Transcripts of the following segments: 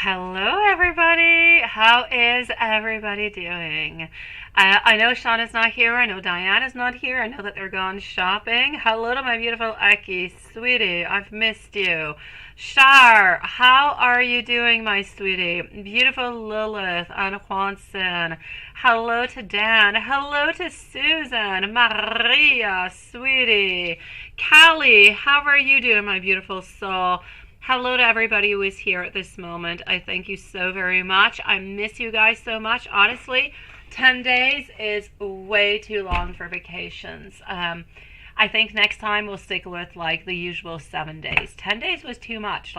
Hello, everybody. How is everybody doing? I know Shauna's not here. I know Diana's not here. I know that they're gone shopping. Hello to my beautiful Eki, sweetie. I've missed you. Shar, how are you doing, my sweetie? Beautiful Lilith and Juanson. Hello to Dan. Hello to Susan. Maria, sweetie. Callie, how are you doing, my beautiful soul? Hello to everybody who is here at this moment. I thank you so very much. I miss you guys so much. Honestly, 10 days is way too long for vacations. I think next time we'll stick with like the usual 7 days. 10 days was too much.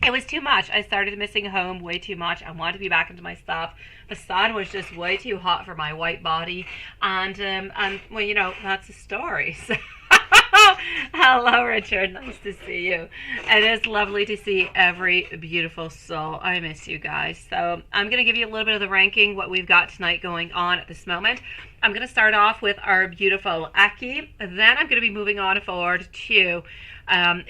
It was too much. I started missing home way too much. I wanted to be back into my stuff. The sun was just way too hot for my white body. And well, that's a story. So hello, Richard. Nice to see you. It is lovely to see every beautiful soul. I miss you guys. So I'm going to give you a little bit of the ranking, what we've got tonight going on at this moment. I'm going to start off with our beautiful Aki. Then I'm going to be moving on forward to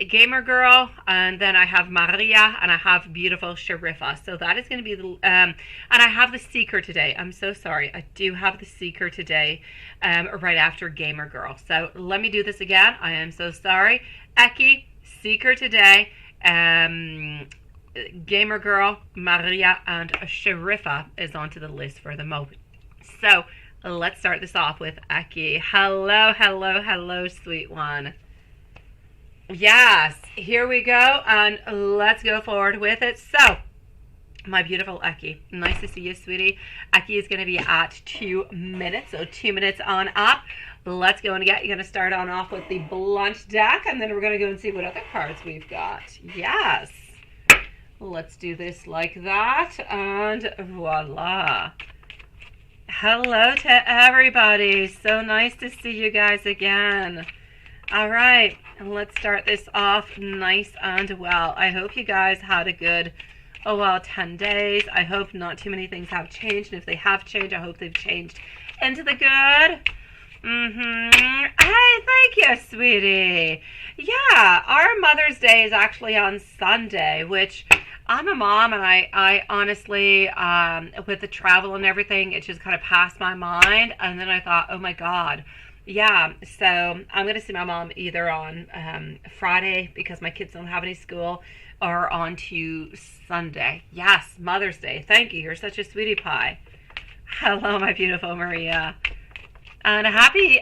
Gamer Girl, and then I have Maria, and I have beautiful Sharifa. So that is going to be the and I have the Seeker today. I'm so sorry, I do have the Seeker today, right after Gamer Girl. So let me do this again. I am so sorry. Eki, Seeker today, Gamer Girl, Maria, and Sharifa is onto the list for the moment. So let's start this off with Eki. Hello, hello, hello, sweet one. Yes, here we go, and let's go forward with it. So, my beautiful Eki, nice to see you, sweetie. Eki is going to be at 2 minutes, so 2 minutes on up. Let's go and you're going to start on off with the blunt deck, and then we're going to go and see what other cards we've got. Yes, let's do this like that, and voila. Hello to everybody. So nice to see you guys again. All right, let's start this off nice and well. I hope you guys had a good, 10 days. I hope not too many things have changed. And if they have changed, I hope they've changed into the good. Hey, thank you, sweetie. Yeah, our Mother's Day is actually on Sunday, which I'm a mom, and I honestly, with the travel and everything, it just kind of passed my mind. And then I thought, oh my God. Yeah, so I'm going to see my mom either on Friday because my kids don't have any school, or on to Sunday. Yes, Mother's Day. Thank you. You're such a sweetie pie. Hello, my beautiful Maria. And a happy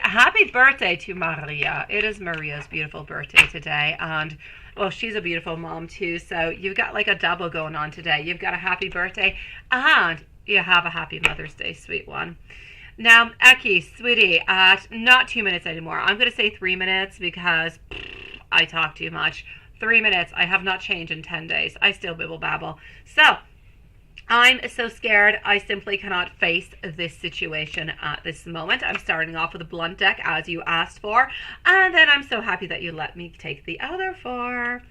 birthday to Maria. It is Maria's beautiful birthday today. And, well, she's a beautiful mom too. So you've got like a double going on today. You've got a happy birthday and you have a happy Mother's Day, sweet one. Now, Eki, sweetie, at not 2 minutes anymore. I'm going to say 3 minutes because I talk too much. 3 minutes. I have not changed in 10 days. I still bibble babble. So, I'm so scared. I simply cannot face this situation at this moment. I'm starting off with a blunt deck as you asked for. And then I'm so happy that you let me take the other four.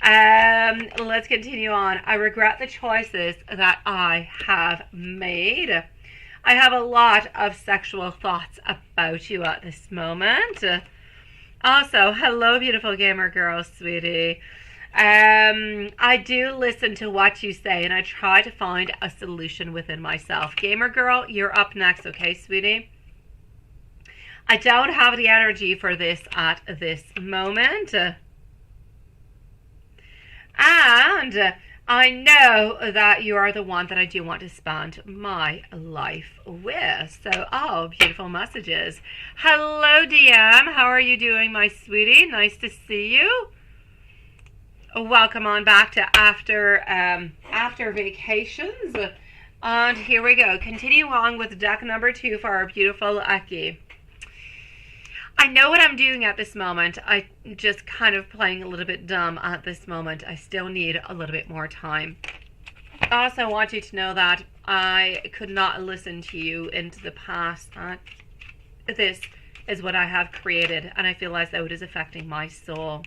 Let's continue on. I regret the choices that I have made. I have a lot of sexual thoughts about you at this moment. Also, hello, beautiful gamer girl, sweetie. I do listen to what you say, and I try to find a solution within myself. Gamer girl, you're up next, okay, sweetie? I don't have the energy for this at this moment. And I know that you are the one that I do want to spend my life with. So, beautiful messages. Hello, DM. How are you doing, my sweetie? Nice to see you. Welcome on back to after vacations. And here we go. Continue on with deck number 2 for our beautiful Eki. I know what I'm doing at this moment. I just kind of playing a little bit dumb at this moment. I still need a little bit more time. I also want you to know that I could not listen to you into the past. This is what I have created, and I feel as though it is affecting my soul.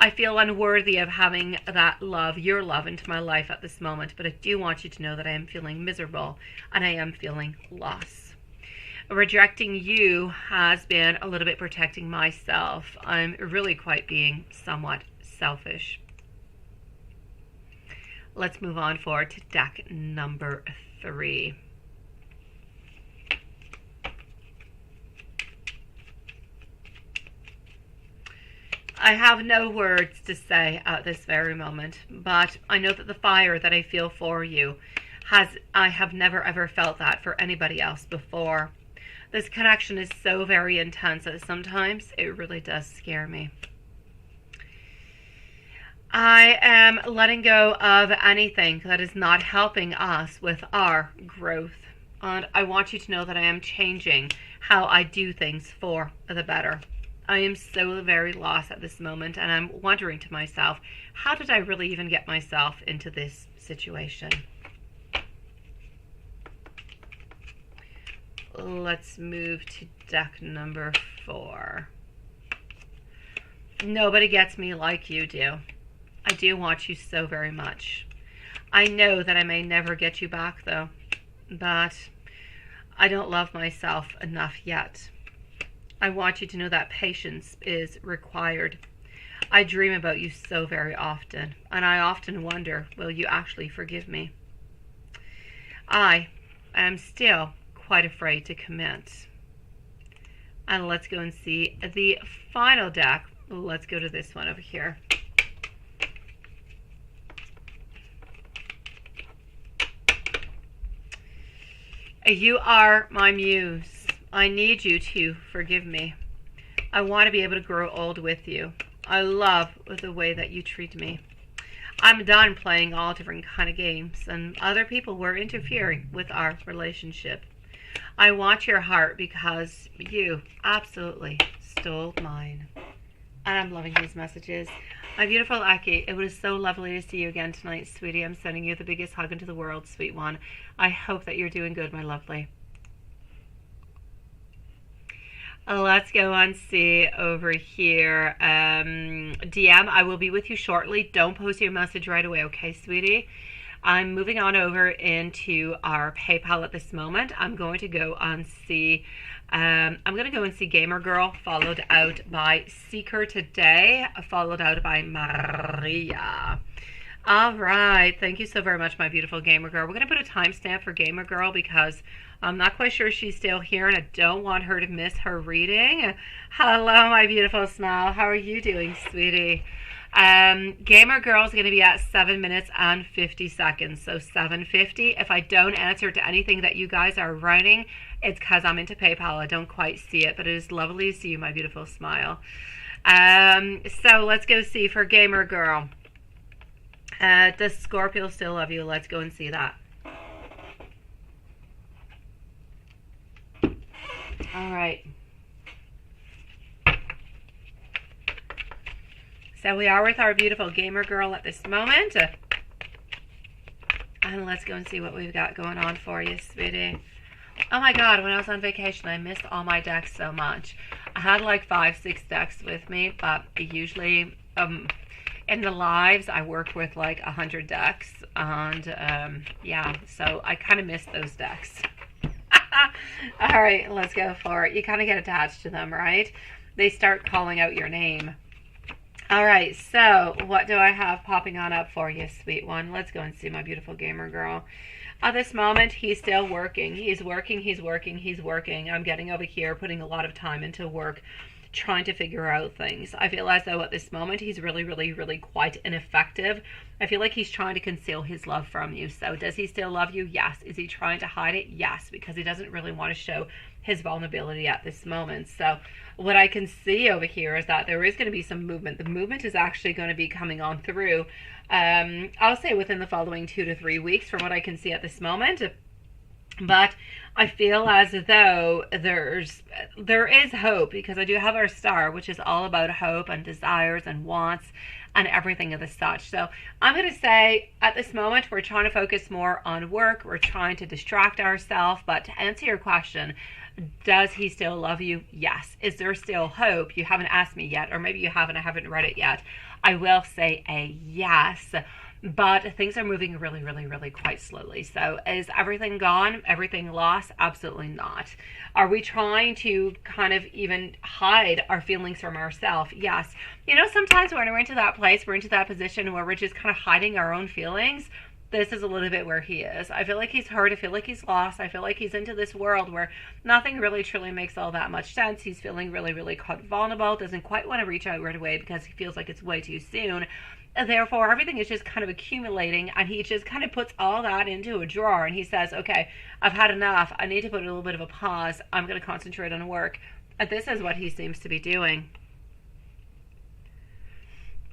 I feel unworthy of having that love, your love, into my life at this moment, but I do want you to know that I am feeling miserable and I am feeling lost. Rejecting you has been a little bit protecting myself. I'm really quite being somewhat selfish. let's move on forward to deck number 3. I have no words to say at this very moment, but I know that the fire that I feel for you I have never ever felt that for anybody else before. This connection is so very intense that sometimes it really does scare me. I am letting go of anything that is not helping us with our growth. And I want you to know that I am changing how I do things for the better. I am so very lost at this moment, and I'm wondering to myself, how did I really even get myself into this situation? Let's move to deck number 4. Nobody gets me like you do. I do want you so very much. I know that I may never get you back though, but I don't love myself enough yet. I want you to know that patience is required. I dream about you so very often, and I often wonder, will you actually forgive me? I am still quite afraid to commit. And let's go and see the final deck. Let's go to this one over here. You are my muse. I need you to forgive me. I want to be able to grow old with you. I love the way that you treat me. I'm done playing all different kind of games, and other people were interfering with our relationship. I want your heart because you absolutely stole mine. And I'm loving these messages. My beautiful Aki, it was so lovely to see you again tonight, sweetie. I'm sending you the biggest hug into the world, sweet one. I hope that you're doing good, my lovely. Let's go and see over here. DM, I will be with you shortly. Don't post your message right away, okay, sweetie? I'm moving on over into our PayPal at this moment. I'm going to go and see Gamer Girl, followed out by Seeker today, followed out by Maria. All right, thank you so very much, my beautiful Gamer Girl. We're going to put a timestamp for Gamer Girl because I'm not quite sure she's still here, and I don't want her to miss her reading. Hello, my beautiful smile. How are you doing, sweetie? Gamer Girl is going to be at 7 minutes and 50 seconds. So 7:50. If I don't answer to anything that you guys are writing, it's because I'm into PayPal. I don't quite see it, but it is lovely to see you, my beautiful smile. So let's go see for Gamer Girl. Does Scorpio still love you? Let's go and see that. All right. So we are with our beautiful Gamer Girl at this moment. And let's go and see what we've got going on for you, sweetie. Oh my God, when I was on vacation, I missed all my decks so much. I had like 5-6 decks with me, but usually in the lives, I work with like 100 decks. And yeah, so I kind of missed those decks. All right, let's go for it. You kind of get attached to them, right? They start calling out your name. All right, so what do I have popping on up for you, sweet one? Let's go and see my beautiful Gamer Girl. At this moment, he's still working. He's working. I'm getting over here, putting a lot of time into work, trying to figure out things. I feel as though at this moment, he's really quite ineffective. I feel like he's trying to conceal his love from you. So does he still love you? Yes. Is he trying to hide it? Yes, because he doesn't really want to show his vulnerability at this moment. So what I can see over here is that there is going to be some movement. The movement is actually going to be coming on through, I'll say within the following 2 to 3 weeks from what I can see at this moment. But I feel as though there is hope, because I do have our star, which is all about hope and desires and wants and everything of the such. So I'm going to say at this moment, we're trying to focus more on work. We're trying to distract ourselves. But to answer your question, does he still love you? Yes. Is there still hope? You haven't asked me yet, or maybe you haven't. I haven't read it yet. I will say a yes. But things are moving really quite slowly. So is everything gone? Everything lost? Absolutely not. Are we trying to kind of even hide our feelings from ourselves? Yes. You know, sometimes when we're into that place, we're into that position where we're just kind of hiding our own feelings. this is a little bit where he is. I feel like he's hurt. I feel like he's lost. I feel like he's into this world where nothing really truly makes all that much sense. He's feeling really, really vulnerable, doesn't quite want to reach out right away because he feels like it's way too soon. And therefore, everything is just kind of accumulating, and he just kind of puts all that into a drawer, and he says, okay, I've had enough. I need to put a little bit of a pause. I'm going to concentrate on work. And this is what he seems to be doing.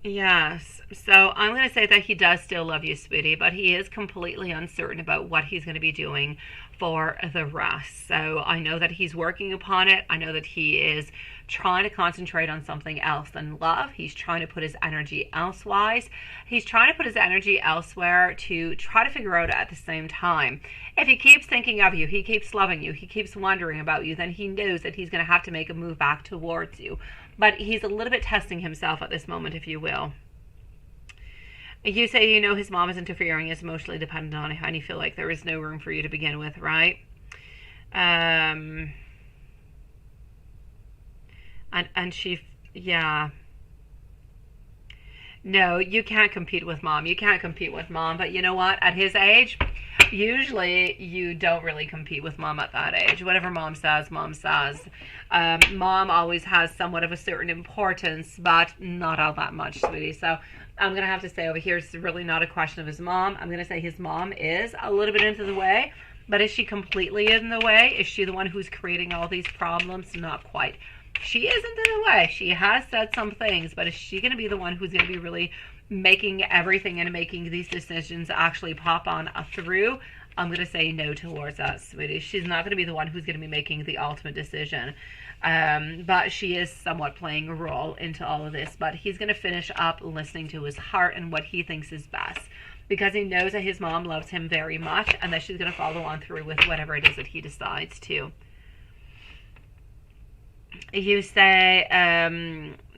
Yes. So I'm going to say that he does still love you, sweetie, but he is completely uncertain about what he's going to be doing for the rest. So I know that he's working upon it. I know that he is trying to concentrate on something else than love. He's trying to put his energy elsewise. He's trying to put his energy elsewhere to try to figure out at the same time. If he keeps thinking of you, he keeps loving you, he keeps wondering about you, then he knows that he's going to have to make a move back towards you. But he's a little bit testing himself at this moment, if you will. You say you know his mom is interfering, is emotionally dependent on it, and you feel like there is no room for you to begin with, right? And she, yeah. No, you can't compete with mom. You can't compete with mom. But you know what? At his age, usually you don't really compete with mom at that age. Whatever mom says, mom says. Mom always has somewhat of a certain importance, but not all that much, sweetie. So I'm going to have to say over here, it's really not a question of his mom. I'm going to say his mom is a little bit into the way. But is she completely in the way? Is she the one who's creating all these problems? Not quite. She isn't in the way. She has said some things, but is she going to be the one who's going to be really making everything and making these decisions actually pop on through? I'm going to say no towards that, sweetie. She's not going to be the one who's going to be making the ultimate decision. But she is somewhat playing a role into all of this. But he's going to finish up listening to his heart and what he thinks is best, because he knows that his mom loves him very much and that she's going to follow on through with whatever it is that he decides to. You say,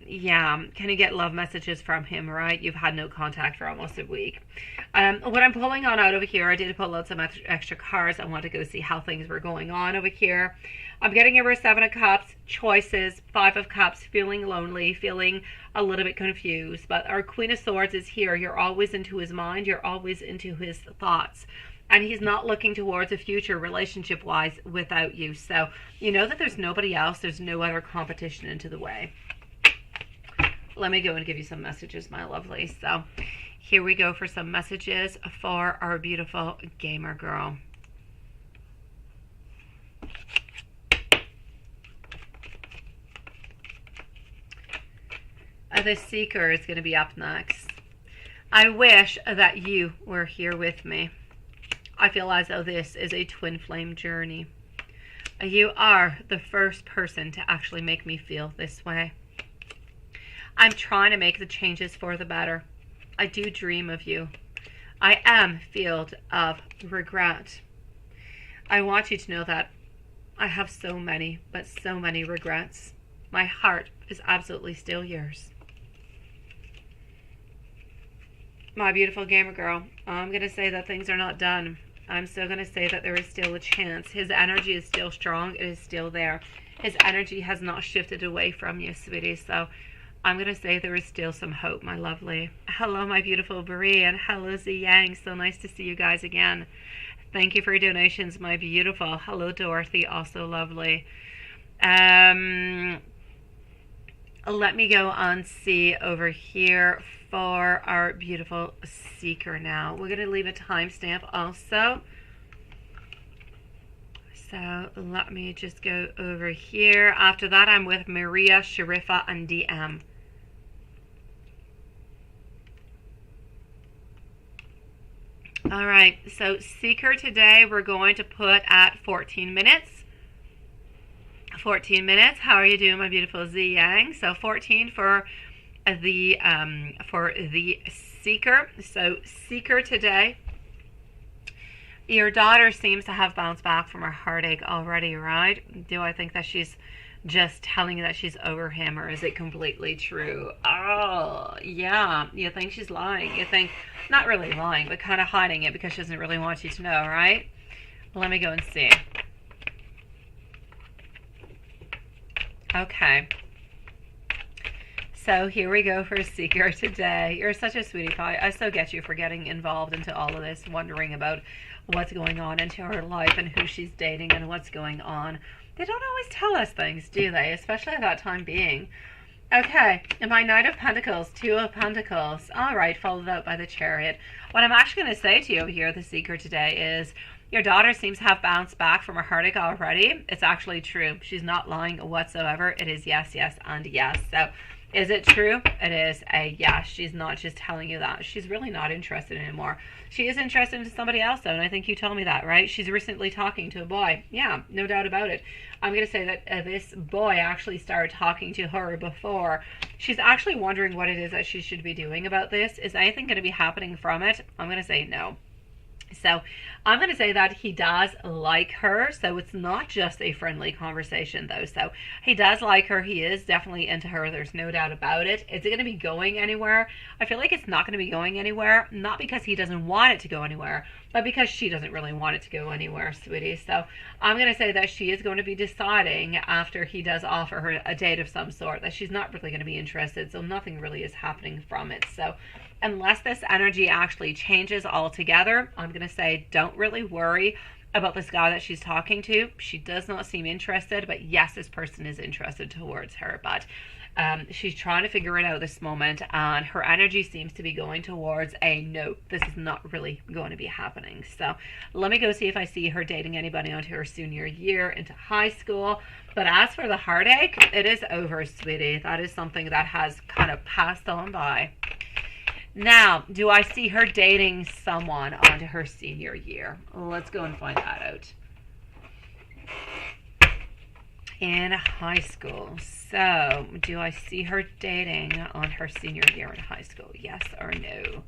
yeah, can you get love messages from him, right? You've had no contact for almost a week. What I'm pulling on out over here, I did pull out some extra cards. I want to go see how things were going on over here. I'm getting over 7 of Cups, choices, 5 of Cups, feeling lonely, feeling a little bit confused. But our Queen of Swords is here. You're always into his mind. You're always into his thoughts. And he's not looking towards a future relationship-wise without you. So you know that there's nobody else. There's no other competition into the way. Let me go and give you some messages, my lovely. So here we go for some messages for our beautiful gamer girl. The Seeker is going to be up next. I wish that you were here with me. I feel as though this is a twin flame journey. You are the first person to actually make me feel this way. I'm trying to make the changes for the better. I do dream of you. I am filled of regret. I want you to know that I have so many, but so many regrets. My heart is absolutely still yours. My beautiful gamer girl, I'm going to say that things are not done. I'm still going to say that there is still a chance. His energy is still strong. It is still there. His energy has not shifted away from you, sweetie. So I'm going to say there is still some hope, my lovely. Hello, my beautiful Brie, and hello, Z Yang. So nice to see you guys again. Thank you for your donations, my beautiful. Hello, Dorothy, also lovely. Let me go and see over here for our beautiful Seeker now. We're going to leave a timestamp also. So let me just go over here. After that, I'm with Maria, Sharifa, and DM. All right, so Seeker today we're going to put at 14 minutes. 14 minutes. How are you doing, my beautiful Z Yang? So 14 for the Seeker. So Seeker today. Your daughter seems to have bounced back from her heartache already, right? Do I think that she's just telling you that she's over him, or is it completely true? Oh, yeah. You think she's lying. You think, not really lying, but kind of hiding it because she doesn't really want you to know, right? Let me go and see. Okay. So here we go for Seeker today. You're such a sweetie pie. I so get you for getting involved into all of this, wondering about what's going on into her life and who she's dating and what's going on. They don't always tell us things, do they? Especially at that time being. Okay, and my Knight of Pentacles, Two of Pentacles. All right, followed out by the Chariot. What I'm actually going to say to you here, the Seeker, today is your daughter seems to have bounced back from her heartache already. It's actually true. She's not lying whatsoever. It is yes, yes, and yes. So is it true? It is a yes. She's not just telling you that. She's really not interested anymore. She is interested in somebody else, though, and I think you told me that, right? She's recently talking to a boy. Yeah, no doubt about it. I'm going to say that this boy actually started talking to her before. She's actually wondering what it is that she should be doing about this. Is anything going to be happening from it? I'm going to say no. So I'm going to say that he does like her. So it's not just a friendly conversation, though. So he does like her. He is definitely into her. There's no doubt about it. Is it going to be going anywhere? I feel like it's not going to be going anywhere. Not because he doesn't want it to go anywhere, but because she doesn't really want it to go anywhere, sweetie. So I'm going to say that she is going to be deciding after he does offer her a date of some sort that she's not really going to be interested. So nothing really is happening from it. So unless this energy actually changes altogether, I'm going to say don't really worry about this guy that she's talking to. She does not seem interested, but yes, this person is interested towards her. But she's trying to figure it out this moment, and her energy seems to be going towards a no, this is not really going to be happening. So let me go see if I see her dating anybody onto her senior year into high school. But as for the heartache, it is over, sweetie. That is something that has kind of passed on by. Now, do I see her dating someone onto her senior year? Let's go and find that out. In high school. So, do I see her dating on her senior year in high school? Yes or no?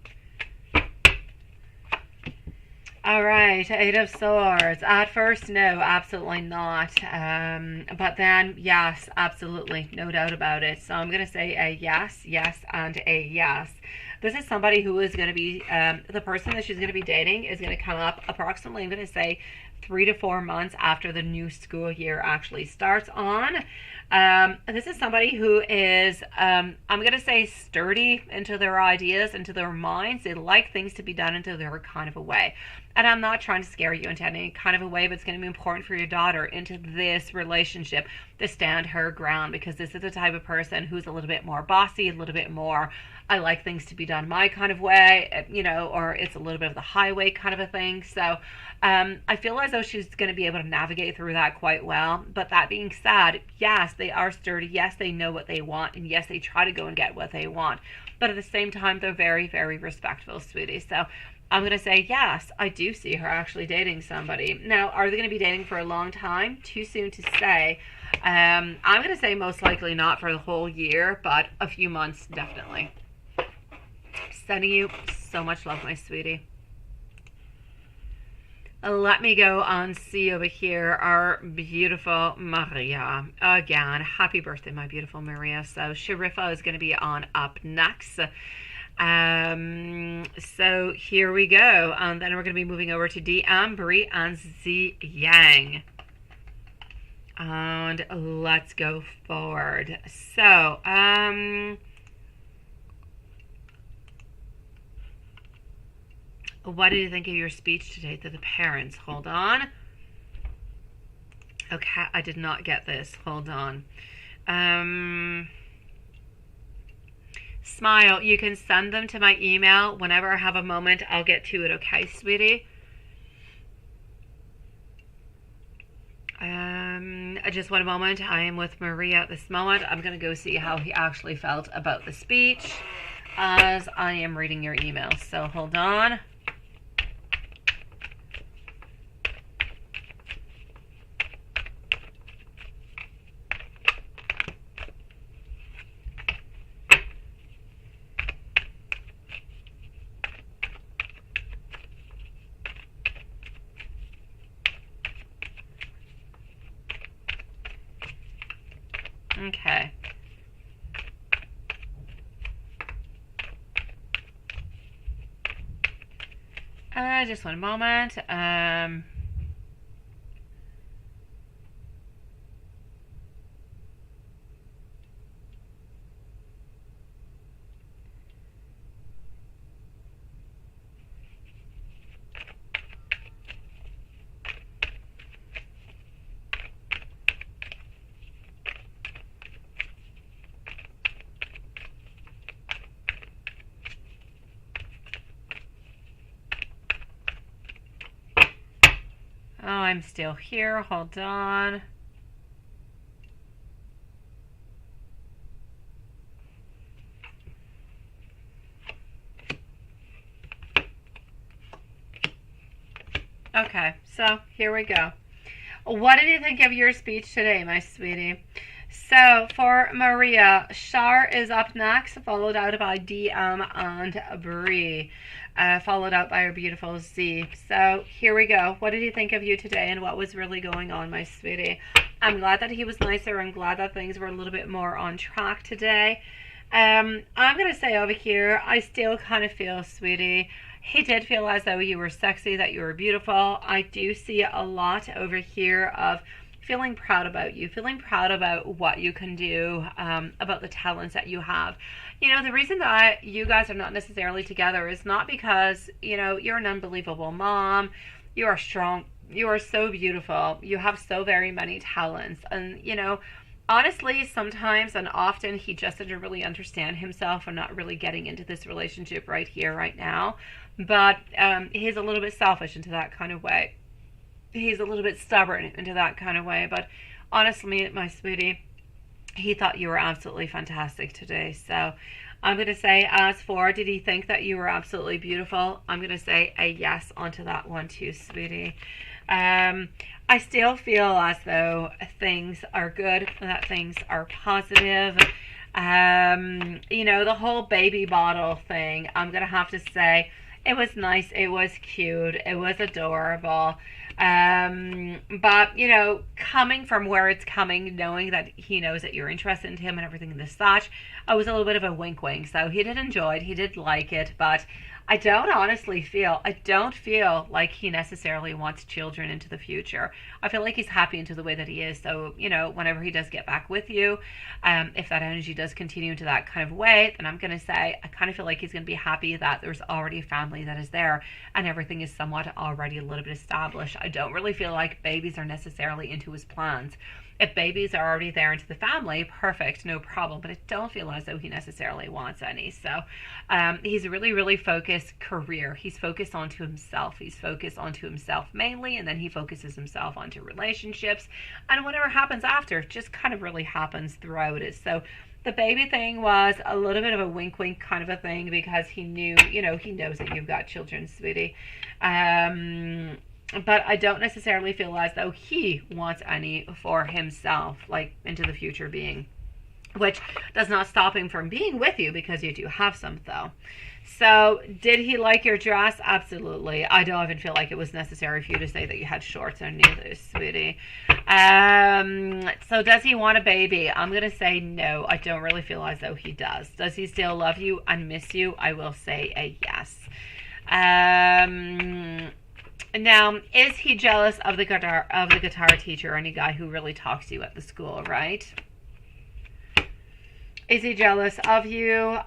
All right, Eight of Swords. At first, no, absolutely not. But then, yes, absolutely, no doubt about it. So I'm going to say a yes, yes, and a yes. This is somebody who is going to be, the person that she's going to be dating is going to come up approximately, I'm going to say, 3 to 4 months after the new school year actually starts on. This is somebody who is, I'm going to say, sturdy into their ideas, into their minds. They like things to be done into their kind of a way. And I'm not trying to scare you into any kind of a way, but it's going to be important for your daughter into this relationship to stand her ground, because this is the type of person who's a little bit more bossy, a little bit more, I like things to be done my kind of way, you know, or it's a little bit of the highway kind of a thing. So I feel as though she's going to be able to navigate through that quite well. But that being said, yes, they are sturdy. Yes, they know what they want. And yes, they try to go and get what they want. But at the same time, they're very, very respectful, sweetie. So I'm going to say, yes, I do see her actually dating somebody. Now, are they going to be dating for a long time? Too soon to say. I'm going to say most likely not for the whole year, but a few months, definitely. Sending you so much love, my sweetie. Let me go and see over here our beautiful Maria. Again, happy birthday, my beautiful Maria. So Sharifa is going to be on up next. So here we go. And then we're going to be moving over to D. Ambry and Z Yang. And let's go forward. So, what did you think of your speech today to the parents? Hold on. Okay, I did not get this. Hold on. Smile. You can send them to my email. Whenever I have a moment, I'll get to it. Okay, sweetie? Just one moment. I am with Maria at this moment. I'm going to go see how he actually felt about the speech as I am reading your email. So hold on. Okay. Just one moment. I'm still here. Hold on. Okay, so here we go. What did you think of your speech today, my sweetie? So for Maria, Shar is up next, followed out by DM and Bree, followed out by our beautiful Z. So here we go. What did he think of you today, and what was really going on, my sweetie? I'm glad that he was nicer. I'm glad that things were a little bit more on track today. I'm going to say over here, I still kind of feel, sweetie, he did feel as though you were sexy, that you were beautiful. I do see a lot over here of feeling proud about you, feeling proud about what you can do, about the talents that you have. You know, the reason that you guys are not necessarily together is not because, you know, you're an unbelievable mom, you are strong, you are so beautiful, you have so very many talents. And, you know, honestly, sometimes and often he just doesn't really understand himself and not really getting into this relationship right here, right now. But he's a little bit selfish into that kind of way. He's a little bit stubborn into that kind of way. But honestly, my sweetie, he thought you were absolutely fantastic today. So I'm going to say, as for, did he think that you were absolutely beautiful? I'm going to say a yes onto that one too, sweetie. I still feel as though things are good, that things are positive. You know, the whole baby bottle thing, I'm going to have to say, it was nice, it was cute, it was adorable. But, you know, coming from where it's coming, knowing that he knows that you're interested in him and everything and this such, I was a little bit of a wink wink. So he did enjoy it, he did like it, but I don't feel like he necessarily wants children into the future. I feel like he's happy into the way that he is. So, you know, whenever he does get back with you, if that energy does continue into that kind of way, then I'm going to say, I kind of feel like he's going to be happy that there's already a family that is there and everything is somewhat already a little bit established. I don't really feel like babies are necessarily into his plans. If babies are already there into the family, perfect, no problem. But I don't feel as though he necessarily wants any. So he's really, really focused career. He's focused onto himself. He's focused onto himself mainly, and then he focuses himself onto relationships. And whatever happens after just kind of really happens throughout it. So the baby thing was a little bit of a wink wink kind of a thing because he knew, you know, he knows that you've got children, sweetie. But I don't necessarily feel as though he wants any for himself, like into the future being, which does not stop him from being with you because you do have some though. So did he like your dress? Absolutely. I don't even feel like it was necessary for you to say that you had shorts underneath, sweetie. So does he want a baby? I'm going to say no. I don't really feel as though he does. Does he still love you and miss you? I will say a yes. Now, is he jealous of the guitar teacher or any guy who really talks to you at the school, right? Is he jealous of you?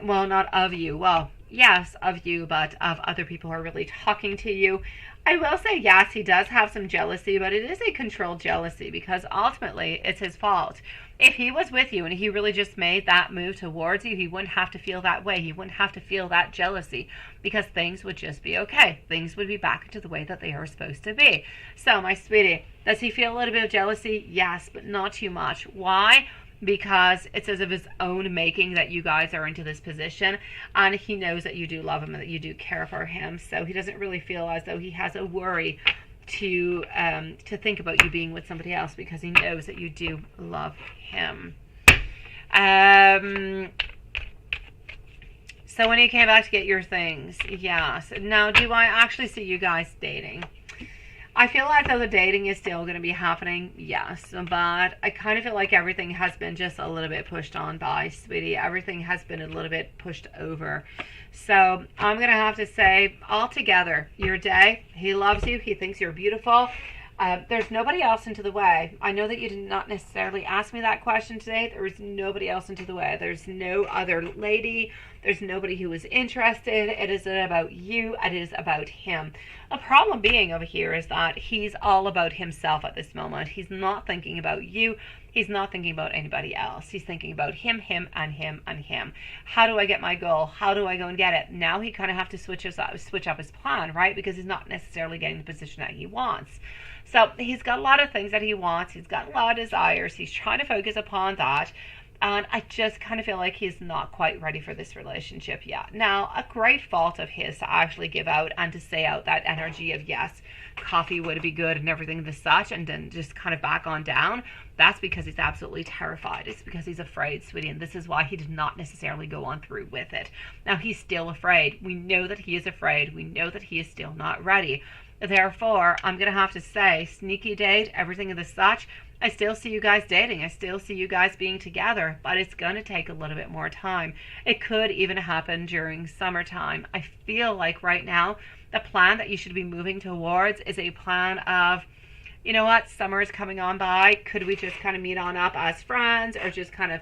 Well, not of you. Well, yes, of you, but of other people who are really talking to you. I will say yes, he does have some jealousy, but it is a controlled jealousy because ultimately it's his fault. If he was with you and he really just made that move towards you, he wouldn't have to feel that way. He wouldn't have to feel that jealousy because things would just be okay. Things would be back to the way that they are supposed to be. So, my sweetie, does he feel a little bit of jealousy? Yes, but not too much. Why? Because it's as of his own making that you guys are into this position, and he knows that you do love him and that you do care for him. So he doesn't really feel as though he has a worry to think about you being with somebody else because he knows that you do love him. So when he came back to get your things, yes. Now, do I actually see you guys dating? I feel as though the dating is still going to be happening, yes, but I kind of feel like everything has been just a little bit pushed on by, sweetie. Everything has been a little bit pushed over. So I'm going to have to say, altogether, your day, he loves you, he thinks you're beautiful. There's nobody else into the way. I know that you did not necessarily ask me that question today. There is nobody else into the way. There's no other lady. There's nobody who is interested. It isn't about you. It is about him. A problem being over here is that he's all about himself at this moment. He's not thinking about you. He's not thinking about anybody else. He's thinking about him, him, and him, and him. How do I get my goal? How do I go and get it? Now he kind of have to switch up his plan, right? Because he's not necessarily getting the position that he wants. So he's got a lot of things that he wants. He's got a lot of desires. He's trying to focus upon that. And I just kind of feel like he's not quite ready for this relationship yet. Now, a great fault of his to actually give out and to say out that energy of, yes, coffee would be good and everything this such, and then just kind of back on down. That's because he's absolutely terrified. It's because he's afraid, sweetie, and this is why he did not necessarily go on through with it. Now, he's still afraid. We know that he is afraid. We know that he is still not ready. Therefore, I'm going to have to say, sneaky date, everything of the such, I still see you guys dating. I still see you guys being together, but it's going to take a little bit more time. It could even happen during summertime. I feel like right now, the plan that you should be moving towards is a plan of, you know what, summer is coming on by. Could we just kind of meet on up as friends, or just kind of,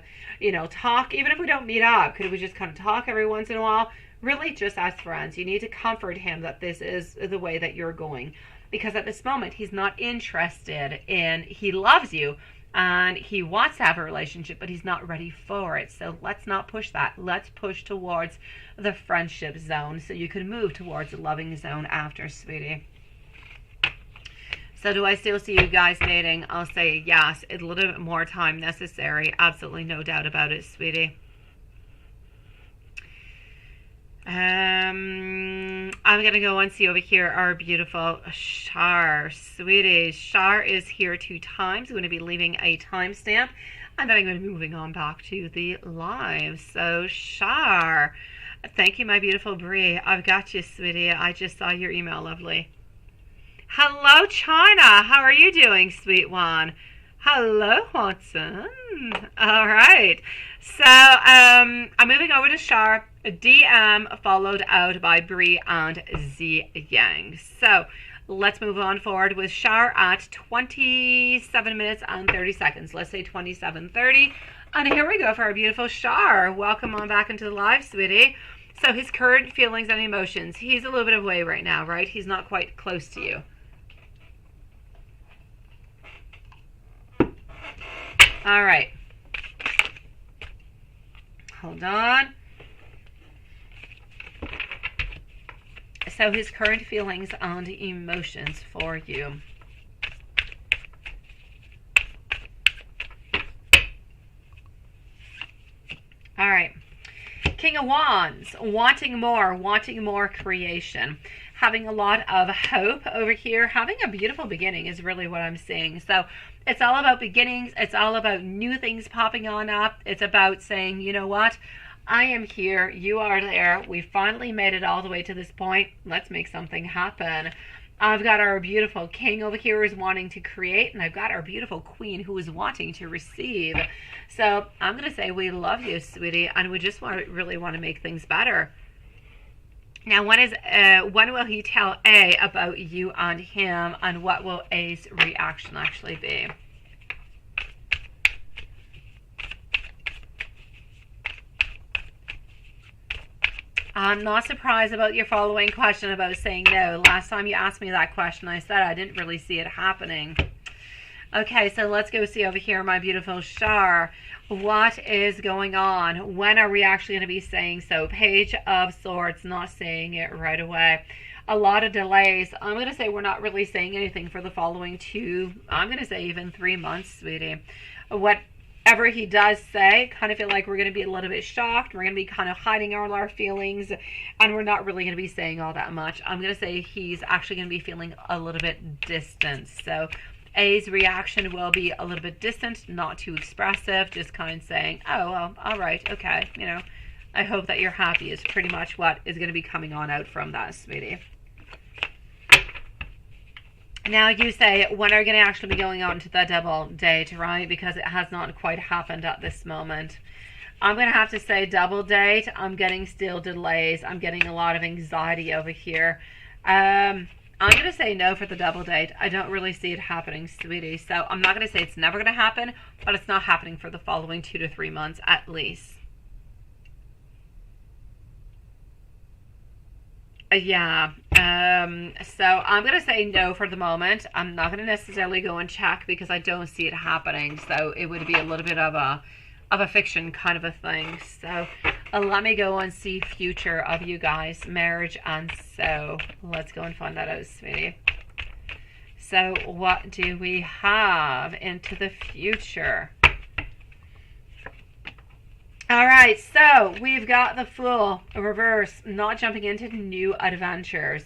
talk? Even if we don't meet up, could we just kind of talk every once in a while? Really just as friends. You need to comfort him that this is the way that you're going. Because at this moment, he's not interested in, he loves you and he wants to have a relationship, but he's not ready for it. So let's not push that. Let's push towards the friendship zone so you can move towards the loving zone after, sweetie. So do I still see you guys dating? I'll say yes. It's a little bit more time necessary. Absolutely no doubt about it, sweetie. I'm going to go and see over here our beautiful Shar. Sweeties, Shar is here 2 times. I'm going to be leaving a timestamp, and then I'm going to be moving on back to the live. So, Shar, thank you, my beautiful Brie. I've got you, sweetie. I just saw your email, lovely. Hello, China. How are you doing, sweet one? Hello, Watson. All right. So, I'm moving over to Shar. DM followed out by Brie and Z Yang. So let's move on forward with Shar at 27 minutes and 30 seconds. Let's say 27:30. And here we go for our beautiful Shar. Welcome on back into the live, sweetie. So his current feelings and emotions. He's a little bit away right now, right? He's not quite close to you. All right. Hold on. So his current feelings and emotions for you. All right. King of Wands, wanting more creation. Having a lot of hope over here. Having a beautiful beginning is really what I'm seeing. So it's all about beginnings. It's all about new things popping on up. It's about saying, you know what? I am here. You are there. We finally made it all the way to this point. Let's make something happen. I've got our beautiful king over here who's wanting to create, and I've got our beautiful queen who is wanting to receive. So I'm going to say we love you, sweetie, and we just really want to make things better. Now, when will he tell A about you and him, and what will A's reaction actually be? I'm not surprised about your following question about saying no. Last time you asked me that question, I said I didn't really see it happening. Okay, so let's go see over here, my beautiful Shar. What is going on? When are we actually going to be saying so? Page of Swords, not saying it right away. A lot of delays. I'm going to say we're not really saying anything for the following 2, I'm going to say even 3 months, sweetie. Whatever he does say, kind of feel like we're going to be a little bit shocked. We're going to be kind of hiding all our feelings, and we're not really going to be saying all that much. I'm going to say he's actually going to be feeling a little bit distant. So A's reaction will be a little bit distant, not too expressive, just kind of saying, oh, well, all right, okay, I hope that you're happy is pretty much what is going to be coming on out from that, sweetie. Now you say, when are you going to actually be going on to the double date, right? Because it has not quite happened at this moment. I'm going to have to say double date. I'm getting still delays. I'm getting a lot of anxiety over here. I'm going to say no for the double date. I don't really see it happening, sweetie. So I'm not going to say it's never going to happen, but it's not happening for the following 2 to 3 months at least. Yeah. So I'm going to say no for the moment. I'm not going to necessarily go and check because I don't see it happening. So it would be a little bit of a fiction kind of a thing. So let me go and see future of you guys, marriage, and so let's go and find that out, sweetie. So what do we have into the future? All right, so we've got the Fool, reverse, not jumping into new adventures,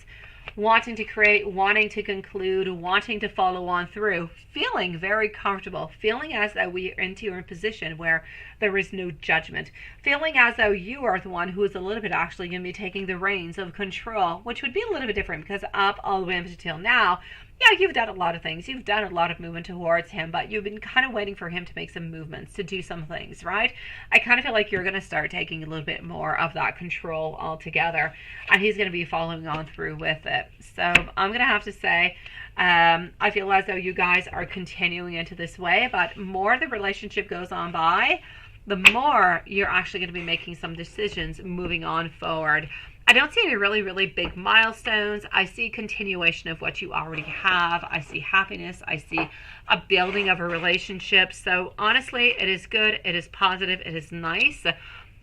wanting to create, wanting to conclude, wanting to follow on through, feeling very comfortable, feeling as though we are into a position where there is no judgment, feeling as though you are the one who is a little bit actually going to be taking the reins of control, which would be a little bit different because up all the way up until now, yeah, you've done a lot of things. You've done a lot of movement towards him, but you've been kind of waiting for him to make some movements, to do some things, right? I kind of feel like you're going to start taking a little bit more of that control altogether, and he's going to be following on through with it. So I'm going to have to say, I feel as though you guys are continuing into this way, but more the relationship goes on by, the more you're actually going to be making some decisions moving on forward. I don't see any really, really big milestones. I see continuation of what you already have. I see happiness. I see a building of a relationship. So honestly, it is good. It is positive. It is nice.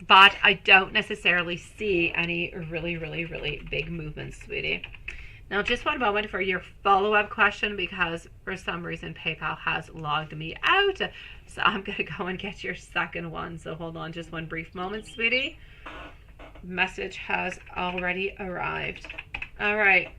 But I don't necessarily see any really, really, really big movements, sweetie. Now, just one moment for your follow-up question, because for some reason PayPal has logged me out. So I'm going to go and get your second one. So hold on just one brief moment, sweetie. Message has already arrived. All right.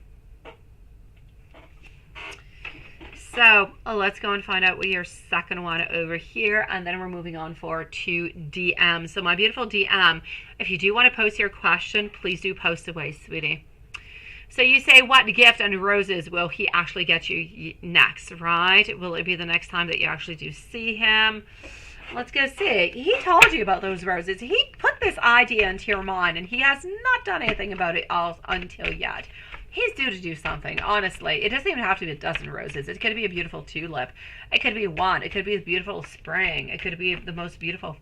So let's go and find out what your second one over here, and then we're moving on forward to DM. So my beautiful DM, if you do want to post your question, please do post away, sweetie. So you say, what gift and roses will he actually get you next, right? Will it be the next time that you actually do see him? Let's go see. He told you about those roses. He put this idea into your mind, and he has not done anything about it all until yet. He's due to do something, honestly. It doesn't even have to be a dozen roses. It could be a beautiful tulip. It could be one. It could be a beautiful spring. It could be the most beautiful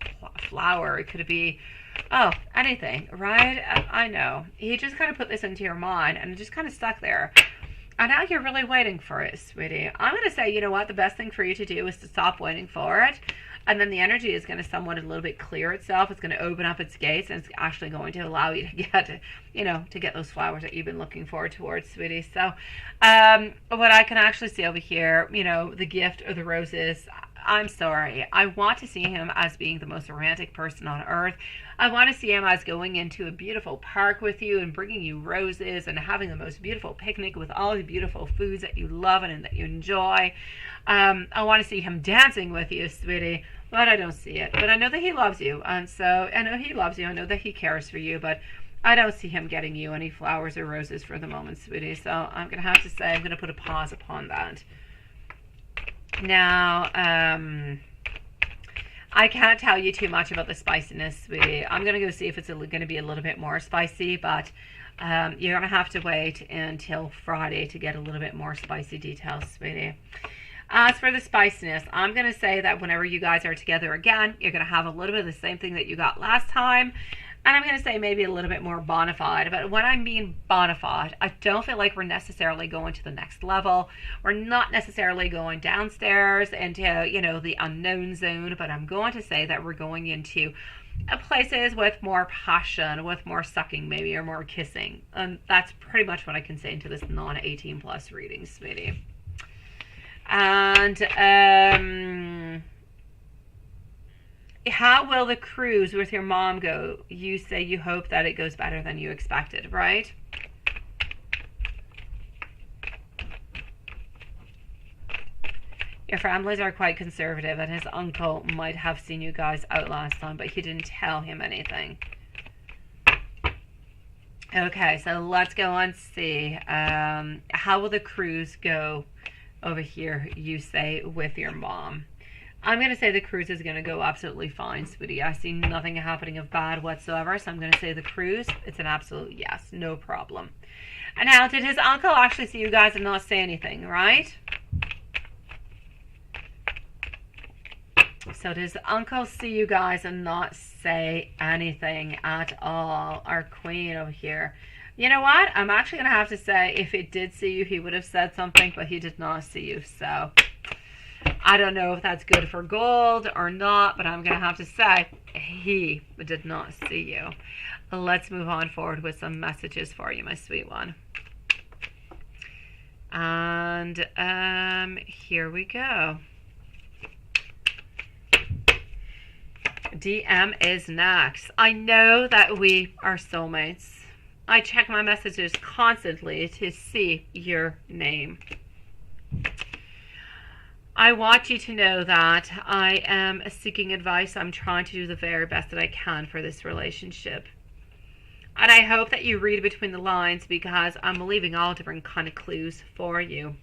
flower. It could be, oh, anything, right? I know. He just kind of put this into your mind, and it just kind of stuck there. And now you're really waiting for it, sweetie. I'm going to say, you know what? The best thing for you to do is to stop waiting for it. And then the energy is going to somewhat a little bit clear itself. It's going to open up its gates, and it's actually going to allow you to get, to get those flowers that you've been looking forward towards, sweetie. So what I can actually see over here, the gift of the roses, I'm sorry. I want to see him as being the most romantic person on earth. I want to see him as going into a beautiful park with you and bringing you roses and having the most beautiful picnic with all the beautiful foods that you love and that you enjoy. I want to see him dancing with you, sweetie, but I don't see it. But I know that he loves you, and so I know he loves you. I know that he cares for you, but I don't see him getting you any flowers or roses for the moment, sweetie. So I'm going to have to say I'm going to put a pause upon that. Now, I can't tell you too much about the spiciness, sweetie. I'm going to go see if it's going to be a little bit more spicy, but you're going to have to wait until Friday to get a little bit more spicy details, sweetie. As for the spiciness, I'm going to say that whenever you guys are together again, you're going to have a little bit of the same thing that you got last time. And I'm going to say maybe a little bit more bona fide. But when I mean bona fide, I don't feel like we're necessarily going to the next level. We're not necessarily going downstairs into, the unknown zone. But I'm going to say that we're going into places with more passion, with more sucking maybe, or more kissing. And that's pretty much what I can say into this non-18 plus reading, sweetie. And how will the cruise with your mom go? You say you hope that it goes better than you expected, right? Your families are quite conservative, and his uncle might have seen you guys out last time, but he didn't tell him anything. Okay, so let's go and see. How will the cruise go over here, you say, with your mom? I'm going to say the cruise is going to go absolutely fine, sweetie. I see nothing happening of bad whatsoever, so I'm going to say the cruise, it's an absolute yes, no problem. And now, did his uncle actually see you guys and not say anything, right? So does the uncle see you guys and not say anything at all? Our queen over here. You know what? I'm actually going to have to say if he did see you, he would have said something, but he did not see you. So I don't know if that's good for gold or not, but I'm going to have to say he did not see you. Let's move on forward with some messages for you, my sweet one. And here we go. DM is next. I know that we are soulmates. I check my messages constantly to see your name. I want you to know that I am seeking advice. I'm trying to do the very best that I can for this relationship. And I hope that you read between the lines, because I'm leaving all different kind of clues for you.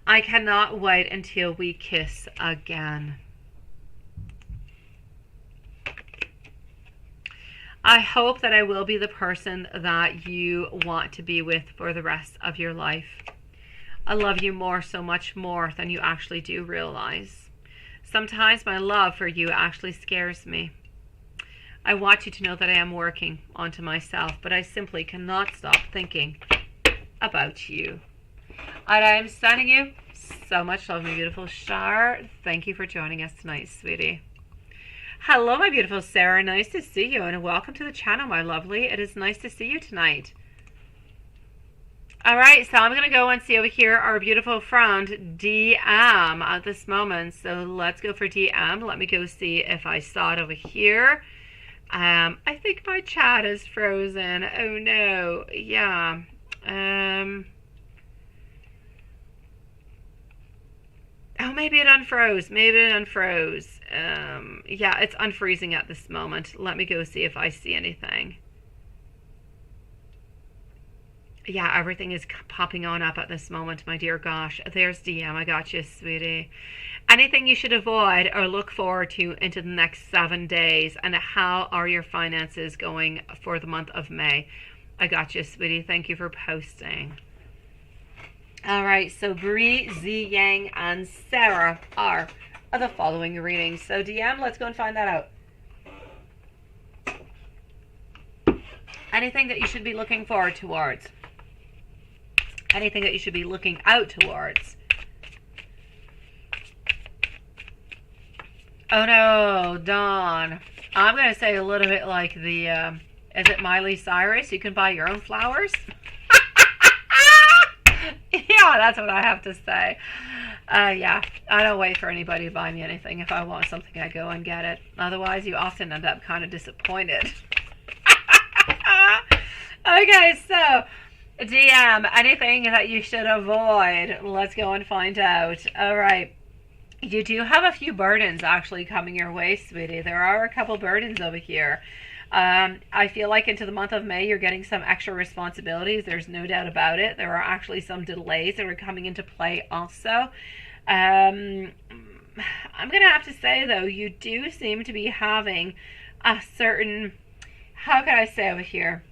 I cannot wait until we kiss again. I hope that I will be the person that you want to be with for the rest of your life. I love you more, so much more than you actually do realize. Sometimes my love for you actually scares me. I want you to know that I am working onto myself, but I simply cannot stop thinking about you. And I am sending you so much love, my beautiful Shar. Thank you for joining us tonight, sweetie. Hello, my beautiful Sarah. Nice to see you, and welcome to the channel, my lovely. It is nice to see you tonight. All right, so I'm going to go and see over here our beautiful friend DM at this moment. So let's go for DM. Let me go see if I saw it over here. I think my chat is frozen. Oh no. Yeah. Oh, maybe it unfroze. Yeah, it's unfreezing at this moment. Let me go see if I see anything. Yeah, everything is popping on up at this moment, my dear gosh. There's DM. I got you, sweetie. Anything you should avoid or look forward to into the next 7 days, and how are your finances going for the month of May? I got you, sweetie. Thank you for posting. All right, so Bree, Z Yang, and Sarah are the following readings. So DM, let's go and find that out. Anything that you should be looking forward towards? Anything that you should be looking out towards? Oh no, Dawn. I'm going to say a little bit like the, is it Miley Cyrus? You can buy your own flowers? Yeah, that's what I have to say. Yeah, I don't wait for anybody to buy me anything. If I want something, I go and get it. Otherwise, you often end up kind of disappointed. Okay, so DM, anything that you should avoid? Let's go and find out. All right. You do have a few burdens actually coming your way, sweetie. There are a couple burdens over here. I feel like into the month of May, you're getting some extra responsibilities. There's no doubt about it. There are actually some delays that are coming into play also. I'm going to have to say, though, you do seem to be having a certain, how can I say over here?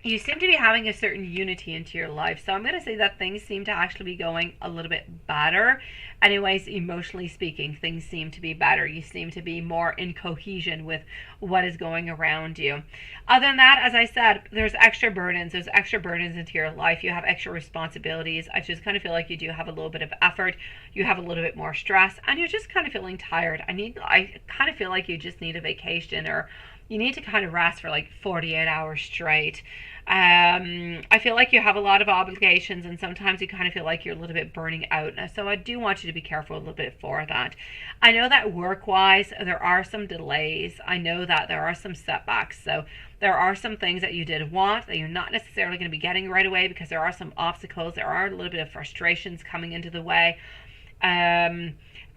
You seem to be having a certain unity into your life. So I'm going to say that things seem to actually be going a little bit better. Anyways, emotionally speaking, things seem to be better. You seem to be more in cohesion with what is going around you. Other than that, as I said, there's extra burdens. There's extra burdens into your life. You have extra responsibilities. I just kind of feel like you do have a little bit of effort. You have a little bit more stress, and you're just kind of feeling tired. I kind of feel like you just need a vacation, or you need to kind of rest for like 48 hours straight. I feel like you have a lot of obligations, and sometimes you kind of feel like you're a little bit burning out. So I do want you to be careful a little bit for that. I know that work-wise, there are some delays. I know that there are some setbacks. So there are some things that you did want that you're not necessarily going to be getting right away, because there are some obstacles. There are a little bit of frustrations coming into the way.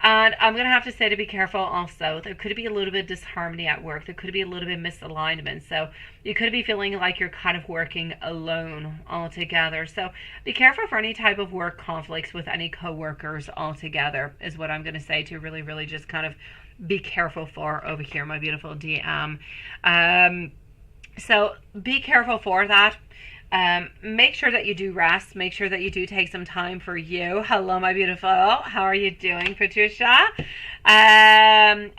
And I'm going to have to say to be careful also. There could be a little bit of disharmony at work. There could be a little bit of misalignment. So you could be feeling like you're kind of working alone altogether. So be careful for any type of work conflicts with any coworkers altogether, is what I'm going to say, to really, really just kind of be careful for over here, my beautiful DM. So be careful for that. Make sure that you do rest. Make sure that you do take some time for you. Hello, my beautiful. How are you doing, Patricia?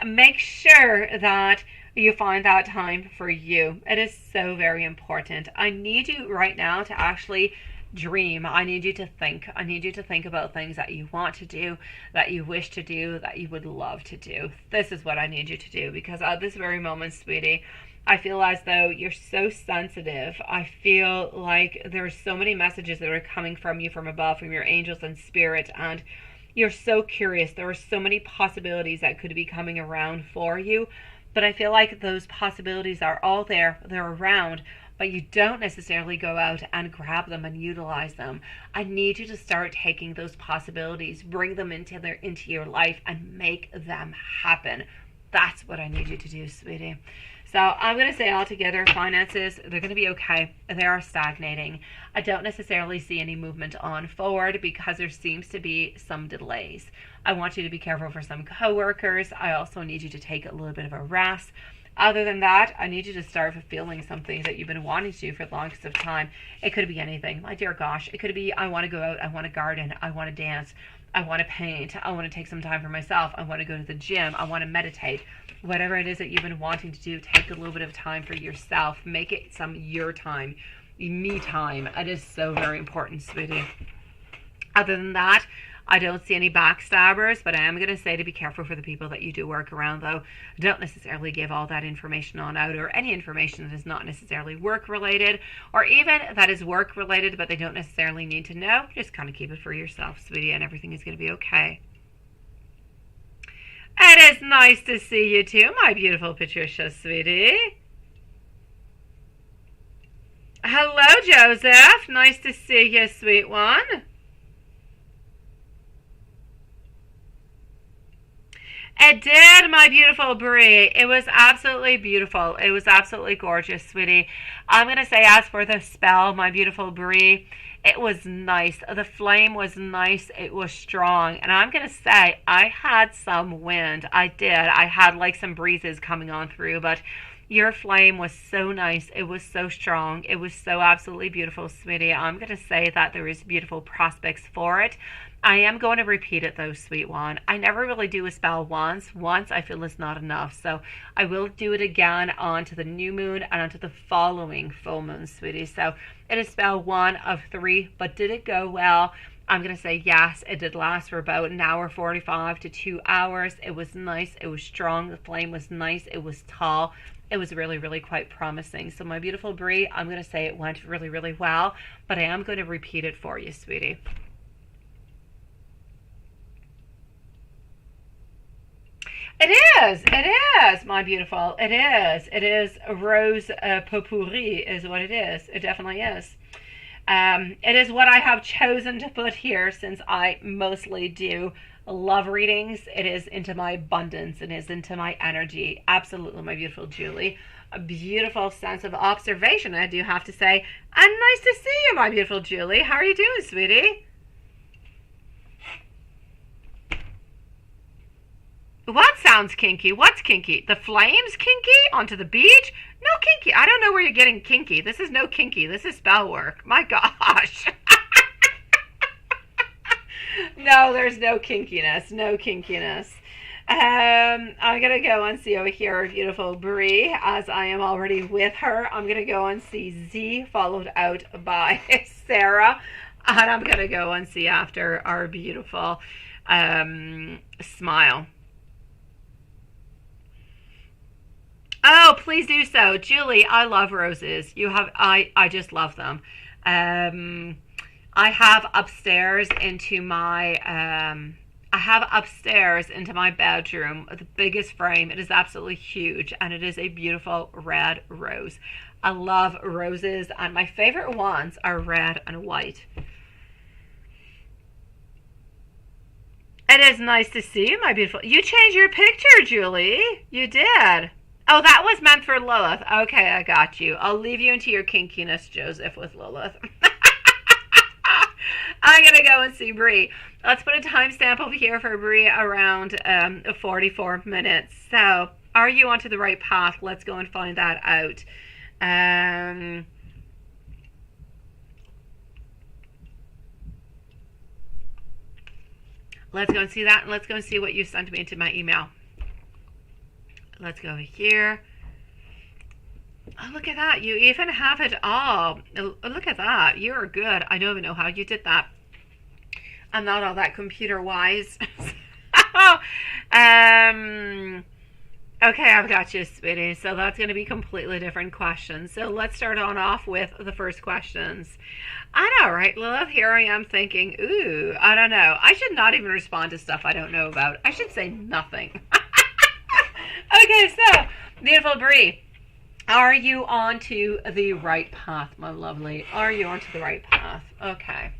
Make sure that you find that time for you. It is so very important. I need you right now to actually dream. I need you to think. I need you to think about things that you want to do, that you wish to do, that you would love to do. This is what I need you to do, because at this very moment, sweetie, I feel as though you're so sensitive. I feel like there's so many messages that are coming from you from above, from your angels and spirit, and you're so curious. There are so many possibilities that could be coming around for you, but I feel like those possibilities are all there. They're around, but you don't necessarily go out and grab them and utilize them. I need you to start taking those possibilities, bring them into your life, and make them happen. That's what I need you to do, sweetie. So I'm going to say altogether, finances, they're going to be okay. They are stagnating. I don't necessarily see any movement on forward because there seems to be some delays. I want you to be careful for some coworkers. I also need you to take a little bit of a rest. Other than that, I need you to start fulfilling something that you've been wanting to do for the longest of time. It could be anything. My dear gosh, it could be I want to go out, I want to garden, I want to dance, I want to paint, I want to take some time for myself, I want to go to the gym, I want to meditate. Whatever it is that you've been wanting to do, take a little bit of time for yourself. Make it some your time, me time. It is so very important, sweetie. Other than that, I don't see any backstabbers, but I am going to say to be careful for the people that you do work around, though. Don't necessarily give all that information on out, or any information that is not necessarily work related, or even that is work related but they don't necessarily need to know. Just kind of keep it for yourself, sweetie, and everything is going to be okay. It is nice to see you too, my beautiful Patricia, sweetie. Hello, Joseph. Nice to see you, sweet one. It did, my beautiful Brie. It was absolutely beautiful. It was absolutely gorgeous, sweetie. I'm going to say, as for the spell, my beautiful Brie, it was nice. The flame was nice. It was strong. And I'm going to say, I had some wind. I did. I had like some breezes coming on through, but your flame was so nice. It was so strong. It was so absolutely beautiful, sweetie. I'm going to say that there is beautiful prospects for it. I am going to repeat it though, sweet one. I never really do a spell once. Once I feel it's not enough. So I will do it again onto the new moon and onto the following full moon, sweetie. So it is spell 1 of 3, but did it go well? I'm going to say yes, it did last for about an hour 45 to 2 hours. It was nice. It was strong. The flame was nice. It was tall. It was really, really quite promising. So my beautiful Brie, I'm going to say it went really, really well, but I am going to repeat it for you, sweetie. It is, my beautiful. It is rose potpourri is what it is. It definitely is. It is what I have chosen to put here since I mostly do love readings. It is into my abundance. It is into my energy. Absolutely, my beautiful Julie. A beautiful sense of observation, I do have to say. And nice to see you, my beautiful Julie. How are you doing, sweetie? What sounds kinky? What's kinky? The flames kinky? Onto the beach? No kinky. I don't know where you're getting kinky. This is no kinky. This is spell work. My gosh. No, there's no kinkiness. No kinkiness. I'm going to go and see over here beautiful Brie, as I am already with her. I'm going to go and see Z, followed out by Sarah. And I'm going to go and see after our beautiful Smile. Oh, please do so. Julie, I love roses. I just love them. I have upstairs into my bedroom the biggest frame. It is absolutely huge, and it is a beautiful red rose. I love roses, and my favorite ones are red and white. It is nice to see you, my beautiful. You changed your picture, Julie. You did. Oh, that was meant for Lilith. Okay, I got you. I'll leave you into your kinkiness, Joseph, with Lilith. I'm going to go and see Brie. Let's put a timestamp over here for Brie around 44 minutes. So, are you onto the right path? Let's go and find that out. Let's go and see that, and let's go and see what you sent me into my email. Let's go over here. Oh, look at that. You even have it all. Oh, look at that. You're good. I don't even know how you did that. I'm not all that computer wise. um, okay, I've got you, sweetie. So that's going to be completely different questions. So let's start on off with the first questions. I know, right, Lilith? Here I am thinking, ooh, I don't know. I should not even respond to stuff I don't know about. I should say nothing. Okay, so, beautiful Bree. Are you onto the right path, my lovely? Are you onto the right path? Okay.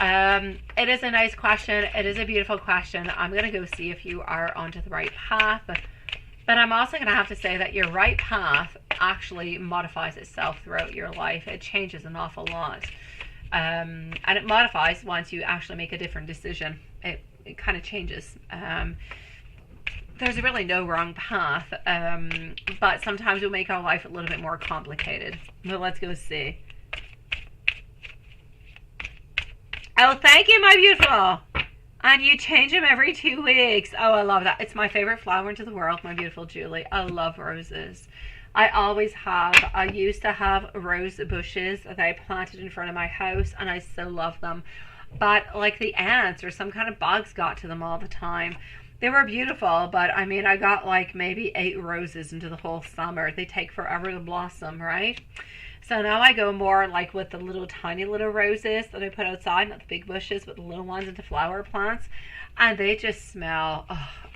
It is a nice question. It is a beautiful question. I'm going to go see if you are onto the right path. But I'm also going to have to say that your right path actually modifies itself throughout your life. It changes an awful lot. And it modifies once you actually make a different decision. It kind of changes. There's really no wrong path. But sometimes we make our life a little bit more complicated. Well, let's go see. Oh, thank you, my beautiful. And you change them every 2 weeks. Oh, I love that. It's my favorite flower into the world, my beautiful Julie. I love roses. I always have. I used to have rose bushes that I planted in front of my house, and I still love them. But like the ants or some kind of bugs got to them all the time. They were beautiful, but I mean, I got like maybe 8 roses into the whole summer. They take forever to blossom, right? So now I go more like with the little tiny little roses that I put outside, not the big bushes, but the little ones into flower plants. And they just smell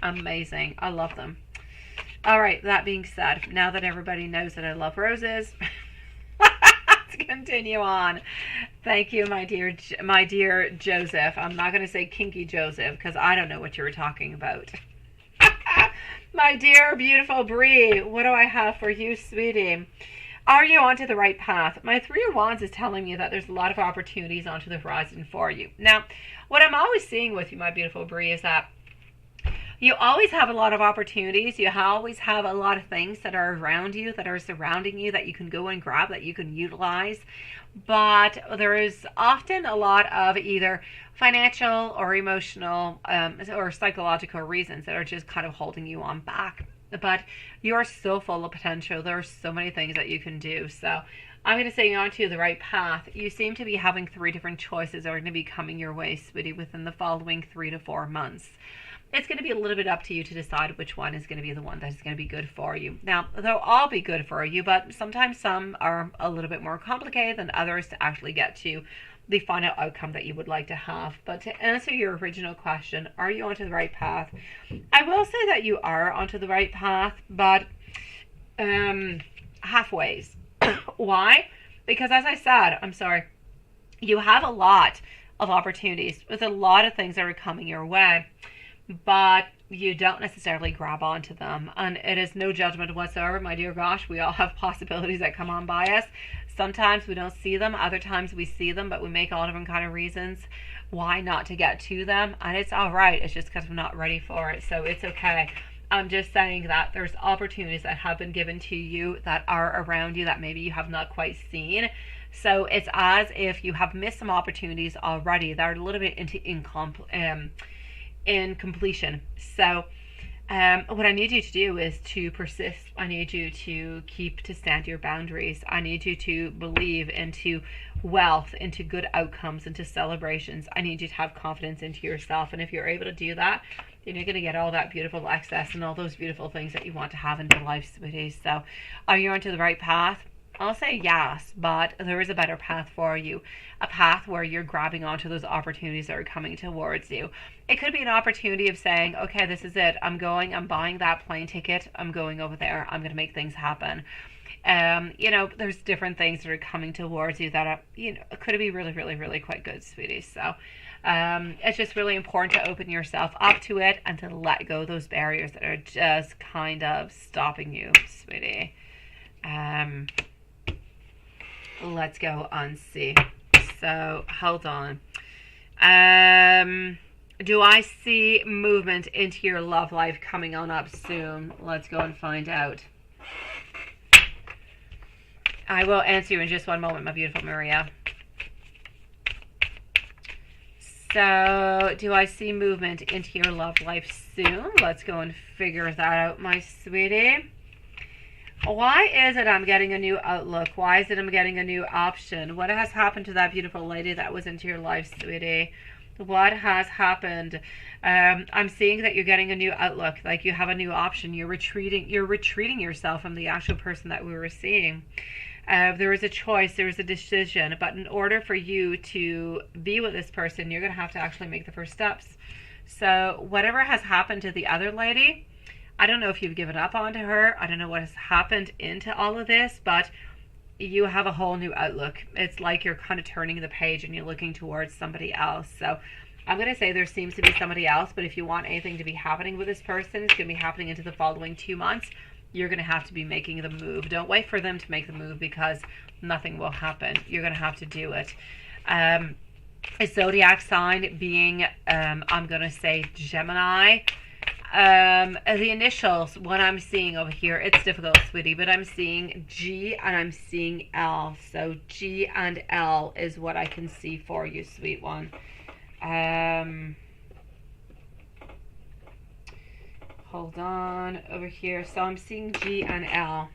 amazing. I love them. All right, that being said, now that everybody knows that I love roses, let's continue on. Thank you, my dear Joseph. I'm not going to say kinky Joseph because I don't know what you were talking about. My dear, beautiful Bree, what do I have for you, sweetie? Are you onto the right path? My 3 of Wands is telling me that there's a lot of opportunities onto the horizon for you. Now, what I'm always seeing with you, my beautiful Bree, is that you always have a lot of opportunities. You always have a lot of things that are around you, that are surrounding you, that you can go and grab, that you can utilize. But there is often a lot of either financial or emotional or psychological reasons that are just kind of holding you on back. But you're so full of potential. There are so many things that you can do. So I'm going to say you're onto the right path. You seem to be having 3 different choices that are going to be coming your way, sweetie, within the following 3 to 4 months. It's going to be a little bit up to you to decide which one is going to be the one that is going to be good for you. Now, they'll all be good for you, but sometimes some are a little bit more complicated than others to actually get to the final outcome that you would like to have. But to answer your original question, are you onto the right path? I will say that you are onto the right path, but halfways. Why? Because as I said, you have a lot of opportunities with a lot of things that are coming your way, but you don't necessarily grab onto them. And it is no judgment whatsoever, my dear gosh. We all have possibilities that come on by us. Sometimes we don't see them, other times we see them, but we make all different kind of reasons why not to get to them. And it's all right. It's just because we're not ready for it. So it's okay. I'm just saying that there's opportunities that have been given to you that are around you that maybe you have not quite seen. So it's as if you have missed some opportunities already that are a little bit in completion. So what I need you to do is to persist. I need you to stand your boundaries. I need you to believe into wealth, into good outcomes, into celebrations. I need you to have confidence into yourself. And if you're able to do that, then you're going to get all that beautiful excess and all those beautiful things that you want to have in your life, sweeties. So are you onto the right path? I'll say yes, but there is a better path for you. A path where you're grabbing onto those opportunities that are coming towards you. It could be an opportunity of saying, okay, this is it. I'm buying that plane ticket. I'm going over there. I'm going to make things happen. There's different things that are coming towards you that are, could be really, really, really quite good, sweeties. So it's just really important to open yourself up to it and to let go of those barriers that are just kind of stopping you, sweetie. Let's go and see. So hold on. Do I see movement into your love life coming on up soon? Let's go and find out. I will answer you in just one moment, my beautiful Maria. So, do I see movement into your love life soon? Let's go and figure that out, my sweetie. Why is it I'm getting a new outlook? Why is it I'm getting a new option? What has happened to that beautiful lady that was into your life, sweetie? What has happened? I'm seeing that you're getting a new outlook, like you have a new option. You're retreating yourself from the actual person that we were seeing. There is a choice, there is a decision, but in order for you to be with this person, you're going to have to actually make the first steps. So whatever has happened to the other lady, I don't know if you've given up on her. I don't know what has happened into all of this, but you have a whole new outlook. It's like you're kind of turning the page and you're looking towards somebody else. So I'm going to say there seems to be somebody else, but if you want anything to be happening with this person, it's going to be happening into the following 2 months. You're going to have to be making the move. Don't wait for them to make the move because nothing will happen. You're going to have to do it. A zodiac sign being, I'm going to say Gemini. The initials, what I'm seeing over here, it's difficult, sweetie, but I'm seeing G and I'm seeing L. So G and L is what I can see for you, sweet one. Hold on over here. So I'm seeing G and L.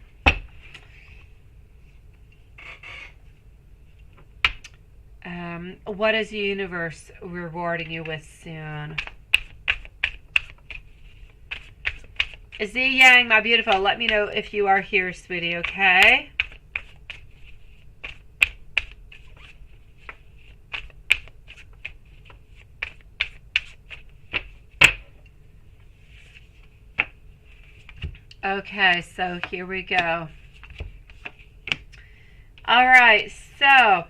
What is the universe rewarding you with soon? Z Yang, my beautiful, let me know if you are here, sweetie, okay? Okay, so here we go. All right, so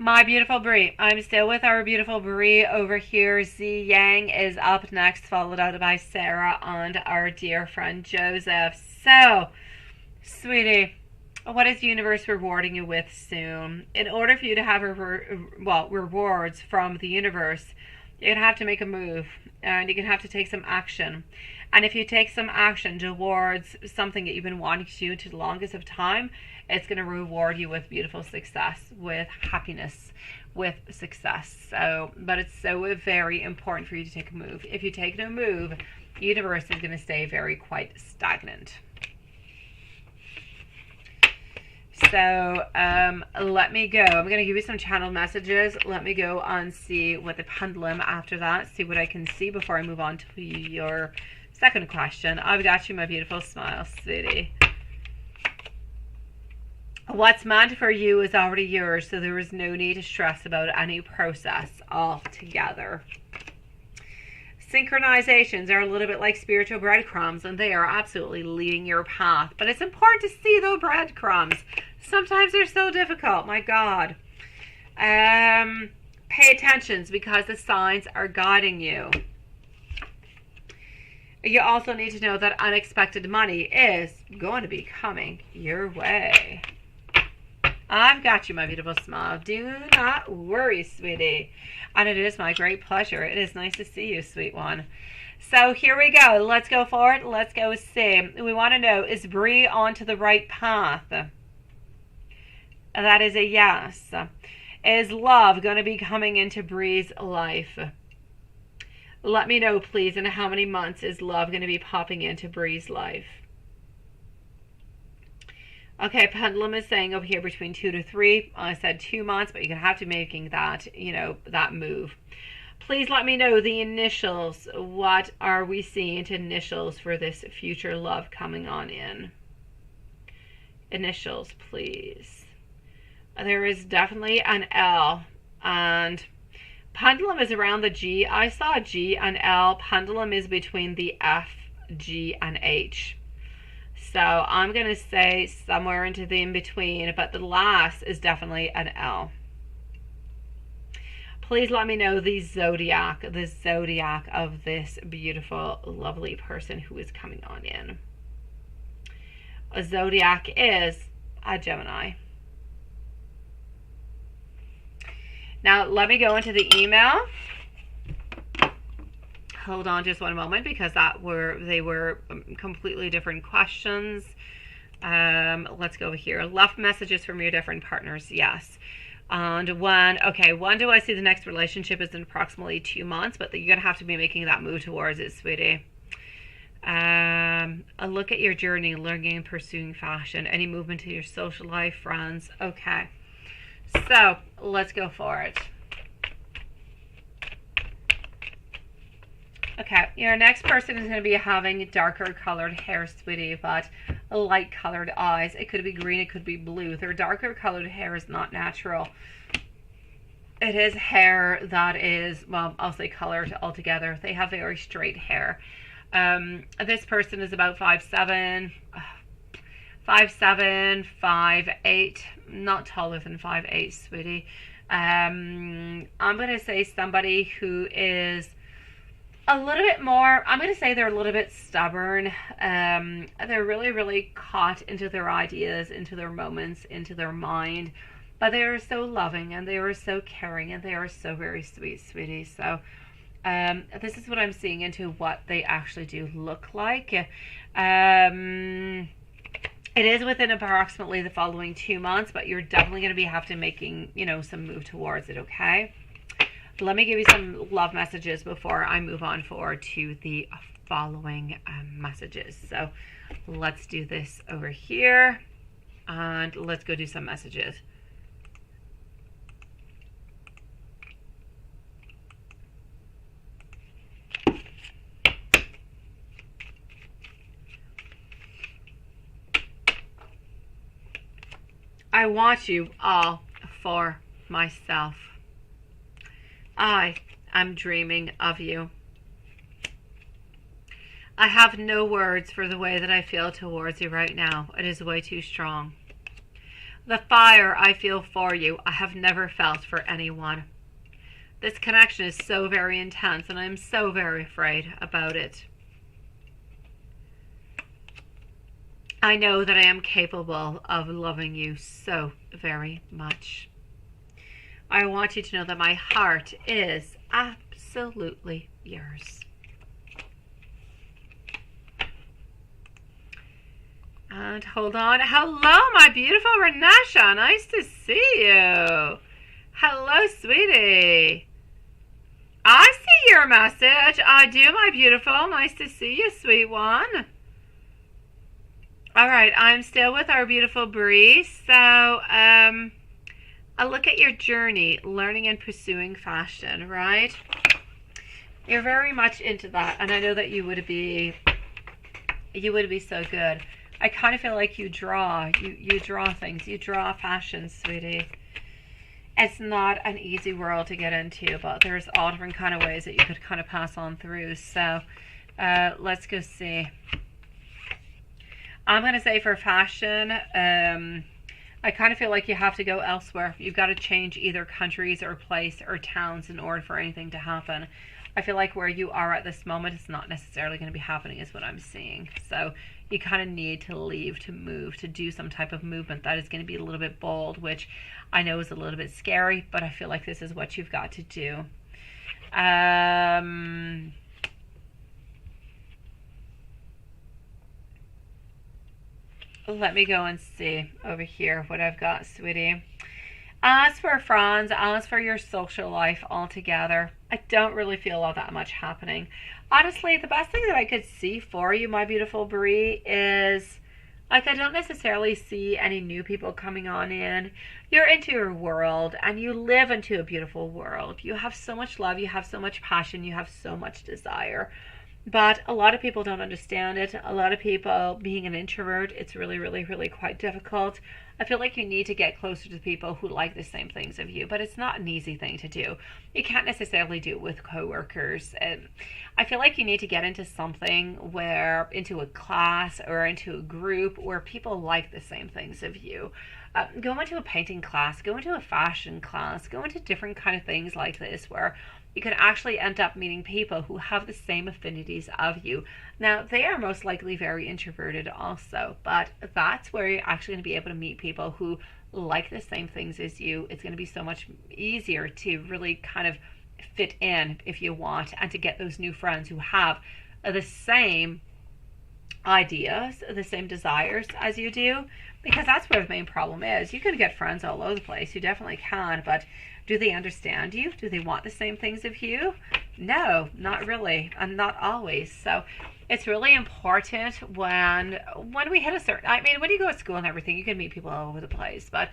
my beautiful Brie. I'm still with our beautiful Brie over here. Z Yang is up next, followed out by Sarah and our dear friend Joseph. So, sweetie, what is the universe rewarding you with soon? In order for you to have rewards from the universe, you're going to have to make a move and you're going to have to take some action. And if you take some action towards something that you've been wanting to do to the longest of time, it's going to reward you with beautiful success, with happiness, with success. So, but it's so very important for you to take a move. If you take no move, the universe is going to stay very quite stagnant. So let me go. I'm going to give you some channel messages. Let me go and see what the pendulum after that, see what I can see before I move on to your second question. I've got you, my beautiful smile, sweetie. What's meant for you is already yours, so there is no need to stress about any process altogether. Synchronizations are a little bit like spiritual breadcrumbs, and they are absolutely leading your path. But it's important to see those breadcrumbs. Sometimes they're so difficult, my God. Pay attention because the signs are guiding you. You also need to know that unexpected money is going to be coming your way. I've got you, my beautiful smile. Do not worry, sweetie. And it is my great pleasure. It is nice to see you, sweet one. So here we go. Let's go forward. Let's go see. We want to know, is Brie onto the right path? That is a yes. Is love going to be coming into Brie's life? Let me know, please, in how many months is love going to be popping into Brie's life? Okay, pendulum is saying over here between 2 to 3. I said 2 months, but you're going to have to be making that, that move. Please let me know the initials. What are we seeing to initials for this future love coming on in? Initials, please. There is definitely an L, and pendulum is around the G. I saw G and L. Pendulum is between the F, G, and H. So I'm going to say somewhere into the in-between, but the last is definitely an L. Please let me know the zodiac of this beautiful, lovely person who is coming on in. A zodiac is a Gemini. Now let me go into the email. Hold on just one moment because they were completely different questions. Let's go over here. Left messages from your different partners. Yes. And when do I see the next relationship is in approximately 2 months, but you're going to have to be making that move towards it, sweetie. A look at your journey, learning and pursuing fashion. Any movement to your social life, friends. Okay. So let's go for it. Okay, your next person is going to be having darker colored hair, sweetie, but light colored eyes. It could be green, it could be blue. Their darker colored hair is not natural. It is hair that is, well, I'll say colored altogether. They have very straight hair. This person is about 5'7", 5'8", not taller than 5'8", sweetie. I'm going to say somebody who is a little bit more, I'm going to say they're a little bit stubborn. They're really, really caught into their ideas, into their moments, into their mind. But they are so loving and they are so caring and they are so very sweet, sweetie. So this is what I'm seeing into what they actually do look like. It is within approximately the following 2 months, but you're definitely going to be making, some move towards it, okay? Let me give you some love messages before I move on forward to the following messages. So let's do this over here and let's go do some messages. I want you all for myself. I am dreaming of you. I have no words for the way that I feel towards you right now. It is way too strong. The fire I feel for you, I have never felt for anyone. This connection is so very intense and I'm so very afraid about it. I know that I am capable of loving you so very much. I want you to know that my heart is absolutely yours. And hold on. Hello, my beautiful Renesha. Nice to see you. Hello, sweetie. I see your message. I do, my beautiful. Nice to see you, sweet one. All right, I'm still with our beautiful Bree. So, a look at your journey, learning and pursuing fashion, right? You're very much into that, and I know that you would be so good. I kind of feel like you draw things, you draw fashion, sweetie. It's not an easy world to get into, but there's all different kind of ways that you could kind of pass on through. So let's go see. I'm going to say for fashion, I kind of feel like you have to go elsewhere. You've got to change either countries or place or towns in order for anything to happen. I feel like where you are at this moment is not necessarily going to be happening is what I'm seeing. So you kind of need to leave, to move, to do some type of movement that is going to be a little bit bold, which I know is a little bit scary, but I feel like this is what you've got to do. Let me go and see over here what I've got, sweetie. As for friends, as for your social life altogether, I don't really feel all that much happening. Honestly, the best thing that I could see for you, my beautiful Brie, is like I don't necessarily see any new people coming on in. You're into your world and you live into a beautiful world. You have so much love, you have so much passion, you have so much desire. But a lot of people don't understand it. A lot of people, being an introvert, it's really, really, really quite difficult. I feel like you need to get closer to people who like the same things of you, but it's not an easy thing to do. You can't necessarily do it with coworkers. I feel like you need to get into something where, into a class or into a group where people like the same things of you. Go into a painting class, go into a fashion class, go into different kind of things like this where you can actually end up meeting people who have the same affinities of you. Now, they are most likely very introverted also, but that's where you're actually going to be able to meet people who like the same things as you. It's going to be so much easier to really kind of fit in if you want, and to get those new friends who have the same ideas, the same desires as you do, because that's where the main problem is. You can get friends all over the place, you definitely can, but do they understand you? Do they want the same things of you? No, not really, and not always. So it's really important when we hit a certain. I mean, when you go to school and everything, you can meet people all over the place, but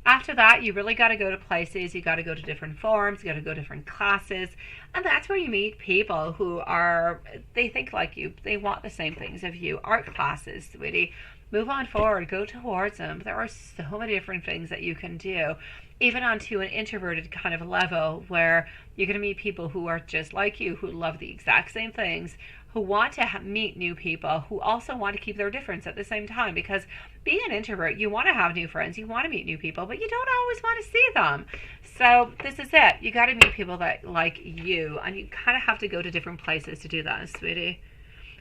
after that, you really got to go to places. You got to go to different forums. You got to go to different classes, and that's where you meet people who are. They think like you. They want the same things of you. Art classes, sweetie. Move on forward. Go towards them. There are so many different things that you can do, even onto an introverted kind of level, where you're going to meet people who are just like you, who love the exact same things, who want to meet new people, who also want to keep their difference at the same time. Because being an introvert, you want to have new friends, you want to meet new people, but you don't always want to see them. So this is it. You got to meet people that like you, and you kind of have to go to different places to do that, sweetie.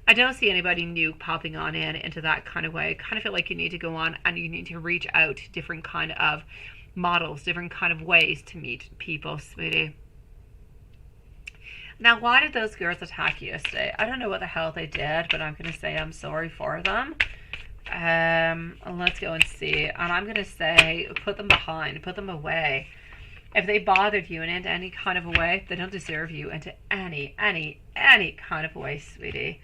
I don't see anybody new popping on into that kind of way. I kind of feel like you need to go on and you need to reach out to different kind of models, different kind of ways to meet people, sweetie. Now, why did those girls attack you yesterday? I don't know what the hell they did, but I'm going to say I'm sorry for them. Let's go and see. And I'm going to say put them behind, put them away. If they bothered you in any kind of a way, they don't deserve you into any kind of way, sweetie.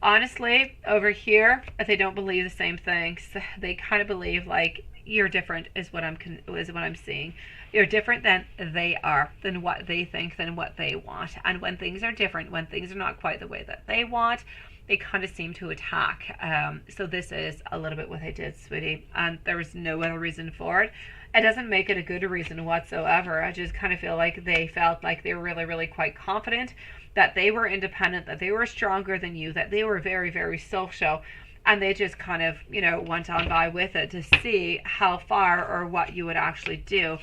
Honestly, over here, they don't believe the same things. They kind of believe like you're different is what I'm seeing. You're different than they are, than what they think, than what they want. And when things are different, when things are not quite the way that they want, they kind of seem to attack. So this is a little bit what they did, sweetie. And there was no other reason for it. It doesn't make it a good reason whatsoever. I just kind of feel like they felt like they were really, really quite confident that they were independent, that they were stronger than you, that they were very, very social. And they just kind of, went on by with it to see how far or what you would actually do.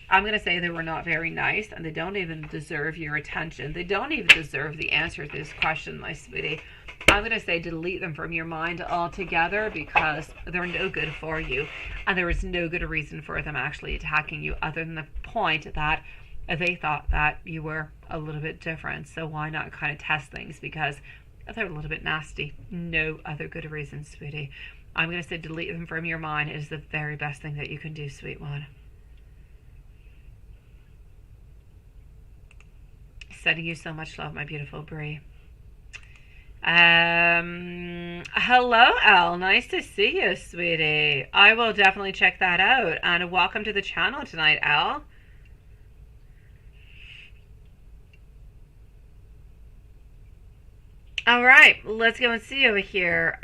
I'm going to say they were not very nice, and they don't even deserve your attention. They don't even deserve the answer to this question, my sweetie. I'm going to say delete them from your mind altogether, because they're no good for you. And there is no good reason for them actually attacking you other than the point that they thought that you were a little bit different. So why not kind of test things, because they're a little bit nasty. No other good reason, sweetie. I'm going to say delete them from your mind. It is the very best thing that you can do, sweet one. Sending you so much love, my beautiful Brie. Hello, Elle. Nice to see you, sweetie. I will definitely check that out. And welcome to the channel tonight, Elle. All right, let's go and see over here.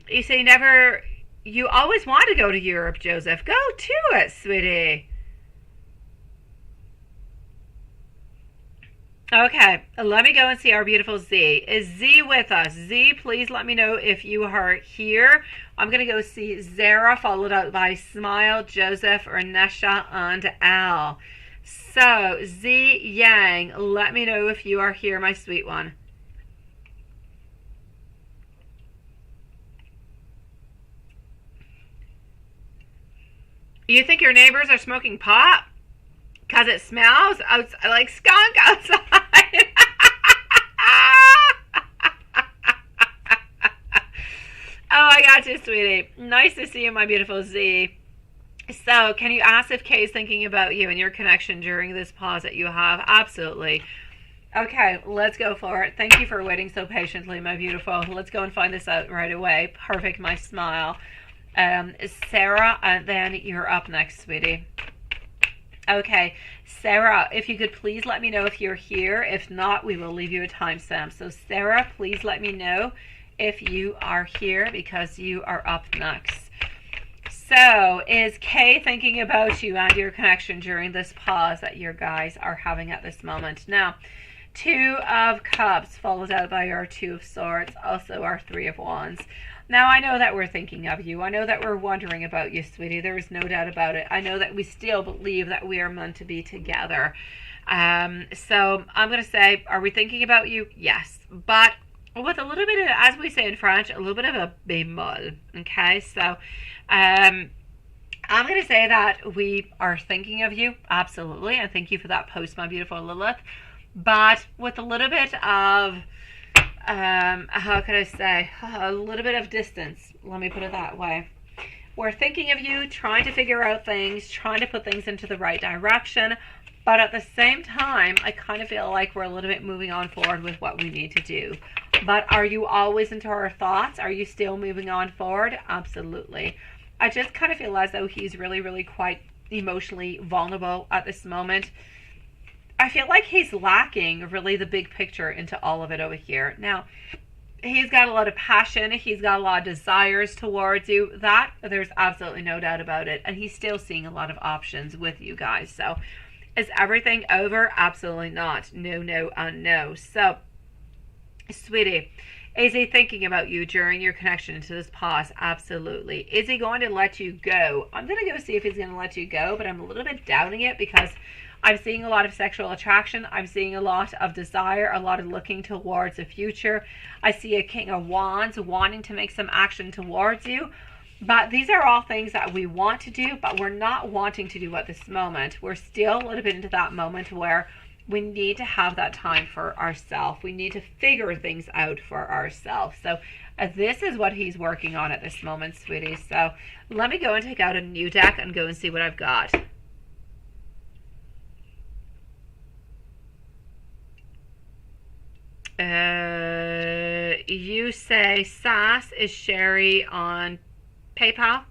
You say you always want to go to Europe, Joseph. Go to it, sweetie. Okay, let me go and see our beautiful Z. Is Z with us? Z, please let me know if you are here. I'm going to go see Zara, followed up by Smile, Joseph, Ernesha, and Al. So, Z Yang, let me know if you are here, my sweet one. You think your neighbors are smoking pot? Because it smells like skunk outside. Oh, I got you, sweetie. Nice to see you, my beautiful Z. So, can you ask if Kay is thinking about you and your connection during this pause that you have? Absolutely. Okay, let's go for it. Thank you for waiting so patiently, my beautiful. Let's go and find this out right away. Perfect, my smile. Sarah, and then you're up next, sweetie. Okay, Sarah, if you could please let me know if you're here. If not, we will leave you a timestamp. So, Sarah, please let me know if you are here, because you are up next. So, is Kay thinking about you and your connection during this pause that your guys are having at this moment? Now, 2 of Cups followed out by our 2 of Swords, also our 3 of Wands. Now, I know that we're thinking of you. I know that we're wondering about you, sweetie. There is no doubt about it. I know that we still believe that we are meant to be together. So I'm going to say, are we thinking about you? Yes. But with a little bit of, as we say in French, a little bit of a bémol. Okay? So I'm going to say that we are thinking of you. Absolutely. And thank you for that post, my beautiful Lilith. But with a little bit of... how could I say, a little bit of distance, let me put it that way. We're thinking of you, trying to figure out things, trying to put things into the right direction, But at the same time, I kind of feel like we're a little bit moving on forward with what we need to do. But are you always into our thoughts? Are you still moving on forward? Absolutely. I just kind of feel as though he's really, really quite emotionally vulnerable at this moment. I feel like he's lacking really the big picture into all of it over here. Now, he's got a lot of passion. He's got a lot of desires towards you. That, there's absolutely no doubt about it. And he's still seeing a lot of options with you guys. So, is everything over? Absolutely not. No, no, and no. So, sweetie, is he thinking about you during your connection to this pause? Absolutely. Is he going to let you go? I'm going to go see if he's going to let you go, but I'm a little bit doubting it because I'm seeing a lot of sexual attraction. I'm seeing a lot of desire, a lot of looking towards the future. I see a King of Wands wanting to make some action towards you. But these are all things that we want to do, but we're not wanting to do at this moment. We're still a little bit into that moment where we need to have that time for ourselves. We need to figure things out for ourselves. So this is what he's working on at this moment, sweetie. So let me go and take out a new deck and go and see what I've got. You say Sass is Sherry on PayPal.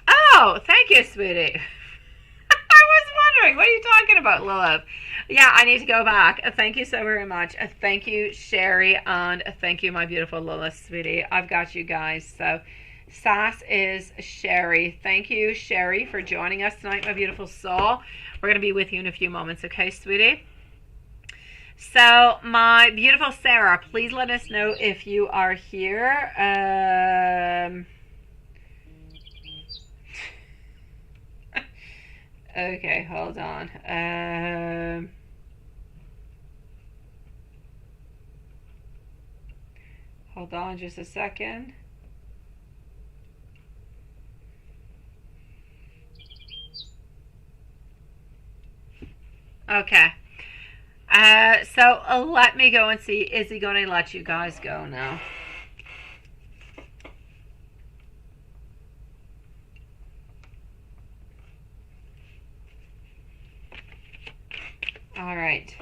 Oh, thank you, sweetie. I was wondering, what are you talking about, love? Yeah, I need to go back. Thank you so very much. Thank you, Sherry, and thank you, my beautiful Lilith, sweetie. I've got you guys. So, Sass is Sherry. Thank you, Sherry, for joining us tonight, my beautiful soul. We're going to be with you in a few moments, okay, sweetie? So, my beautiful Sarah, please let us know if you are here. Okay, hold on. Hold on just a second. Okay. So let me go and see, is he going to let you guys go now? All right.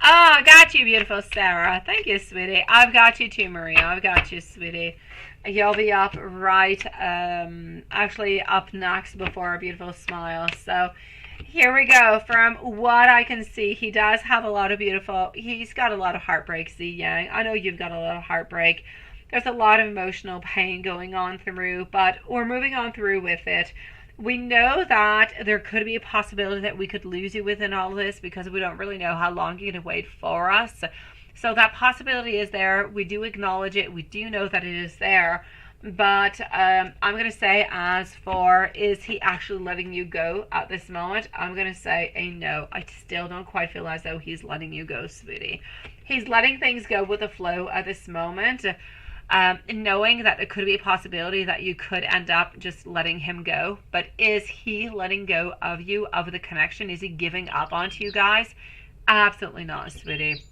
Oh, I got you, beautiful Sarah. Thank you, sweetie. I've got you too, Maria. I've got you, sweetie. You'll be up right, actually up next before our beautiful smile. So here we go. From what I can see, he does have a lot of beautiful, he's got a lot of heartbreak, Z Yang. I know you've got a lot of heartbreak. There's a lot of emotional pain going on through, but we're moving on through with it. We know that there could be a possibility that we could lose you within all of this because we don't really know how long you're going to wait for us. So that possibility is there. We do acknowledge it. We do know that it is there. But I'm going to say, as for, is he actually letting you go at this moment? I'm going to say a no. I still don't quite feel as though he's letting you go, sweetie. He's letting things go with the flow at this moment. Knowing that there could be a possibility that you could end up just letting him go. But is he letting go of you, of the connection? Is he giving up onto you guys? Absolutely not, sweetie.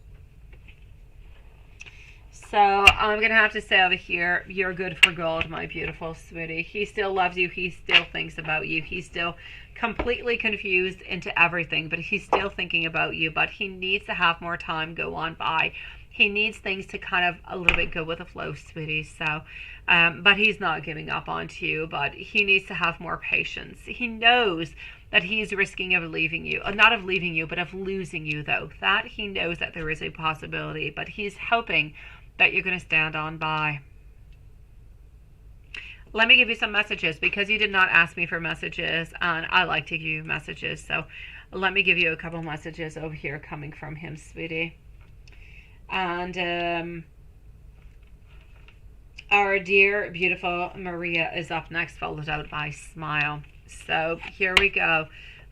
So I'm going to have to say over here, you're good for gold, my beautiful sweetie. He still loves you. He still thinks about you. He's still completely confused into everything, but he's still thinking about you. But he needs to have more time go on by. He needs things to kind of a little bit go with the flow, sweetie. So, but he's not giving up on you, but he needs to have more patience. He knows that he's risking of leaving you, not of leaving you, but of losing you, though. That he knows that there is a possibility, but he's hoping that you're going to stand on by. Let me give you some messages because you did not ask me for messages, and I like to give you messages. So let me give you a couple messages over here coming from him, sweetie. And our dear, beautiful Maria is up next, followed out by Smile. So here we go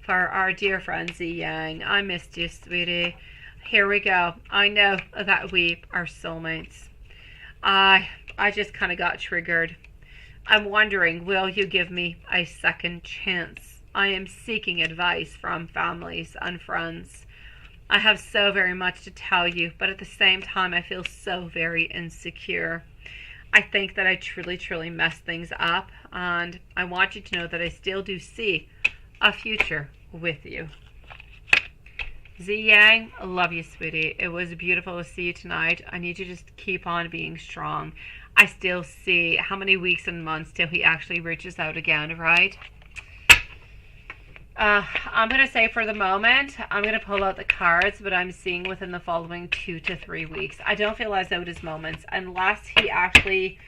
for our dear friend Z Yang. I missed you, sweetie. Here we go. I know that we are soulmates. I just kind of got triggered. I'm wondering, will you give me a second chance? I am seeking advice from families and friends. I have so very much to tell you, but at the same time, I feel so very insecure. I think that I truly, truly messed things up, and I want you to know that I still do see a future with you. Z Yang, I love you, sweetie. It was beautiful to see you tonight. I need you to just keep on being strong. I still see how many weeks and months till he actually reaches out again, right? I'm going to say for the moment, I'm going to pull out the cards, but I'm seeing within the following 2 to 3 weeks. I don't feel as though it is moments, unless he actually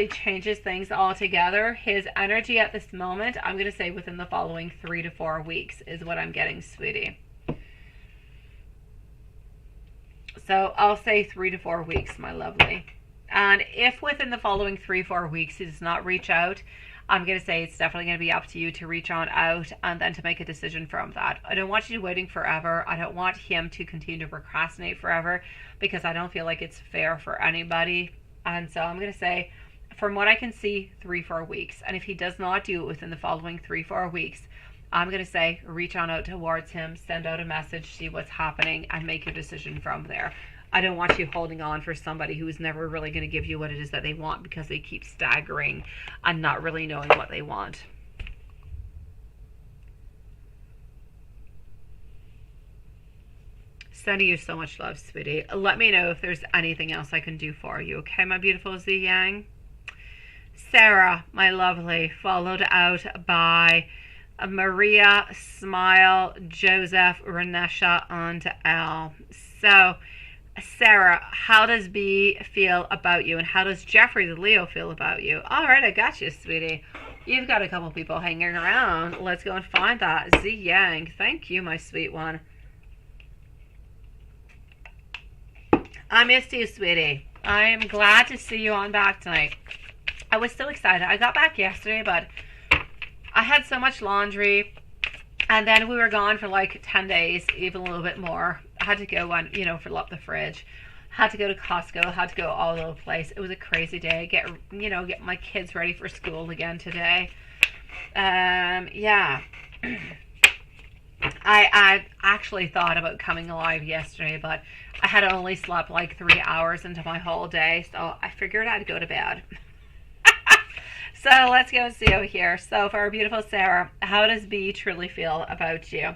changes things altogether. His energy at this moment, I'm going to say within the following 3 to 4 weeks is what I'm getting, sweetie. So I'll say 3 to 4 weeks, my lovely. And if within the following 3-4 weeks he does not reach out, I'm going to say it's definitely going to be up to you to reach on out and then to make a decision from that. I don't want you waiting forever. I don't want him to continue to procrastinate forever, because I don't feel like it's fair for anybody. And so I'm going to say, from what I can see, 3-4 weeks. And if he does not do it within the following 3-4 weeks, I'm going to say reach on out towards him, send out a message, see what's happening, and make your decision from there. I don't want you holding on for somebody who is never really going to give you what it is that they want, because they keep staggering and not really knowing what they want. Sending you so much love, sweetie. Let me know if there's anything else I can do for you, okay, my beautiful Z Yang? Sarah, my lovely, followed out by Maria, Smile, Joseph, Renesha, and L. So, Sarah, how does B feel about you, and how does Jeffrey the Leo feel about you? All right, I got you, sweetie. You've got a couple people hanging around. Let's go and find that. Z Yang, thank you, my sweet one. I missed you, sweetie. I am glad to see you on back tonight. I was so excited. I got back yesterday, but I had so much laundry, and then we were gone for like 10 days, even a little bit more. I had to go and, fill up the fridge. Had to go to Costco. Had to go all over the place. It was a crazy day. Get my kids ready for school again today. Yeah. I actually thought about coming alive yesterday, but I had only slept like 3 hours into my whole day, so I figured I'd go to bed. So let's go and see over here. So for our beautiful Sarah, how does B truly feel about you?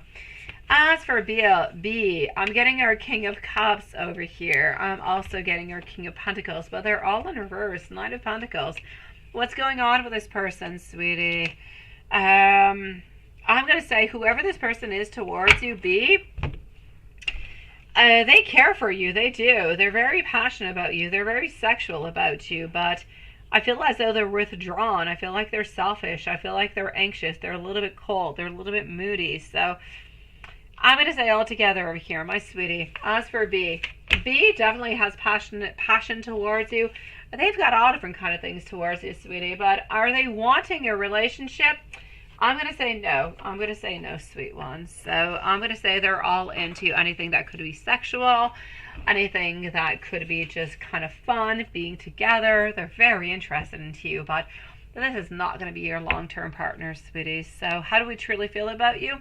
As for B, I'm getting our King of Cups over here. I'm also getting our King of Pentacles, but they're all in reverse. Knight of Pentacles. What's going on with this person, sweetie? I'm going to say whoever this person is towards you, B, they care for you. They do. They're very passionate about you. They're very sexual about you, but I feel as though they're withdrawn. I feel like they're selfish. I feel like they're anxious. They're a little bit cold. They're a little bit moody. So I'm going to say all together over here, my sweetie. As for B definitely has passion towards you. They've got all different kind of things towards you, sweetie. But are they wanting a relationship? I'm going to say no. I'm going to say no, sweet one. So I'm going to say they're all into anything that could be sexual, anything that could be just kind of fun, being together. They're very interested into you, but this is not going to be your long-term partner, sweetie. So how do we truly feel about you?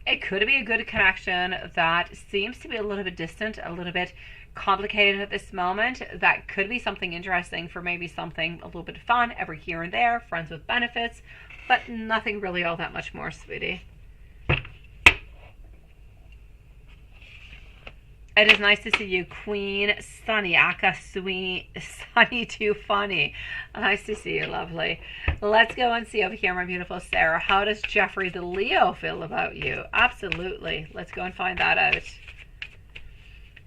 It could be a good connection that seems to be a little bit distant, a little bit complicated at this moment. That could be something interesting for maybe something a little bit fun every here and there, friends with benefits, but nothing really all that much more, sweetie. It is nice to see you, Queen Sunny, aka sweet, Sunny too funny. Nice to see you, lovely. Let's go and see over here, my beautiful Sarah. How does Jeffrey the Leo feel about you? Absolutely. Let's go and find that out.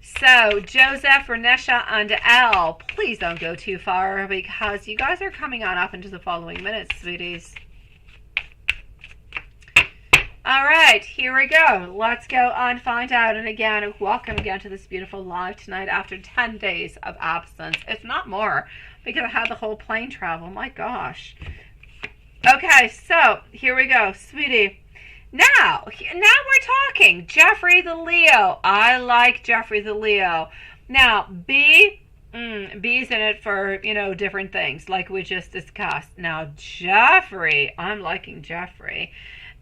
So, Joseph, Renesha, and Elle, please don't go too far, because you guys are coming on up into the following minutes, sweeties. All right, here we go. Let's go and find out. And again, welcome again to this beautiful live tonight after 10 days of absence, if not more, because I had the whole plane travel. My gosh. Okay, so here we go, sweetie. Now we're talking. Jeffrey the Leo. I like Jeffrey the Leo. Now, B, B's in it for, different things like we just discussed. Now, Jeffrey, I'm liking Jeffrey.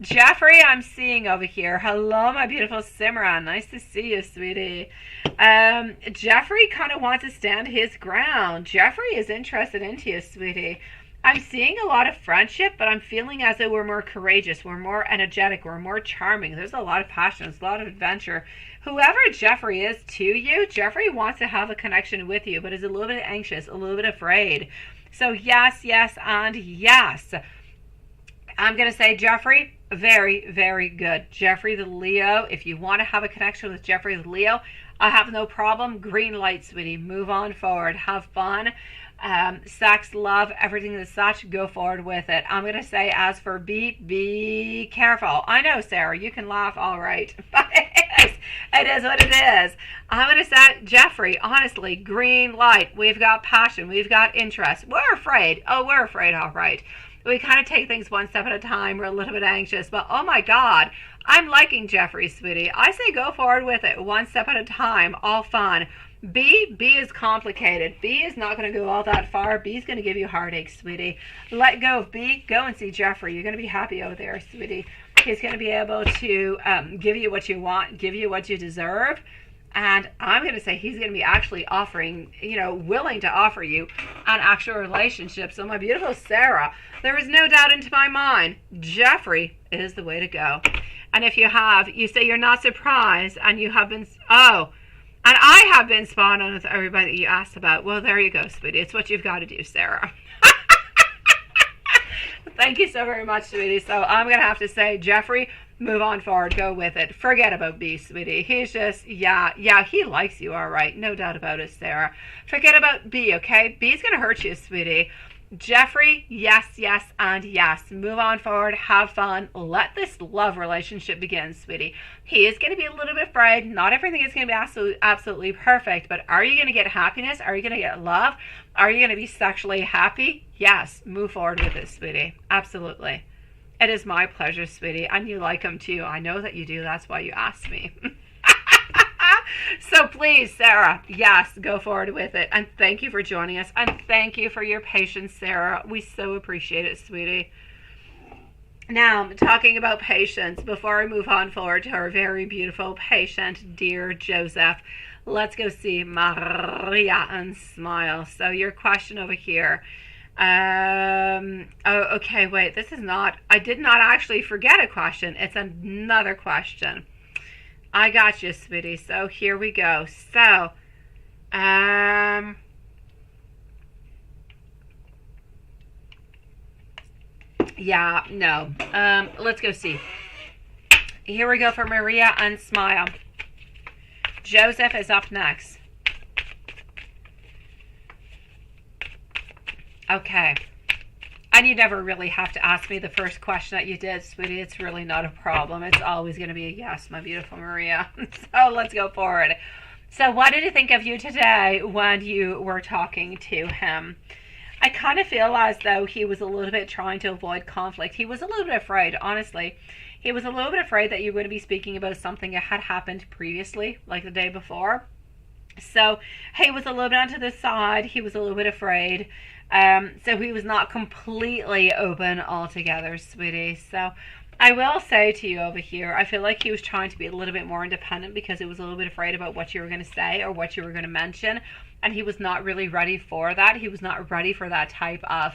Jeffrey, I'm seeing over here. Hello, my beautiful Simran. Nice to see you, sweetie. Jeffrey kind of wants to stand his ground. Jeffrey is interested into you, sweetie. I'm seeing a lot of friendship, but I'm feeling as though we're more courageous, we're more energetic, we're more charming. There's a lot of passion, there's a lot of adventure. Whoever Jeffrey is to you, Jeffrey wants to have a connection with you, but is a little bit anxious, a little bit afraid. So yes, yes, and yes. I'm going to say Jeffrey, very, very good. Jeffrey the Leo, if you want to have a connection with Jeffrey the Leo, I have no problem. Green light, sweetie. Move on forward. Have fun. Sex, love, everything that's such, go forward with it. I'm going to say, as for B, be careful. I know, Sarah, you can laugh all right. But it is what it is. I'm going to say, Jeffrey, honestly, green light. We've got passion. We've got interest. We're afraid. Oh, we're afraid, all right. We kind of take things one step at a time. We're a little bit anxious. But, oh, my God, I'm liking Jeffrey, sweetie. I say go forward with it. One step at a time. All fun. B is complicated. B is not going to go all that far. B is going to give you heartache, sweetie. Let go of B. Go and see Jeffrey. You're going to be happy out there, sweetie. He's going to be able to give you what you want, give you what you deserve. And I'm going to say he's going to be actually offering, willing to offer you an actual relationship. So my beautiful Sarah, there is no doubt into my mind, Jeffrey is the way to go. And if you say you're not surprised and you have been, and I have been spot on with everybody that you asked about. Well, there you go, sweetie. It's what you've got to do, Sarah. Thank you so very much, sweetie. So I'm going to have to say, Jeffrey, move on forward. Go with it. Forget about B, sweetie. He's just, yeah, he likes you, all right. No doubt about it, Sarah. Forget about B, okay? B's going to hurt you, sweetie. Jeffrey, yes, yes, and yes. Move on forward. Have fun. Let this love relationship begin, sweetie. He is going to be a little bit afraid. Not everything is going to be absolutely perfect, but are you going to get happiness? Are you going to get love? Are you going to be sexually happy? Yes. Move forward with it, sweetie. Absolutely. It is my pleasure, sweetie. And you like him too. I know that you do. That's why you asked me. So please, Sarah, yes, go forward with it. And thank you for joining us. And thank you for your patience, Sarah. We so appreciate it, sweetie. Now, talking about patience, before I move on forward to our very beautiful patient, dear Joseph, let's go see Maria and smile. So your question over here. Okay, wait, this is not, I did not actually forget a question. It's another question. I got you, sweetie. So here we go. So, yeah, no. Let's go see. Here we go for Maria and smile. Joseph is up next. Okay. And you never really have to ask me the first question that you did, sweetie. It's really not a problem. It's always going to be a yes, my beautiful Maria. So let's go forward. So what did he think of you today when you were talking to him? I kind of feel as though he was a little bit trying to avoid conflict. He was a little bit afraid, honestly. He was a little bit afraid that you were going to be speaking about something that had happened previously, like the day before. So he was a little bit onto the side. He was a little bit afraid. So he was not completely open altogether, sweetie. So I will say to you over here, I feel like he was trying to be a little bit more independent because he was a little bit afraid about what you were going to say or what you were going to mention. And he was not really ready for that. He was not ready for that type of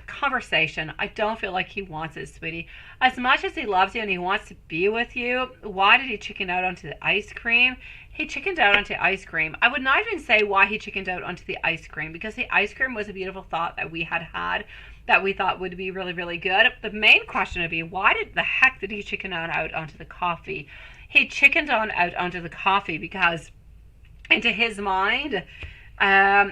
conversation. I don't feel like he wants it, sweetie. As much as he loves you and he wants to be with you, why did he chicken out onto the ice cream? He chickened out onto ice cream. I would not even say why he chickened out onto the ice cream, because the ice cream was a beautiful thought that we had that we thought would be really, really good. The main question would be, why did the heck did he chicken out onto the coffee? He chickened out onto the coffee because into his mind,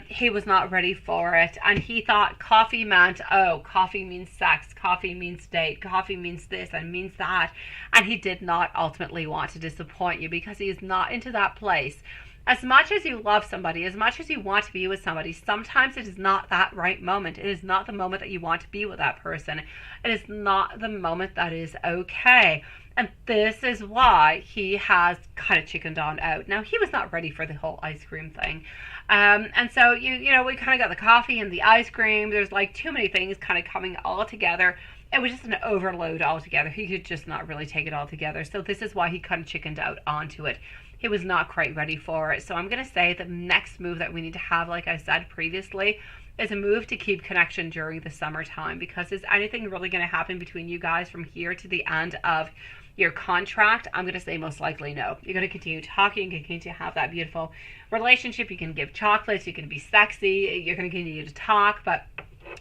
he was not ready for it, and he thought coffee meant, coffee means sex, coffee means date, coffee means this and means that, and he did not ultimately want to disappoint you because he is not into that place As much as you love somebody, as much as you want to be with somebody, sometimes it is not that right moment. It is not the moment that you want to be with that person. It is not the moment that is okay. And this is why he has kind of chickened on out. Now, he was not ready for the whole ice cream thing. And so, we kind of got the coffee and the ice cream. There's like too many things kind of coming all together. It was just an overload altogether. He could just not really take it all together. So this is why he kind of chickened out onto it. He was not quite ready for it. So I'm going to say the next move that we need to have, like I said previously, is a move to keep connection during the summertime. Because is anything really going to happen between you guys from here to the end of your contract? I'm going to say most likely no. You're going to continue talking. You're going to continue to have that beautiful relationship. You can give chocolates. You can be sexy. You're going to continue to talk. But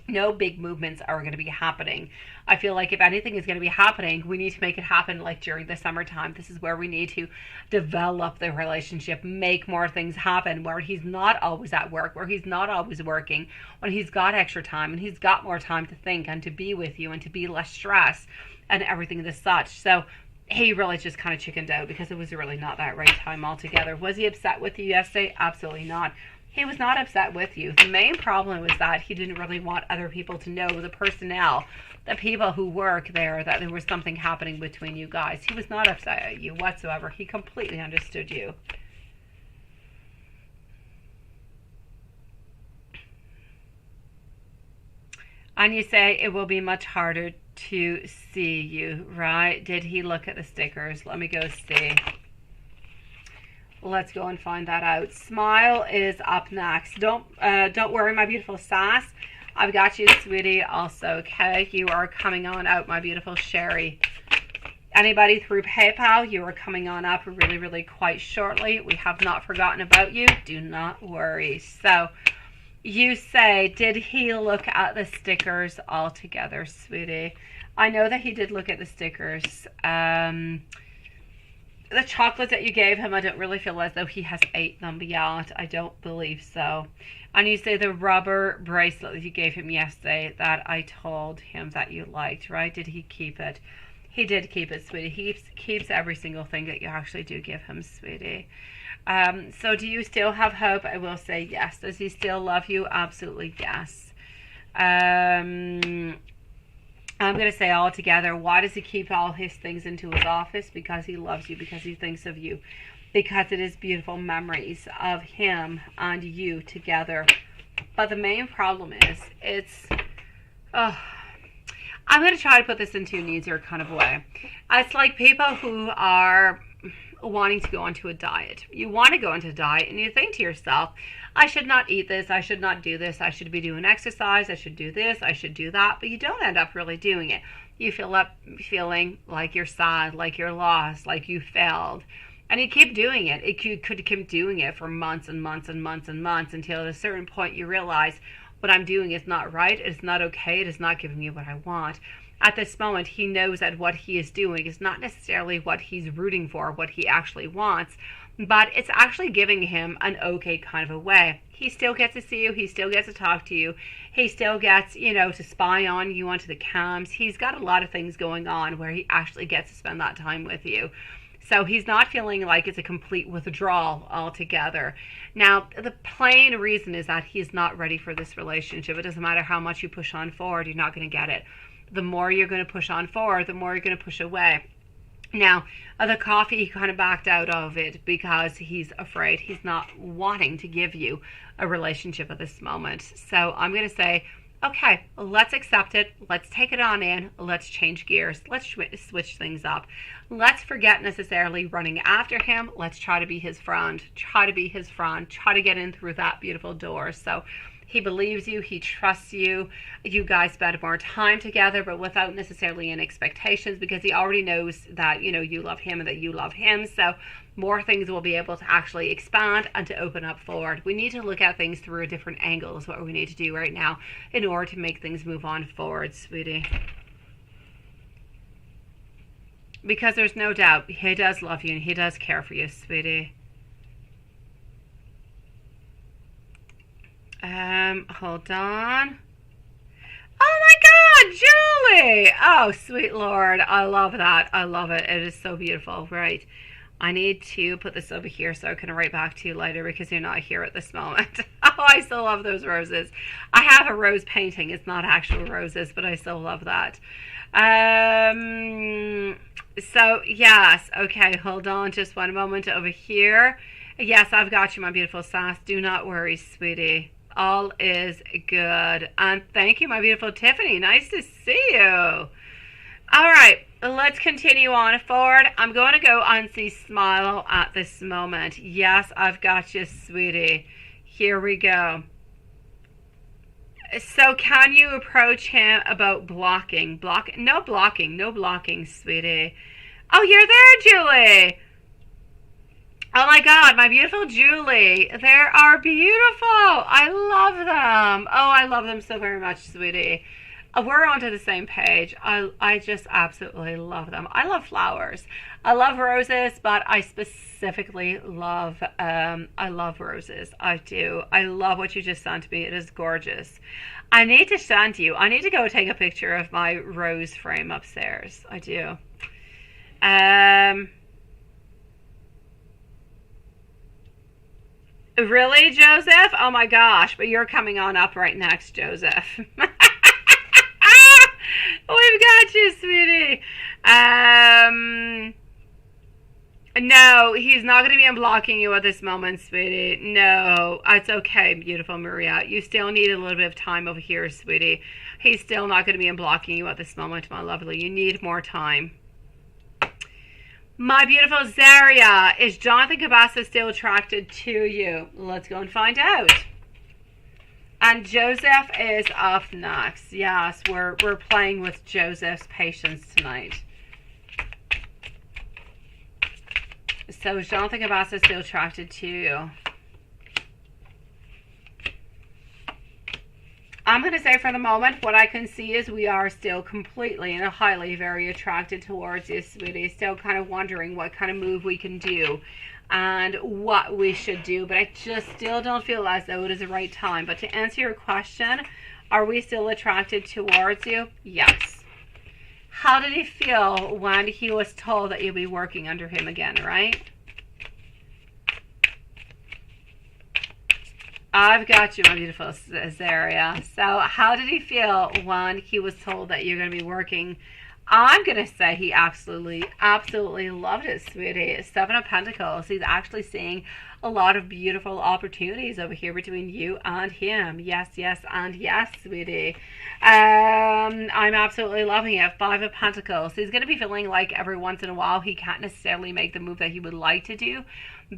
no big movements are going to be happening. I feel like if anything is going to be happening, we need to make it happen like during the summertime. This is where we need to develop the relationship, make more things happen, where he's not always at work, where he's not always working, when he's got extra time and he's got more time to think and to be with you and to be less stressed and everything as such. So he really just kind of chickened out because it was really not that right time altogether. Was he upset with you yesterday? Absolutely not. He was not upset with you. The main problem was that he didn't really want other people to know, the personnel, the people who work there, that there was something happening between you guys. He was not upset at you whatsoever. He completely understood you. And you say it will be much harder to see you, right? Did he look at the stickers? Let me go see. Let's go and find that out. Smile is up next. Don't worry, my beautiful sass. I've got you, sweetie, also, okay? You are coming on out, my beautiful Sherry. Anybody through PayPal, you are coming on up really, really quite shortly. We have not forgotten about you. Do not worry. So, you say, did he look at the stickers altogether, sweetie? I know that he did look at the stickers. The chocolates that you gave him, I don't really feel as though he has ate them yet. I don't believe so. And you say the rubber bracelet that you gave him yesterday that I told him that you liked, right? Did he keep it? He did keep it, sweetie. He keeps every single thing that you actually do give him, sweetie. So do you still have hope? I will say yes. Does he still love you? Absolutely yes. I'm going to say all together, why does he keep all his things into his office? Because he loves you, because he thinks of you, because it is beautiful memories of him and you together. But the main problem is, I'm going to try to put this into an easier kind of way. It's like people who are wanting to go onto a diet. You want to go into a diet and you think to yourself, I should not eat this, I should not do this, I should be doing exercise, I should do this, I should do that, but you don't end up really doing it. You feel up feeling like you're sad, like you're lost, like you failed. And you keep doing it. You could keep doing it for months and months and months and months until at a certain point you realize what I'm doing is not right, it's not okay, it is not giving me what I want. At this moment, he knows that what he is doing is not necessarily what he's rooting for, what he actually wants, but it's actually giving him an okay kind of a way. He still gets to see you. He still gets to talk to you. He still gets, to spy on you onto the cams. He's got a lot of things going on where he actually gets to spend that time with you. So he's not feeling like it's a complete withdrawal altogether. Now, the plain reason is that he's not ready for this relationship. It doesn't matter how much you push on forward, you're not going to get it. The more you're going to push on forward, the more you're going to push away. Now, the coffee, he kind of backed out of it because he's afraid. He's not wanting to give you a relationship at this moment. So I'm going to say, okay, let's accept it. Let's take it on in. Let's change gears. Let's switch things up. Let's forget necessarily running after him. Let's try to be his friend. Try to be his friend. Try to get in through that beautiful door. So he believes you. He trusts you. You guys spend more time together, but without necessarily any expectations, because he already knows that, you love him and that you love him. So more things will be able to actually expand and to open up forward. We need to look at things through a different angle is what we need to do right now in order to make things move on forward, sweetie. Because there's no doubt he does love you and he does care for you, sweetie. Hold on. Oh my God, Julie! Oh, sweet Lord. I love that. I love it. It is so beautiful. Right. I need to put this over here so I can write back to you later because you're not here at this moment. Oh, I still love those roses. I have a rose painting. It's not actual roses, but I still love that. So, yes. Okay, hold on just one moment over here. Yes, I've got you, my beautiful Sass. Do not worry, sweetie. All is good. And thank you, my beautiful Tiffany. Nice to see you. All right, let's continue on forward. I'm going to go on see Smile at this moment. Yes, I've got you, sweetie. Here we go. So can you approach him about blocking? No blocking, sweetie. Oh, you're there, Julie. Oh my God, my beautiful Julie. They are beautiful. I love them. Oh, I love them so very much, sweetie. We're onto the same page. I just absolutely love them. I love flowers. I love roses, but I specifically love I love roses. I do. I love what you just sent me. It is gorgeous. I need to send you. I need to go take a picture of my rose frame upstairs. I do. Really, Joseph? Oh my gosh, but you're coming on up right next, Joseph. We've got you, sweetie. No, he's not going to be unblocking you at this moment, sweetie. No, it's okay, beautiful Maria. You still need a little bit of time over here, sweetie. He's still not going to be unblocking you at this moment, my lovely. You need more time. My beautiful Zaria, is Jonathan Cabasa still attracted to you? Let's go and find out. And Joseph is up next. Yes, we're playing with Joseph's patience tonight. So is Jonathan Cabasa still attracted to you? I'm going to say for the moment, what I can see is we are still completely and highly very attracted towards you, sweetie. Still kind of wondering what kind of move we can do and what we should do. But I just still don't feel as though it is the right time. But to answer your question, are we still attracted towards you? Yes. How did he feel when he was told that you'll be working under him again, right? I've got you, my beautiful Zaria. So how did he feel when he was told that you're going to be working? I'm going to say he absolutely loved it, sweetie. Seven of Pentacles. He's actually seeing a lot of beautiful opportunities over here between you and him. Yes, yes, and yes, sweetie. I'm absolutely loving it. Five of Pentacles. He's going to be feeling like every once in a while he can't necessarily make the move that he would like to do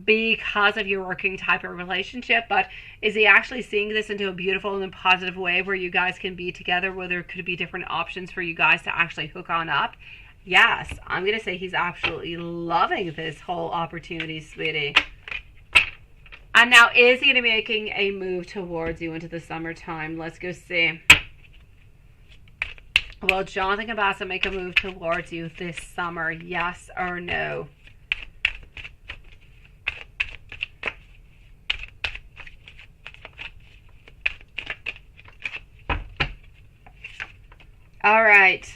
because of your working type of relationship, but is he actually seeing this into a beautiful and positive way where you guys can be together, where there could be different options for you guys to actually hook on up? Yes, I'm going to say he's absolutely loving this whole opportunity, sweetie. And now, is he going to be making a move towards you into the summertime? Let's go see. Will Jonathan Cabasa make a move towards you this summer? Yes or no? All right.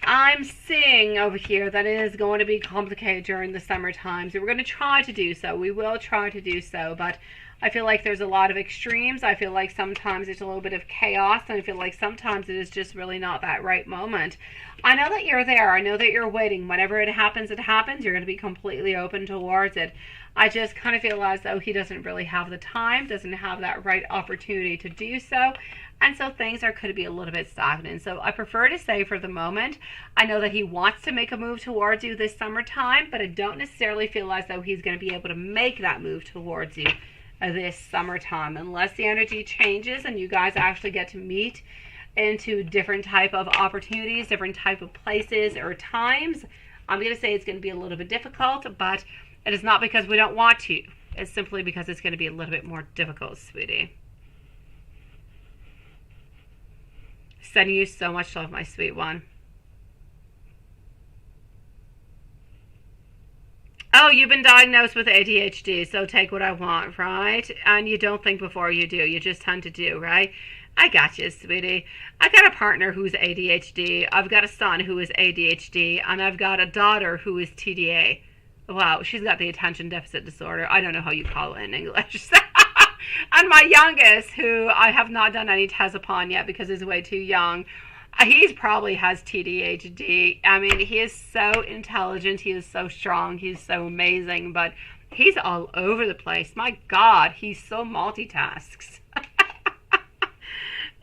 I'm seeing over here that it is going to be complicated during the summer times. We're going to try to do so. We will try to do so, but I feel like there's a lot of extremes. I feel like sometimes it's a little bit of chaos, and I feel like sometimes it is just really not that right moment. I know that you're there. I know that you're waiting. Whenever it happens, it happens. You're going to be completely open towards it. I just kind of feel as though he doesn't really have the time, doesn't have that right opportunity to do so. And so things could be a little bit stagnant. So I prefer to say for the moment, I know that he wants to make a move towards you this summertime, but I don't necessarily feel as though he's going to be able to make that move towards you this summertime unless the energy changes and you guys actually get to meet into different type of opportunities, different type of places or times. I'm going to say it's going to be a little bit difficult, but it is not because we don't want to. It's simply because it's going to be a little bit more difficult, sweetie. Sending you so much love, my sweet one. Oh, you've been diagnosed with ADHD, so take what I want, right? And you don't think before you do. You just tend to do, right? I got you, sweetie. I got a partner who's ADHD. I've got a son who is ADHD. And I've got a daughter who is TDA. Wow, she's got the attention deficit disorder. I don't know how you call it in English. And my youngest, who I have not done any tests upon yet because he's way too young, he probably has TDHD. I mean, he is so intelligent. He is so strong. He's so amazing, but he's all over the place. My God, he so multitasks.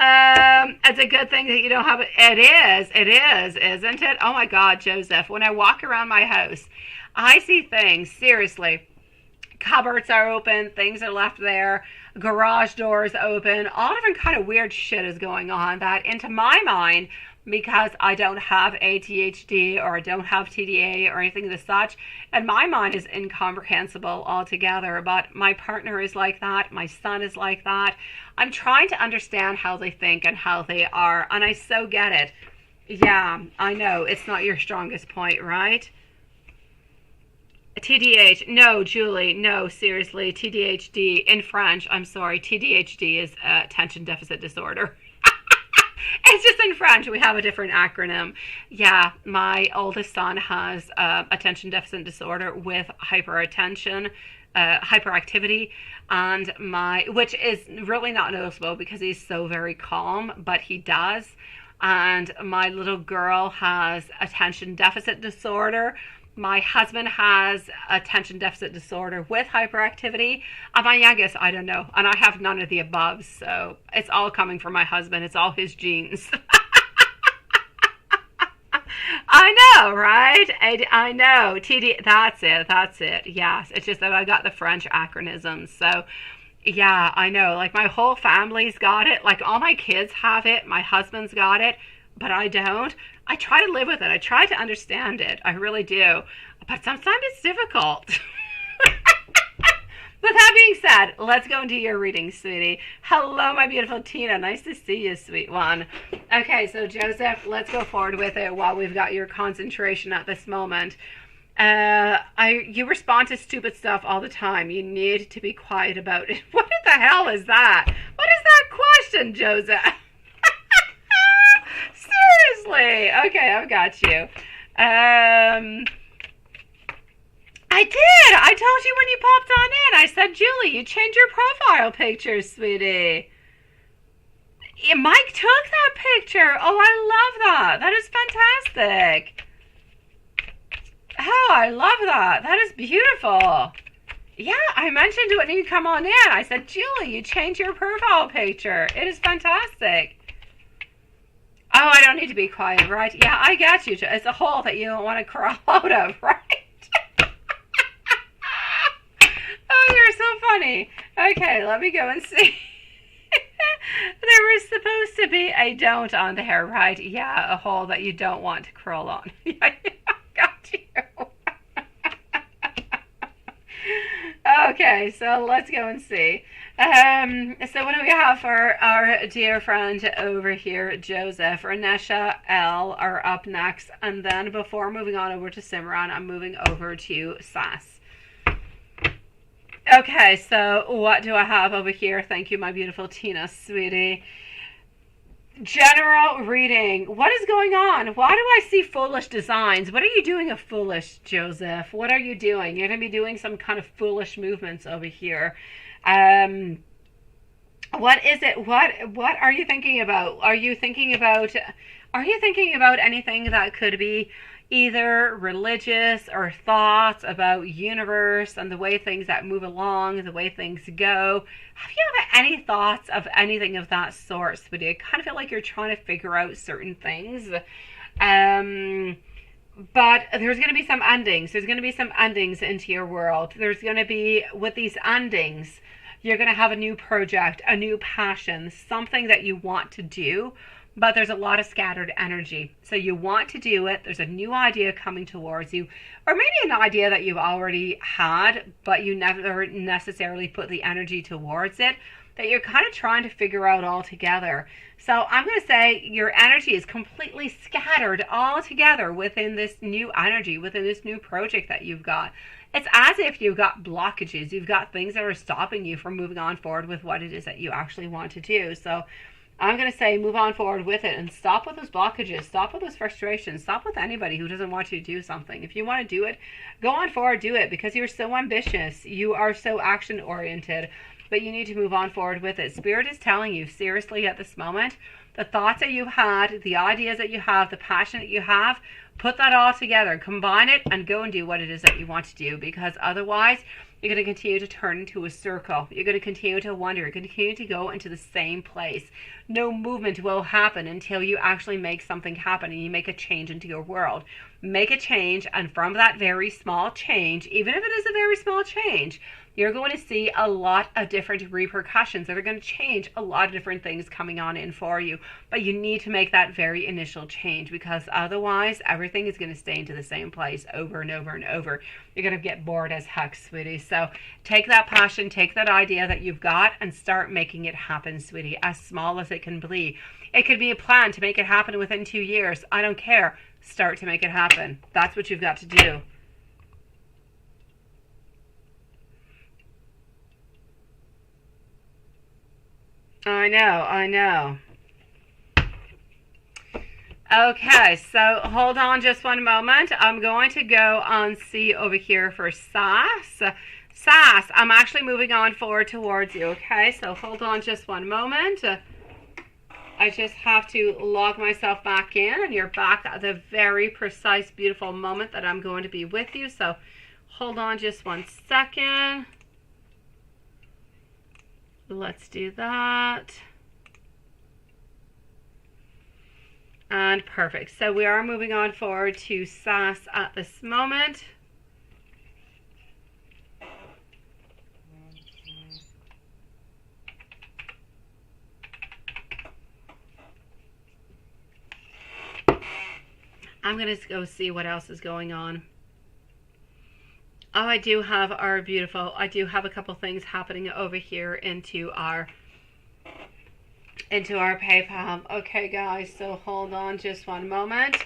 It's a good thing that you don't have it. It is, isn't it? Oh my God, Joseph, when I walk around my house, I see things, seriously. Cupboards are open, things are left there, garage doors open, all different kind of weird shit is going on that, into my mind, because I don't have ADHD or I don't have TDA or anything of the such, and my mind is incomprehensible altogether. But my partner is like that, my son is like that. I'm trying to understand how they think and how they are, and I so get it. Yeah, I know, it's not your strongest point, right? TDH, no, Julie, no, seriously, TDHD, in French, I'm sorry, TDHD is attention deficit disorder. It's just in French, we have a different acronym. Yeah, my oldest son has attention deficit disorder with hyperactivity, and which is really not noticeable because he's so very calm, but he does. And my little girl has attention deficit disorder. My husband has attention deficit disorder with hyperactivity. And my youngest, I don't know. And I have none of the above. So it's all coming from my husband. It's all his genes. I know, right? I know. That's it. Yes. It's just that I got the French acronyms. So yeah, I know. Like my whole family's got it. Like all my kids have it. My husband's got it. But I don't. I try to live with it. I try to understand it. I really do. But sometimes it's difficult. With that being said, let's go into your reading, sweetie. Hello, my beautiful Tina. Nice to see you, sweet one. Okay, so Joseph, let's go forward with it while we've got your concentration at this moment. You respond to stupid stuff all the time. You need to be quiet about it. What the hell is that? What is that question, Joseph? Seriously. Okay, I've got you. I did. I told you when you popped on in. I said, Julie, you changed your profile picture, sweetie. Yeah, Mike took that picture. Oh, I love that. That is fantastic. Oh, I love that. That is beautiful. Yeah, I mentioned it when you come on in. I said, Julie, you changed your profile picture. It is fantastic. Oh, I don't need to be quiet, right? Yeah, I got you. It's a hole that you don't want to crawl out of, right? Oh, you're so funny. Okay, let me go and see. There was supposed to be a don't on there, right? Yeah, a hole that you don't want to crawl on. Yeah, got you. Okay, so let's go and see. So what do we have for our dear friend over here, Joseph? Renesha, L are up next, and then before moving on over to Simran, I'm moving over to Sass. Okay, so what do I have over here? Thank you, my beautiful Tina, sweetie. General reading. What is going on? Why do I see foolish designs? What are you doing of foolish, Joseph? What are you doing? You're going to be doing some kind of foolish movements over here. What is it? What are you thinking about? Are you thinking about anything that could be either religious or thoughts about universe and the way things that move along, the way things go? Have you ever any thoughts of anything of that sort, sweetie? I kind of feel like you're trying to figure out certain things. But there's going to be some endings. There's going to be some endings into your world. There's going to be, with these endings, you're going to have a new project, a new passion, something that you want to do. But there's a lot of scattered energy. So you want to do it. There's a new idea coming towards you. Or maybe an idea that you've already had, but you never necessarily put the energy towards it, that you're kind of trying to figure out all together. So I'm going to say your energy is completely scattered all together within this new energy, within this new project that you've got. It's as if you've got blockages. You've got things that are stopping you from moving on forward with what it is that you actually want to do. So I'm going to say move on forward with it and stop with those blockages. Stop with those frustrations. Stop with anybody who doesn't want you to do something. If you want to do it, go on forward, do it, because you're so ambitious. You are so action oriented, but you need to move on forward with it. Spirit is telling you, seriously, at this moment, the thoughts that you had, the ideas that you have, the passion that you have, put that all together, combine it, and go and do what it is that you want to do, because otherwise you're going to continue to turn into a circle. You're going to continue to wonder. You're going to continue to go into the same place. No movement will happen until you actually make something happen and you make a change into your world. Make a change, and from that very small change, even if it is a very small change, you're going to see a lot of different repercussions that are going to change a lot of different things coming on in for you. But you need to make that very initial change, because otherwise everything is going to stay into the same place over and over and over. You're going to get bored as heck, sweetie. So take that passion, take that idea that you've got, and start making it happen, sweetie, as small as it can be. It could be a plan to make it happen within 2 years. I don't care. Start to make it happen. That's what you've got to do. I know. Okay, so hold on just one moment. I'm going to go on C over here for Sass. Sass, I'm actually moving on forward towards you, okay? So hold on just one moment. I just have to log myself back in, and you're back at the very precise, beautiful moment that I'm going to be with you. So hold on just 1 second. Let's do that. And perfect. So we are moving on forward to Sass at this moment. I'm going to go see what else is going on. Oh, I do have a couple things happening over here into our PayPal. Okay, guys, so hold on just one moment.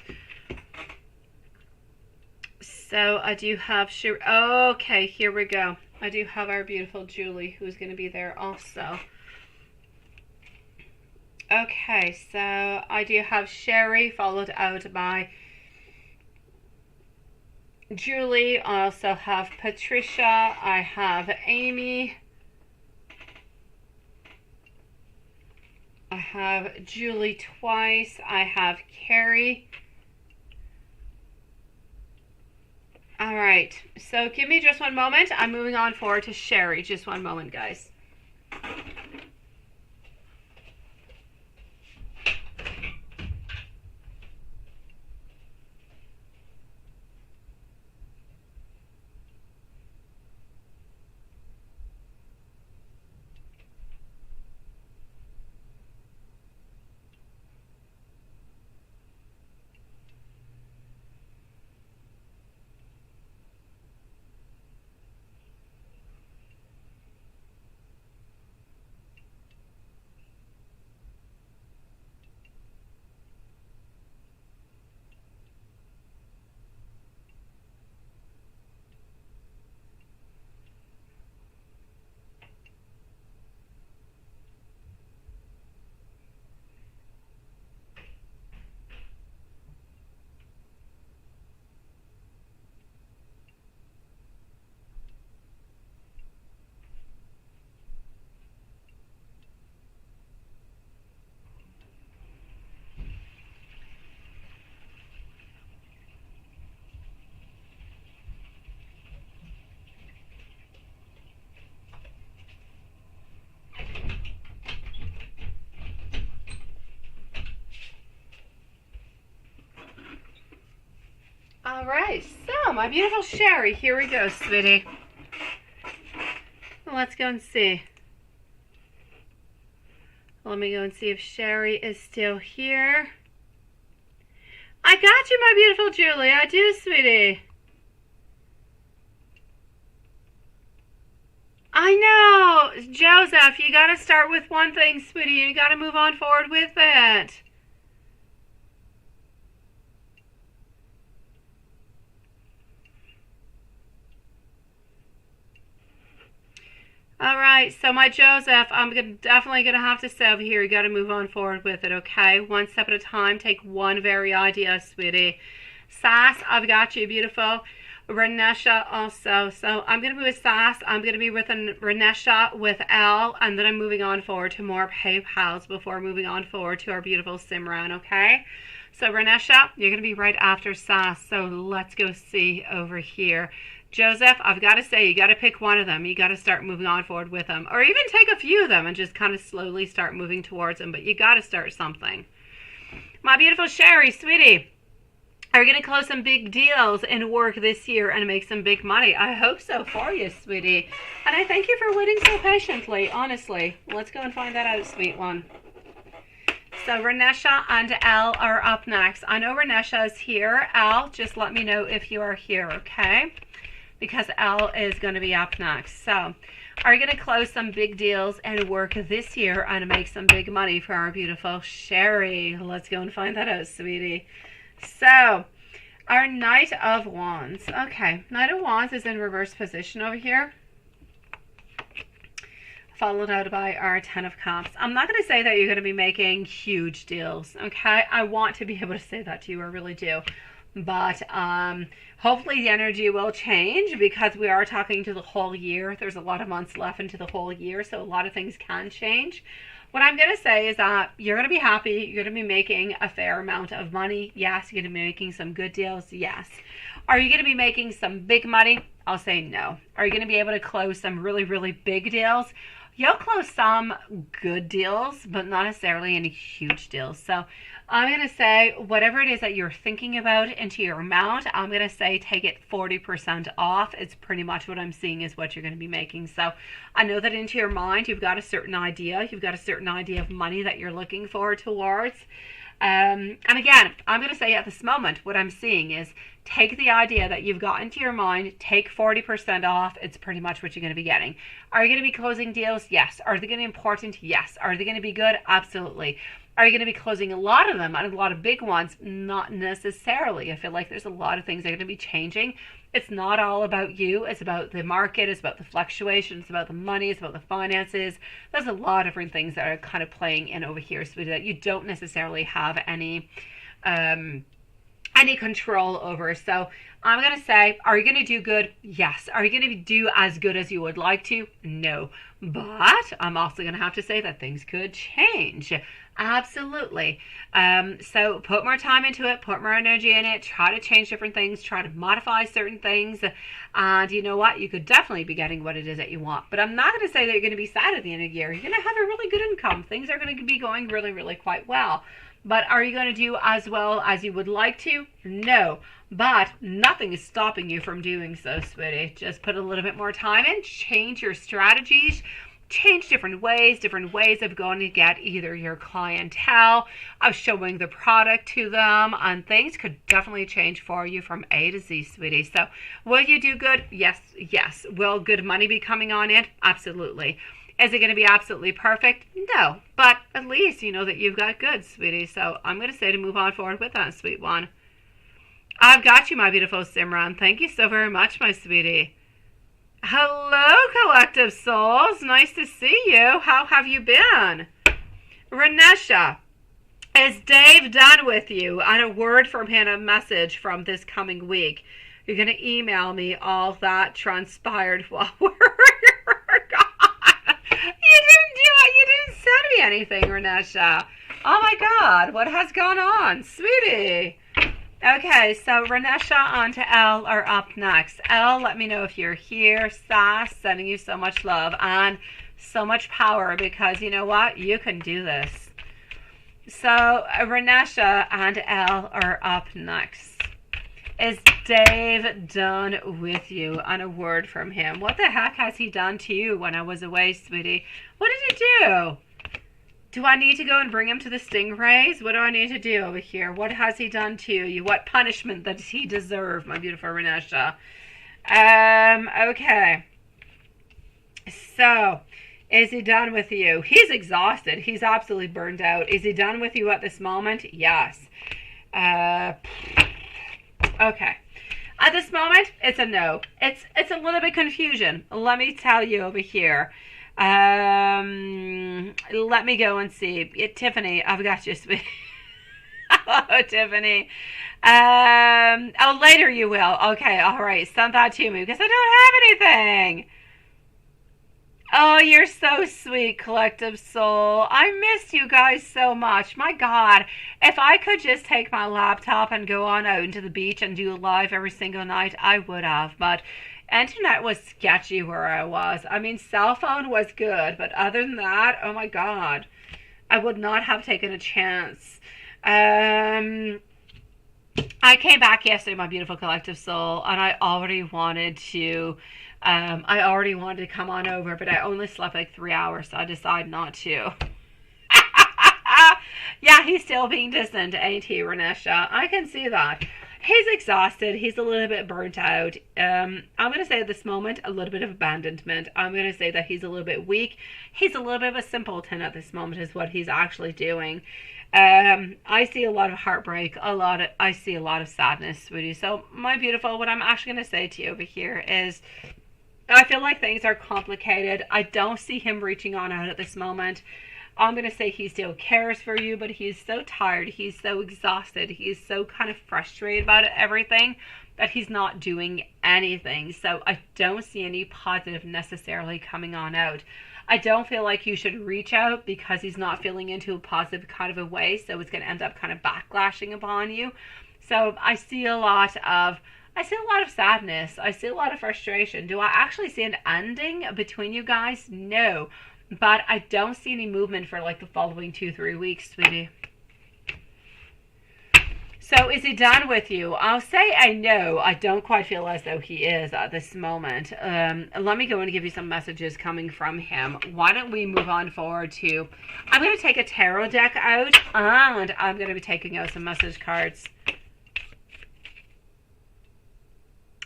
So I do have, okay, here we go. I do have our beautiful Julie, who's going to be there also. Okay, so I do have Sherry, followed out by Julie. I also have Patricia. I have Amy. I have Julie twice. I have Carrie. All right, so give me just one moment. I'm moving on forward to Sherry. Just one moment, guys. All right, so my beautiful Sherry, here we go, sweetie. Let's go and see. Let me go and see if Sherry is still here. I got you, my beautiful Julie. I do, sweetie. I know, Joseph, you got to start with one thing, sweetie. You got to move on forward with it. All right, so my Joseph, definitely going to have to say over here, you got to move on forward with it, okay? One step at a time. Take one very idea, sweetie. Sass, I've got you, beautiful. Renesha also. So I'm going to be with Sass. I'm going to be with Renesha with L. And then I'm moving on forward to more PayPals before moving on forward to our beautiful Simran, okay? So Renesha, you're going to be right after Sass. So let's go see over here. Joseph, I've got to say, you got to pick one of them. You got to start moving on forward with them. Or even take a few of them and just kind of slowly start moving towards them. But you got to start something. My beautiful Sherry, sweetie, are you going to close some big deals and work this year and make some big money? I hope so for you, sweetie. And I thank you for waiting so patiently, honestly. Let's go and find that out, sweet one. So Renesha and L are up next. I know Renesha is here. L, just let me know if you are here, okay? Because L is going to be up next. So, are you going to close some big deals and work this year and make some big money for our beautiful Sherry? Let's go and find that out, sweetie. So, our Knight of Wands. Okay, Knight of Wands is in reverse position over here, followed out by our Ten of Cups. I'm not going to say that you're going to be making huge deals, okay? I want to be able to say that to you, I really do. But hopefully the energy will change because we are talking to the whole year. There's a lot of months left into the whole year, so a lot of things can change. What I'm going to say is that you're going to be happy. You're going to be making a fair amount of money. Yes, you're going to be making some good deals. Yes. Are you going to be making some big money? I'll say no. Are you going to be able to close some really, really big deals? You'll close some good deals, but not necessarily any huge deals. So I'm going to say whatever it is that you're thinking about into your amount, I'm going to say take it 40% off. It's pretty much what I'm seeing is what you're going to be making. So I know that into your mind, you've got a certain idea. You've got a certain idea of money that you're looking forward towards. And again, I'm going to say at this moment, what I'm seeing is take the idea that you've got into your mind, take 40% off. It's pretty much what you're going to be getting. Are you going to be closing deals? Yes. Are they going to be important? Yes. Are they going to be good? Absolutely. Are you going to be closing a lot of them and a lot of big ones? Not necessarily. I feel like there's a lot of things that are going to be changing. It's not all about you. It's about the market. It's about the fluctuations. It's about the money. It's about the finances. There's a lot of different things that are kind of playing in over here, so that you don't necessarily have any control over. So I'm going to say, are you going to do good? Yes. Are you going to do as good as you would like to? No. But I'm also going to have to say that things could change. Absolutely. So put more time into it, put more energy in it, try to change different things, try to modify certain things. And you know what? You could definitely be getting what it is that you want. But I'm not going to say that you're going to be sad at the end of the year. You're going to have a really good income. Things are going to be going really, really quite well. But are you going to do as well as you would like to? No. But nothing is stopping you from doing so, sweetie. Just put a little bit more time in, change your strategies, change different ways of going to get either your clientele, of showing the product to them, and things could definitely change for you from A to Z, sweetie. So will you do good? Yes, yes. Will good money be coming on in? Absolutely. Is it going to be absolutely perfect? No. But at least you know that you've got good, sweetie. So I'm going to say to move on forward with that, sweet one. I've got you, my beautiful Simran. Thank you so very much, my sweetie. Hello, collective souls. Nice to see you. How have you been? Renesha, is Dave done with you? And a word from him, a message from this coming week. You're going to email me all that transpired while we're gone. You didn't do it. You didn't send me anything, Renesha. Oh my God, what has gone on, sweetie? Okay, so Renesha and L are up next. L, let me know if you're here. Sass, sending you so much love and so much power because you know what? You can do this. So Renesha and L are up next. Is Dave done with you? And a word from him. What the heck has he done to you when I was away, sweetie? What did he do? Do I need to go and bring him to the stingrays? What do I need to do over here? What has he done to you? What punishment does he deserve, my beautiful Renesha? Okay. So, is he done with you? He's exhausted. He's absolutely burned out. Is he done with you at this moment? Yes. Okay. At this moment, it's a no. It's a little bit confusion. Let me tell you over here. Let me go and see. Tiffany, I've got you, sweet. Hello, Tiffany. Oh, later you will. Okay, all right. Send that to me because I don't have anything. Oh, you're so sweet, Collective Soul. I missed you guys so much. My God, if I could just take my laptop and go on out into the beach and do a live every single night, I would have. But internet was sketchy where I was. I mean, cell phone was good, but other than that, oh my God, I would not have taken a chance. I came back yesterday, my beautiful Collective Soul, and I already wanted to come on over, but I only slept like 3 hours, so I decided not to. Yeah, he's still being distant, ain't he, Renesha? I can see that. He's exhausted. He's a little bit burnt out. I'm going to say at this moment, a little bit of abandonment. I'm going to say that he's a little bit weak. He's a little bit of a simpleton at this moment is what he's actually doing. I see a lot of heartbreak. I see a lot of sadness, sweetie. So, my beautiful, what I'm actually going to say to you over here is I feel like things are complicated. I don't see him reaching on out at this moment. I'm going to say he still cares for you, but he's so tired. He's so exhausted. He's so kind of frustrated about everything that he's not doing anything. So I don't see any positive necessarily coming on out. I don't feel like you should reach out because he's not feeling into a positive kind of a way. So it's going to end up kind of backlashing upon you. So I see a lot of sadness. I see a lot of frustration. Do I actually see an ending between you guys? No. But I don't see any movement for like the following 2-3 weeks, sweetie. So is he done with you? I'll say I know. I don't quite feel as though he is at this moment. Let me go and give you some messages coming from him. Why don't we move on forward to... I'm going to take a tarot deck out and I'm going to be taking out some message cards.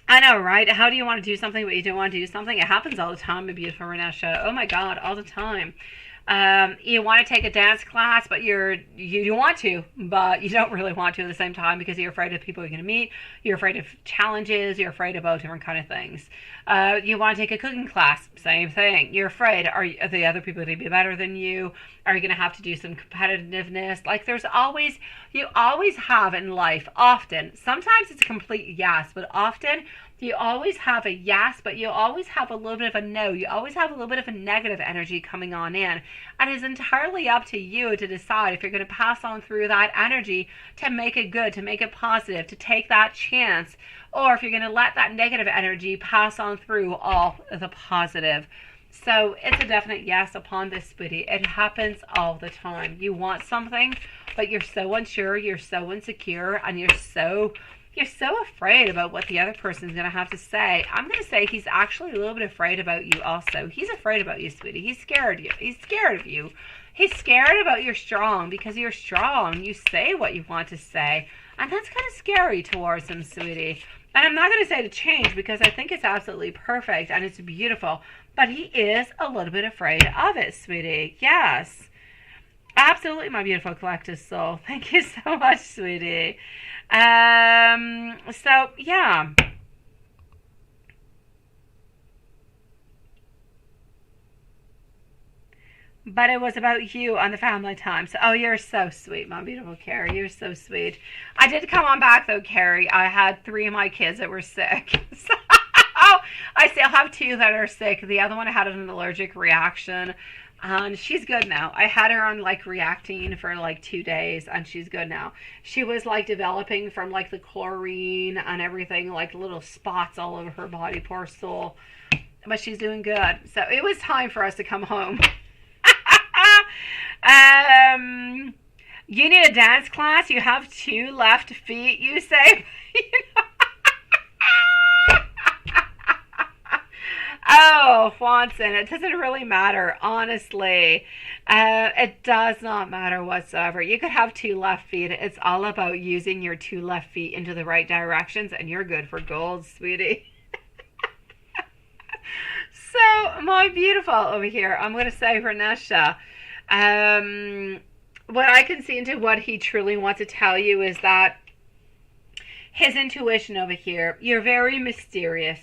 I know, right? How do you want to do something but you don't want to do something? It happens all the time, my beautiful Renesha. Oh my God, all the time. You want to take a dance class, but you want to, but you don't really want to at the same time because you're afraid of people you're going to meet. You're afraid of challenges. You're afraid of all different kind of things. You want to take a cooking class, same thing. You're afraid. Are the other people going to be better than you? Are you going to have to do some competitiveness? Like you always have in life, often, sometimes it's a complete yes, but often you always have a yes, but you always have a little bit of a no. You always have a little bit of a negative energy coming on in. And it's entirely up to you to decide if you're going to pass on through that energy to make it good, to make it positive, to take that chance, or if you're going to let that negative energy pass on through all the positive. So it's a definite yes upon this, sweetie. It happens all the time. You want something, but you're so unsure, you're so insecure, and you're so afraid about what the other person is going to have to say. I'm going to say he's actually a little bit afraid about you also. He's afraid about you, sweetie. He's scared of you. He's scared of you. He's scared about you're strong because you're strong. You say what you want to say. And that's kind of scary towards him, sweetie. And I'm not going to say to change because I think it's absolutely perfect and it's beautiful. But he is a little bit afraid of it, sweetie. Yes. Absolutely, my beautiful collective soul. Thank you so much, sweetie. So, yeah. But it was about you on the family time. So, oh, you're so sweet, my beautiful Carrie. You're so sweet. I did come on back, though, Carrie. I had 3 of my kids that were sick. So, I still have 2 that are sick. The other one had an allergic reaction. And she's good now. I had her on like reacting for like 2 days and she's good now. She was like developing from like the chlorine and everything, like little spots all over her body, poor soul. But she's doing good. So it was time for us to come home. You need a dance class? You have 2 left feet, you say? Oh, Swanson, it doesn't really matter, honestly. It does not matter whatsoever. You could have 2 left feet. It's all about using your 2 left feet into the right directions, and you're good for gold, sweetie. So, my beautiful over here, I'm going to say for Nesha, what I can see into what he truly wants to tell you is that his intuition over here. You're very mysterious.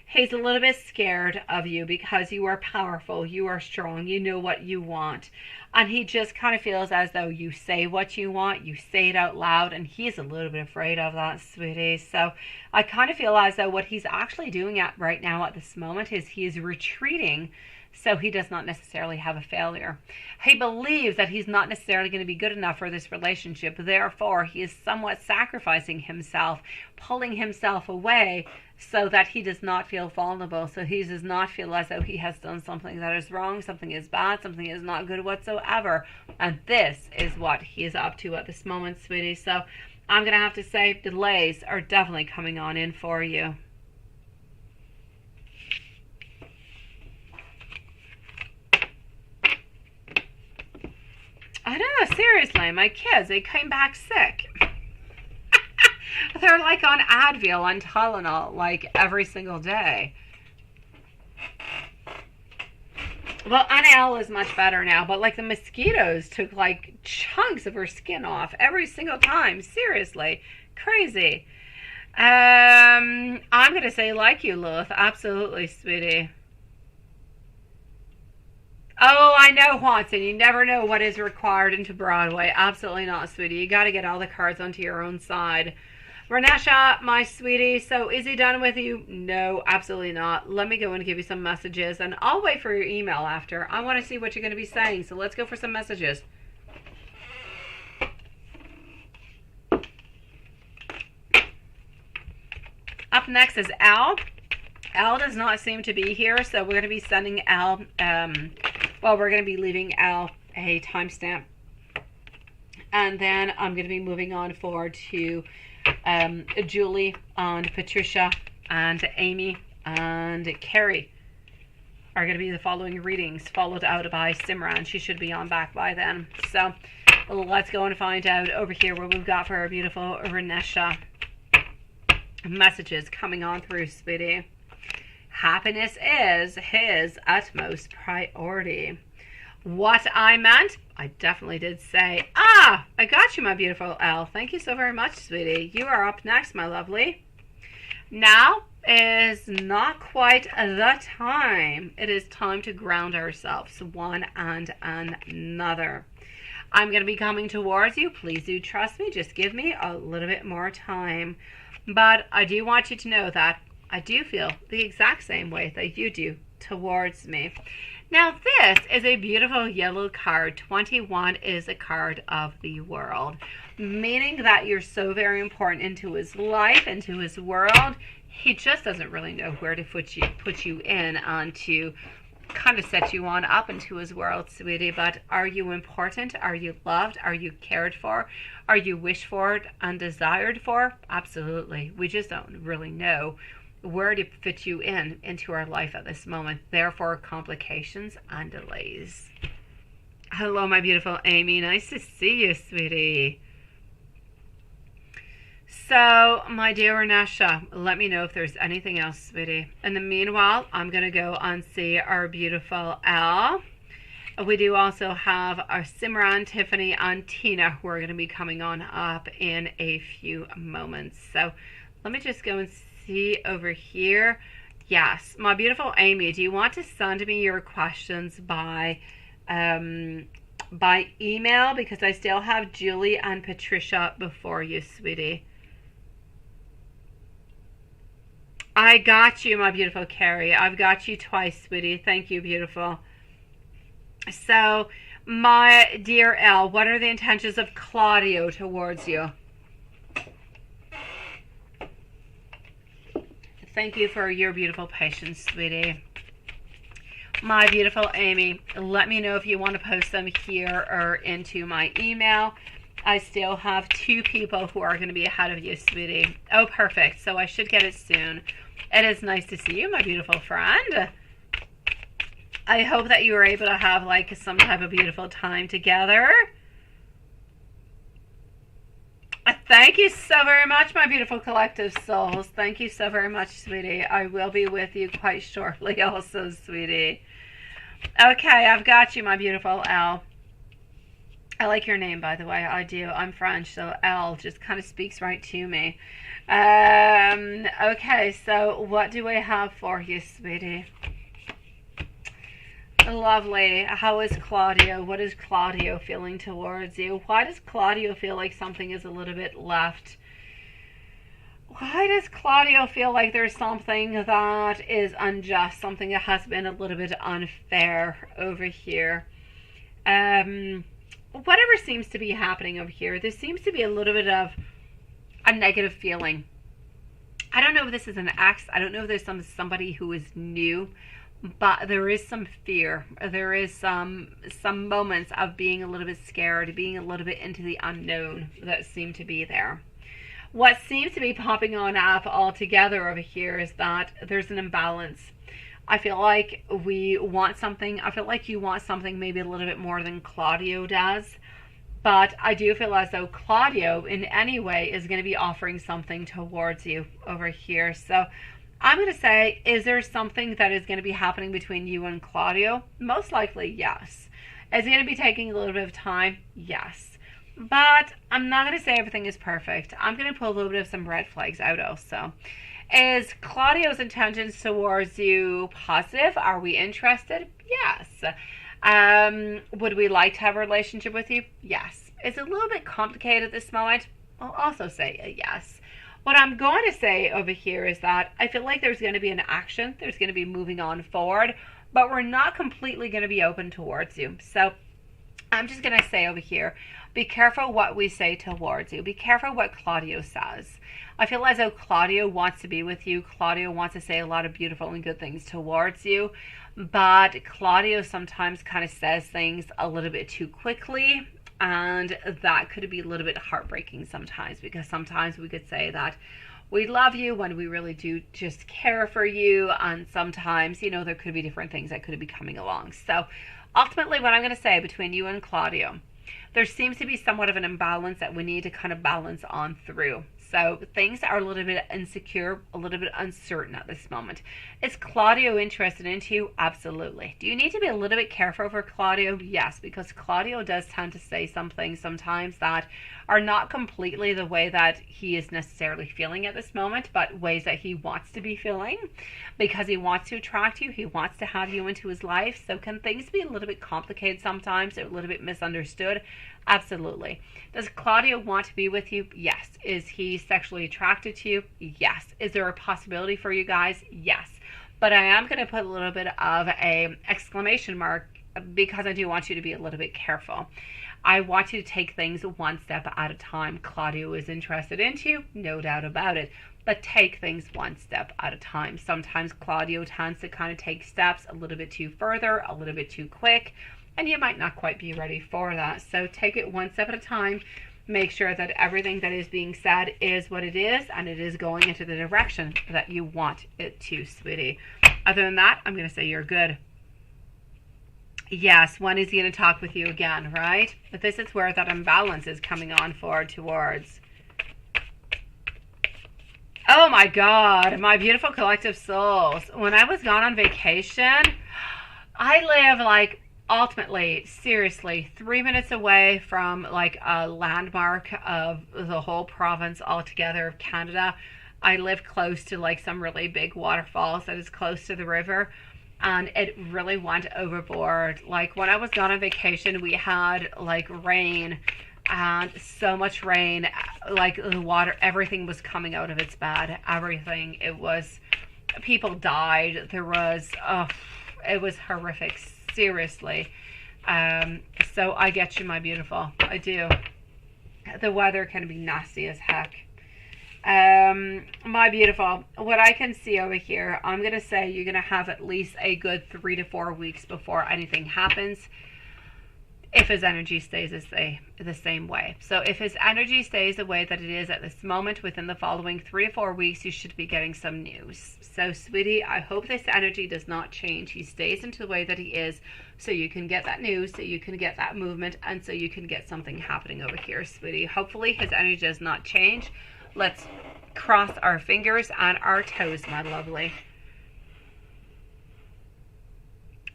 He's a little bit scared of you because you are powerful, you are strong, you know what you want. And he just kind of feels as though you say what you want, you say it out loud, and he's a little bit afraid of that, sweetie. So I kind of feel as though what he's actually doing right now at this moment is he is retreating, so he does not necessarily have a failure. He believes that he's not necessarily going to be good enough for this relationship. Therefore, he is somewhat sacrificing himself, pulling himself away so that he does not feel vulnerable, so he does not feel as though he has done something that is wrong, something is bad, something is not good whatsoever. And this is what he is up to at this moment, sweetie. So I'm going to have to say delays are definitely coming on in for you. I know, seriously, my kids, they came back sick. They're like on Advil and Tylenol like every single day. Well, Annelle is much better now, but like the mosquitoes took like chunks of her skin off every single time. Seriously, crazy. I'm gonna say like you, Lilith. Absolutely, sweetie. Oh, I know, Watson. You never know what is required into Broadway. Absolutely not, sweetie. You got to get all the cards onto your own side. Renesha, my sweetie, so is he done with you? No, absolutely not. Let me go and give you some messages, and I'll wait for your email after. I want to see what you're going to be saying, so let's go for some messages. Up next is Al. Al does not seem to be here, so we're going to be sending Al, we're going to be leaving Al a timestamp. And then I'm going to be moving on forward to Julie and Patricia and Amy and Carrie are going to be the following readings, followed out by Simran. She should be on back by then. So let's go and find out over here what we've got for our beautiful Renesha. Messages coming on through, sweetie. Happiness is his utmost priority. What I meant, I definitely did say. I got you, my beautiful Elle. Thank you so very much, sweetie. You are up next, my lovely. Now is not quite the time. It is time to ground ourselves, one and another. I'm going to be coming towards you. Please do trust me. Just give me a little bit more time. But I do want you to know that I do feel the exact same way that you do towards me. Now, this is a beautiful yellow card. 21 is a card of the world, meaning that you're so very important into his life, into his world. He just doesn't really know where to put you in and to kind of set you on up into his world, sweetie. But are you important? Are you loved? Are you cared for? Are you wished for and desired for? Absolutely. We just don't really know where to fit you into our life at this moment. Therefore, complications and delays. Hello, my beautiful Amy. Nice to see you, sweetie. So, my dear Renesha, let me know if there's anything else, sweetie. In the meanwhile, I'm going to go and see our beautiful Elle. We do also have our Simran, Tiffany, and Tina who are going to be coming on up in a few moments. So, let me just go and see over here. Yes, my beautiful Amy, do you want to send me your questions by email? Because I still have Julie and Patricia before you, sweetie. I got you, my beautiful Carrie. I've got you twice, sweetie. Thank you, beautiful. So, my dear Elle, what are the intentions of Claudio towards you? Thank you for your beautiful patience, sweetie. My beautiful Amy, let me know if you want to post them here or into my email. I still have 2 people who are going to be ahead of you, sweetie. Oh, perfect. So I should get it soon. It is nice to see you, my beautiful friend. I hope that you were able to have like some type of beautiful time together. Thank you so very much, my beautiful collective souls. Thank you so very much, sweetie. I will be with you quite shortly also, sweetie. Okay, I've got you, my beautiful Elle. I like your name, by the way. I do. I'm French, so L just kind of speaks right to me. Okay, so what do I have for you, sweetie? Lovely. How is Claudio? What is Claudio feeling towards you? Why does Claudio feel like something is a little bit left? Why does Claudio feel like there's something that is unjust, something that has been a little bit unfair over here? Whatever seems to be happening over here, there seems to be a little bit of a negative feeling. I don't know if this is an ex. I don't know if there's somebody who is new, but there is some fear. There is some moments of being a little bit scared, being a little bit into the unknown that seem to be there. What seems to be popping on up altogether over here is that there's an imbalance. I feel like we want something. I feel like you want something maybe a little bit more than Claudio does. But I do feel as though Claudio in any way is going to be offering something towards you over here. So I'm going to say, is there something that is going to be happening between you and Claudio? Most likely, yes. Is it going to be taking a little bit of time? Yes. But I'm not going to say everything is perfect. I'm going to pull a little bit of some red flags out also. Is Claudio's intentions towards you positive? Are we interested? Yes. Would we like to have a relationship with you? Yes. It's a little bit complicated at this moment. I'll also say a yes. What I'm going to say over here is that I feel like there's going to be an action. There's going to be moving on forward, but we're not completely going to be open towards you. So I'm just going to say over here, be careful what we say towards you. Be careful what Claudio says. I feel as though Claudio wants to be with you. Claudio wants to say a lot of beautiful and good things towards you. But Claudio sometimes kind of says things a little bit too quickly. And that could be a little bit heartbreaking sometimes. Because sometimes we could say that we love you when we really do just care for you. And sometimes, you know, there could be different things that could be coming along. So ultimately what I'm going to say between you and Claudio, there seems to be somewhat of an imbalance that we need to kind of balance on through. So things are a little bit insecure, a little bit uncertain at this moment. Is Claudio interested in you? Absolutely. Do you need to be a little bit careful for Claudio? Yes, because Claudio does tend to say some things sometimes that are not completely the way that he is necessarily feeling at this moment, but ways that he wants to be feeling because he wants to attract you. He wants to have you into his life. So can things be a little bit complicated sometimes, or a little bit misunderstood? Absolutely. Does Claudio want to be with you? Yes. Is he sexually attracted to you? Yes. Is there a possibility for you guys? Yes. But I am going to put a little bit of a exclamation mark because I do want you to be a little bit careful. I want you to take things one step at a time. Claudio is interested in you, no doubt about it. But take things one step at a time. Sometimes Claudio tends to kind of take steps a little bit too further, a little bit too quick. And you might not quite be ready for that. So take it one step at a time. Make sure that everything that is being said is what it is, and it is going into the direction that you want it to, sweetie. Other than that, I'm going to say you're good. Yes, when is he going to talk with you again, right? But this is where that imbalance is coming on forward towards. Oh my God, my beautiful collective souls. When I was gone on vacation, I live like ultimately, seriously, 3 minutes away from like a landmark of the whole province altogether of Canada. I live close to like some really big waterfalls that is close to the river, and it really went overboard. Like when I was gone on vacation, we had like rain, and so much rain, like the water, everything was coming out of its bed. Everything. It was, people died. There was, it was horrific. Seriously. So I get you, my beautiful. I do. The weather can be nasty as heck. My beautiful, what I can see over here, I'm going to say you're going to have at least a good 3 to 4 weeks before anything happens. If his energy stays the same way. So if his energy stays the way that it is at this moment, within the following 3 to 4 weeks, you should be getting some news. So sweetie, I hope this energy does not change. He stays into the way that he is, so you can get that news, so you can get that movement, and so you can get something happening over here, sweetie. Hopefully his energy does not change. Let's cross our fingers and our toes, my lovely.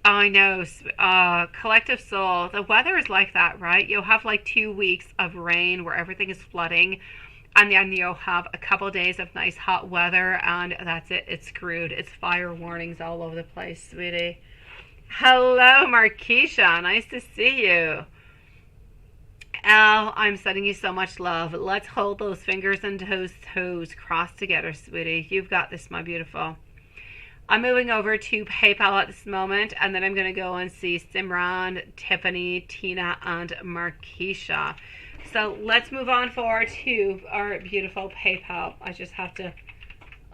I know. Collective soul. The weather is like that, right? You'll have like 2 weeks of rain where everything is flooding, and then you'll have a couple days of nice hot weather, and that's it. It's screwed. It's fire warnings all over the place, sweetie. Hello, Markeisha. Nice to see you. Al, I'm sending you so much love. Let's hold those fingers and toes crossed together, sweetie. You've got this, my beautiful. I'm moving over to PayPal at this moment, and then I'm going to go and see Simran, Tiffany, Tina, and Markeisha. So let's move on forward to our beautiful PayPal. I just have to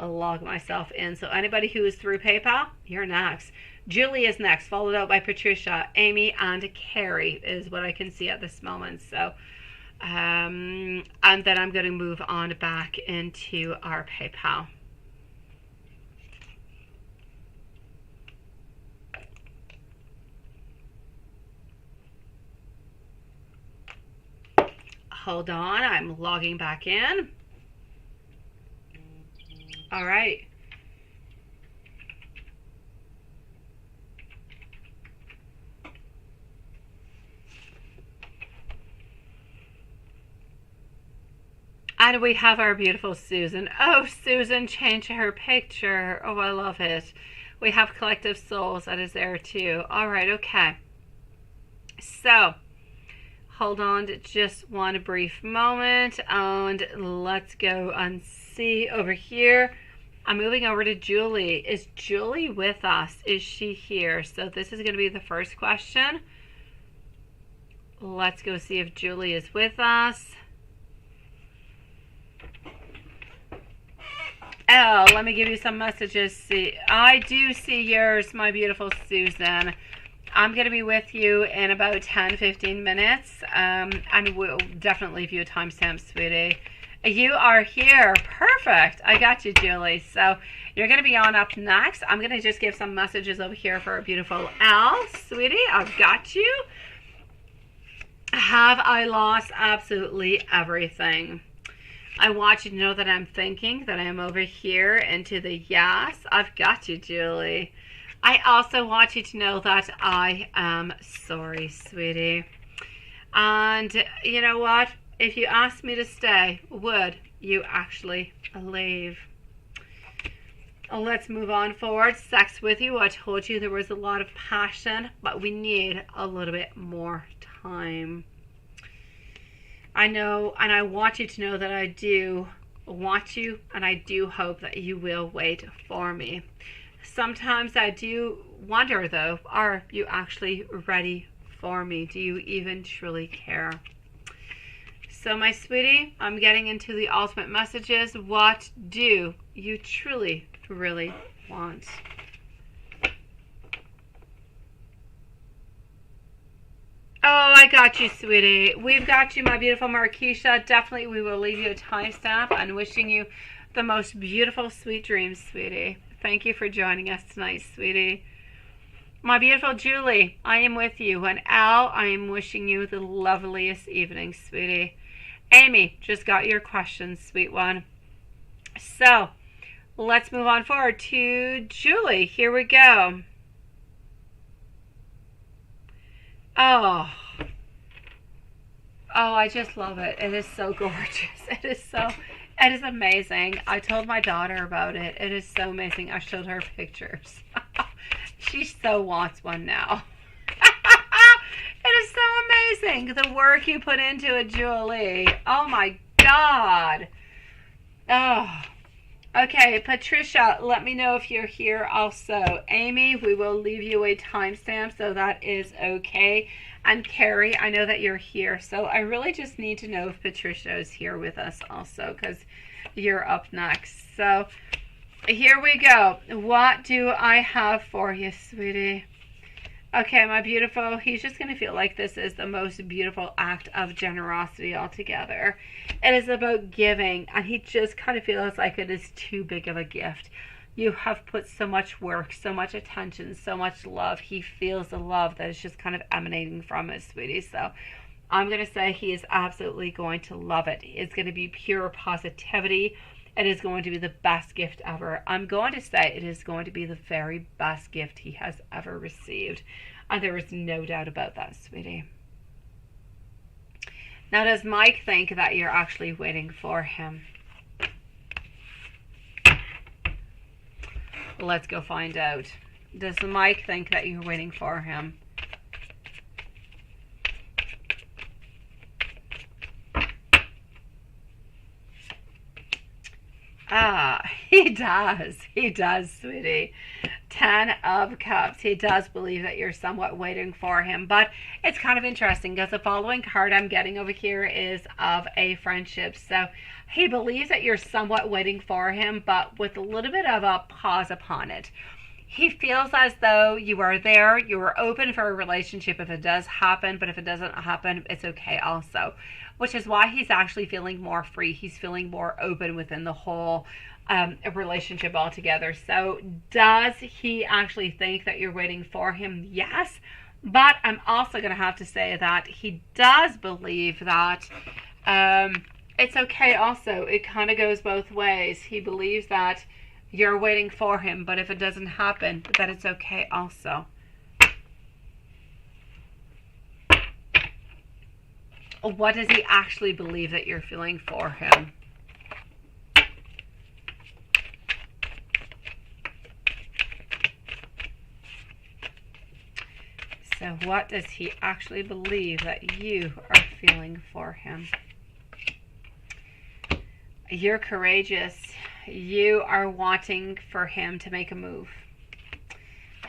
log myself in. So anybody who is through PayPal, you're next. Julie is next, followed out by Patricia, Amy, and Carrie is what I can see at this moment. So, and then I'm going to move on back into our PayPal. Hold on, I'm logging back in. All right. And we have our beautiful Susan. Oh, Susan changed her picture. Oh, I love it. We have Collective Souls that is there too. All right, okay. So, hold on to just one brief moment, and let's go and see over here. I'm moving over to Julie. Is Julie with us? Is she here? So this is going to be the first question. Let's go see if Julie is with us. Oh, let me give you some messages. See, I do see yours, my beautiful Susan. I'm going to be with you in about 10-15 minutes, and we'll definitely leave you a timestamp, sweetie. You are here. Perfect. I got you, Julie. So you're going to be on up next. I'm going to just give some messages over here for our beautiful Al, sweetie. I've got you. Have I lost absolutely everything? I want you to know that I'm thinking, that I am over here into the yes. I've got you, Julie. I also want you to know that I am sorry, sweetie. And you know what? If you asked me to stay, would you actually leave? Let's move on forward. Sex with you. I told you there was a lot of passion, but we need a little bit more time. I know, and I want you to know that I do want you, and I do hope that you will wait for me. Sometimes I do wonder, though, are you actually ready for me? Do you even truly care? So, my sweetie, I'm getting into the ultimate messages. What do you truly, really want? Oh, I got you, sweetie. We've got you, my beautiful Markeisha. Definitely, we will leave you a timestamp, and wishing you the most beautiful, sweet dreams, sweetie. Thank you for joining us tonight, sweetie. My beautiful Julie, I am with you. And Al, I am wishing you the loveliest evening, sweetie. Amy, just got your questions, sweet one. So, let's move on forward to Julie. Here we go. Oh, I just love it. It is so gorgeous. It is amazing. I told my daughter about it. It is so amazing. I showed her pictures. She so wants one now. It is so amazing. The work you put into it, Julie. Oh my God. Oh. Okay, Patricia, let me know if you're here also. Amy, we will leave you a timestamp, so that is okay. And Carrie, I know that you're here, so I really just need to know if Patricia is here with us also, because you're up next. So here we go. What do I have for you, sweetie? Okay, my beautiful, he's just going to feel like this is the most beautiful act of generosity altogether. It is about giving, and he just kind of feels like it is too big of a gift. You have put so much work, so much attention, so much love. He feels the love that is just kind of emanating from it, sweetie. So I'm going to say he is absolutely going to love it. It's going to be pure positivity. It is going to be the best gift ever. I'm going to say it is going to be the very best gift he has ever received. And there is no doubt about that, sweetie. Now, does Mike think that you're actually waiting for him? Let's go find out. Does Mike think that you're waiting for him? He does. He does, sweetie. 10 of Cups. He does believe that you're somewhat waiting for him. But it's kind of interesting because the following card I'm getting over here is of a friendship. So he believes that you're somewhat waiting for him, but with a little bit of a pause upon it. He feels as though you are there, you are open for a relationship if it does happen, but if it doesn't happen, it's okay also. Which is why he's actually feeling more free. He's feeling more open within the whole relationship altogether. So does he actually think that you're waiting for him? Yes. But I'm also going to have to say that he does believe that it's okay also. It kind of goes both ways. He believes that you're waiting for him, but if it doesn't happen, that it's okay also. What does he actually believe that you're feeling for him? So what does he actually believe that you are feeling for him? You're courageous. You are wanting for him to make a move.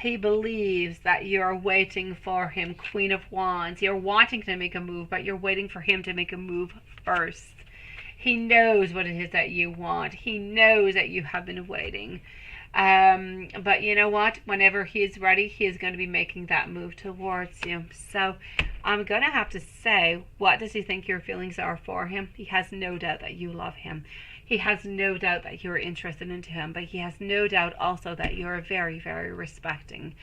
He believes that you're waiting for him. Queen of Wands. You're wanting to make a move, but you're waiting for him to make a move first. He knows what it is that you want. He knows that you have been waiting. But you know what? Whenever he is ready, he is going to be making that move towards you. So I'm going to have to say, what does he think your feelings are for him? He has no doubt that you love him. He has no doubt that you're interested into him, but he has no doubt also that you're very, very respecting,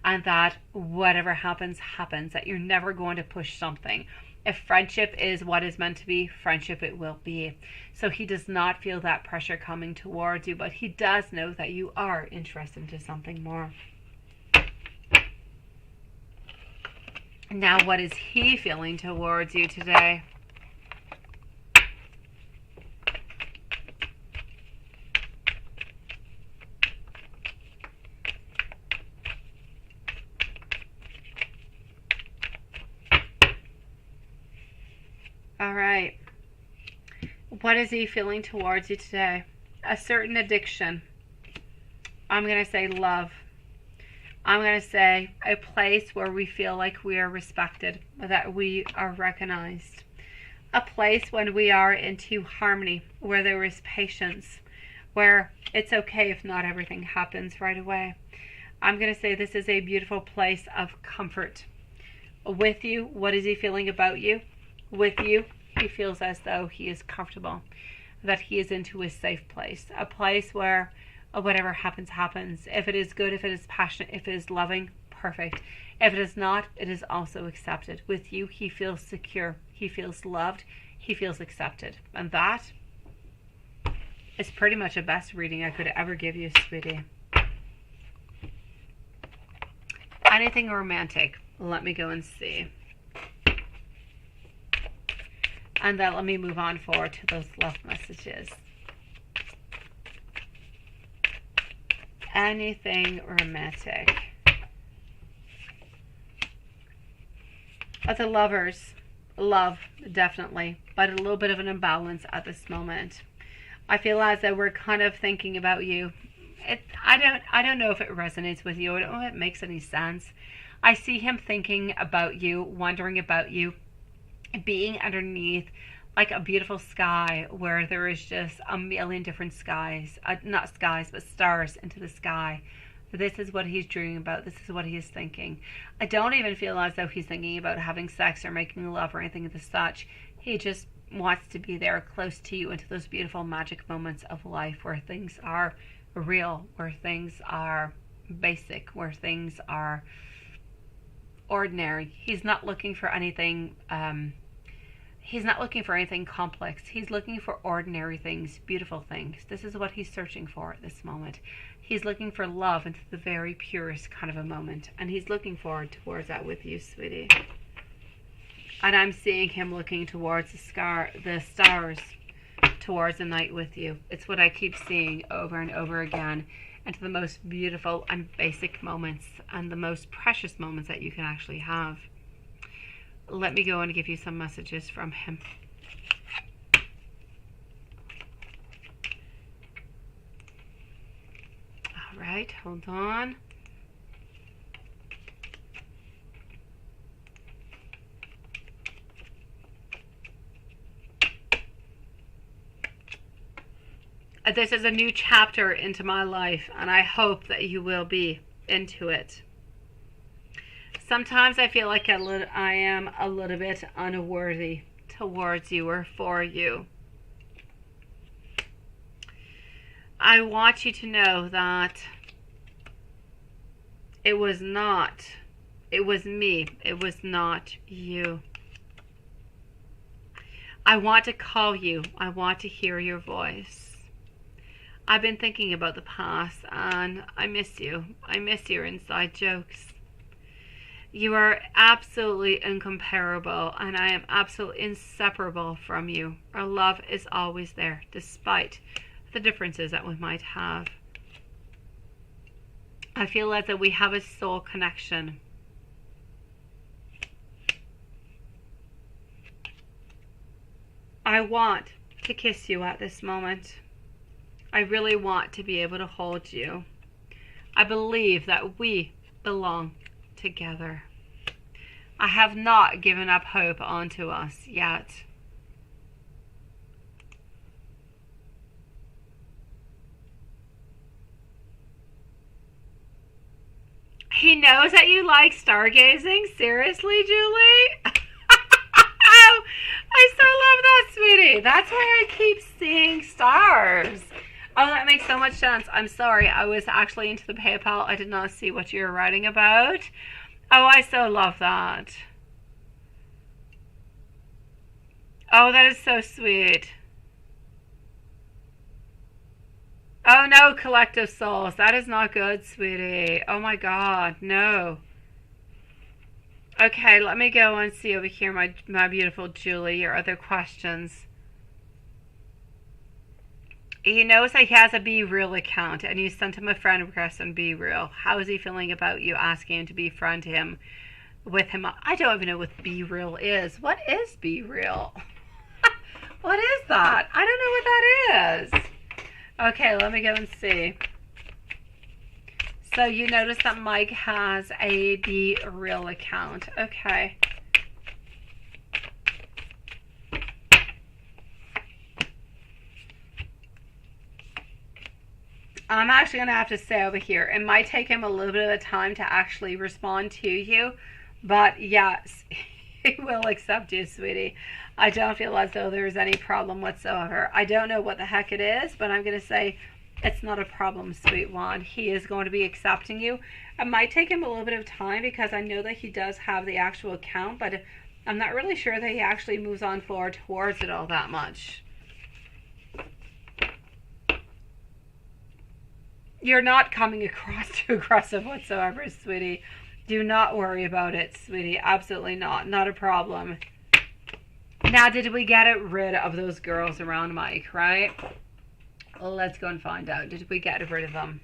and that whatever happens, happens, that you're never going to push something. If friendship is what is meant to be, friendship it will be. So he does not feel that pressure coming towards you, but he does know that you are interested into something more. Now, what is he feeling towards you today? All right. What is he feeling towards you today? A certain addiction. I'm going to say love. I'm going to say a place where we feel like we are respected, that we are recognized. A place when we are into harmony, where there is patience, where it's okay if not everything happens right away. I'm going to say this is a beautiful place of comfort. With you, what is he feeling about you? With you, he feels as though he is comfortable, that he is into a safe place, a place where whatever happens, happens. If it is good, if it is passionate, if it is loving, perfect. If it is not, it is also accepted. With you, he feels secure, he feels loved, he feels accepted. And that is pretty much the best reading I could ever give you, sweetie. Anything romantic? Let me go and see. And then let me move on forward to those love messages. Anything romantic. But the Lovers, love, definitely, but a little bit of an imbalance at this moment. I feel as though we're kind of thinking about you. I don't know if it resonates with you. I don't know if it makes any sense. I see him thinking about you, wondering about you, being underneath like a beautiful sky where there is just a million different skies, not skies, but stars into the sky. This is what he's dreaming about. This is what he is thinking. I don't even feel as though he's thinking about having sex or making love or anything of the such. He just wants to be there close to you into those beautiful magic moments of life where things are real, where things are basic, where things are ordinary. He's not looking for anything He's not looking for anything complex. He's looking for ordinary things, beautiful things. This is what he's searching for at this moment. He's looking for love into the very purest kind of a moment. And he's looking forward towards that with you, sweetie. And I'm seeing him looking towards the stars, towards the night with you. It's what I keep seeing over and over again. Into the most beautiful and basic moments and the most precious moments that you can actually have. Let me go and give you some messages from him. All right, hold on. This is a new chapter into my life, and I hope that you will be into it. Sometimes I feel like I am a little bit unworthy towards you or for you. I want you to know that it was me, it was not you. I want to call you, I want to hear your voice. I've been thinking about the past and I miss you. I miss your inside jokes. You are absolutely incomparable, and I am absolutely inseparable from you. Our love is always there, despite the differences that we might have. I feel as though we have a soul connection. I want to kiss you at this moment. I really want to be able to hold you. I believe that we belong together. I have not given up hope onto us yet. He knows that you like stargazing? Seriously, Julie? I so love that, sweetie. That's why I keep seeing stars. Oh, that makes so much sense. I'm sorry. I was actually into the PayPal. I did not see what you were writing about. Oh, I so love that. Oh, that is so sweet. Oh, no, collective souls. That is not good, sweetie. Oh, my God. No. Okay, let me go and see over here, my beautiful Julie, your other questions. He knows that he has a Be Real account, and you sent him a friend request on Be Real. How is he feeling about you asking him to befriend him with him? I don't even know what Be Real is. What is Be Real? What is that? I don't know what that is. Okay, let me go and see. So you notice that Mike has a Be Real account. Okay. I'm actually going to have to say over here, it might take him a little bit of time to actually respond to you, but yes, he will accept you, sweetie. I don't feel as though there's any problem whatsoever. I don't know what the heck it is, but I'm going to say it's not a problem, sweet one. He is going to be accepting you. It might take him a little bit of time because I know that he does have the actual account, but I'm not really sure that he actually moves on forward towards it all that much. You're not coming across too aggressive whatsoever, sweetie. Do not worry about it, sweetie. Absolutely not. Not a problem. Now, did we get rid of those girls around Mike, right? Well, let's go and find out. Did we get rid of them?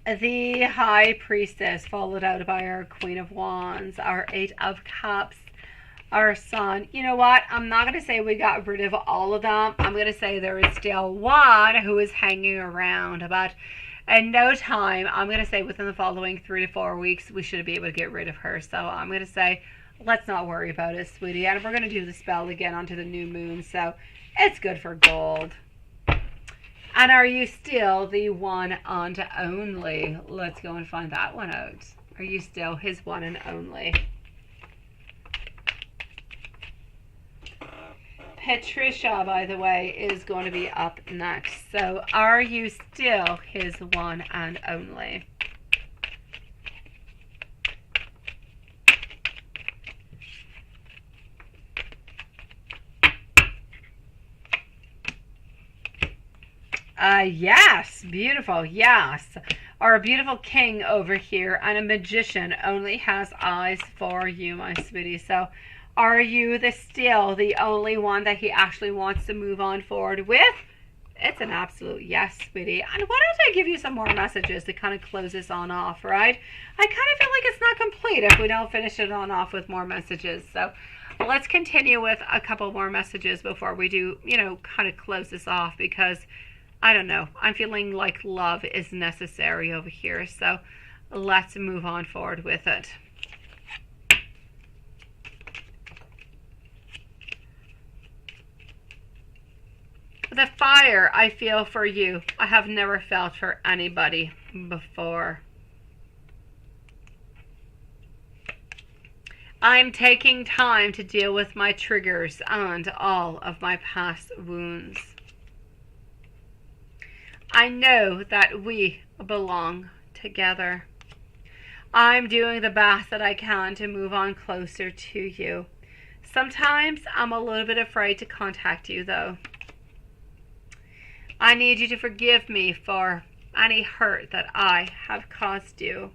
The High Priestess, followed out by our Queen of Wands, our Eight of Cups, our Sun. You know what? I'm not going to say we got rid of all of them. I'm going to say there is still one who is hanging around. But in no time, I'm going to say within the following 3 to 4 weeks, we should be able to get rid of her. So I'm going to say, let's not worry about it, sweetie. And we're going to do the spell again onto the new moon. So it's good for gold. And are you still the one and only? Let's go and find that one out. Are you still his one and only? Patricia, by the way, is going to be up next. So, are you still his one and only? Yes, beautiful, yes. Our beautiful king over here and a magician only has eyes for you, my sweetie. So, are you still the only one that he actually wants to move on forward with? It's an absolute yes, sweetie. And why don't I give you some more messages to kind of close this on off, right? I kind of feel like it's not complete if we don't finish it on off with more messages. So let's continue with a couple more messages before we do, kind of close this off, because I don't know, I'm feeling like love is necessary over here. So let's move on forward with it. The fire I feel for you, I have never felt for anybody before. I'm taking time to deal with my triggers and all of my past wounds. I know that we belong together. I'm doing the best that I can to move on closer to you. Sometimes I'm a little bit afraid to contact you, though. I need you to forgive me for any hurt that I have caused you.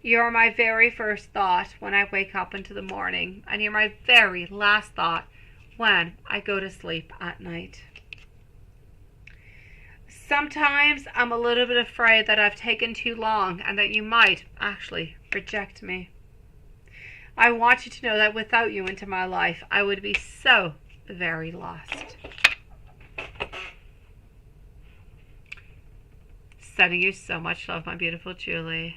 You're my very first thought when I wake up into the morning, and you're my very last thought when I go to sleep at night. Sometimes I'm a little bit afraid that I've taken too long and that you might actually reject me. I want you to know that without you into my life, I would be so very lost. Sending you so much love, my beautiful Julie.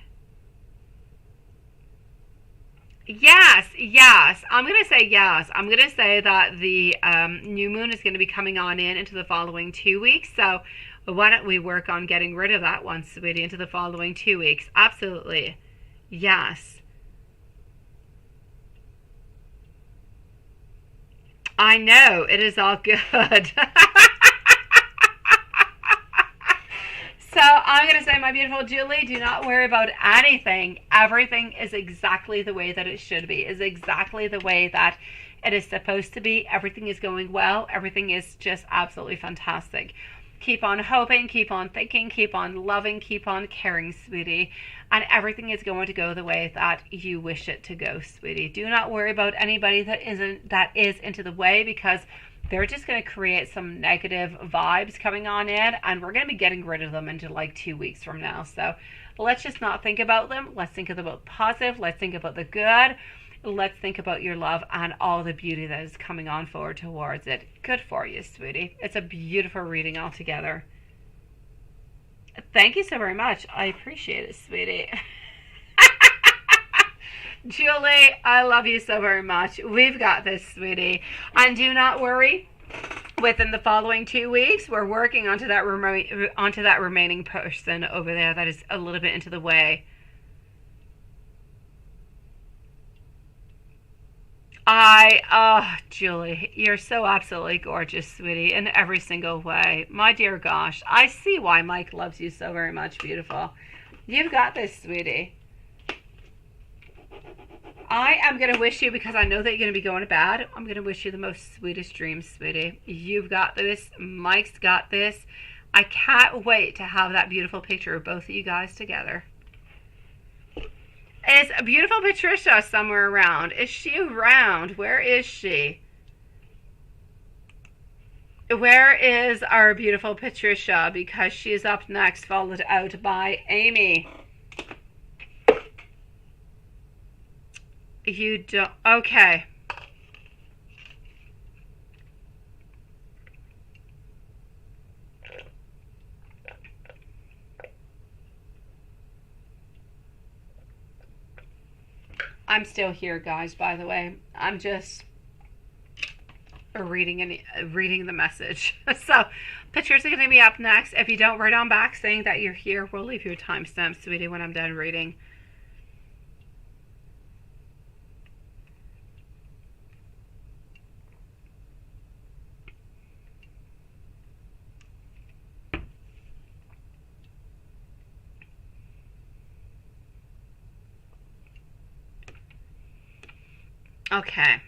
Yes. I'm going to say yes. I'm going to say that the new moon is going to be coming on into the following 2 weeks. So why don't we work on getting rid of that one, sweetie, into the following 2 weeks? Absolutely. Yes. I know. It is all good. So I'm going to say, my beautiful Julie, do not worry about anything. Everything is exactly the way that it should be, is exactly the way that it is supposed to be. Everything is going well. Everything is just absolutely fantastic. Keep on hoping, keep on thinking, keep on loving, keep on caring, sweetie. And everything is going to go the way that you wish it to go, sweetie. Do not worry about anybody that is into the way, because they're just going to create some negative vibes coming on in, and we're going to be getting rid of them into like 2 weeks from now. So let's just not think about them. Let's think about the positive. Let's think about the good. Let's think about your love and all the beauty that is coming on forward towards it. Good for you, sweetie. It's a beautiful reading altogether. Thank you so very much. I appreciate it, sweetie. Julie, I love you so very much. We've got this, sweetie. And do not worry. Within the following 2 weeks, we're working onto that remaining person over there that is a little bit into the way. Julie, you're so absolutely gorgeous, sweetie, in every single way. My dear gosh, I see why Mike loves you so very much, beautiful. You've got this, sweetie. I am going to wish you, because I know that you're going to be going to bed, I'm going to wish you the most sweetest dreams, sweetie. You've got this. Mike's got this. I can't wait to have that beautiful picture of both of you guys together. Is beautiful Patricia somewhere around? Is she around? Where is she? Where is our beautiful Patricia? Because she's up next, followed out by Amy. You don't. Okay. I'm still here, guys, by the way. I'm just reading the message. So, pictures are going to be up next. If you don't write on back saying that you're here, we'll leave you a timestamp, sweetie, when I'm done reading. Okay.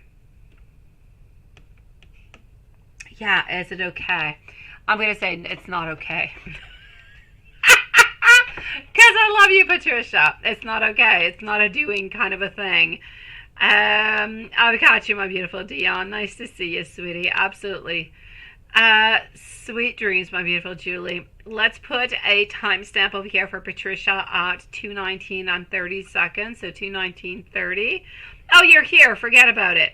Yeah, is it okay? I'm going to say it's not okay. Because I love you, Patricia. It's not okay. It's not a doing kind of a thing. I've got you, my beautiful Dion. Nice to see you, sweetie. Absolutely. Sweet dreams, my beautiful Julie. Let's put a timestamp over here for Patricia at 2:19 and 30 seconds. So 2:19:30. Oh, you're here. Forget about it.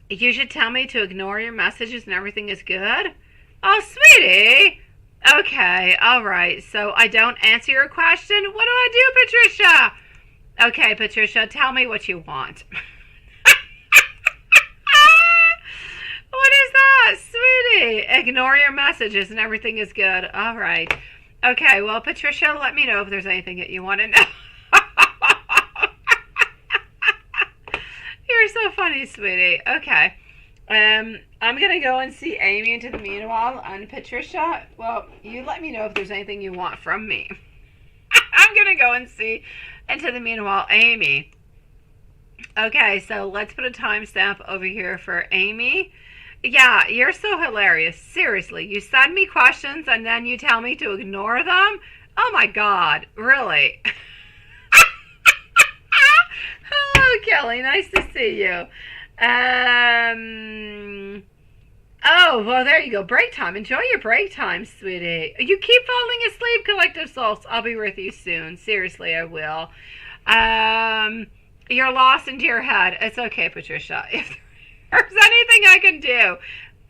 You should tell me to ignore your messages and everything is good. Oh, sweetie. Okay, all right. So I don't answer your question. What do I do, Patricia? Okay, Patricia, tell me what you want. What is that, sweetie? Ignore your messages and everything is good. All right. Okay, well, Patricia, let me know if there's anything that you want to know. You're so funny, sweetie. Okay. I'm going to go and see Amy into the meanwhile. And Patricia, well, you let me know if there's anything you want from me. I'm going to go and see into the meanwhile Amy. Okay, so let's put a timestamp over here for Amy. Yeah, you're so hilarious. Seriously, you send me questions and then you tell me to ignore them? Oh my God, really? Hello, Kelly. Nice to see you. Oh, well, there you go. Break time. Enjoy your break time, sweetie. You keep falling asleep, Collective Souls. I'll be with you soon. Seriously, I will. You're lost into your head. It's okay, Patricia. If there's anything I can do,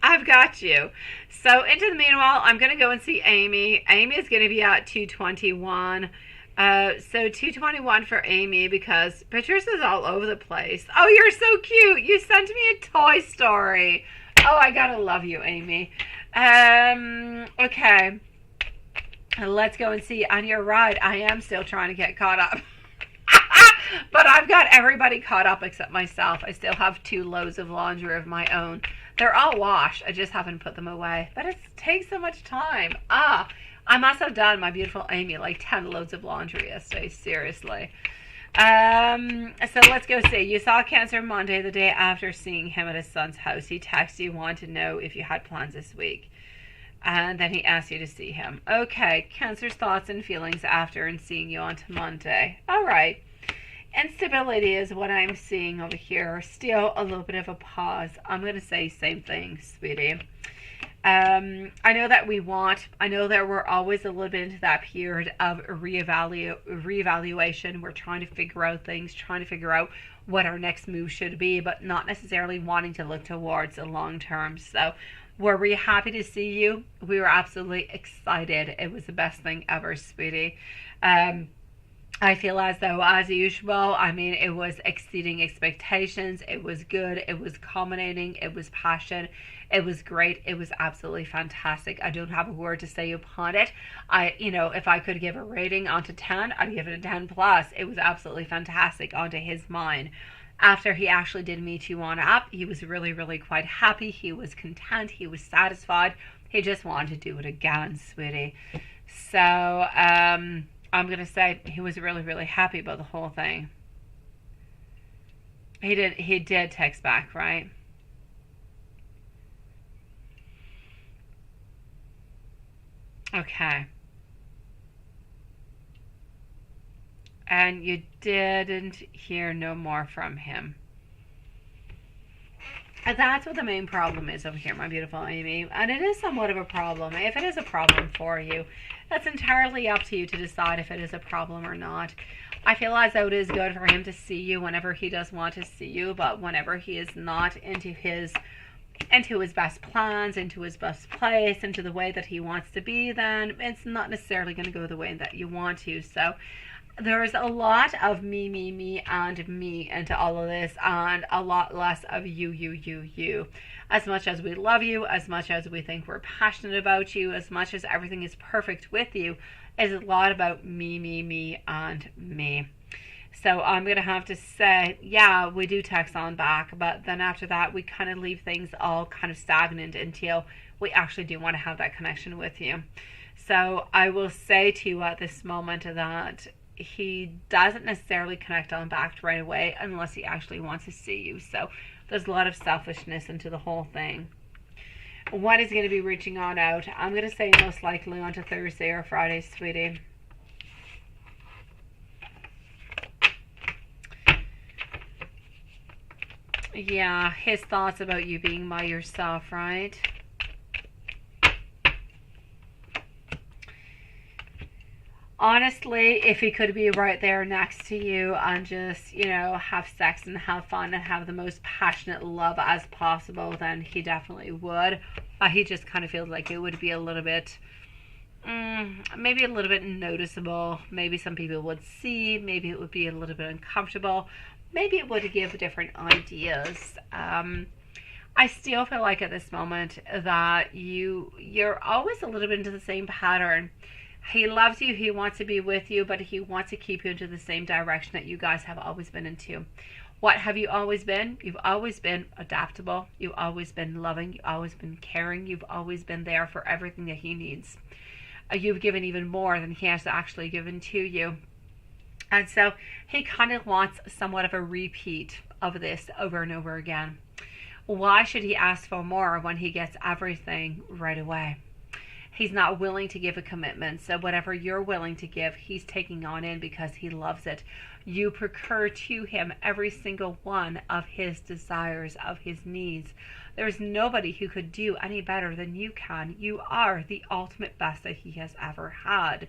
I've got you. So, into the meanwhile, I'm going to go and see Amy. Amy is going to be at 2:21. So 2:21 for Amy because Patricia's all over the place. Oh, you're so cute. You sent me a Toy Story. Oh, I gotta love you, Amy. Okay. Let's go and see. And you're right. I am still trying to get caught up. But I've got everybody caught up except myself. I still have 2 loads of laundry of my own. They're all washed. I just haven't put them away. But it takes so much time. I must have done, my beautiful Amy, like 10 loads of laundry yesterday. Seriously. So let's go see. You saw Cancer Monday, the day after seeing him at his son's house. He texted you, wanted to know if you had plans this week. And then he asked you to see him. Okay, Cancer's thoughts and feelings after and seeing you on to Monday. All right. Instability is what I'm seeing over here. Still a little bit of a pause. I'm going to say same thing, sweetie. I know that I know that we're always a little bit into that period of reevaluation. We're trying to figure out things, trying to figure out what our next move should be, but not necessarily wanting to look towards the long term. So were we happy to see you? We were absolutely excited. It was the best thing ever, sweetie. I feel as though, as usual, I mean, it was exceeding expectations. It was good. It was culminating. It was passion. It was great. It was absolutely fantastic. I don't have a word to say upon it. If I could give a rating onto 10, I'd give it a 10 plus. It was absolutely fantastic onto his mind. After he actually did meet you on app, he was really, really quite happy. He was content. He was satisfied. He just wanted to do it again, sweetie. So, I'm going to say he was really, really happy about the whole thing. He did text back, right? Okay. And you didn't hear no more from him. And that's what the main problem is over here, my beautiful Amy. And it is somewhat of a problem. If it is a problem for you, that's entirely up to you to decide if it is a problem or not. I feel as though it is good for him to see you whenever he does want to see you, but whenever he is not into his best plans, into his best place, into the way that he wants to be, then it's not necessarily going to go the way that you want to. So there's a lot of me, and me into all of this, and a lot less of you. As much as we love you, as much as we think we're passionate about you, as much as everything is perfect with you, is a lot about me, and me. So I'm going to have to say, yeah, we do text on back, but then after that, we kind of leave things all kind of stagnant until we actually do want to have that connection with you. So I will say to you at this moment that he doesn't necessarily connect on back right away unless he actually wants to see you. So there's a lot of selfishness into the whole thing. What is going to be reaching on out? I'm going to say most likely onto Thursday or Friday, sweetie. Yeah, his thoughts about you being by yourself, right? Honestly, if he could be right there next to you and just, have sex and have fun and have the most passionate love as possible, then he definitely would. He just kind of feels like it would be a little bit, maybe a little bit noticeable. Maybe some people would see. Maybe it would be a little bit uncomfortable. Maybe it would give different ideas. I still feel like at this moment that you're always a little bit into the same pattern. He loves you, he wants to be with you, but he wants to keep you into the same direction that you guys have always been into. What have you always been? You've always been adaptable. You've always been loving. You've always been caring. You've always been there for everything that he needs. You've given even more than he has actually given to you. And so he kind of wants somewhat of a repeat of this over and over again. Why should he ask for more when he gets everything right away? He's not willing to give a commitment. So whatever you're willing to give, he's taking on in because he loves it. You procure to him every single one of his desires, of his needs. There's nobody who could do any better than you can. You are the ultimate best that he has ever had.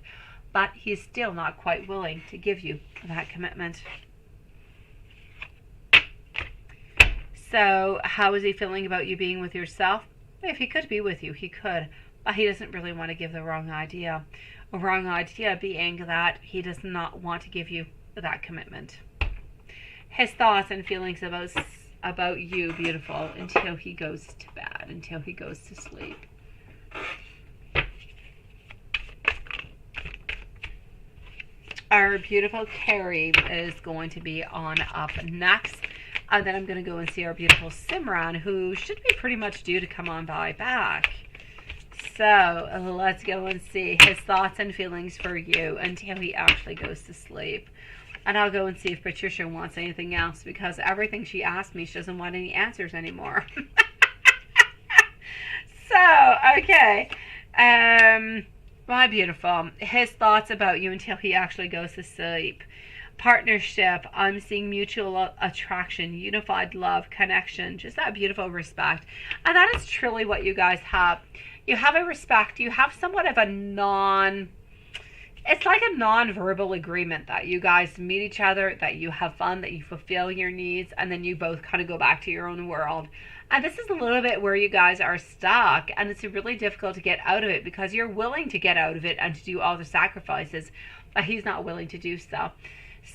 But he's still not quite willing to give you that commitment. So how is he feeling about you being with yourself? If he could be with you, he could. But he doesn't really want to give the wrong idea. A wrong idea being that he does not want to give you that commitment. His thoughts and feelings about you, beautiful, until he goes to bed, until he goes to sleep. Our beautiful Carrie is going to be on up next. And then I'm going to go and see our beautiful Simran, who should be pretty much due to come on back. So let's go and see his thoughts and feelings for you until he actually goes to sleep. And I'll go and see if Patricia wants anything else, because everything she asked me, she doesn't want any answers anymore. So, okay. My beautiful. His thoughts about you until he actually goes to sleep. Partnership, I'm seeing mutual attraction, unified love, connection, just that beautiful respect. And that is truly what you guys have. You have a respect, you have somewhat of a it's like a non-verbal agreement that you guys meet each other, that you have fun, that you fulfill your needs, and then you both kind of go back to your own world. And this is a little bit where you guys are stuck, and it's really difficult to get out of it because you're willing to get out of it and to do all the sacrifices, but he's not willing to do so.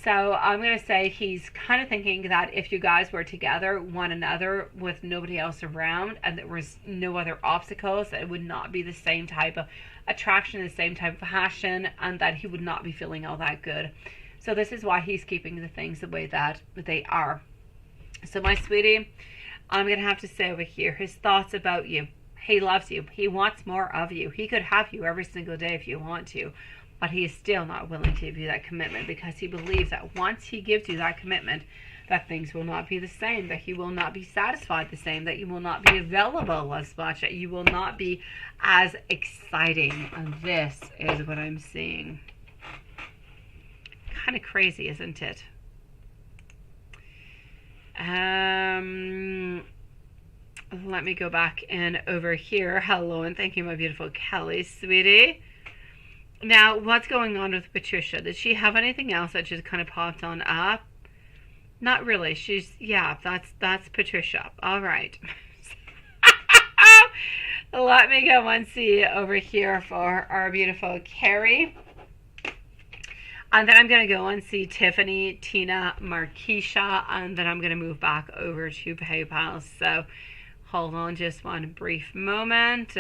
So I'm going to say he's kind of thinking that if you guys were together, one another, with nobody else around, and there was no other obstacles, it would not be the same type of attraction, the same type of passion, and that he would not be feeling all that good. So this is why he's keeping the things the way that they are. So my sweetie, I'm going to have to say over here, his thoughts about you. He loves you. He wants more of you. He could have you every single day if you want to. But he is still not willing to give you that commitment because he believes that once he gives you that commitment, that things will not be the same, that he will not be satisfied the same, that you will not be available as much, that you will not be as exciting. And this is what I'm seeing. Kind of crazy, isn't it? Let me go back in over here. Hello, and thank you, my beautiful Kelly, sweetie. Now, what's going on with Patricia? Did she have anything else that just kind of popped on up? Not really. That's Patricia. All right. Let me go and see over here for our beautiful Carrie. And then I'm going to go and see Tiffany, Tina, Markeisha, and then I'm going to move back over to PayPal. So hold on just one brief moment.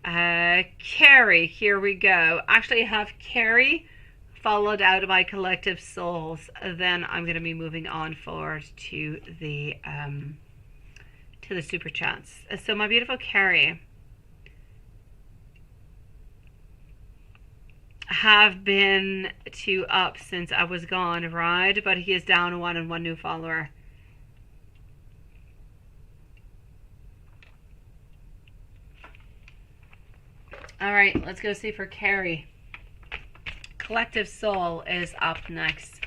Carrie, here we go. Actually, I have Carrie followed out by Collective Souls. Then I'm going to be moving on forward to the super chats. So my beautiful Carrie, have been 2 up since I was gone, right? But he is down 1 and 1 new follower. All right, let's go see for Carrie. Collective Soul is up next.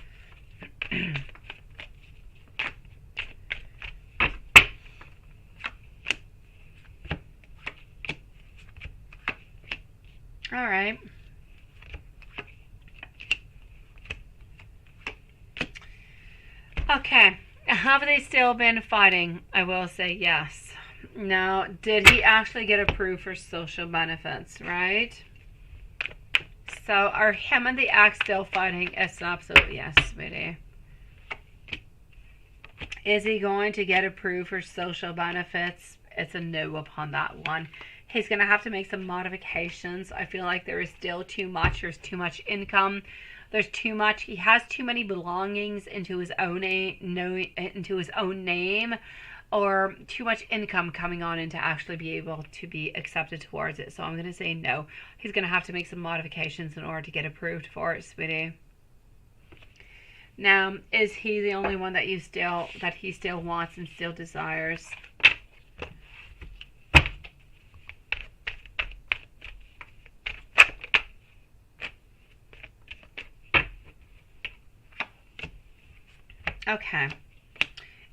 All right. Okay. Have they still been fighting? I will say yes. Now, did he actually get approved for social benefits, right? So are him and the ex still fighting? It's an absolute yes, sweetie. Is he going to get approved for social benefits? It's a no upon that one. He's going to have to make some modifications. I feel like there is still too much. There's too much income. There's too much. He has too many belongings into his own name, or too much income coming on in to actually be able to be accepted towards it. So I'm going to say no. He's going to have to make some modifications in order to get approved for it, sweetie. Now, is he the only one that he still wants and still desires? Okay.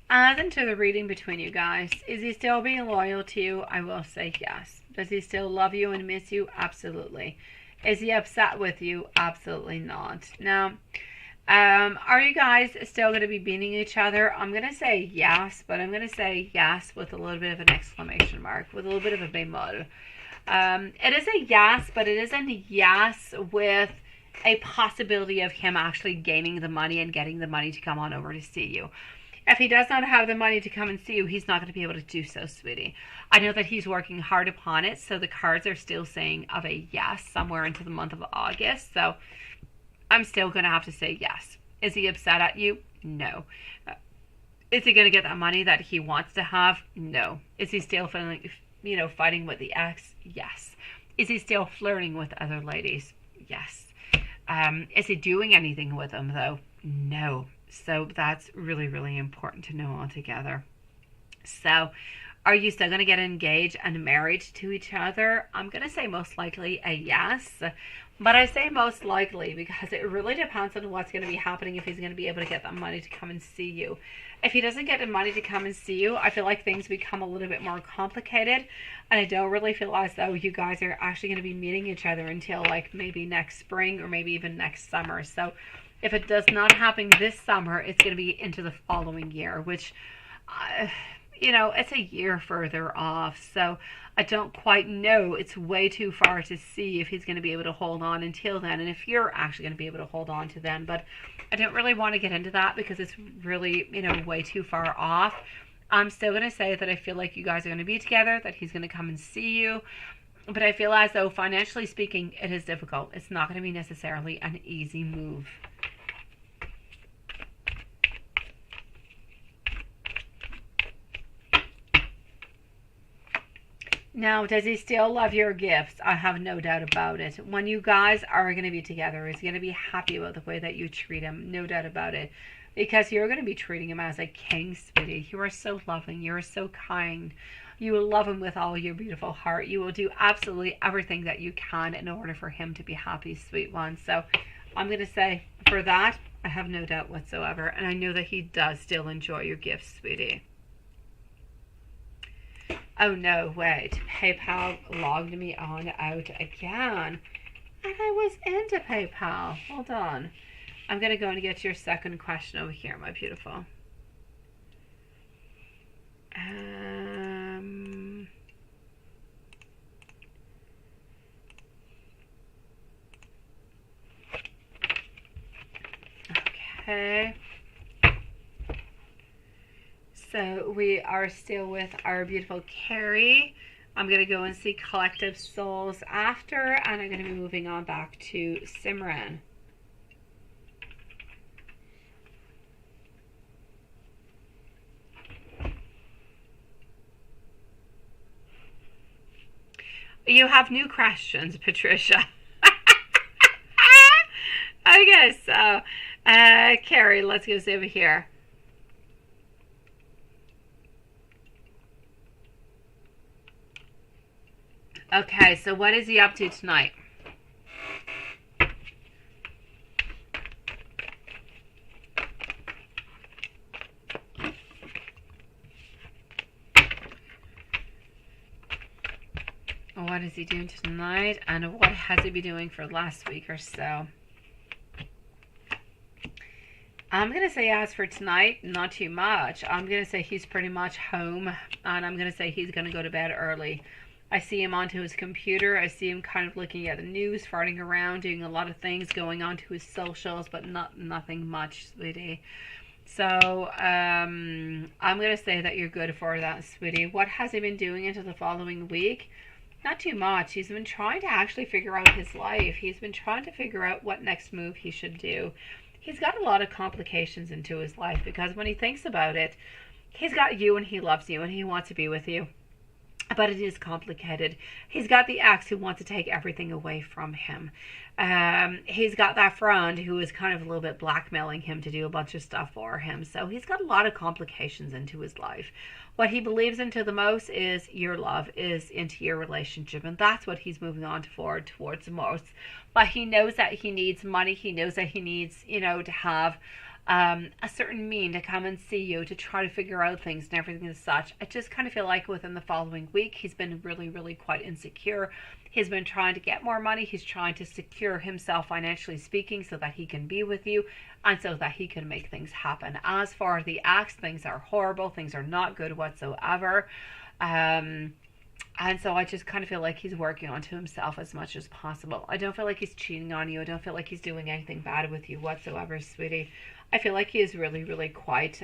As into the reading between you guys, is he still being loyal to you? I will say yes. Does he still love you and miss you? Absolutely. Is he upset with you? Absolutely not. Now, are you guys still going to be beating each other? I'm going to say yes, but I'm going to say yes with a little bit of an exclamation mark, with a little bit of a bémol. It is a yes, but it isn't a yes with a possibility of him actually gaining the money and getting the money to come on over to see you. If he does not have the money to come and see you, he's not going to be able to do so, sweetie. I know that he's working hard upon it, so the cards are still saying of a yes somewhere into the month of August. So I'm still going to have to say yes. Is he upset at you? No. Is he going to get that money that he wants to have? No. Is he still feeling, fighting with the ex? Yes. Is he still flirting with other ladies? Yes. Is he doing anything with them, though? No. So that's really, really important to know altogether. So are you still going to get engaged and married to each other? I'm going to say most likely a yes. But I say most likely because it really depends on what's going to be happening if he's going to be able to get that money to come and see you. If he doesn't get the money to come and see you, I feel like things become a little bit more complicated. And I don't really feel as though you guys are actually going to be meeting each other until like maybe next spring or maybe even next summer. So if it does not happen this summer, it's going to be into the following year, which, it's a year further off. So I don't quite know. It's way too far to see if he's going to be able to hold on until then, and if you're actually going to be able to hold on to then. But I don't really want to get into that because it's really, way too far off. I'm still going to say that I feel like you guys are going to be together, that he's going to come and see you. But I feel as though, financially speaking, it is difficult. It's not going to be necessarily an easy move. Now, does he still love your gifts? I have no doubt about it. When you guys are going to be together, he's going to be happy about the way that you treat him. No doubt about it. Because you're going to be treating him as a king, sweetie. You are so loving. You are so kind. You will love him with all your beautiful heart. You will do absolutely everything that you can in order for him to be happy, sweet one. So I'm going to say, for that, I have no doubt whatsoever. And I know that he does still enjoy your gifts, sweetie. Oh no, wait. PayPal logged me on out again. And I was into PayPal. Hold on. I'm going to go and get your second question over here, my beautiful. Okay. So we are still with our beautiful Carrie. I'm going to go and see Collective Souls after, and I'm going to be moving on back to Simran. You have new questions, Patricia. Carrie, let's go see over here. Okay, so what is he up to tonight? What is he doing tonight? And what has he been doing for the last week or so? I'm going to say as for tonight, not too much. I'm going to say he's pretty much home. And I'm going to say he's going to go to bed early. I see him onto his computer. I see him kind of looking at the news, farting around, doing a lot of things, going onto his socials, but nothing much, sweetie. So I'm going to say that you're good for that, sweetie. What has he been doing into the following week? Not too much. He's been trying to actually figure out his life. He's been trying to figure out what next move he should do. He's got a lot of complications into his life because when he thinks about it, he's got you and he loves you and he wants to be with you. But it is complicated. He's got the ex who wants to take everything away from him. He's got that friend who is kind of a little bit blackmailing him to do a bunch of stuff for him. So he's got a lot of complications into his life. What he believes into the most is your love, is into your relationship. And that's what he's moving on forward towards the most. But he knows that he needs money. He knows that he needs, to have a certain mean to come and see you to try to figure out things and everything as such. I just kind of feel like within the following week he's been really, really quite insecure. He's been trying to get more money. He's trying to secure himself financially speaking so that he can be with you and so that he can make things happen. As for the ex, things are horrible. Things are not good whatsoever. And so I just kind of feel like he's working onto himself as much as possible. I don't feel like he's cheating on you. I don't feel like he's doing anything bad with you whatsoever, sweetie. I feel like he is really, really quite,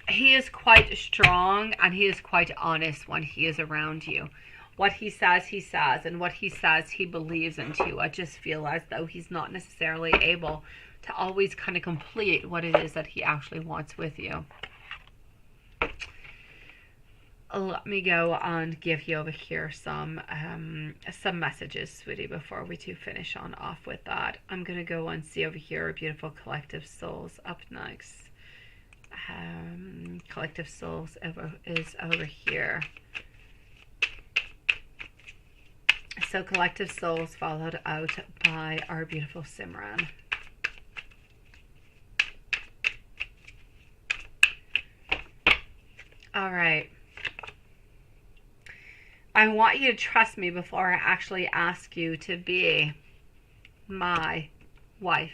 he is quite strong and he is quite honest when he is around you. What he says, and what he says, he believes into. I just feel as though he's not necessarily able to always kind of complete what it is that he actually wants with you. Let me go and give you over here some messages, sweetie, before we do finish on off with that. I'm going to go and see over here beautiful collective souls up next. Collective souls is over here. So collective souls followed out by our beautiful Simran. All right. I want you to trust me before I actually ask you to be my wife.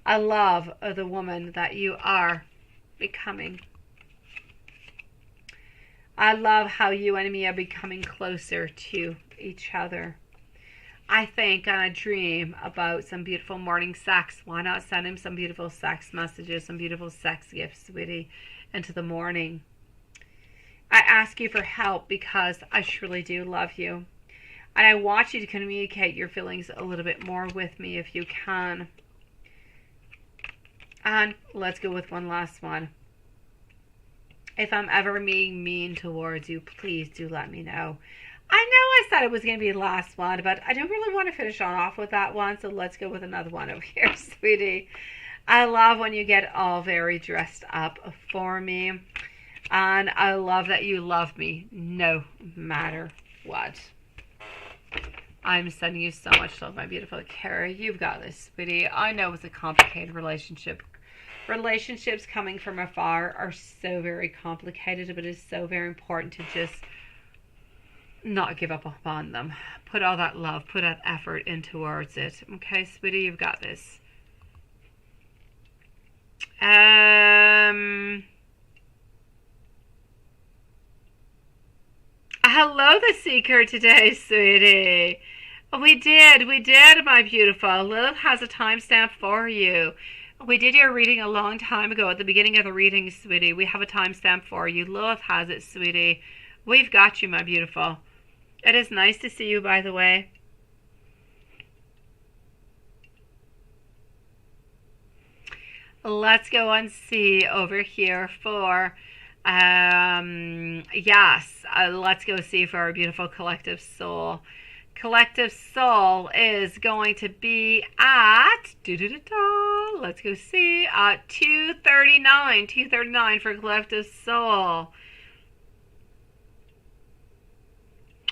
I love the woman that you are becoming. I love how you and me are becoming closer to each other. I think and I dream about some beautiful morning sex. Why not send him some beautiful sex messages, some beautiful sex gifts, sweetie, into the morning? I ask you for help because I truly do love you. And I want you to communicate your feelings a little bit more with me if you can. And let's go with one last one. If I'm ever being mean towards you, please do let me know. I know I said it was going to be the last one, but I don't really want to finish on off with that one. So let's go with another one over here, sweetie. I love when you get all very dressed up for me. And I love that you love me no matter what. I'm sending you so much love, my beautiful Carrie. You've got this, sweetie. I know it's a complicated relationship. Relationships coming from afar are so very complicated, but it's so very important to just not give up on them. Put all that love, put that effort in towards it. Okay, sweetie, you've got this. Hello, the Seeker today, sweetie. We did, my beautiful. Lilith has a timestamp for you. We did your reading a long time ago at the beginning of the reading, sweetie. We have a timestamp for you. Lilith has it, sweetie. We've got you, my beautiful. It is nice to see you, by the way. Let's go and see over here for... let's go see for our beautiful collective soul. collective soul is going to be at, let's go see, 239 for collective soul.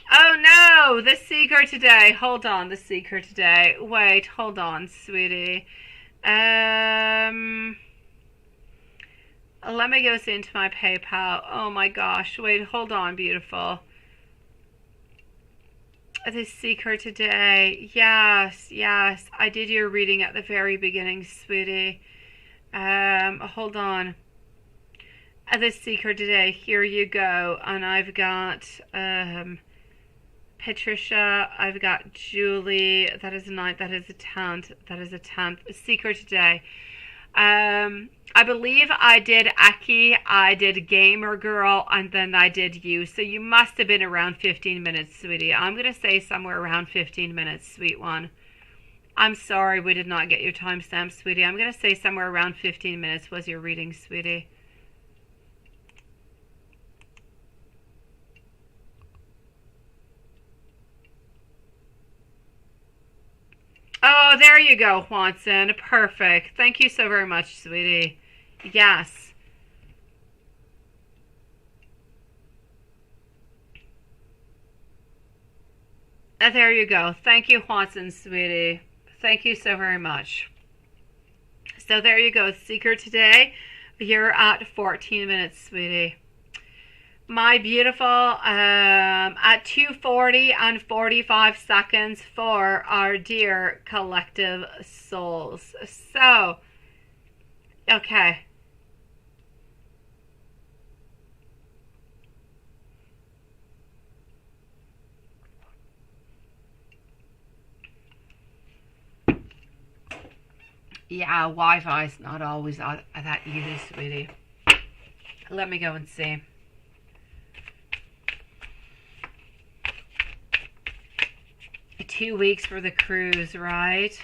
Oh no, the seeker today. Hold on, the seeker today. Wait, hold on, sweetie. Let me go into my PayPal. Oh my gosh, wait, hold on, beautiful. The seeker today. Yes, I did your reading at the very beginning, sweetie. Hold on. The seeker today, here you go. And I've got, Patricia, I've got Julie, that is a 9th, that is a 10th, that is a 10th. Seeker today. I believe I did Aki, I did Gamer Girl, and then I did you. So you must have been around 15 minutes, sweetie. I'm going to say somewhere around 15 minutes, sweet one. I'm sorry we did not get your timestamp, sweetie. I'm going to say somewhere around 15 minutes was your reading, sweetie. Oh, there you go, Juanson. Perfect. Thank you so very much, sweetie. Yes. There you go. Thank you, Juanson, sweetie. Thank you so very much. So there you go. Seeker today, you're at 14 minutes, sweetie. My beautiful, at 2:40 and 45 seconds for our dear collective souls. So, okay. Yeah, Wi-Fi's not always that easy, sweetie. Let me go and see. Two weeks for the cruise, right?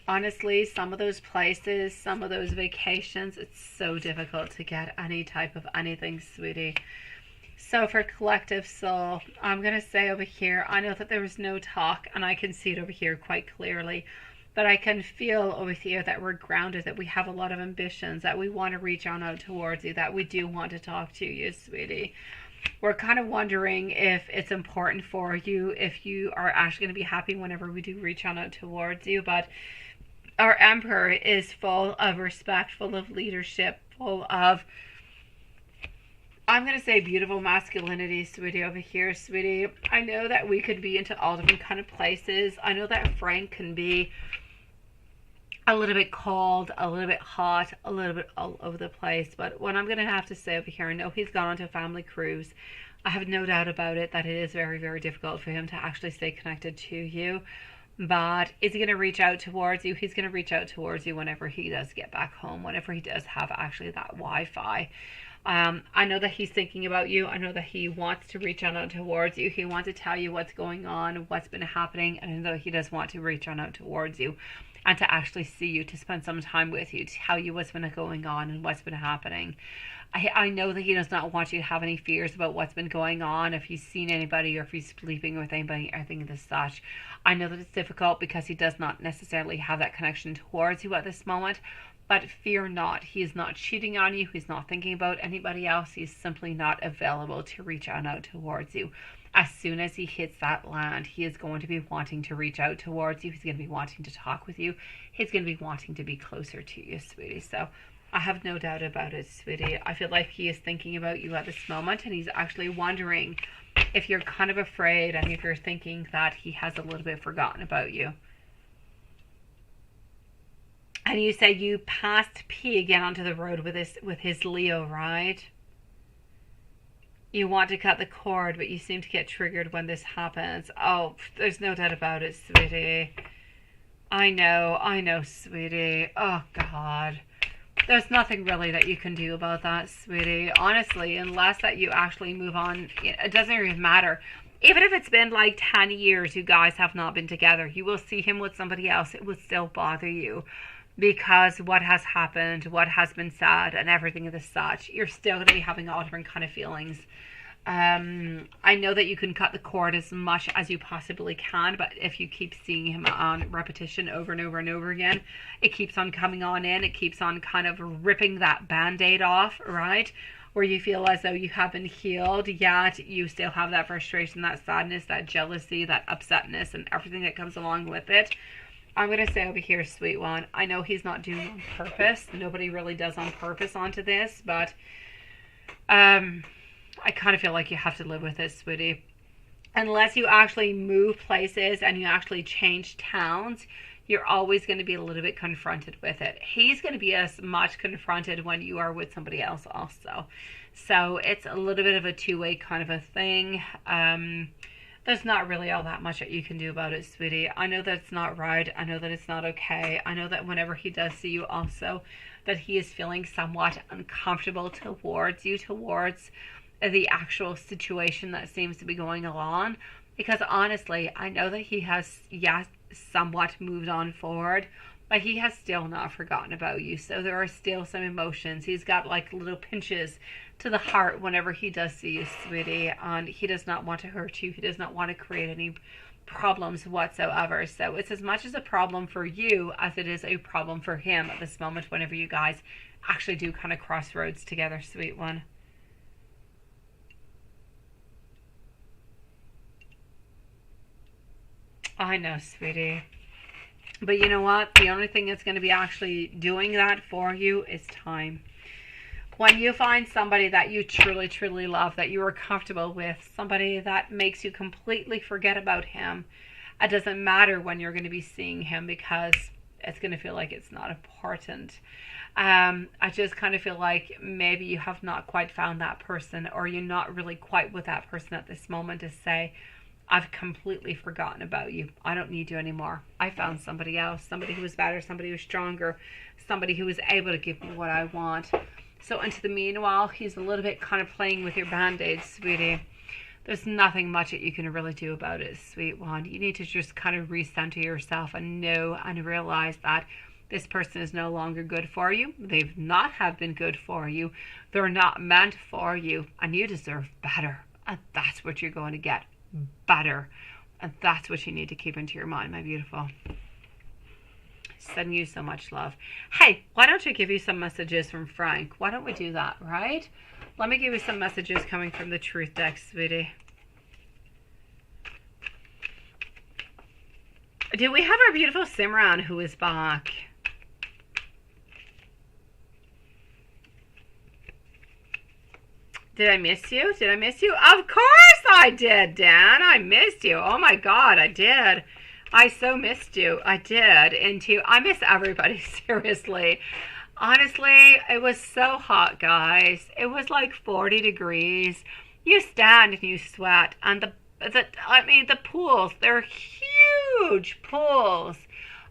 Honestly, some of those places, some of those vacations, it's so difficult to get any type of anything, sweetie. So for collective soul, I'm going to say over here, I know that there was no talk, and I can see it over here quite clearly. But I can feel over here that we're grounded, that we have a lot of ambitions, that we want to reach on out towards you, that we do want to talk to you, sweetie. We're kind of wondering if it's important for you, if you are actually going to be happy whenever we do reach on out towards you. But our Emperor is full of respect, full of leadership, full of, I'm going to say, beautiful masculinity, sweetie, over here, sweetie. I know that we could be into all different kind of places. I know that Frank can be a little bit cold, a little bit hot, a little bit all over the place. But what I'm going to have to say over here, I know he's gone on to a family cruise. I have no doubt about it that it is very, very difficult for him to actually stay connected to you. But is he going to reach out towards you? He's going to reach out towards you whenever he does get back home, whenever he does have actually that Wi-Fi. I know that he's thinking about you. I know that he wants to reach on out towards you. He wants to tell you what's going on, what's been happening, and I know he does want to reach on out towards you and to actually see you, to spend some time with you, to tell you what's been going on and what's been happening. I know that he does not want you to have any fears about what's been going on, if he's seen anybody or if he's sleeping with anybody or anything of such. I know that it's difficult because he does not necessarily have that connection towards you at this moment. But fear not, he is not cheating on you, he's not thinking about anybody else, he's simply not available to reach on out towards you. As soon as he hits that land, he is going to be wanting to reach out towards you, he's going to be wanting to talk with you, he's going to be wanting to be closer to you, sweetie. So I have no doubt about it, sweetie. I feel like he is thinking about you at this moment, and he's actually wondering if you're kind of afraid and if you're thinking that he has a little bit forgotten about you. And you say you passed P again onto the road with his Leo, right? You want to cut the cord, but you seem to get triggered when this happens. Oh, there's no doubt about it, sweetie. I know, sweetie. Oh, God. There's nothing really that you can do about that, sweetie. Honestly, unless that you actually move on, it doesn't even matter. Even if it's been like 10 years you guys have not been together, you will see him with somebody else. It will still bother you. because what has happened, what has been said, and everything of the such, you're still going to be having all different kind of feelings. I know that you can cut the cord as much as you possibly can, but if you keep seeing him on repetition over and over and over again, it keeps on coming on in. It keeps on kind of ripping that band-aid off, right? Where you feel as though you haven't healed, yet you still have that frustration, that sadness, that jealousy, that upsetness, and everything that comes along with it. I'm going to say over here, sweet one, I know he's not doing it on purpose. Nobody really does on purpose onto this, but I kind of feel like you have to live with it, sweetie. Unless you actually move places and you actually change towns, you're always going to be a little bit confronted with it. He's going to be as much confronted when you are with somebody else also. So it's a little bit of a two-way kind of a thing. There's not really all that much that you can do about it, sweetie. I know that it's not right. I know that it's not okay. I know that whenever he does see you also, that he is feeling somewhat uncomfortable towards you, towards the actual situation that seems to be going along. Because honestly, I know that he has, yes, somewhat moved on forward, but he has still not forgotten about you. So there are still some emotions. He's got like little pinches to the heart whenever he does see you, sweetie, and he does not want to hurt you. He does not want to create any problems whatsoever. So it's as much as a problem for you as it is a problem for him at this moment whenever you guys actually do kind of crossroads together, sweet one. I know, sweetie. But you know what? The only thing that's going to be actually doing that for you is time. When you find somebody that you truly, truly love, that you are comfortable with, somebody that makes you completely forget about him, it doesn't matter when you're going to be seeing him because it's going to feel like it's not important. I just kind of feel like maybe you have not quite found that person, or you're not really quite with that person at this moment to say, I've completely forgotten about you. I don't need you anymore. I found somebody else, somebody who was better, somebody who was stronger, somebody who was able to give me what I want. So into the meanwhile, he's a little bit kind of playing with your band-aids, sweetie. There's nothing much that you can really do about it, sweet one. You need to just kind of recenter yourself and know and realize that this person is no longer good for you. They've not have been good for you. They're not meant for you, and you deserve better. And that's what you're going to get. Better. And that's what you need to keep into your mind, my beautiful. Sending you so much love. Hey, why don't you give you some messages from Frank? Why don't we do that, right? Let me give you some messages coming from the Truth deck, sweetie. Do we have our beautiful Simran who is back? Did I miss you? Did I miss you? Of course I did, Dan. I missed you. Oh my God, I did. I so missed you. I did. I miss everybody, seriously. Honestly, it was so hot, guys. It was like 40 degrees. You stand and you sweat. And the pools, they're huge pools.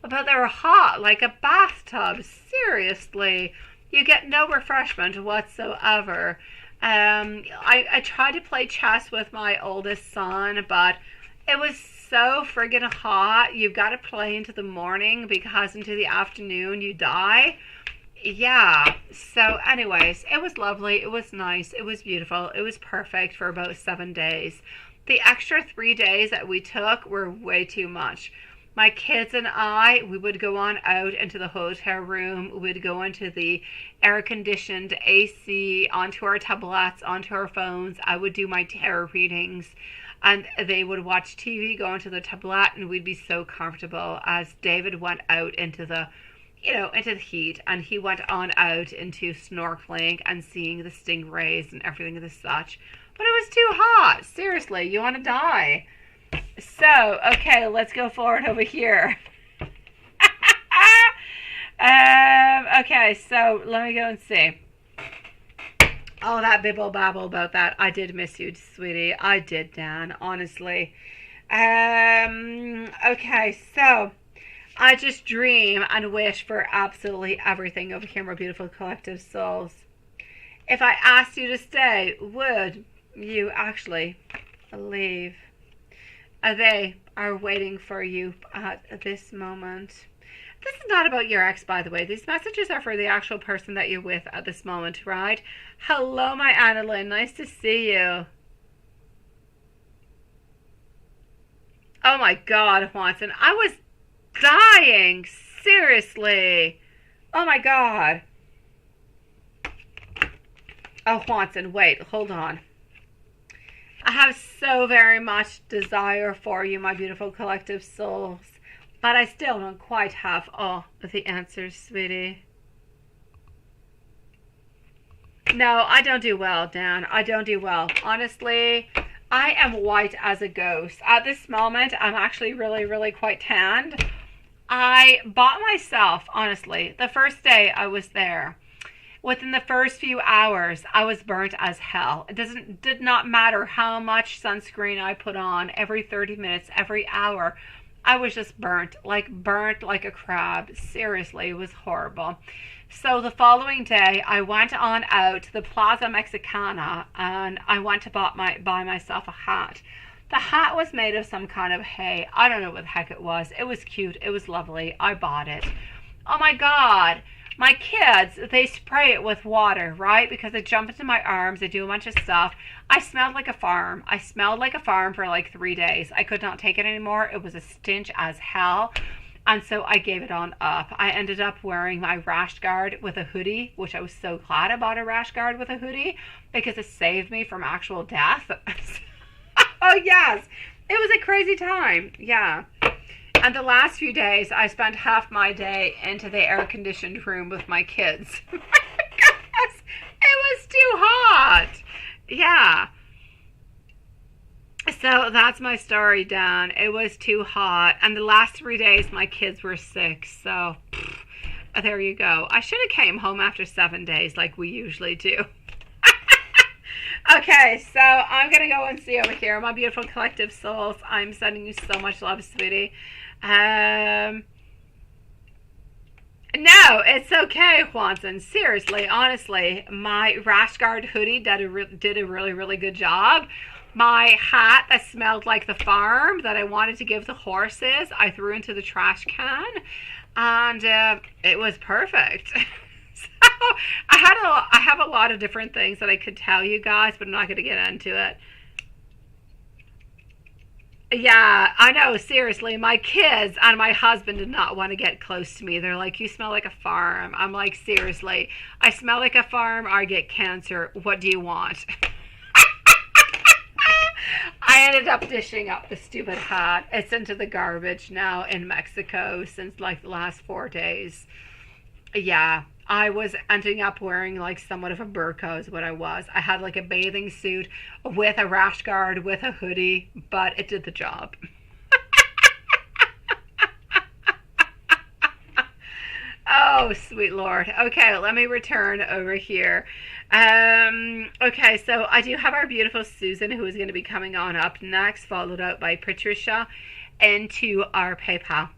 But they're hot, like a bathtub. Seriously. You get no refreshment whatsoever. I tried to play chess with my oldest son, but it was so friggin' hot. You've got to play into the morning because into the afternoon you die. Yeah. So anyways, it was lovely. It was nice. It was beautiful. It was perfect for about 7 days. The extra 3 days that we took were way too much. My kids and I, we would go on out into the hotel room. We would go into the air-conditioned AC, onto our tablets, onto our phones. I would do my tarot readings. And they would watch TV, go into the tablet, and we'd be so comfortable as David went out into the, into the heat. And he went on out into snorkeling and seeing the stingrays and everything of the such. But it was too hot. Seriously, you want to die. So, okay, let's go forward over here. Okay, so let me go and see. Oh, that bibble babble about that. I did miss you, sweetie. I did, Dan, honestly. Okay, so I just dream and wish for absolutely everything over here, my beautiful collective souls. If I asked you to stay, would you actually leave? They are waiting for you at this moment. This is not about your ex, by the way. These messages are for the actual person that you're with at this moment, right? Hello, my Annalyn. Nice to see you. Oh my God, Watson. I was dying. Seriously. Oh my God. Oh, Watson, wait. Hold on. I have so very much desire for you, my beautiful collective souls. But I still don't quite have all of the answers, sweetie. No, I don't do well, Dan. I don't do well. Honestly, I am white as a ghost. At this moment, I'm actually really, really quite tanned. I bought myself, honestly, the first day I was there. Within the first few hours, I was burnt as hell. It did not matter how much sunscreen I put on every 30 minutes, every hour. I was just burnt like a crab. Seriously, it was horrible. So the following day, I went on out to the Plaza Mexicana and I went to buy myself a hat. The hat was made of some kind of hay. I don't know what the heck it was. It was cute. It was lovely. I bought it. Oh my God. My kids, they spray it with water, right? Because they jump into my arms, they do a bunch of stuff. I smelled like a farm. I smelled like a farm for like 3 days. I could not take it anymore. It was a stench as hell. And so I gave it on up. I ended up wearing my rash guard with a hoodie, which I was so glad I bought a rash guard with a hoodie because it saved me from actual death. Oh, yes. It was a crazy time. Yeah. And the last few days, I spent half my day into the air-conditioned room with my kids. Because it was too hot. Yeah. So that's my story, Dan. It was too hot. And the last 3 days, my kids were sick. So there you go. I should have came home after 7 days like we usually do. Okay, so I'm going to go and see over here. My beautiful collective souls, I'm sending you so much love, sweetie. No, it's okay, Juanson. Seriously, honestly, my rash guard hoodie did a really, really good job. My hat that smelled like the farm that I wanted to give the horses, I threw into the trash can, and it was perfect. So I have a lot of different things that I could tell you guys, but I'm not going to get into it. Yeah, I know, seriously. My kids and my husband did not want to get close to me. They're like, you smell like a farm. I'm like, seriously, I smell like a farm, I get cancer. What do you want? I ended up dishing up the stupid hat. It's into the garbage now in Mexico since like the last 4 days. Yeah, I was ending up wearing like somewhat of a burqa is what I was. I had like a bathing suit with a rash guard, with a hoodie, but it did the job. Oh, sweet Lord. Okay, let me return over here. Okay, so I do have our beautiful Susan who is going to be coming on up next, followed out by Patricia into our PayPal.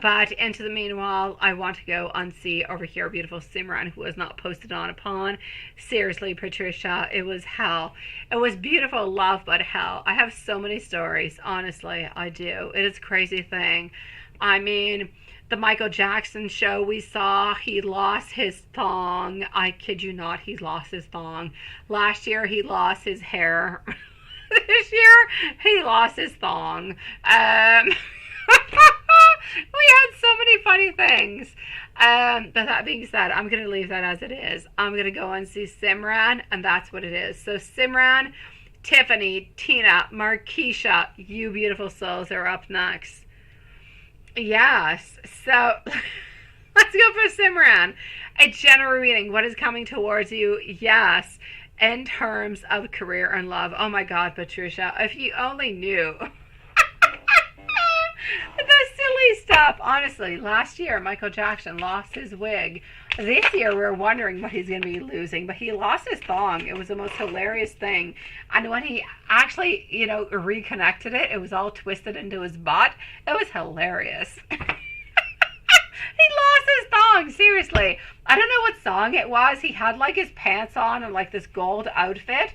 But into the meanwhile, I want to go and see over here beautiful Simran who was not posted on upon. Seriously, Patricia, it was hell. It was beautiful love, but hell. I have so many stories, honestly, I do. It is a crazy thing. I mean, the Michael Jackson show we saw, he lost his thong. I kid you not, he lost his thong. Last year, he lost his hair. This year, he lost his thong. We had so many funny things. But that being said, I'm going to leave that as it is. I'm going to go and see Simran, and that's what it is. So Simran, Tiffany, Tina, Markeisha, you beautiful souls are up next. Yes. So let's go for Simran. A general reading. What is coming towards you? Yes. In terms of career and love. Oh my God, Patricia, if you only knew. The silly stuff. Honestly, last year Michael Jackson lost his wig. This year we're wondering what he's going to be losing, but he lost his thong. It was the most hilarious thing. And when he actually, reconnected it, it was all twisted into his butt. It was hilarious. He lost his thong, seriously. I don't know what song it was. He had like his pants on and like this gold outfit,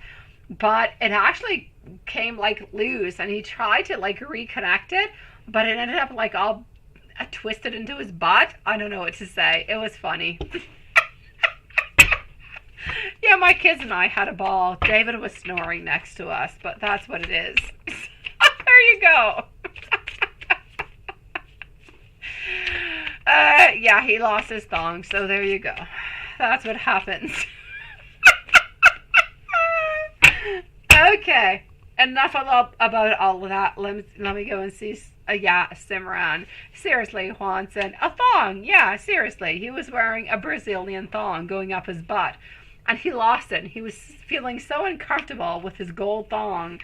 but it actually came like loose and he tried to like reconnect it, but it ended up like all twisted into his butt. I don't know what to say. It was funny. Yeah, my kids and I had a ball. David was snoring next to us, but that's what it is. There you go. Yeah, he lost his thong, so there you go. That's what happens. Okay, enough about all of that. Let me go and see. Yeah, Simran. Seriously, Juan said, a thong. Yeah, seriously. He was wearing a Brazilian thong going up his butt, and he lost it. He was feeling so uncomfortable with his gold thong.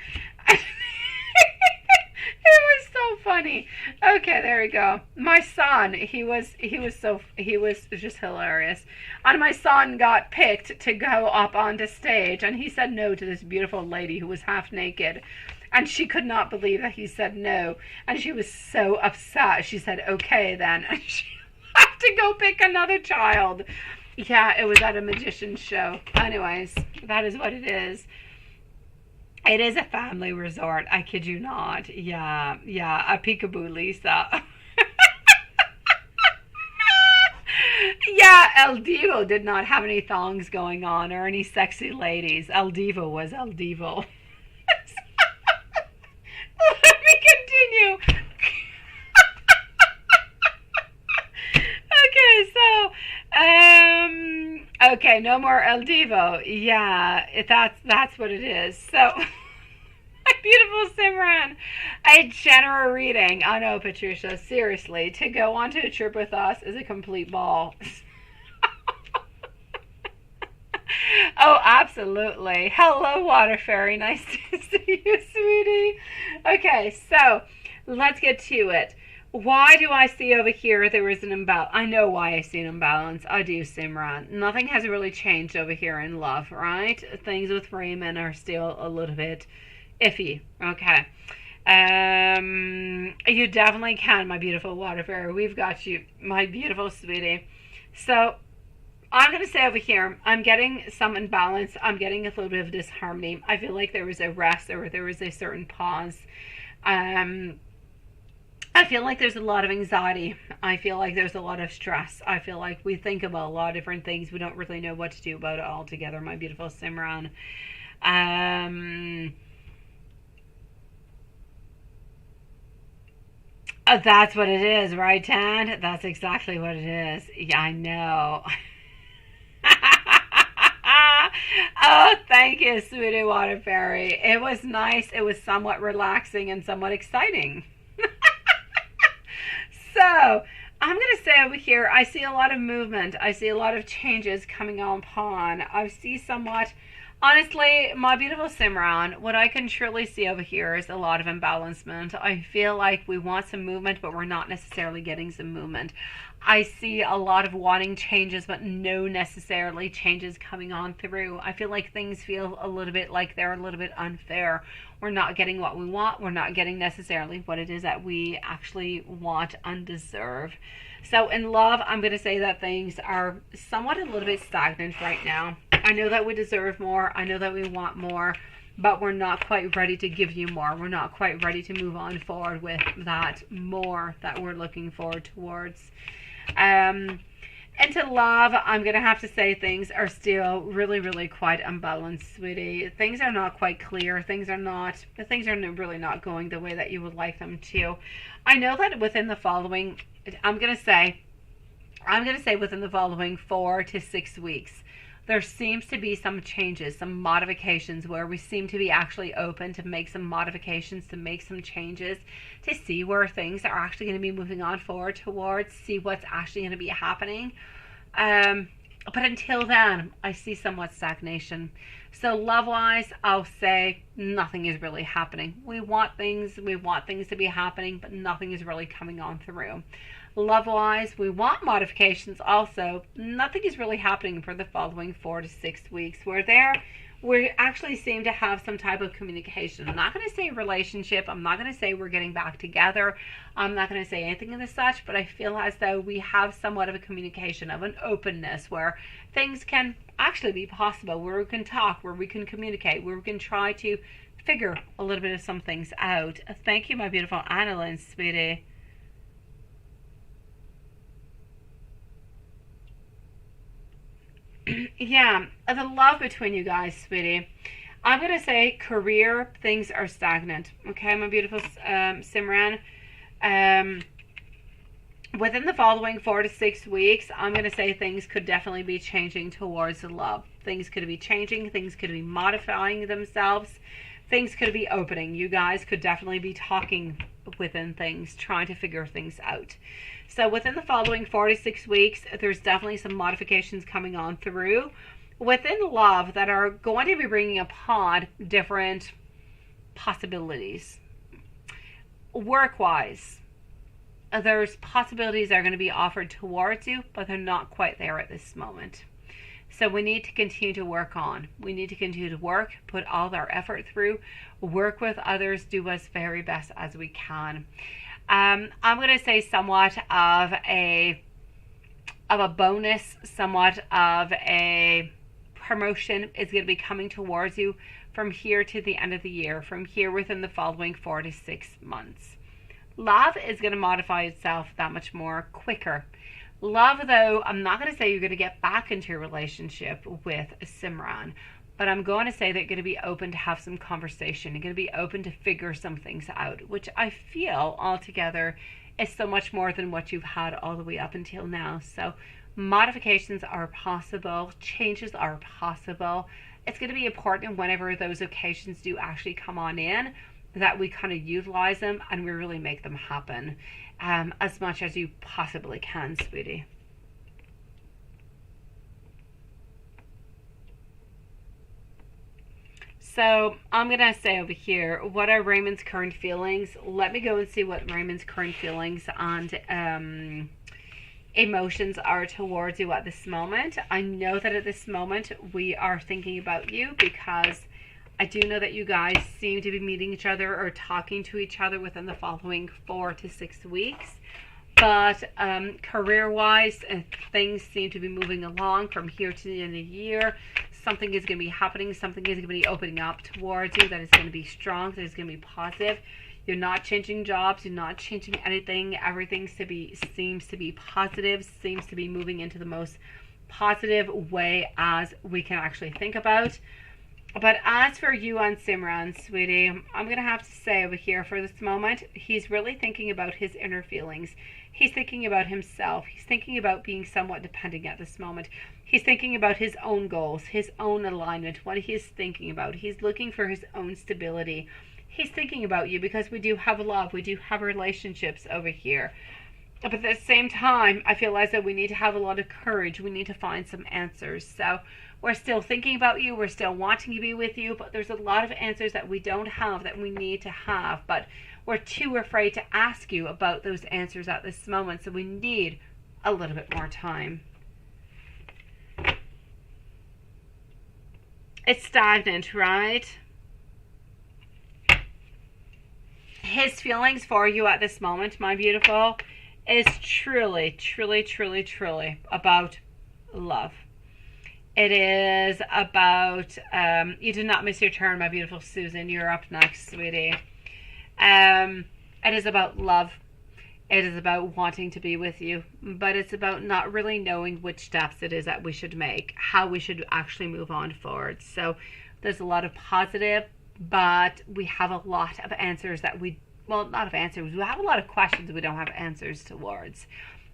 It was so funny. Okay, there you go. My son, he was just hilarious. And my son got picked to go up onto stage, and he said no to this beautiful lady who was half naked. And she could not believe that he said no. And she was so upset. She said, okay then. And she had to go pick another child. Yeah, it was at a magician's show. Anyways, that is what it is. It is a family resort. I kid you not. Yeah, a peekaboo, Lisa. Yeah, El Divo did not have any thongs going on or any sexy ladies. El Divo was El Divo. Let me continue. Okay, no more El Divo. Yeah, that's what it is. So, my beautiful Simran, a general reading. I know, Patricia, seriously, to go on to a trip with us is a complete ball. Oh, absolutely. Hello, Water Fairy. Nice to see you, sweetie. Okay, so let's get to it. Why do I see over here there is an imbalance? I know why I see an imbalance. I do, Simran. Nothing has really changed over here in love, right? Things with Raymond are still a little bit iffy. Okay. You definitely can, my beautiful Water Fairy. We've got you, my beautiful sweetie. So, I'm going to say over here, I'm getting some imbalance. I'm getting a little bit of disharmony. I feel like there was a rest or there was a certain pause. I feel like there's a lot of anxiety. I feel like there's a lot of stress. I feel like we think about a lot of different things. We don't really know what to do about it all together, my beautiful Simran. That's what it is, right, Tan? That's exactly what it is. Yeah, I know. Oh, thank you, sweetie Water Fairy. It was nice. It was somewhat relaxing and somewhat exciting. So, I'm going to say over here, I see a lot of movement. I see a lot of changes coming upon. I see somewhat, honestly, my beautiful Simran, what I can truly see over here is a lot of imbalancement. I feel like we want some movement, but we're not necessarily getting some movement. I see a lot of wanting changes, but no necessarily changes coming on through. I feel like things feel a little bit like they're a little bit unfair. We're not getting what we want. We're not getting necessarily what it is that we actually want and deserve. So in love, I'm going to say that things are somewhat a little bit stagnant right now. I know that we deserve more. I know that we want more, but we're not quite ready to give you more. We're not quite ready to move on forward with that more that we're looking forward towards. Into love, I'm going to have to say things are still really, really quite unbalanced, sweetie. Things are not quite clear. Things are really not going the way that you would like them to. I know that within the following, I'm going to say within the following 4 to 6 weeks, there seems to be some changes, some modifications where we seem to be actually open to make some modifications, to make some changes, to see where things are actually going to be moving on forward towards, see what's actually going to be happening. But until then, I see somewhat stagnation. So love-wise, I'll say nothing is really happening. We want things to be happening, but nothing is really coming on through. Love-wise, we want modifications also. Nothing is really happening for the following 4 to 6 weeks. We actually seem to have some type of communication. I'm not going to say relationship. I'm not going to say we're getting back together. I'm not going to say anything of the such, but I feel as though we have somewhat of a communication, of an openness where things can actually be possible, where we can talk, where we can communicate, where we can try to figure a little bit of some things out. Thank you, my beautiful Annalyn, sweetie. Yeah, the love between you guys, sweetie. I'm going to say career, things are stagnant. Okay, my beautiful Simran. Um, Within the following 4 to 6 weeks, I'm going to say things could definitely be changing towards love. Things could be changing, things could be modifying themselves, things could be opening. You guys could definitely be talking within things, trying to figure things out. So within the following 4 to 6 weeks, there's definitely some modifications coming on through within love that are going to be bringing upon different possibilities. Work-wise, there's possibilities that are going to be offered towards you, but they're not quite there at this moment. So we need to continue to work on. We need to continue to work, put all of our effort through, work with others, do us very best as we can. I'm going to say somewhat of a bonus, somewhat of a promotion is going to be coming towards you from here to the end of the year, from here within the following 4 to 6 months. Love is going to modify itself that much more quicker. Love, though, I'm not going to say you're going to get back into your relationship with Simran, but I'm going to say that you're going to be open to have some conversation. You're going to be open to figure some things out, which I feel altogether is so much more than what you've had all the way up until now. So modifications are possible, changes are possible. It's going to be important whenever those occasions do actually come on in, that we kind of utilize them and we really make them happen as much as you possibly can, sweetie. So I'm going to say over here, what are Raymond's current feelings? Let me go and see what Raymond's current feelings and emotions are towards you at this moment. I know that at this moment we are thinking about you because I do know that you guys seem to be meeting each other or talking to each other within the following 4 to 6 weeks. But career-wise, things seem to be moving along from here to the end of the year. Something is going to be happening. Something is going to be opening up towards you that is going to be strong, that is going to be positive. You're not changing jobs. You're not changing anything. Everything seems to be positive, seems to be moving into the most positive way as we can actually think about. But as for you and Simran, sweetie, I'm going to have to say over here for this moment, he's really thinking about his inner feelings. He's thinking about himself. He's thinking about being somewhat dependent at this moment. He's thinking about his own goals, his own alignment, what he's thinking about. He's looking for his own stability. He's thinking about you because we do have love. We do have relationships over here. But at the same time, I feel as though we need to have a lot of courage. We need to find some answers. So we're still thinking about you. We're still wanting to be with you. But there's a lot of answers that we don't have that we need to have. But we're too afraid to ask you about those answers at this moment. So we need a little bit more time. It's stagnant, right? His feelings for you at this moment, my beautiful, is truly, truly, truly, truly about love. It is about, you did not miss your turn, my beautiful Susan. You're up next, sweetie. It is about love. It is about wanting to be with you. But it's about not really knowing which steps it is that we should make, how we should actually move on forward. So there's a lot of positive, but we have a lot of answers that not of answers. We have a lot of questions we don't have answers towards.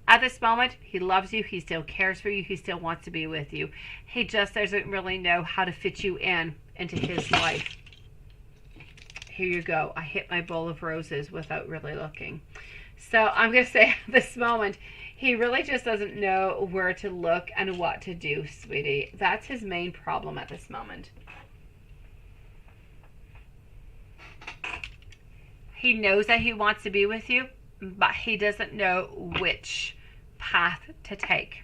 At this moment, he loves you. He still cares for you. He still wants to be with you. He just doesn't really know how to fit you into his life. Here you go. I hit my bowl of roses without really looking. So I'm going to say at this moment, he really just doesn't know where to look and what to do, sweetie. That's his main problem at this moment. He knows that he wants to be with you, but he doesn't know which path to take,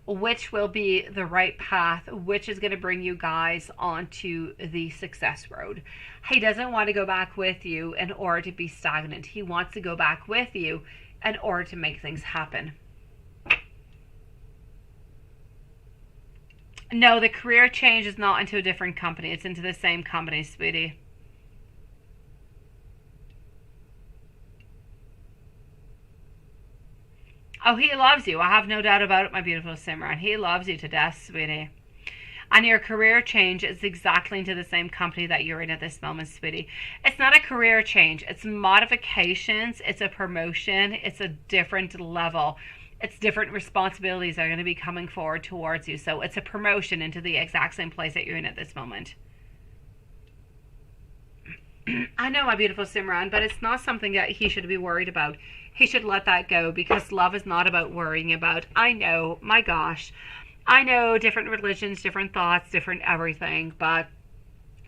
which will be the right path, which is going to bring you guys onto the success road. He doesn't want to go back with you in order to be stagnant. He wants to go back with you in order to make things happen. No, the career change is not into a different company. It's into the same company, sweetie. Oh, he loves you. I have no doubt about it, my beautiful Simran. He loves you to death, sweetie. And your career change is exactly into the same company that you're in at this moment, sweetie. It's not a career change, it's modifications, it's a promotion, it's a different level. It's different responsibilities that are going to be coming forward towards you. So it's a promotion into the exact same place that you're in at this moment. I know, my beautiful Simran, but it's not something that he should be worried about. He should let that go because love is not about worrying about. I know, my gosh. I know different religions, different thoughts, different everything, but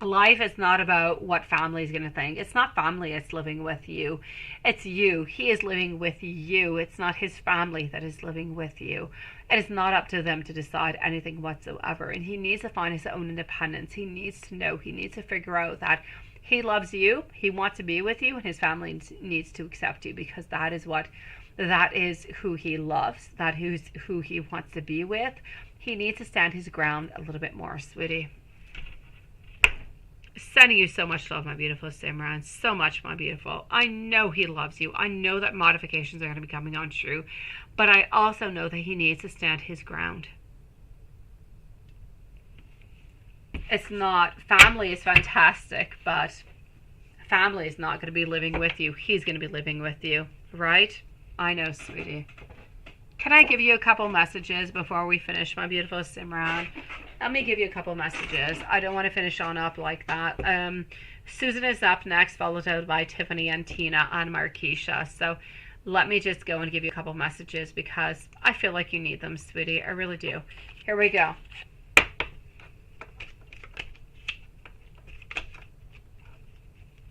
life is not about what family is going to think. It's not family that's living with you. It's you. He is living with you. It's not his family that is living with you. It is not up to them to decide anything whatsoever. And he needs to find his own independence. He needs to know. He needs to figure out that he loves you. He wants to be with you, and his family needs to accept you because that is who he loves. That is who he wants to be with. He needs to stand his ground a little bit more, sweetie. Sending you so much love, my beautiful Simran. So much, my beautiful. I know he loves you. I know that modifications are going to be coming on true. But I also know that he needs to stand his ground. It's not, family is fantastic, but family is not going to be living with you. He's going to be living with you, right? I know, sweetie. Can I give you a couple messages before we finish, my beautiful Simran? Let me give you a couple messages. I don't want to finish on up like that. Susan is up next, followed out by Tiffany and Tina and Markeisha. So let me just go and give you a couple messages because I feel like you need them, sweetie. I really do. Here we go.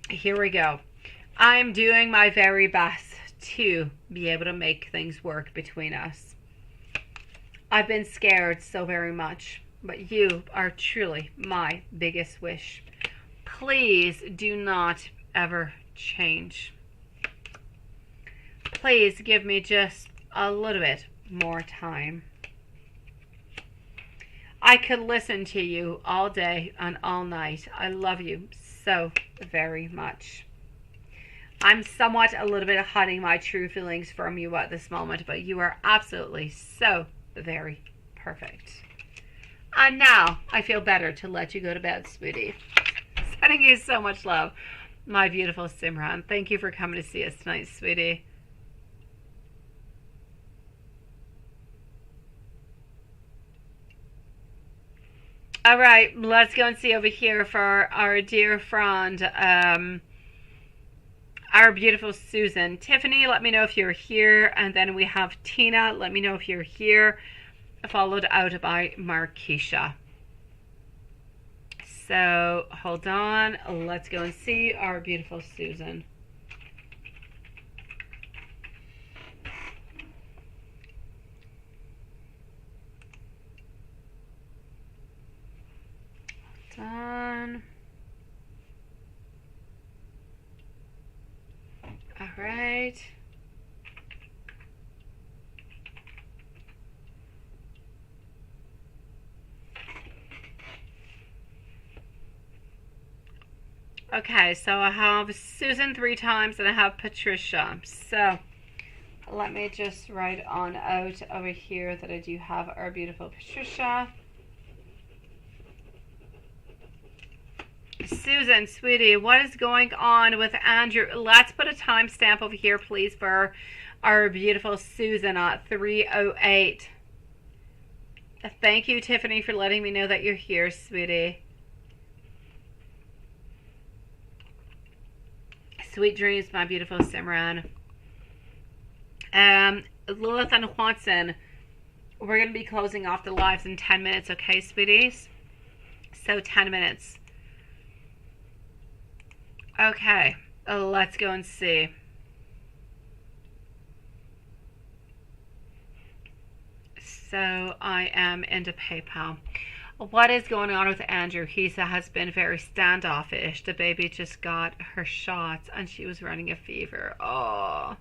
Here we go. I'm doing my very best to be able to make things work between us. I've been scared so very much, but you are truly my biggest wish. Please do not ever change. Please give me just a little bit more time. I could listen to you all day and all night. I love you so very much. I'm somewhat a little bit hiding my true feelings from you at this moment, but you are absolutely so very perfect. And now I feel better to let you go to bed, sweetie. Sending you so much love, my beautiful Simran. Thank you for coming to see us tonight, sweetie. All right, let's go and see over here for our dear friend, our beautiful Susan. Tiffany, let me know if you're here. And then we have Tina, let me know if you're here, followed out by Markeisha. So hold on, let's go and see our beautiful Susan. Done. All right. Okay, so I have Susan 3 times and I have Patricia. So let me just write on out over here that I do have our beautiful Patricia. Susan, sweetie, what is going on with Andrew? Let's put a timestamp over here, please, for our beautiful Susan at 3:08. Thank you, Tiffany, for letting me know that you're here, sweetie. Sweet dreams, my beautiful Simran. Lilith and Watson, we're going to be closing off the lives in 10 minutes, okay, sweeties? So 10 minutes. Okay, let's go and see. So I am into PayPal. What is going on with Andrew? He has been very standoffish. The baby just got her shots and she was running a fever. Oh.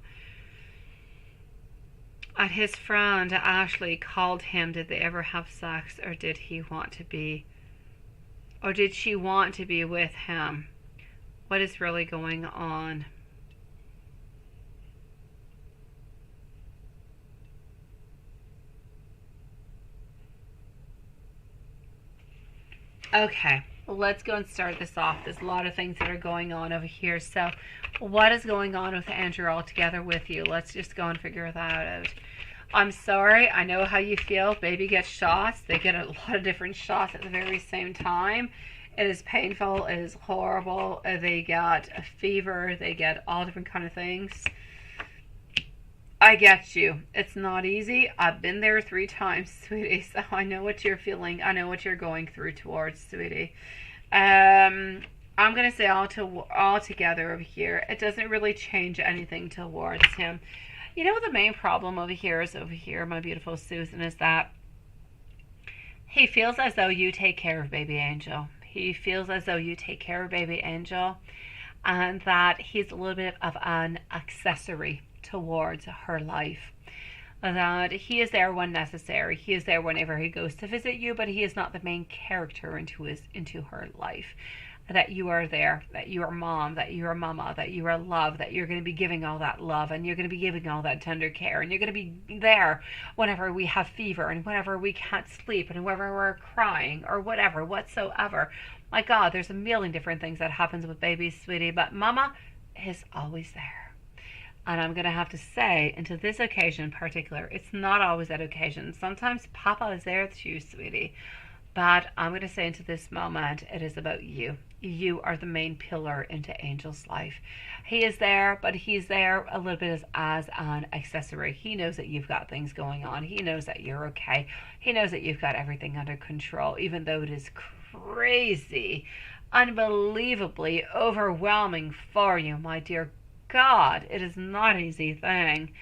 And his friend Ashley called him. Did they ever have sex, or did he want to be, or did she want to be with him? What is really going on? Okay, let's go and start this off. There's a lot of things that are going on over here. So, what is going on with Andrew altogether with you? Let's just go and figure that out. I'm sorry. I know how you feel. Baby gets shots. They get a lot of different shots at the very same time. It is painful. It is horrible. They get a fever. They get all different kind of things. I get you. It's not easy. I've been there 3 times, sweetie. So I know what you're feeling. I know what you're going through towards, sweetie. I'm going to say all together over here, it doesn't really change anything towards him. You know, the main problem over here, my beautiful Susan, is that he feels as though you take care of baby Angel. He feels as though you take care of baby Angel, and that he's a little bit of an accessory towards her life. That he is there when necessary. He is there whenever he goes to visit you, but he is not the main character into her life. That you are there, that you are mom, that you are mama, that you are love, that you're going to be giving all that love, and you're going to be giving all that tender care, and you're going to be there whenever we have fever, and whenever we can't sleep, and whenever we're crying, or whatever, whatsoever. My God, there's a million different things that happens with babies, sweetie, but mama is always there. And I'm going to have to say, into this occasion in particular, it's not always that occasion. Sometimes Papa is there with you, sweetie. But I'm going to say into this moment, it is about you. You are the main pillar into Angel's life. He is there, but he's there a little bit as an accessory. He knows that you've got things going on. He knows that you're okay. He knows that you've got everything under control, even though it is crazy, unbelievably overwhelming for you, my dear God. It is not an easy thing.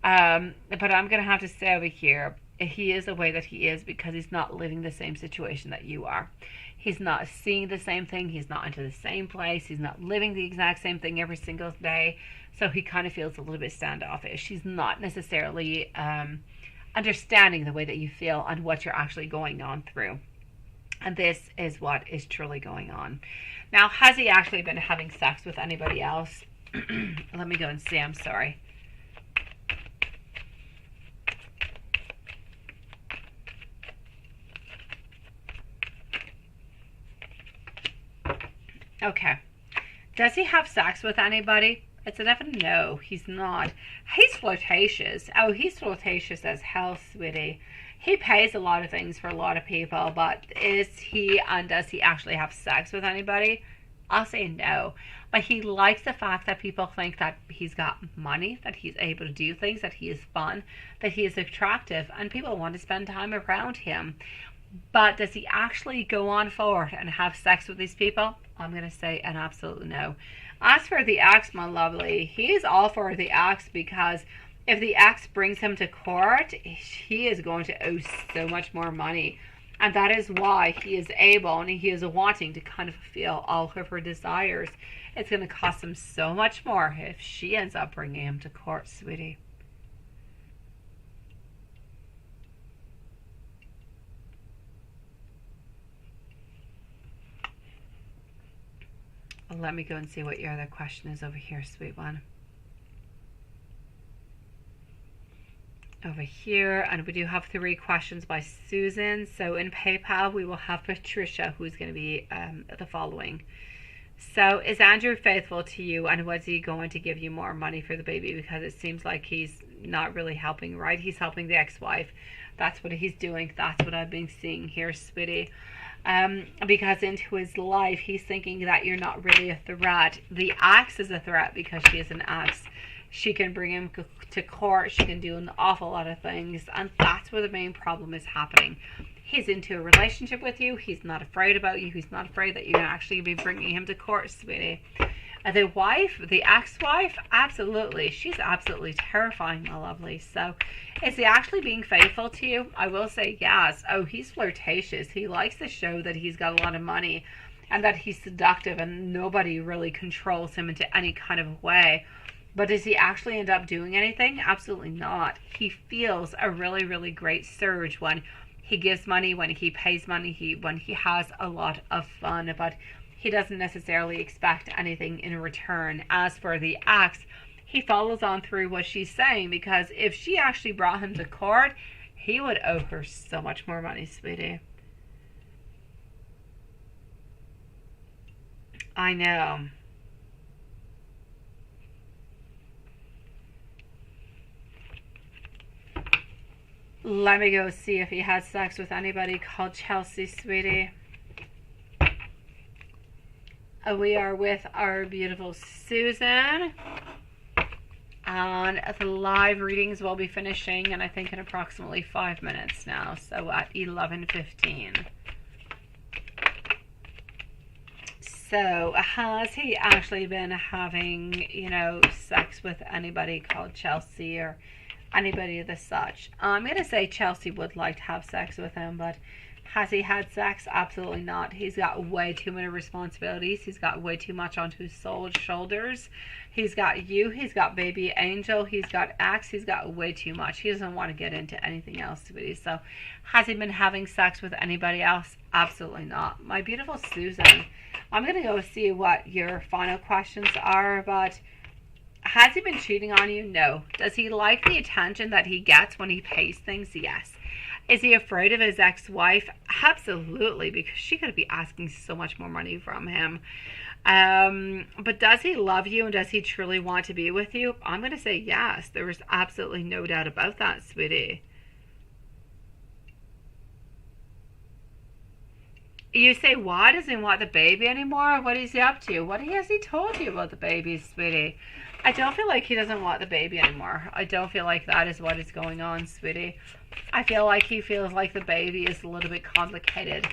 But I'm going to have to say over here, he is the way that he is because he's not living the same situation that you are. He's not seeing the same thing. He's not into the same place. He's not living the exact same thing every single day. So he kind of feels a little bit standoffish. He's not necessarily understanding the way that you feel and what you're actually going on through. And this is what is truly going on. Now, has he actually been having sex with anybody else? Let me go and see. I'm sorry. Okay. Does he have sex with anybody? It's a definite no. He's not. He's flirtatious. Oh, he's flirtatious as hell, sweetie. He pays a lot of things for a lot of people, but is he and does he actually have sex with anybody? I'll say no. But he likes the fact that people think that he's got money, that he's able to do things, that he is fun, that he is attractive, and people want to spend time around him. But does he actually go on forward and have sex with these people? I'm going to say an absolute no. As for the ex, my lovely, he is all for the ex because if the ex brings him to court, he is going to owe so much more money. And that is why he is able and he is wanting to kind of fulfill all of her desires. It's going to cost him so much more if she ends up bringing him to court, sweetie. Let me go and see what your other question is over here, sweet one. Over here, and we do have 3 questions by Susan. So in PayPal, we will have Patricia, who's going to be the following. So is Andrew faithful to you, and was he going to give you more money for the baby? Because it seems like he's not really helping, right? He's helping the ex-wife. That's what he's doing. That's what I've been seeing here, sweetie. Because into his life, he's thinking that you're not really a threat. The axe is a threat because she is an axe. She can bring him to court. She can do an awful lot of things. And that's where the main problem is happening. He's into a relationship with you. He's not afraid about you. He's not afraid that you're going to actually be bringing him to court, sweetie. The wife, the ex-wife, absolutely. She's absolutely terrifying, my lovely. So, is he actually being faithful to you? I will say yes. Oh, he's flirtatious. He likes to show that he's got a lot of money and that he's seductive and nobody really controls him into any kind of way. But does he actually end up doing anything? Absolutely not. He feels a really, really great surge when he gives money, when he pays money, when he has a lot of fun, but he doesn't necessarily expect anything in return. As for the ex, he follows on through what she's saying, because if she actually brought him to court, he would owe her so much more money, sweetie. I know. Let me go see if he had sex with anybody called Chelsea, sweetie. We are with our beautiful Susan. And the live readings will be finishing, and I think in approximately 5 minutes now, so at 11:15. So, has he actually been having, sex with anybody called Chelsea or anybody of the such? I'm going to say Chelsea would like to have sex with him, but has he had sex? Absolutely not. He's got way too many responsibilities. He's got way too much onto his soul's shoulders. He's got you. He's got baby Angel. He's got Axe. He's got way too much. He doesn't want to get into anything else, sweetie. So, has he been having sex with anybody else? Absolutely not. My beautiful Susan, I'm going to go see what your final questions are, but has he been cheating on you? No. Does he like the attention that he gets when he pays things? Yes. Is he afraid of his ex-wife? Absolutely, because she could be asking so much more money from him. But does he love you and does he truly want to be with you? I'm going to say yes. There is absolutely no doubt about that, sweetie. You say, why doesn't he want the baby anymore? What is he up to? What has he told you about the baby, sweetie? I don't feel like he doesn't want the baby anymore. I don't feel like that is what is going on, sweetie. I feel like he feels like the baby is a little bit complicated.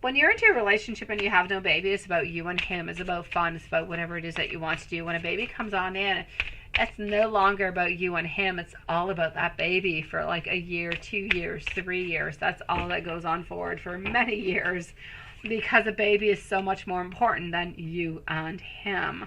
When you're into a relationship and you have no baby, it's about you and him. It's about fun. It's about whatever it is that you want to do. When a baby comes on in, it's no longer about you and him. It's all about that baby for like a year, 2 years, 3 years. That's all that goes on forward for many years, because a baby is so much more important than you and him.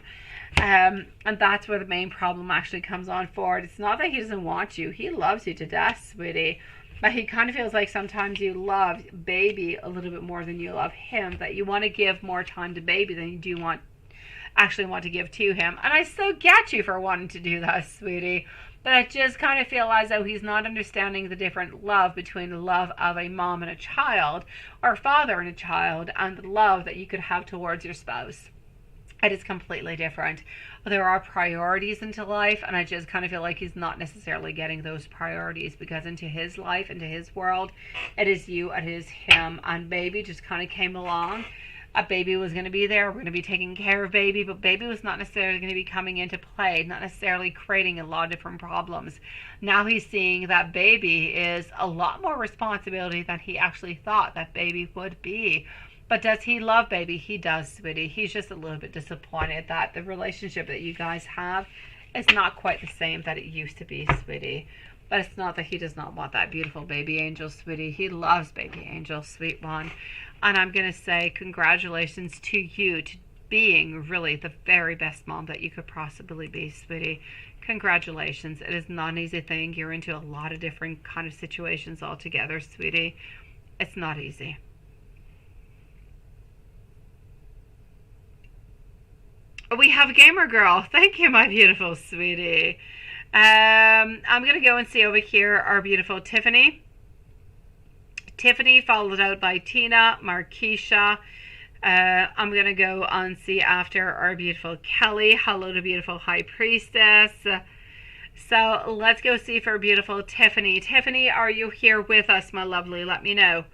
And that's where the main problem actually comes on forward. It's not that he doesn't want you. He loves you to death, sweetie. But he kind of feels like sometimes you love baby a little bit more than you love him. That you want to give more time to baby than you do want to give to him. And I so get you for wanting to do that, sweetie. But I just kind of feel as though he's not understanding the different love between the love of a mom and a child, or a father and a child, and the love that you could have towards your spouse. It is completely different. There are priorities into life, and I just kind of feel like he's not necessarily getting those priorities, because into his life, into his world, it is you, it is him, and baby just kind of came along. A baby was going to be there. We're going to be taking care of baby, but baby was not necessarily going to be coming into play, not necessarily creating a lot of different problems. Now he's seeing that baby is a lot more responsibility than he actually thought that baby would be. But does he love baby? He does, sweetie. He's just a little bit disappointed that the relationship that you guys have is not quite the same that it used to be, sweetie. But it's not that he does not want that beautiful baby angel, sweetie. He loves baby angel, sweet one. And I'm going to say congratulations to you to being really the very best mom that you could possibly be, sweetie. Congratulations. It is not an easy thing. You're into a lot of different kind of situations altogether, sweetie. It's not easy. We have a gamer girl. Thank you, my beautiful sweetie. I'm going to go and see over here our beautiful Tiffany. Tiffany followed out by Tina, Markeisha. I'm going to go and see after our beautiful Kelly. Hello to beautiful High Priestess. So let's go see for beautiful Tiffany. Tiffany, are you here with us, my lovely? Let me know.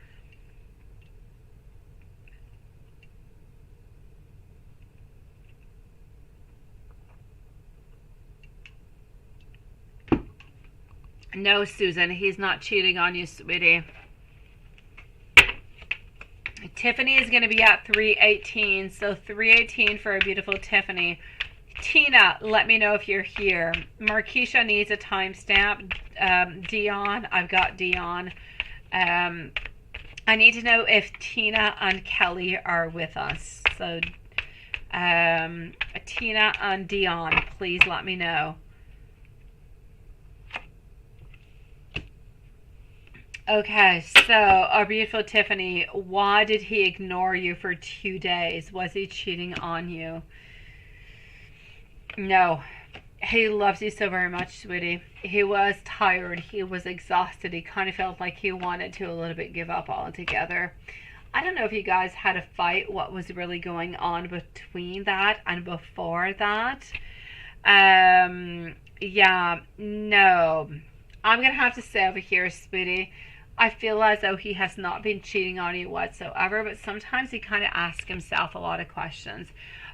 No, Susan, he's not cheating on you, sweetie. Tiffany is going to be at 318, so 318 for a beautiful Tiffany. Tina, let me know if you're here. Markeisha needs a timestamp. Dion, I've got Dion. I need to know if Tina and Kelly are with us. So, Tina and Dion, please let me know. Okay, so our beautiful Tiffany, why did he ignore you for 2 days? Was he cheating on you? No, he loves you so very much, sweetie. He was tired. He was exhausted. He kind of felt like he wanted to a little bit give up altogether. I don't know if you guys had a fight, what was really going on between that and before that. Yeah, no. I'm going to have to say over here, sweetie, I feel as though he has not been cheating on you whatsoever, but sometimes he kind of asks himself a lot of questions.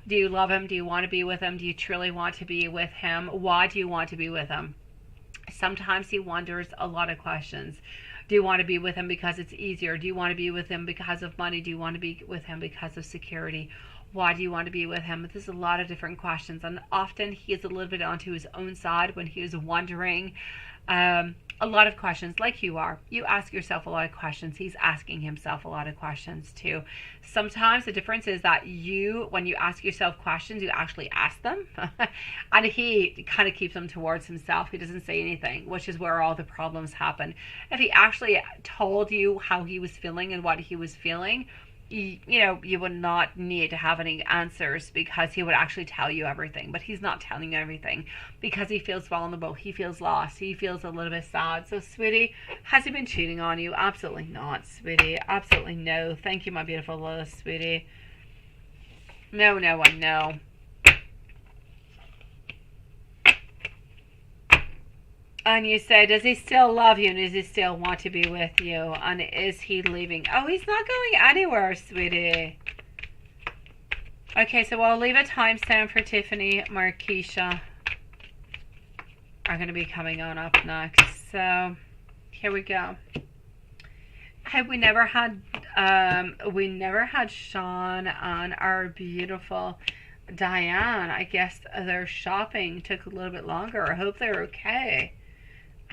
Do you love him? Do you want to be with him? Do you truly want to be with him? Why do you want to be with him? Sometimes he wonders a lot of questions. Do you want to be with him because it's easier? Do you want to be with him because of money? Do you want to be with him because of security? Why do you want to be with him? There's a lot of different questions, and often he is a little bit onto his own side when he is wondering a lot of questions, like you are. You ask yourself a lot of questions. He's asking himself a lot of questions too. Sometimes the difference is that you, when you ask yourself questions, you actually ask them, and he kind of keeps them towards himself. He doesn't say anything, which is where all the problems happen. If he actually told you how he was feeling and what he was feeling, you would not need to have any answers, because he would actually tell you everything. But he's not telling you everything because he feels vulnerable. He feels lost. He feels a little bit sad. So, sweetie, has he been cheating on you? Absolutely not, sweetie. Absolutely no. Thank you, my beautiful Lois, sweetie. No, no, and no. And you say, does he still love you, and does he still want to be with you, and is he leaving? Oh, he's not going anywhere, sweetie. Okay, so I'll leave a timestamp for Tiffany, Marquisha are going to be coming on up next. So here we go. Hey, we never had Sean and our beautiful Diane. I guess their shopping took a little bit longer. I hope they're okay.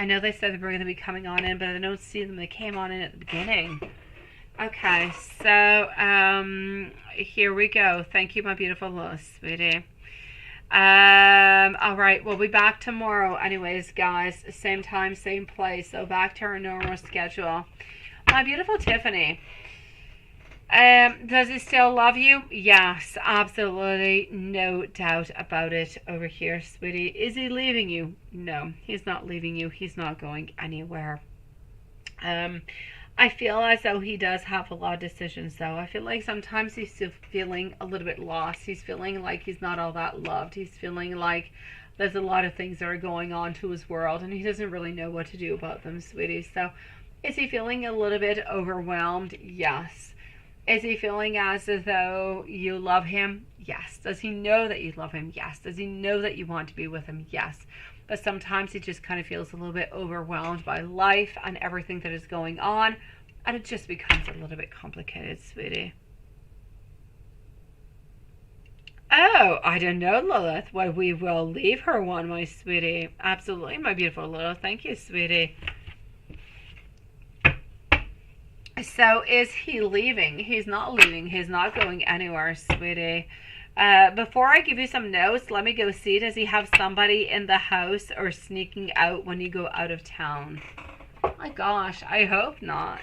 I know they said they were going to be coming on in, but I don't see them. They came on in at the beginning. Okay, so here we go. Thank you, my beautiful Lois, sweetie. All right, we'll be back tomorrow anyways, guys. Same time, same place. So back to our normal schedule. My beautiful Tiffany. Does he still love you? Yes, absolutely. No doubt about it over here, sweetie. Is he leaving you? No, he's not leaving you. He's not going anywhere. I feel as though he does have a lot of decisions, though. I feel like sometimes he's still feeling a little bit lost. He's feeling like he's not all that loved. He's feeling like there's a lot of things that are going on to his world, and he doesn't really know what to do about them, sweetie. So is he feeling a little bit overwhelmed? Yes. Is he feeling as though you love him? Yes. Does he know that you love him? Yes. Does he know that you want to be with him? Yes. But sometimes he just kind of feels a little bit overwhelmed by life and everything that is going on, and it just becomes a little bit complicated, sweetie. Oh, I don't know, Lilith. Why, we will leave her one, my sweetie. Absolutely, my beautiful Lilith. Thank you, sweetie. So is he leaving? He's not leaving. He's not going anywhere, sweetie. Before I give you some notes, let me go see. Does he have somebody in the house or sneaking out when you go out of town? Oh my gosh, I hope not.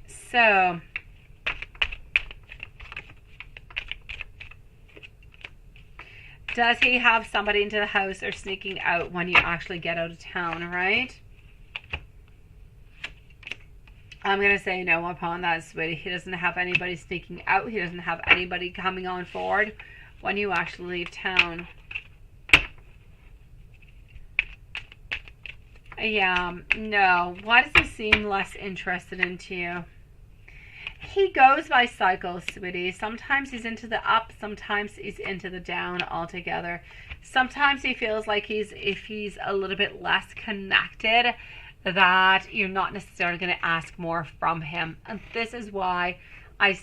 So, does he have somebody into the house or sneaking out when you actually get out of town, right? I'm going to say no upon that, sweetie. He doesn't have anybody sneaking out. He doesn't have anybody coming on forward when you actually leave town. Yeah, no. Why does he seem less interested into you? He goes by cycles, sweetie. Sometimes he's into the up, sometimes he's into the down altogether. Sometimes he feels like if he's a little bit less connected, that you're not necessarily going to ask more from him. And this is why I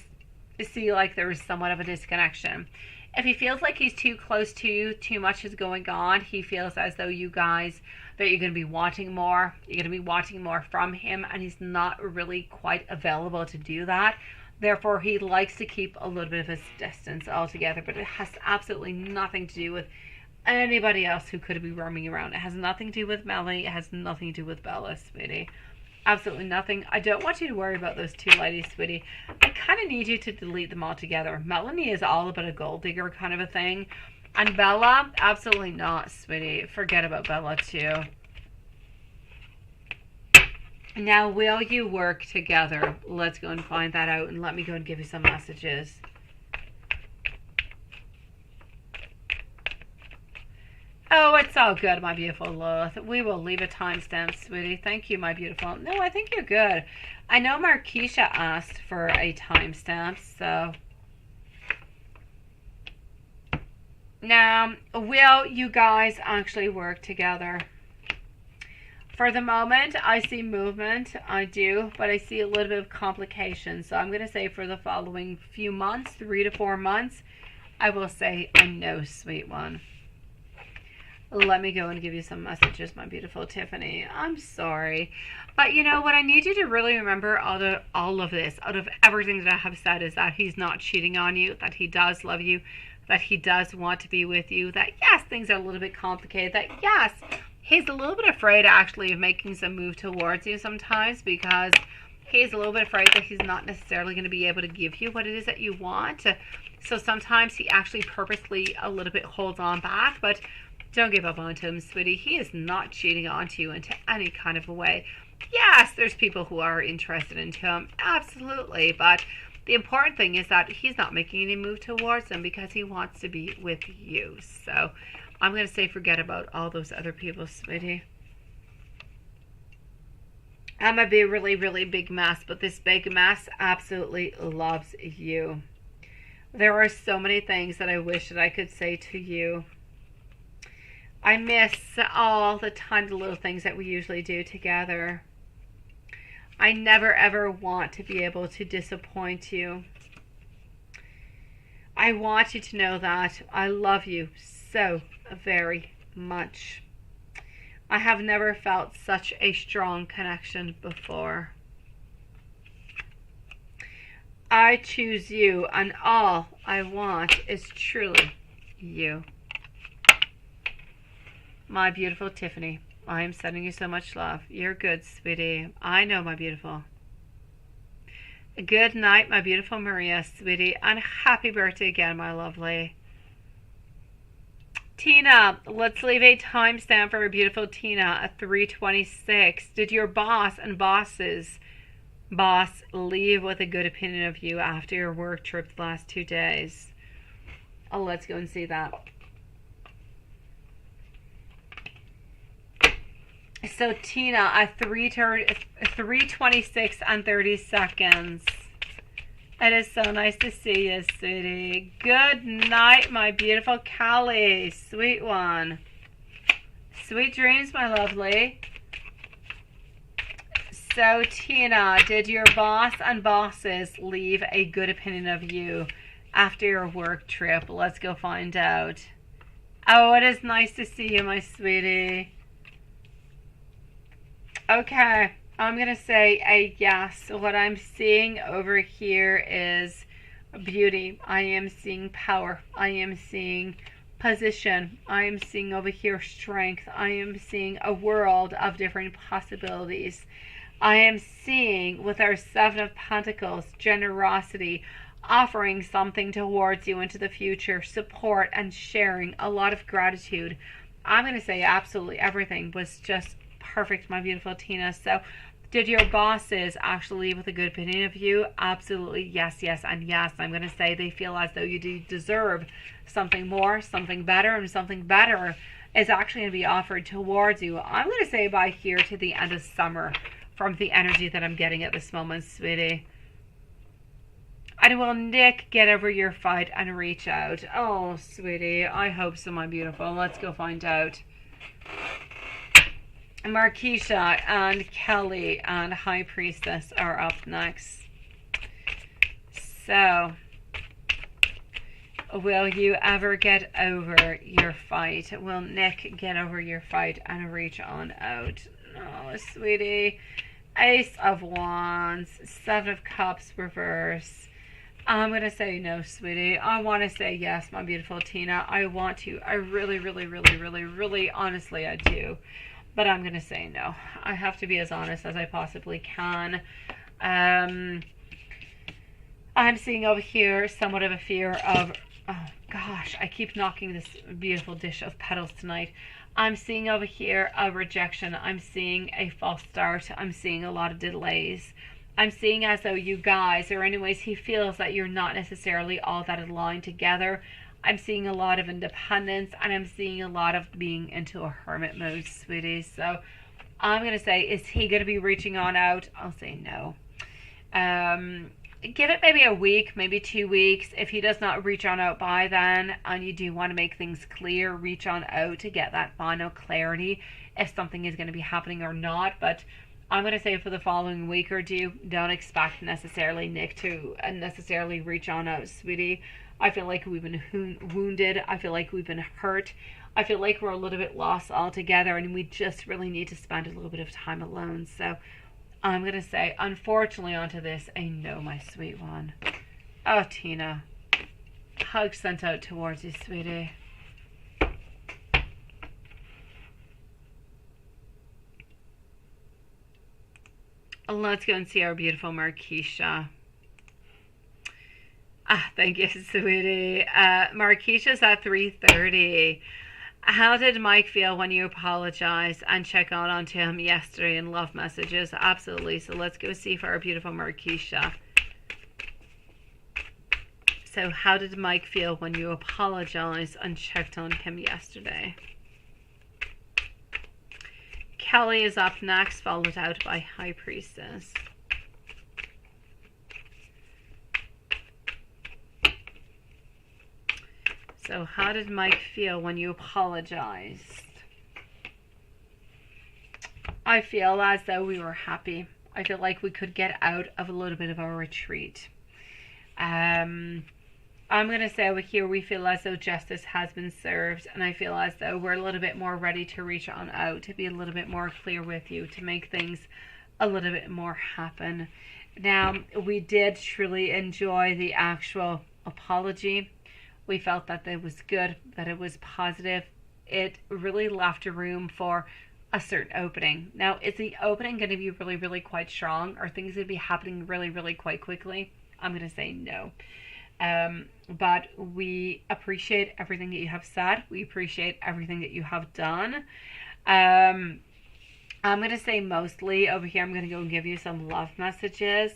see like there is somewhat of a disconnection. If he feels like he's too close to you, too much is going on, he feels as though you guys, that you're going to be wanting more. You're going to be wanting more from him, and he's not really quite available to do that. Therefore, he likes to keep a little bit of his distance altogether, but it has absolutely nothing to do with anybody else who could be roaming around. It has nothing to do with Melanie. It has nothing to do with Bella, sweetie. Absolutely nothing. I don't want you to worry about those two ladies, sweetie. I kind of need you to delete them all together. Melanie is all about a gold digger kind of a thing. And Bella, absolutely not, sweetie. Forget about Bella, too. Now, will you work together? Let's go and find that out, and let me go and give you some messages. Oh, it's all good, my beautiful Lilith. We will leave a timestamp, sweetie. Thank you, my beautiful. No, I think you're good. I know Markeisha asked for a timestamp, so. Now, will you guys actually work together? For the moment, I see movement. I do, but I see a little bit of complication. So I'm going to say for the following few months, 3 to 4 months, I will say a no, sweet one. Let me go and give you some messages, my beautiful Tiffany. I'm sorry. But you know what I need you to really remember out of all of this, out of everything that I have said, is that he's not cheating on you, that he does love you, that he does want to be with you, that yes, things are a little bit complicated, that yes, he's a little bit afraid actually of making some move towards you sometimes, because he's a little bit afraid that he's not necessarily going to be able to give you what it is that you want. So sometimes he actually purposely a little bit holds on back, but don't give up on him, sweetie. He is not cheating onto you into any kind of a way. Yes, there's people who are interested in him, absolutely, but the important thing is that he's not making any move towards them because he wants to be with you. So I'm going to say forget about all those other people, sweetie. I'm going to be a really, really big mess, but this big mess absolutely loves you. There are so many things that I wish that I could say to you. I miss all the tiny little things that we usually do together. I never ever want to be able to disappoint you. I want you to know that I love you so very much. I have never felt such a strong connection before. I choose you, and all I want is truly you. My beautiful Tiffany, I am sending you so much love. You're good, sweetie. I know, my beautiful. Good night, my beautiful Maria, sweetie, and happy birthday again, my lovely. Tina, let's leave a timestamp for our beautiful Tina at 3:26. Did your boss and boss leave with a good opinion of you after your work trip the last 2 days? Oh, let's go and see that. So Tina at 3:26 and 30 seconds. It is so nice to see you, sweetie. Good night, my beautiful Callie. Sweet one. Sweet dreams, my lovely. So Tina, did your boss and bosses leave a good opinion of you after your work trip? Let's go find out. Oh, it is nice to see you, my sweetie. Okay, I'm going to say a yes. What I'm seeing over here is beauty. I am seeing power. I am seeing position. I am seeing over here strength. I am seeing a world of different possibilities. I am seeing with our Seven of Pentacles, generosity, offering something towards you into the future, support and sharing, a lot of gratitude. I'm going to say absolutely everything was just perfect, my beautiful Tina. So did your bosses actually leave with a good opinion of you? Absolutely, yes, yes, and yes. I'm going to say they feel as though you do deserve something more, something better, and something better is actually going to be offered towards you. I'm going to say by here to the end of summer from the energy that I'm getting at this moment, sweetie. And will Nick get over your fight and reach out? Oh, sweetie, I hope so, my beautiful. Let's go find out. Markeisha and Kelly and High Priestess are up next. So, will you ever get over your fight? Will Nick get over your fight and reach on out? Oh, sweetie. Ace of Wands, Seven of Cups reverse. I'm going to say no, sweetie. I want to say yes, my beautiful Tina. I want to. I really, really, really, really, really, honestly, I do. But I'm going to say no. I have to be as honest as I possibly can. I'm seeing over here somewhat of a fear of... Oh, gosh. I keep knocking this beautiful dish of petals tonight. I'm seeing over here a rejection. I'm seeing a false start. I'm seeing a lot of delays. I'm seeing as though you guys, or anyways, he feels that you're not necessarily all that aligned together. I'm seeing a lot of independence, and I'm seeing a lot of being into a hermit mode, sweetie. So I'm going to say, is he going to be reaching on out? I'll say no. Give it maybe a week, maybe 2 weeks. If he does not reach on out by then, and you do want to make things clear, reach on out to get that final clarity if something is going to be happening or not. But I'm going to say for the following week or two, don't expect necessarily Nick to necessarily reach on out, sweetie. I feel like we've been wounded. I feel like we've been hurt. I feel like we're a little bit lost altogether, and we just really need to spend a little bit of time alone. So I'm going to say, unfortunately, onto this, a no, my sweet one. Oh, Tina. Hug sent out towards you, sweetie. Let's go and see our beautiful Marquisha. Thank you, sweetie. Marquisha's at 3:30. How did Mike feel when you apologized and check out onto him yesterday in love messages? Absolutely. So let's go see for our beautiful Marquisha. So how did Mike feel when you apologized and checked on him yesterday? Kelly is up next, followed out by High Priestess. So how did Mike feel when you apologized? I feel as though we were happy. I feel like we could get out of a little bit of a retreat. I'm going to say over here we feel as though justice has been served, and I feel as though we're a little bit more ready to reach on out, to be a little bit more clear with you, to make things a little bit more happen. Now, we did truly enjoy the actual apology. We felt that it was good, that it was positive. It really left room for a certain opening. Now, is the opening going to be really, really quite strong? Are things going to be happening really, really quite quickly? I'm going to say no. But we appreciate everything that you have said. We appreciate everything that you have done. I'm going to say mostly over here, I'm going to go and give you some love messages.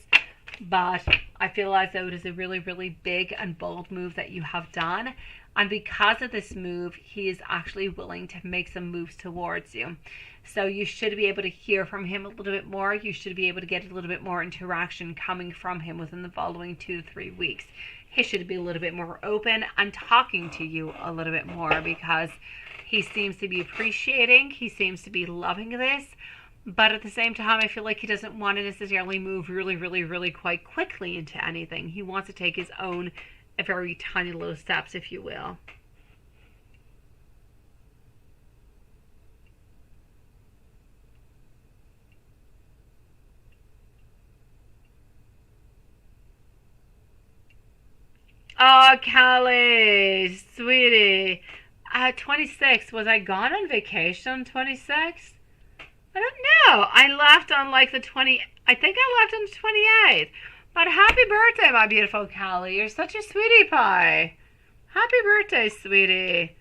But I feel as though it is a really, really big and bold move that you have done. And because of this move, he is actually willing to make some moves towards you. So you should be able to hear from him a little bit more. You should be able to get a little bit more interaction coming from him within the following 2 to 3 weeks. He should be a little bit more open and talking to you a little bit more, because he seems to be appreciating. He seems to be loving this. But at the same time, I feel like he doesn't want to necessarily move really, really, really quite quickly into anything. He wants to take his own very tiny little steps, if you will. Oh, Callie, sweetie. 26. Was I gone on vacation 26? I don't know. I left on like the 20. I think I left on the 28th. But happy birthday, my beautiful Callie. You're such a sweetie pie. Happy birthday, sweetie.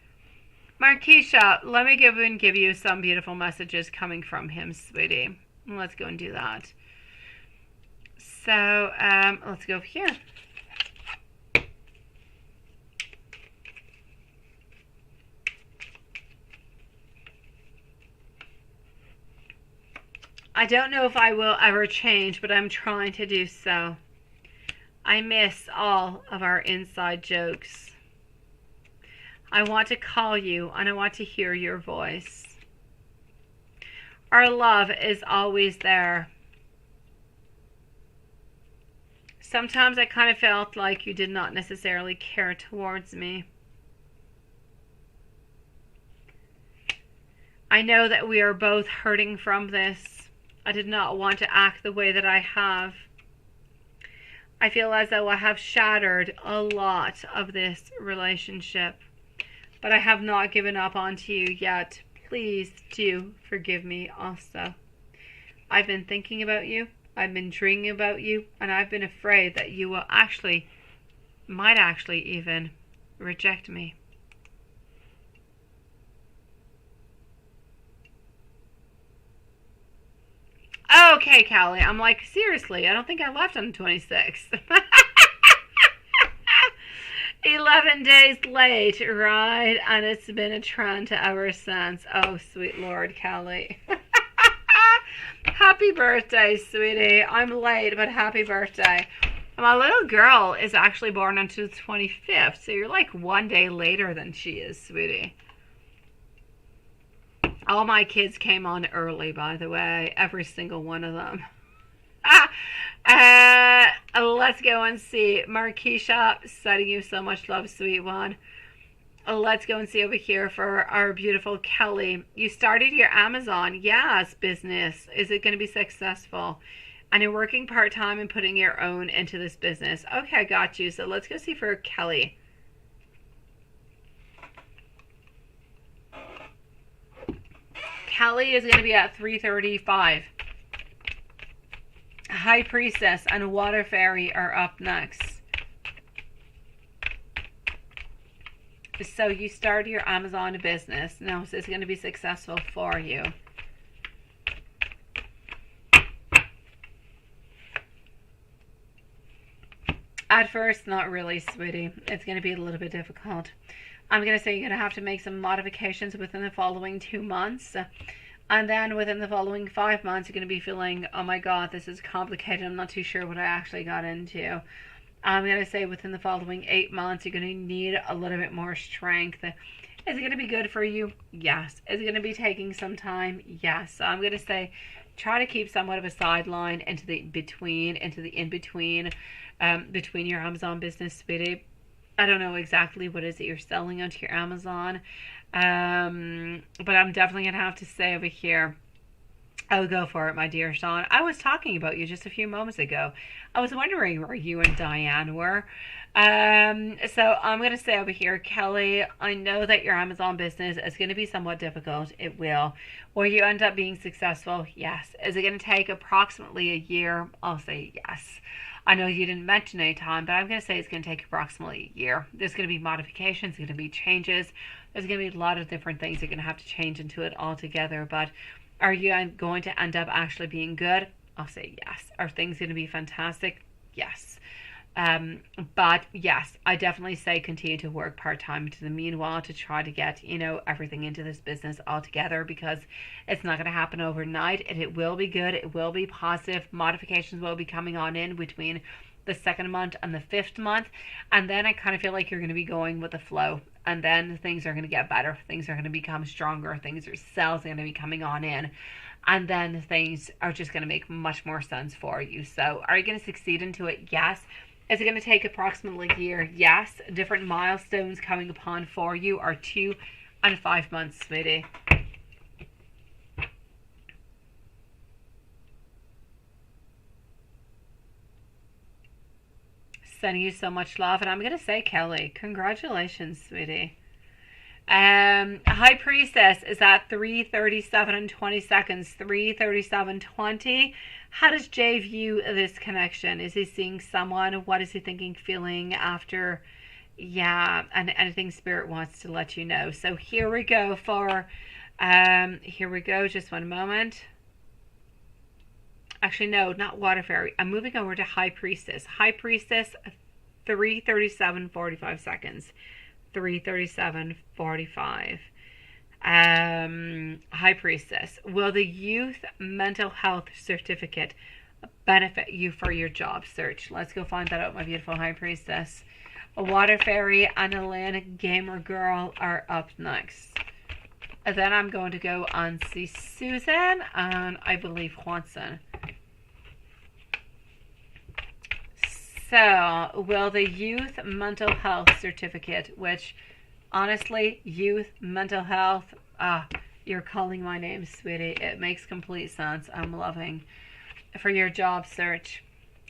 Marquisha, let me give you some beautiful messages coming from him, sweetie. Let's go and do that. So, let's go over here. I don't know if I will ever change, but I'm trying to do so. I miss all of our inside jokes. I want to call you and I want to hear your voice. Our love is always there. Sometimes I kind of felt like you did not necessarily care towards me. I know that we are both hurting from this. I did not want to act the way that I have. I feel as though I have shattered a lot of this relationship, but I have not given up on you yet. Please do forgive me also. I've been thinking about you, I've been dreaming about you, and I've been afraid that you will might actually even reject me. okay, Callie. I'm like, seriously, I don't think I left on the 26th. 11 days late, right? And it's been a trend ever since. Oh, sweet Lord, Callie. Happy birthday, sweetie. I'm late, but happy birthday. My little girl is actually born on the 25th, so you're like 1 day later than she is, sweetie. All my kids came on early, by the way. Every single one of them. Let's go and see. Marquisha, sending you so much love, sweet one. Let's go and see over here for our beautiful Kelly. You started your Amazon, yes, business. Is it going to be successful? And you're working part-time and putting your own into this business. Okay, I got you. So let's go see for Kelly. Kelly is going to be at 335. High Priestess and Water Fairy are up next. So you started your Amazon business. Now, so it's going to be successful for you. At first, not really, sweetie. It's going to be a little bit difficult. I'm going to say you're going to have to make some modifications within the following 2 months. And then within the following 5 months, you're going to be feeling, oh my God, this is complicated. I'm not too sure what I actually got into. I'm going to say within the following 8 months, you're going to need a little bit more strength. Is it going to be good for you? Yes. Is it going to be taking some time? Yes. So I'm going to say try to keep somewhat of a sideline into the in-between, between your Amazon business, sweetie. I don't know exactly what it is that you're selling onto your Amazon. But I'm definitely going to have to say over here, oh, go for it, my dear Sean. I was talking about you just a few moments ago. I was wondering where you and Diane were. So I'm going to say over here, Kelly, I know that your Amazon business is going to be somewhat difficult. It will. Will you end up being successful? Yes. Is it going to take approximately a year? I'll say yes. I know you didn't mention any time, but I'm going to say it's going to take approximately a year. There's going to be modifications, there's going to be changes. There's going to be a lot of different things you're going to have to change into it altogether. But are you going to end up actually being good? I'll say yes. Are things going to be fantastic? Yes. But yes, I definitely say continue to work part-time to the meanwhile to try to get, everything into this business altogether, because it's not going to happen overnight, and it will be good. It will be positive. Modifications will be coming on in between the 2nd month and the 5th month. And then I kind of feel like you're going to be going with the flow, and then things are going to get better. Things are going to become stronger. Sales are going to be coming on in. And then things are just going to make much more sense for you. So are you going to succeed into it? Yes. Is it going to take approximately a year? Yes. Different milestones coming upon for you are 2 and 5 months, sweetie. Sending you so much love. And I'm going to say, Kelly, congratulations, sweetie. High Priestess is at 3:37 and 20 seconds. 3:37:20. How does Jay view this connection? Is he seeing someone? What is he thinking, feeling after? Yeah, and anything Spirit wants to let you know. So here we go for, here we go. Just one moment. Actually, no, not Water Fairy. I'm moving over to High Priestess. High Priestess, 3:37:45 seconds. 3:37:45. High Priestess, will the Youth Mental Health Certificate benefit you for your job search? Let's go find that out, my beautiful High Priestess. Water Fairy and Elaine Gamer Girl are up next. And then I'm going to go and see Susan and I believe Juanson. So, will the Youth Mental Health Certificate, which honestly, youth, mental health, you're calling my name, sweetie. It makes complete sense. I'm loving for your job search.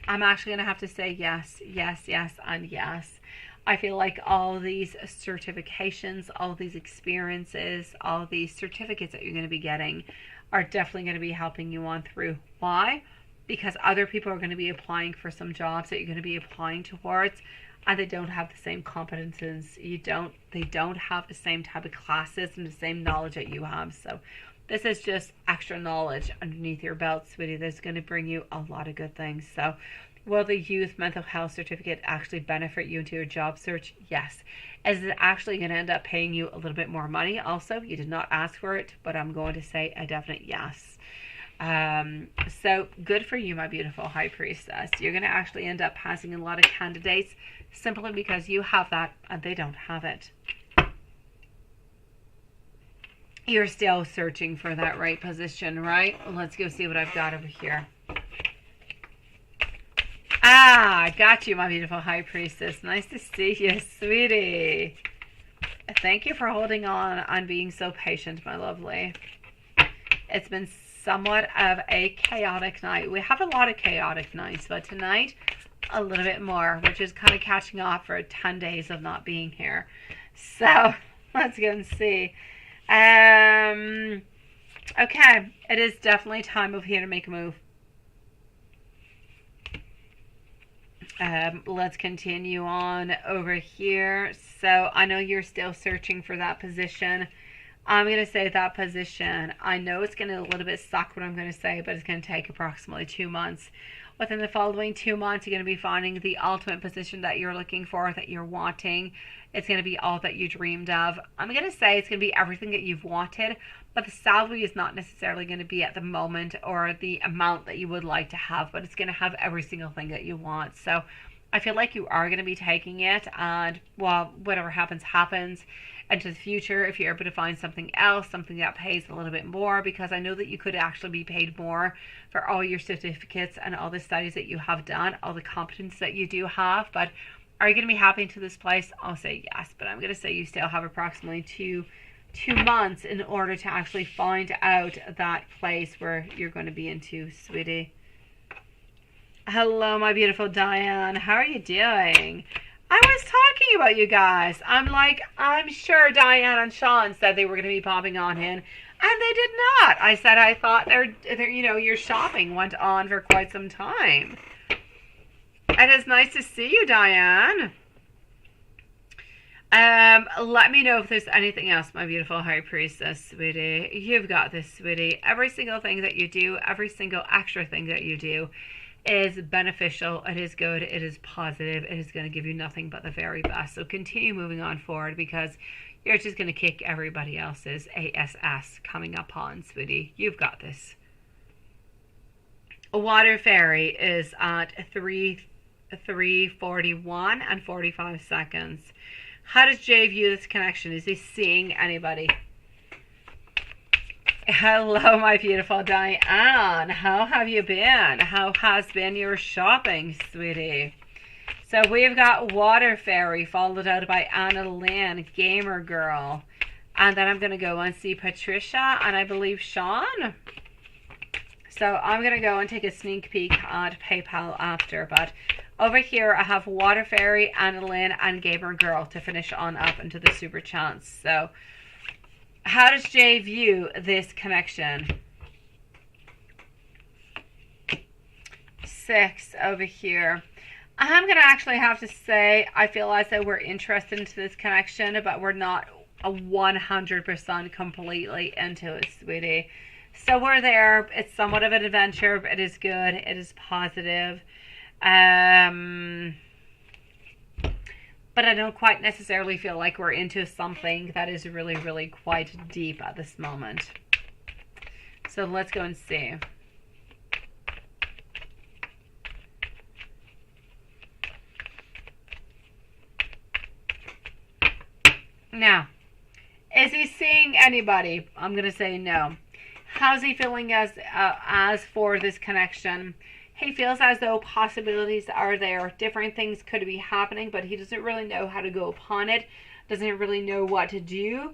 I'm actually going to have to say yes, yes, yes, and yes. I feel like all these certifications, all these experiences, all these certificates that you're going to be getting are definitely going to be helping you on through. Why? Because other people are going to be applying for some jobs that you're going to be applying towards, and they don't have the same competences. They don't have the same type of classes and the same knowledge that you have. So This is just extra knowledge underneath your belt, sweetie. That's going to bring you a lot of good things. So will the youth mental health certificate actually benefit you into your job search? Yes. Is it actually going to end up paying you a little bit more money? Also, you did not ask for it, but I'm going to say a definite yes. So good for you, my beautiful high priestess. You're going to actually end up passing a lot of candidates simply because you have that and they don't have it. You're still searching for that right position, right? Let's go see what I've got over here. I got you, my beautiful high priestess. Nice to see you, sweetie. Thank you for holding on and being so patient, my lovely. It's been somewhat of a chaotic night. We have a lot of chaotic nights, but tonight a little bit more, which is kind of catching off for 10 days of not being here. So let's go and see. Okay, it is definitely time over here to make a move. Let's continue on over here. So I know you're still searching for that position. I'm going to say that position, I know it's going to a little bit suck what I'm going to say, but it's going to take approximately 2 months. Within the following 2 months, you're going to be finding the ultimate position that you're looking for, that you're wanting. It's going to be all that you dreamed of. I'm going to say it's going to be everything that you've wanted, but the salary is not necessarily going to be at the moment or the amount that you would like to have, but it's going to have every single thing that you want. So I feel like you are going to be taking it, and well, whatever happens, happens. Into the future, if you're able to find something else, something that pays a little bit more, because I know that you could actually be paid more for all your certificates and all the studies that you have done, all the competence that you do have. But are you going to be happy to this place? I'll say yes, but I'm going to say you still have approximately two months in order to actually find out that place where you're going to be into, sweetie. Hello, my beautiful Diane. How are you doing? I was talking about you guys. I'm sure Diane and Sean said they were going to be popping on in, and they did not. I said I thought your shopping went on for quite some time. It is nice to see you, Diane. Let me know if there's anything else, my beautiful high priestess, sweetie. You've got this, sweetie. Every single thing that you do, every single extra thing that you do is beneficial, it is good, it is positive, it is going to give you nothing but the very best. So continue moving on forward, because you're just going to kick everybody else's ass coming up on, sweetie. You've got this. A water fairy is at 3:41 and 45 seconds. How does Jay view this connection? Is he seeing anybody? Hello, my beautiful Diane. How have you been? How has been your shopping, sweetie? So we've got Water Fairy, followed out by Anna Lynn, Gamer Girl. And then I'm going to go and see Patricia and I believe Sean. So I'm going to go and take a sneak peek at PayPal after. But over here I have Water Fairy, Anna Lynn, and Gamer Girl to finish on up into the Super Chance. So how does Jay view this connection? 6 over here. I'm going to actually have to say I feel as though we're interested into this connection, but we're not a 100% completely into it, sweetie. So we're there. It's somewhat of an adventure, but it is good. It is positive. But I don't quite necessarily feel like we're into something that is really, really quite deep at this moment. So let's go and see. Now, is he seeing anybody? I'm going to say no. How's he feeling as for this connection? He feels as though possibilities are there. Different things could be happening, but he doesn't really know how to go upon it. Doesn't really know what to do.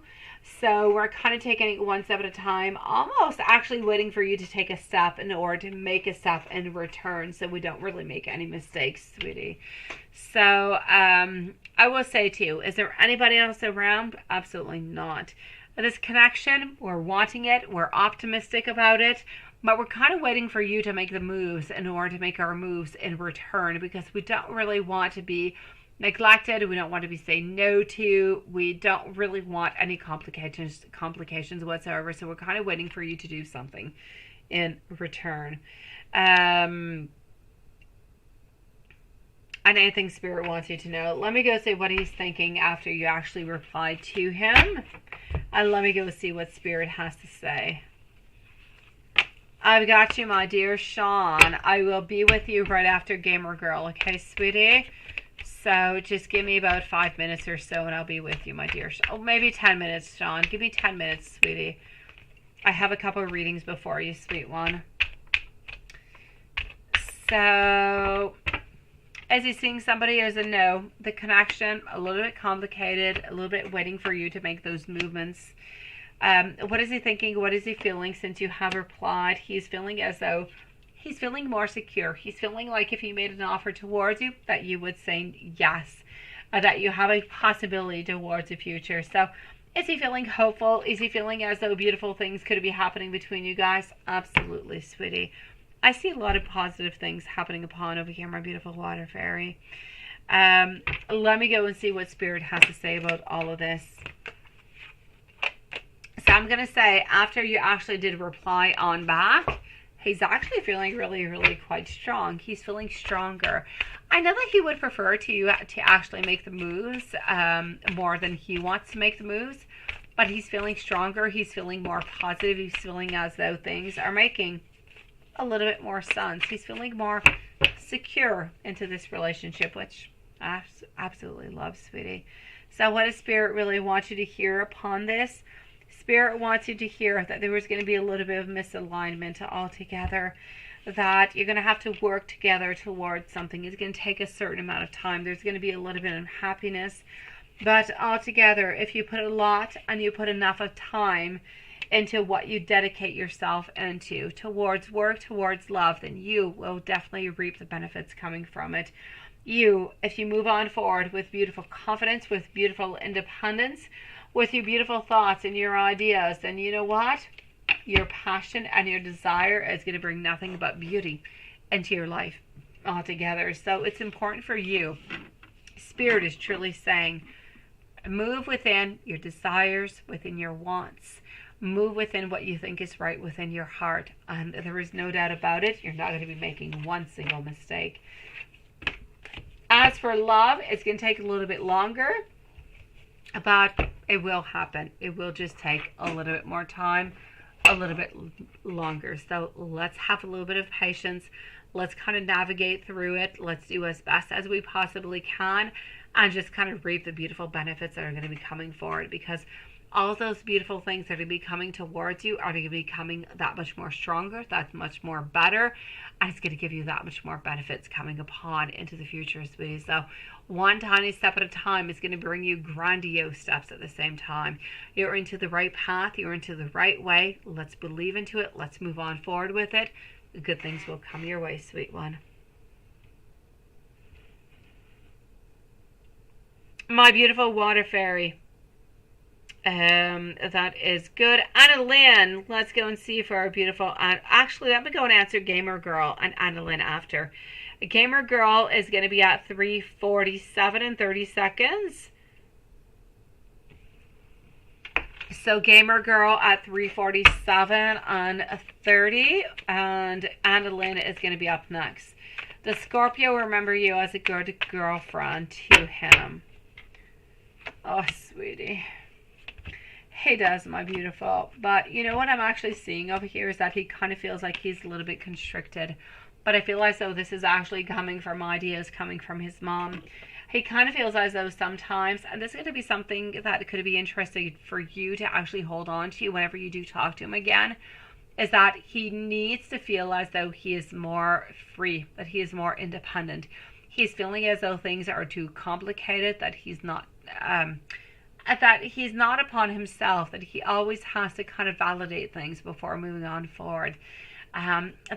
So we're kind of taking it one step at a time. Almost actually waiting for you to take a step in order to make a step in return, so we don't really make any mistakes, sweetie. So I will say too, is there anybody else around? Absolutely not. This connection, we're wanting it. We're optimistic about it. But we're kind of waiting for you to make the moves in order to make our moves in return, because we don't really want to be neglected. We don't want to be saying no to. We don't really want any complications whatsoever. So we're kind of waiting for you to do something in return. And anything Spirit wants you to know. Let me go see what he's thinking after you actually reply to him. And let me go see what Spirit has to say. I've got you, my dear Sean. I will be with you right after Gamer Girl. Okay, sweetie? So just give me about 5 minutes or so and I'll be with you, my dear. Oh, maybe 10 minutes, Sean. Give me 10 minutes, sweetie. I have a couple of readings before you, sweet one. So, is he seeing somebody as a no? The connection, a little bit complicated, a little bit waiting for you to make those movements. What is he thinking? What is he feeling since you have replied? He's feeling as though he's feeling more secure. He's feeling like if he made an offer towards you, that you would say yes, that you have a possibility towards the future. So, is he feeling hopeful? Is he feeling as though beautiful things could be happening between you guys? Absolutely, sweetie. I see a lot of positive things happening upon over here, my beautiful water fairy. Let me go and see what Spirit has to say about all of this. So I'm going to say, after you actually did reply on back, he's actually feeling really, really quite strong. He's feeling stronger. I know that he would prefer to actually make the moves more than he wants to make the moves, but he's feeling stronger. He's feeling more positive. He's feeling as though things are making a little bit more sense. He's feeling more secure into this relationship, which I absolutely love, sweetie. So what does Spirit really want you to hear upon this? Spirit wants you to hear that there was going to be a little bit of misalignment altogether, that you're going to have to work together towards something. It's going to take a certain amount of time. There's going to be a little bit of unhappiness, but altogether, if you put a lot and you put enough of time into what you dedicate yourself into, towards work, towards love, then you will definitely reap the benefits coming from it. You, if you move on forward with beautiful confidence, with beautiful independence, with your beautiful thoughts and your ideas, then you know what? Your passion and your desire is going to bring nothing but beauty into your life altogether. So it's important for you. Spirit is truly saying, move within your desires, within your wants. Move within what you think is right within your heart. And there is no doubt about it. You're not going to be making one single mistake. As for love, it's going to take a little bit longer. But it will happen. It will just take a little bit more time, a little bit longer. So let's have a little bit of patience. Let's kind of navigate through it. Let's do as best as we possibly can and just kind of reap the beautiful benefits that are going to be coming forward, because all of those beautiful things that are going to be coming towards you are going to be coming that much more stronger, that much more better, and it's going to give you that much more benefits coming upon into the future, sweetie. So one tiny step at a time is going to bring you grandiose steps at the same time. You're into the right path. You're into the right way. Let's believe into it. Let's move on forward with it. Good things will come your way, sweet one. My beautiful water fairy. That is good. Anna Lynn, let's go and see for our beautiful. Actually, let me go and answer Gamer Girl and Anna Lynn after. Gamer Girl is going to be at 3:47 in 30 seconds. So Gamer Girl at 3:47 on 30, and Anna Lynn is going to be up next. The Scorpio, remember you as a good girlfriend to him. Oh, sweetie. He does, my beautiful. But you know what I'm actually seeing over here is that he kind of feels like he's a little bit constricted. But I feel as though this is actually coming from ideas coming from his mom. He kind of feels as though sometimes, and this is going to be something that could be interesting for you to actually hold on to whenever you do talk to him again, is that he needs to feel as though he is more free, that he is more independent. He's feeling as though things are too complicated, that he's not upon himself, that he always has to kind of validate things before moving on forward.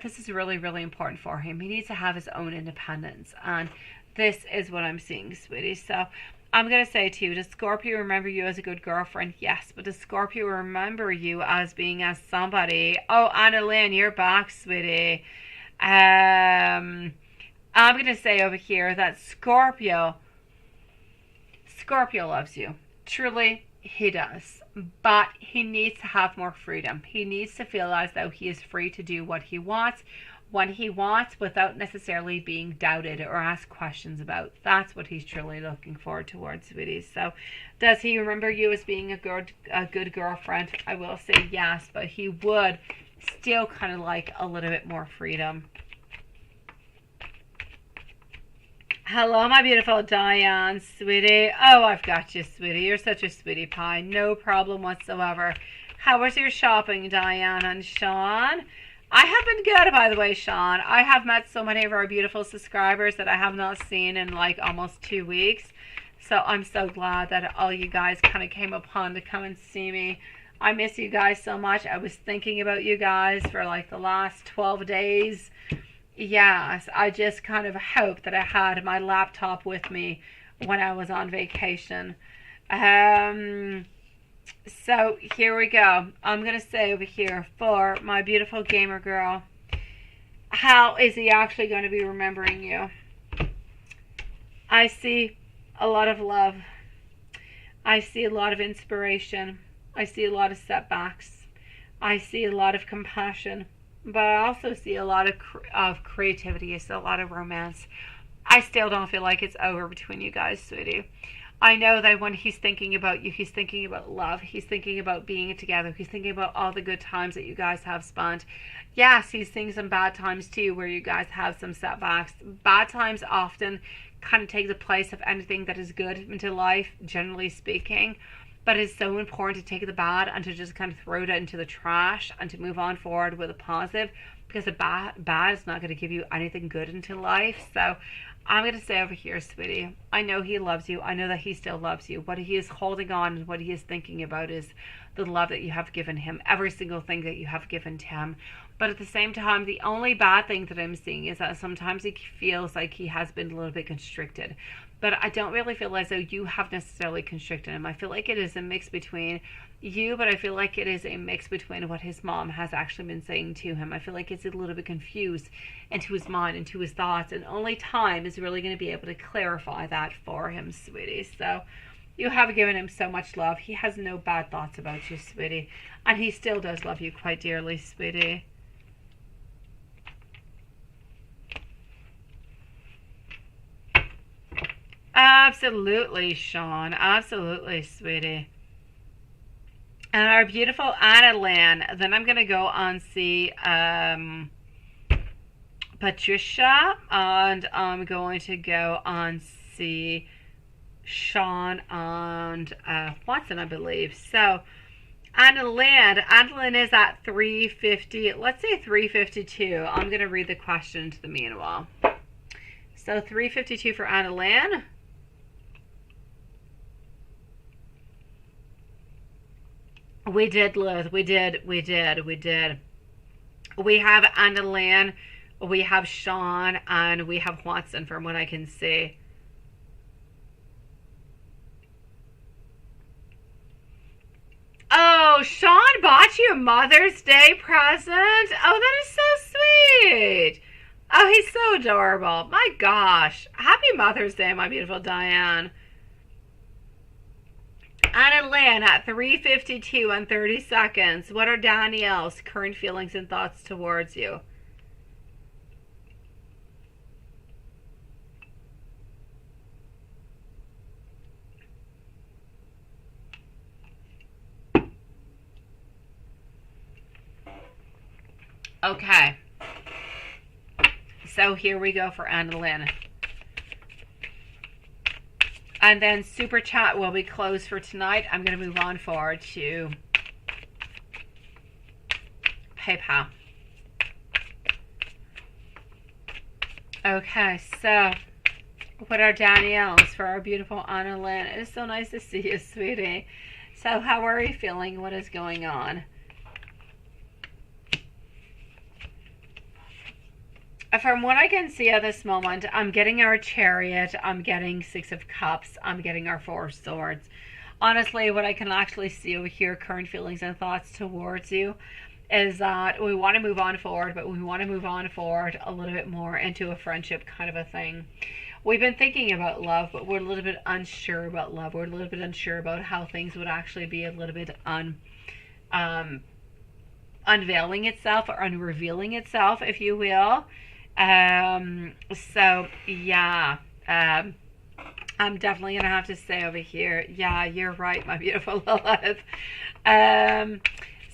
This is really, really important for him. He needs to have his own independence, and this is what I'm seeing, sweetie. So I'm going to say to you, does Scorpio remember you as a good girlfriend? Yes, but does Scorpio remember you as being as somebody? Oh, Anna Lynn, you're back, sweetie. I'm going to say over here that Scorpio Scorpio loves you. Truly, he does. But he needs to have more freedom. He needs to feel as though he is free to do what he wants, when he wants, without necessarily being doubted or asked questions about. That's what he's truly looking forward towards, sweeties. So, does he remember you as being a good girlfriend? I will say yes, but he would still kind of like a little bit more freedom. Hello, my beautiful Diane, sweetie. Oh, I've got you, sweetie. You're such a sweetie pie. No problem whatsoever. How was your shopping, Diane and Sean? I have been good, by the way, Sean. I have met so many of our beautiful subscribers that I have not seen in like almost 2 weeks. So I'm so glad that all you guys kind of came upon to come and see me. I miss you guys so much. I was thinking about you guys for like the last 12 days. Yes, I just kind of hoped that I had my laptop with me when I was on vacation. So here we go. I'm going to say over here for my beautiful gamer girl, how is he actually going to be remembering you? I see a lot of love. I see a lot of inspiration. I see a lot of setbacks. I see a lot of compassion. But I also see a lot of creativity. I see a lot of romance. I still don't feel like it's over between you guys, sweetie. I know that when he's thinking about you, he's thinking about love. He's thinking about being together. He's thinking about all the good times that you guys have spent. Yes, he's seeing some bad times too, where you guys have some setbacks. Bad times often kind of take the place of anything that is good into life, generally speaking. But it's so important to take the bad and to just kind of throw it into the trash and to move on forward with a positive, because the bad is not going to give you anything good into life. So I'm going to say over here, sweetie, I know he loves you. I know that he still loves you. What he is holding on and what he is thinking about is the love that you have given him, every single thing that you have given to him. But at the same time, the only bad thing that I'm seeing is that sometimes he feels like he has been a little bit constricted. But I don't really feel as though you have necessarily constricted him. I feel like it is a mix between you, but I feel like it is a mix between what his mom has actually been saying to him. I feel like it's a little bit confused into his mind, into his thoughts, and only time is really going to be able to clarify that for him, sweetie. So you have given him so much love. He has no bad thoughts about you, sweetie. And he still does love you quite dearly, sweetie. Absolutely, Sean. Absolutely, sweetie. And our beautiful Anna Lan. Then I'm going to go on see Patricia. And I'm going to go on see Sean and Watson, I believe. So, Anna Lan is at 350. Let's say 352. I'm going to read the question to the meanwhile. So, 352 for Anna Lan. We did, Liz. We did. We have Anna Lan, we have Sean, and we have Watson from what I can see. Oh, Sean bought you a Mother's Day present? Oh, that is so sweet. Oh, he's so adorable. My gosh. Happy Mother's Day, my beautiful Diane. Anna Lan at 3:52 and 30 seconds. What are Danielle's current feelings and thoughts towards you? Okay. So here we go for Anna Lan. And then Super Chat will be closed for tonight. I'm going to move on forward to PayPal. Okay, so what are Danielle's for our beautiful Anna Lan? It is so nice to see you, sweetie. So how are you feeling? What is going on? From what I can see at this moment, I'm getting our Chariot, I'm getting Six of Cups, I'm getting our Four of Swords. Honestly, what I can actually see over here, current feelings and thoughts towards you, is that we want to move on forward, but we want to move on forward a little bit more into a friendship kind of a thing. We've been thinking about love, but we're a little bit unsure about love. We're a little bit unsure about how things would actually be a little bit unveiling itself or unrevealing itself, if you will. So yeah, I'm definitely gonna have to say over here, yeah, you're right, my beautiful Lilith.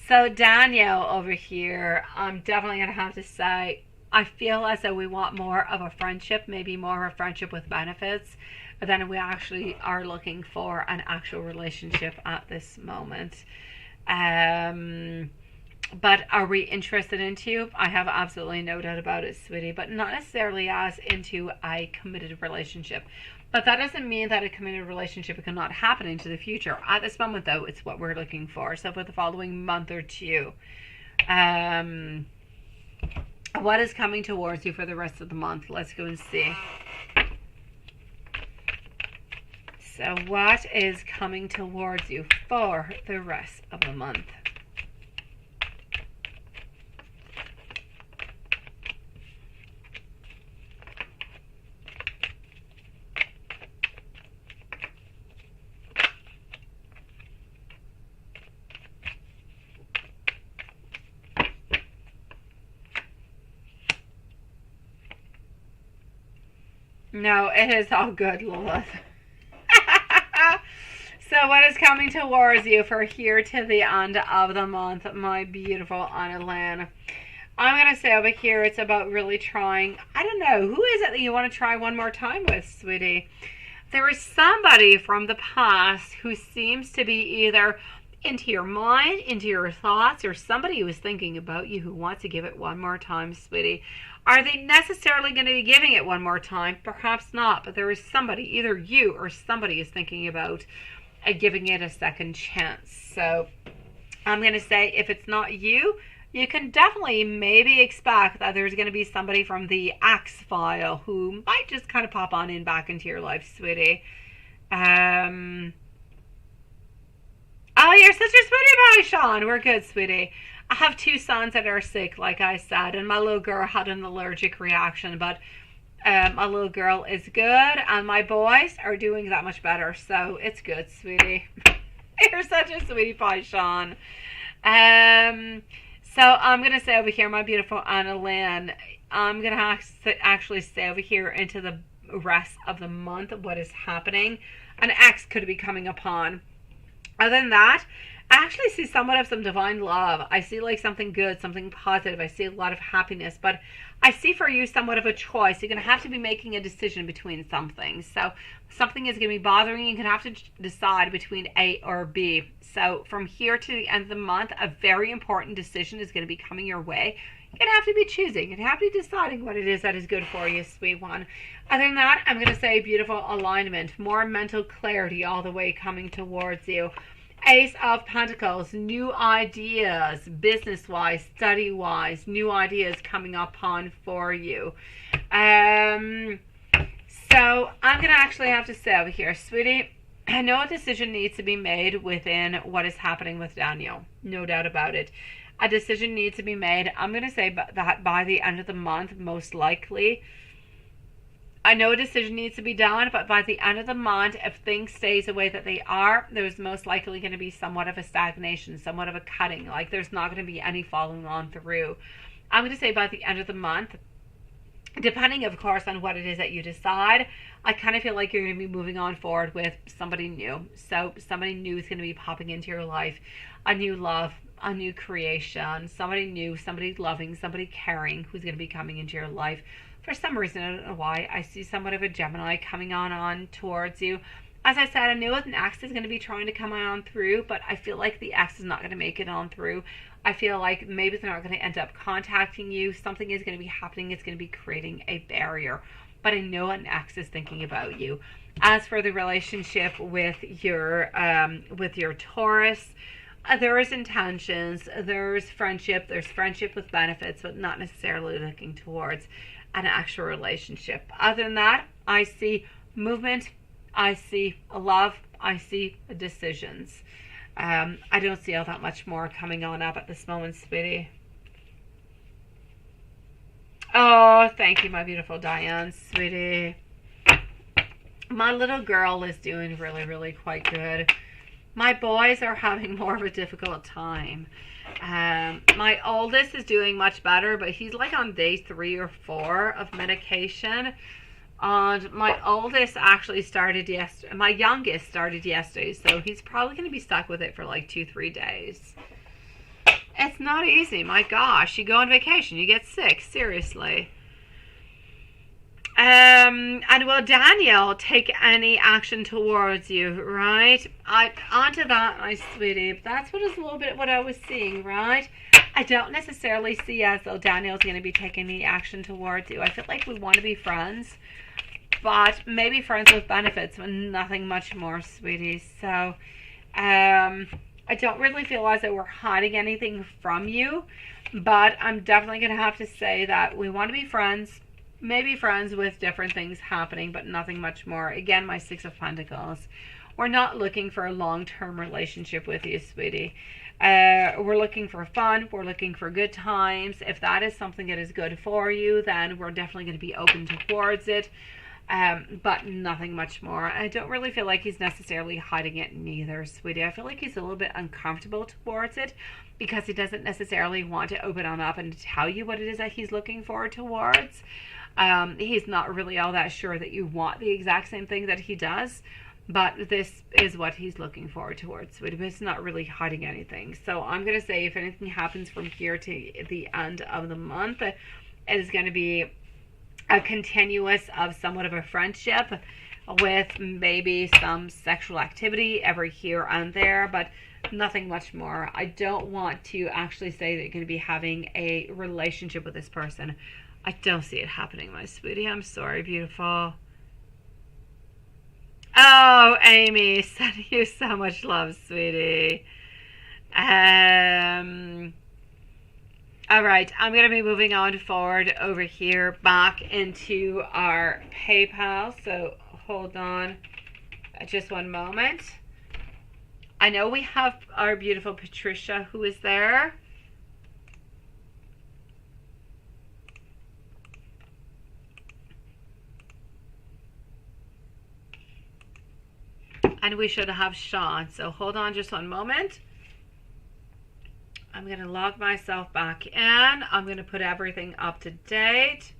So Danielle over here, I'm definitely gonna have to say, I feel as though we want more of a friendship, maybe more of a friendship with benefits, than we actually are looking for an actual relationship at this moment. But are we interested into? I have absolutely no doubt about it, sweetie, but not necessarily as into a committed relationship. But that doesn't mean that a committed relationship cannot happen into the future. At this moment, though, it's what we're looking for. So for the following month or two, what is coming towards you for the rest of the month? Let's go and see. So what is coming towards you for the rest of the month? No, it is all good, Lilith. So what is coming towards you for here to the end of the month, my beautiful Annalyn? I'm going to say over here, it's about really trying. I don't know. Who is it that you want to try one more time with, sweetie? There is somebody from the past who seems to be either into your mind, into your thoughts, or somebody who is thinking about you who wants to give it one more time, sweetie. Are they necessarily going to be giving it one more time? Perhaps not, but there is somebody, either you or somebody is thinking about giving it a second chance. So I'm going to say if it's not you, you can definitely maybe expect that there's going to be somebody from the X file who might just kind of pop on in back into your life, sweetie. Oh, you're such a sweetie pie, Sean. We're good, sweetie. I have 2 sons that are sick, like I said, and my little girl had an allergic reaction, but my little girl is good, and my boys are doing that much better, so it's good, sweetie. You're such a sweetie pie, Sean. So I'm going to say over here, my beautiful Annalyn, I'm going to actually say over here into the rest of the month what is happening. An X could be coming upon. Other than that, I actually see somewhat of some divine love. I see like something good, something positive. I see a lot of happiness, but I see for you somewhat of a choice. You're going to have to be making a decision between something. So something is going to be bothering you. You're going to have to decide between A or B. So from here to the end of the month, a very important decision is going to be coming your way. You're going to have to be choosing. You're going to have to be deciding what it is that is good for you, sweet one. Other than that, I'm going to say beautiful alignment, more mental clarity all the way coming towards you. Ace of Pentacles, new ideas, business-wise, study-wise, new ideas coming upon for you. So I'm going to actually have to say over here, sweetie, I know a decision needs to be made within what is happening with Daniel. No doubt about it. A decision needs to be made. I'm going to say that by the end of the month, most likely. I know a decision needs to be done, but by the end of the month, if things stays the way that they are, there's most likely going to be somewhat of a stagnation, somewhat of a cutting. Like there's not going to be any following on through. I'm going to say by the end of the month, depending, of course, on what it is that you decide, I kind of feel like you're going to be moving on forward with somebody new. So somebody new is going to be popping into your life, a new love, a new creation, somebody new, somebody loving, somebody caring who's going to be coming into your life. For some reason, I don't know why, I see somewhat of a Gemini coming on towards you. As I said, I know an X is going to be trying to come on through, but I feel like the X is not going to make it on through. I feel like maybe they're not going to end up contacting you. Something is going to be happening. It's going to be creating a barrier. But I know an X is thinking about you. As for the relationship with your Taurus, there is intentions, there's friendship with benefits, but not necessarily looking towards an actual relationship. Other than that, I see movement, I see love, I see decisions. I don't see all that much more coming on up at this moment, sweetie. Oh, thank you, my beautiful Diane, sweetie. My little girl is doing really, really quite good. My boys are having more of a difficult time. My oldest is doing much better, but he's like on day 3 or 4 of medication. And my oldest actually started yesterday. My youngest started yesterday, so he's probably going to be stuck with it for like 2-3 days. It's not easy. My gosh, you go on vacation, you get sick. Seriously. And will Daniel take any action towards you, right? Onto that, my sweetie. That's what is a little bit what I was seeing, right? I don't necessarily see as though Daniel's going to be taking any action towards you. I feel like we want to be friends, but maybe friends with benefits, but nothing much more, sweetie. So, I don't really feel as though we're hiding anything from you, but I'm definitely going to have to say that we want to be friends. Maybe friends with different things happening, but nothing much more. Again, my 6 of Pentacles. We're not looking for a long-term relationship with you, sweetie. We're looking for fun. We're looking for good times. If that is something that is good for you, then we're definitely going to be open towards it. But nothing much more. I don't really feel like he's necessarily hiding it neither, sweetie. I feel like he's a little bit uncomfortable towards it because he doesn't necessarily want to open on up and tell you what it is that he's looking forward towards. He's not really all that sure that you want the exact same thing that he does, but this is what he's looking forward towards. But he's not really hiding anything. So I'm going to say if anything happens from here to the end of the month, it is going to be a continuous of somewhat of a friendship with maybe some sexual activity every here and there, but nothing much more. I don't want to actually say that you're going to be having a relationship with this person. I don't see it happening, my sweetie. I'm sorry, beautiful. Oh, Amy, sending you so much love, sweetie. All right, I'm going to be moving on forward over here back into our PayPal. So hold on just one moment. I know we have our beautiful Patricia who is there. And we should have Sean. So hold on just one moment. I'm going to log myself back in. I'm going to put everything up to date.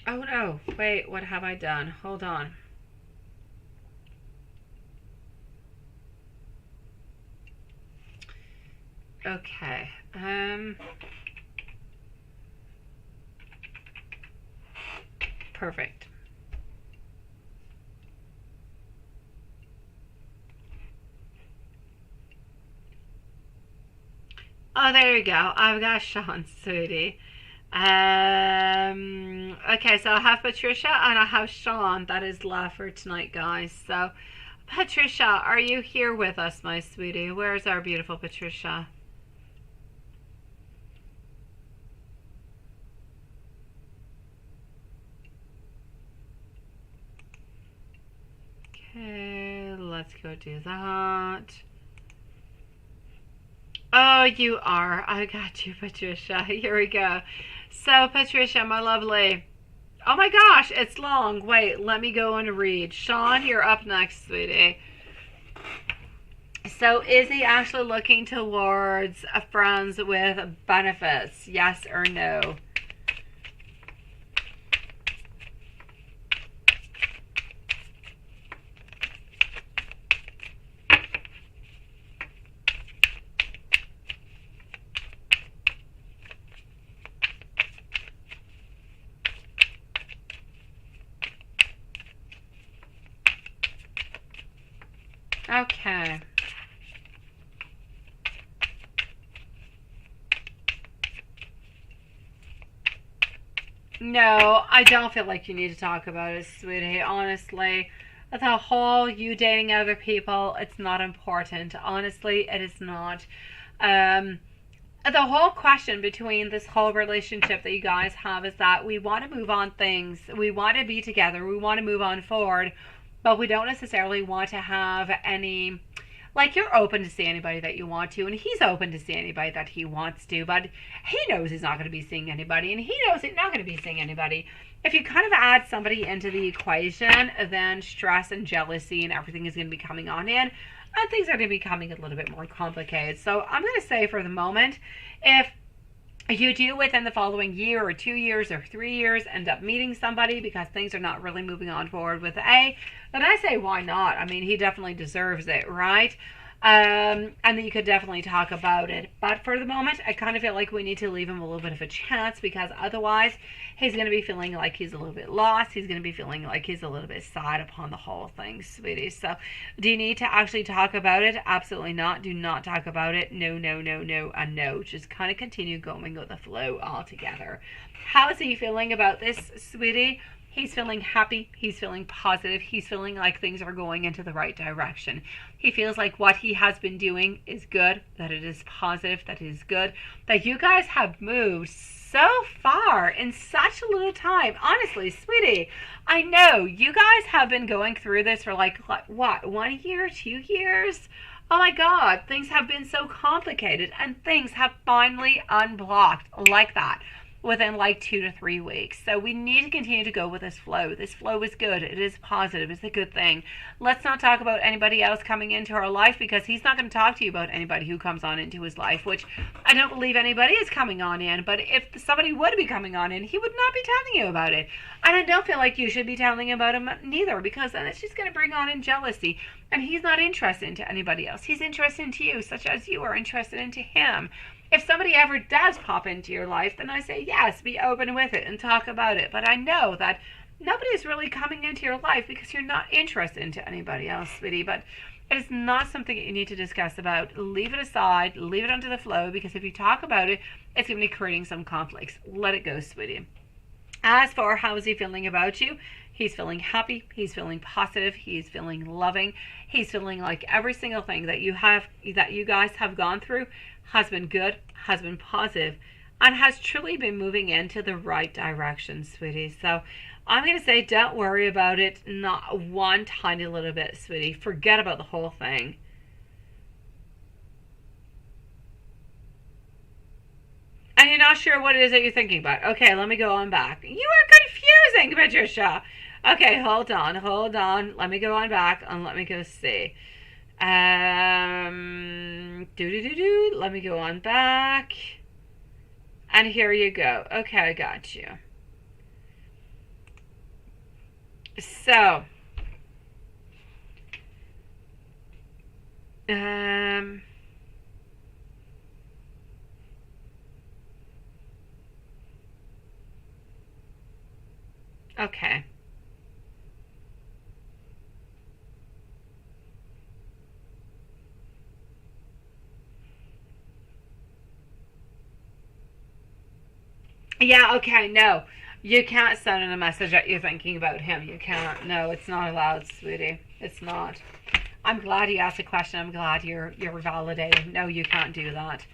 Oh no, wait, what have I done? Hold on. Okay. Perfect. Oh, there you go. I've got Sean, sweetie. Okay, so I have Patricia and I have Sean that is left for tonight, guys. So, Patricia, are you here with us, my sweetie? Where's our beautiful Patricia? Okay, let's go do that. Oh, you are. I got you, Patricia. Here we go. So, Patricia, my lovely. Oh my gosh, it's long. Wait, let me go and read. Sean, you're up next, sweetie. So, is he actually looking towards friends with benefits? Yes or no? Okay. No, I don't feel like you need to talk about it, sweetie. Honestly, the whole you dating other people, it's not important. Honestly, it is not. The whole question between this whole relationship that you guys have is that we want to move on things. We want to be together. We want to move on forward. but we don't necessarily want to have any, like, you're open to see anybody that you want to, and he's open to see anybody that he wants to, but he knows he's not going to be seeing anybody, and he knows he's not going to be seeing anybody. If you kind of add somebody into the equation, then stress and jealousy and everything is going to be coming on in, and things are going to be becoming a little bit more complicated. So I'm going to say, for the moment, if you do within the following year or 2 years or 3 years end up meeting somebody because things are not really moving on forward with A, then I say, why not? I mean, he definitely deserves it, right? And then you could definitely talk about it. But for the moment, I kind of feel like we need to leave him a little bit of a chance, because otherwise he's going to be feeling like he's a little bit lost. He's going to be feeling like he's a little bit sad upon the whole thing, sweetie. So do you need to actually talk about it? Absolutely not. Do not talk about it. No, no, no, no, and no. Just kind of continue going with the flow altogether. How is he feeling about this, sweetie? He's feeling happy. He's feeling positive. He's feeling like things are going into the right direction. He feels like what he has been doing is good, that it is positive, that it is good, that you guys have moved so far in such a little time. Honestly, sweetie, I know you guys have been going through this for like what, 1 year, 2 years? Oh my God, things have been so complicated, and things have finally unblocked like that within like 2 to 3 weeks. So we need to continue to go with this flow. This flow is good. It is positive. It's a good thing. Let's not talk about anybody else coming into our life, because he's not going to talk to you about anybody who comes on into his life, which I don't believe anybody is coming on in. But if somebody would be coming on in, he would not be telling you about it. And I don't feel like you should be telling him about him neither, because then it's just going to bring on in jealousy. And he's not interested into anybody else. He's interested into you, such as you are interested into him. If somebody ever does pop into your life, then I say, yes, be open with it and talk about it. But I know that nobody's really coming into your life because you're not interested into anybody else, sweetie. But it is not something that you need to discuss about. Leave it aside. Leave it onto the flow, because if you talk about it, it's going to be creating some conflicts. Let it go, sweetie. As for how is he feeling about you, he's feeling happy. He's feeling positive. He's feeling loving. He's feeling like every single thing that you guys have gone through has been good, has been positive, and has truly been moving into the right direction, sweetie. So I'm going to say, don't worry about it. Not one tiny little bit, sweetie. Forget about the whole thing. And you're not sure what it is that you're thinking about. Okay, let me go on back. You are confusing, Patricia. Okay, hold on. Let me go on back and let me go see. Let me go on back. And here you go. Okay, I got you. So, okay. Yeah, okay, no. You can't send in a message that you're thinking about him. You can't. No, it's not allowed, sweetie. It's not. I'm glad you asked a question. I'm glad you're validating. No, you can't do that.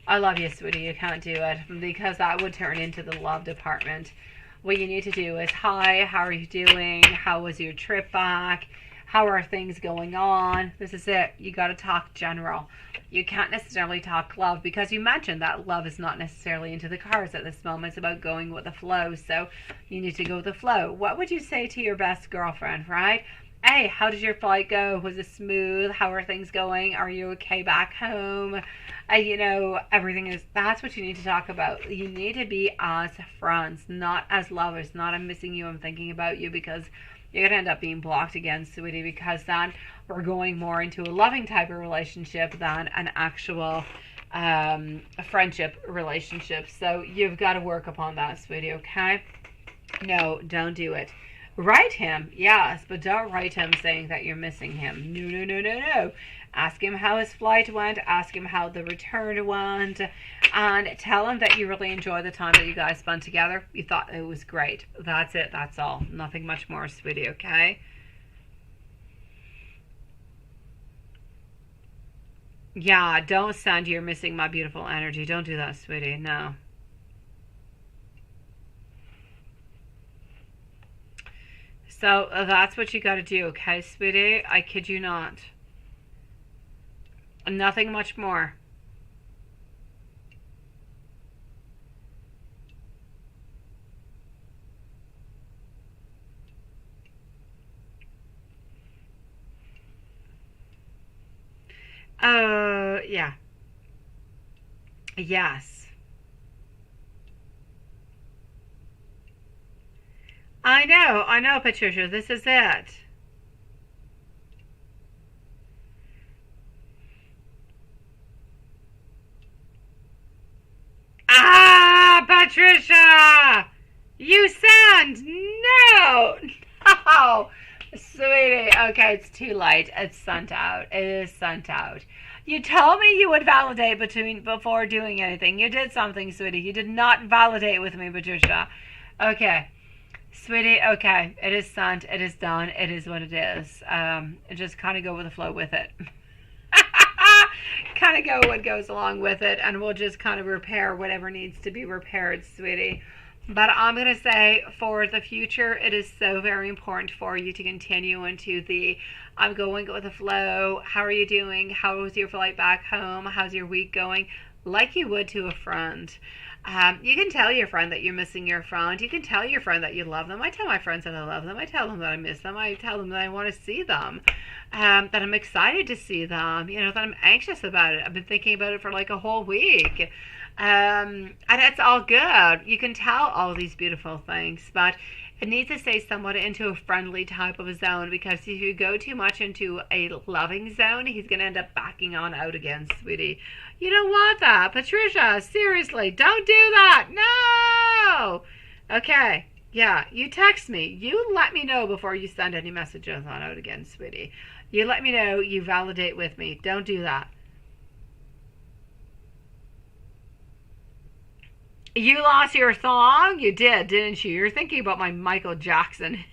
I love you, sweetie. You can't do it, because that would turn into the love department. What you need to do is, hi, how are you doing? How was your trip back? How are things going on? This is it. You got to talk general. You can't necessarily talk love, because you mentioned that love is not necessarily into the cards at this moment. It's about going with the flow. So you need to go with the flow. What would you say to your best girlfriend, right? Hey, how did your flight go? Was it smooth? How are things going? Are you okay back home? Everything is, that's what you need to talk about. You need to be as friends, not as lovers, not I'm missing you, I'm thinking about you, because you're going to end up being blocked again, sweetie, because then we're going more into a loving type of relationship than an actual friendship relationship. So you've got to work upon that, sweetie, okay? No, don't do it. Write him, yes, but don't write him saying that you're missing him. No, no, no, no, no. Ask him how his flight went. Ask him how the return went. And tell him that you really enjoyed the time that you guys spent together. You thought it was great. That's it. That's all. Nothing much more, sweetie, okay? Yeah, don't send you're missing my beautiful energy. Don't do that, sweetie. No. So that's what you got to do, okay, sweetie? I kid you not. Nothing much more. Yeah. Yes. I know, Patricia. This is it. Ah, Patricia! You sent! No! No! Sweetie, okay, it's too late. It's sent out. It is sent out. You told me you would validate before doing anything. You did something, sweetie. You did not validate with me, Patricia. Okay. Sweetie, okay. It is sent. It is done. It is what it is. Just kind of go with the flow with it. Kind of go what goes along with it, and we'll just kind of repair whatever needs to be repaired, sweetie. But I'm going to say for the future, it is so very important for you to continue into the I'm going with the flow. How are you doing? How was your flight back home? How's your week going? Like you would to a friend. You can tell your friend that you're missing your friend. You can tell your friend that you love them. I tell my friends that I love them. I tell them that I miss them. I tell them that I want to see them. That I'm excited to see them. You know, that I'm anxious about it. I've been thinking about it for like a whole week. And it's all good. You can tell all these beautiful things, but it needs to stay somewhat into a friendly type of a zone, because if you go too much into a loving zone, he's going to end up backing on out again, sweetie. You don't want that. Patricia, seriously, don't do that. No! Okay. Yeah, you text me. You let me know before you send any messages on out again, sweetie. You let me know. You validate with me. Don't do that. You lost your song? You did, didn't you? You're thinking about my Michael Jackson.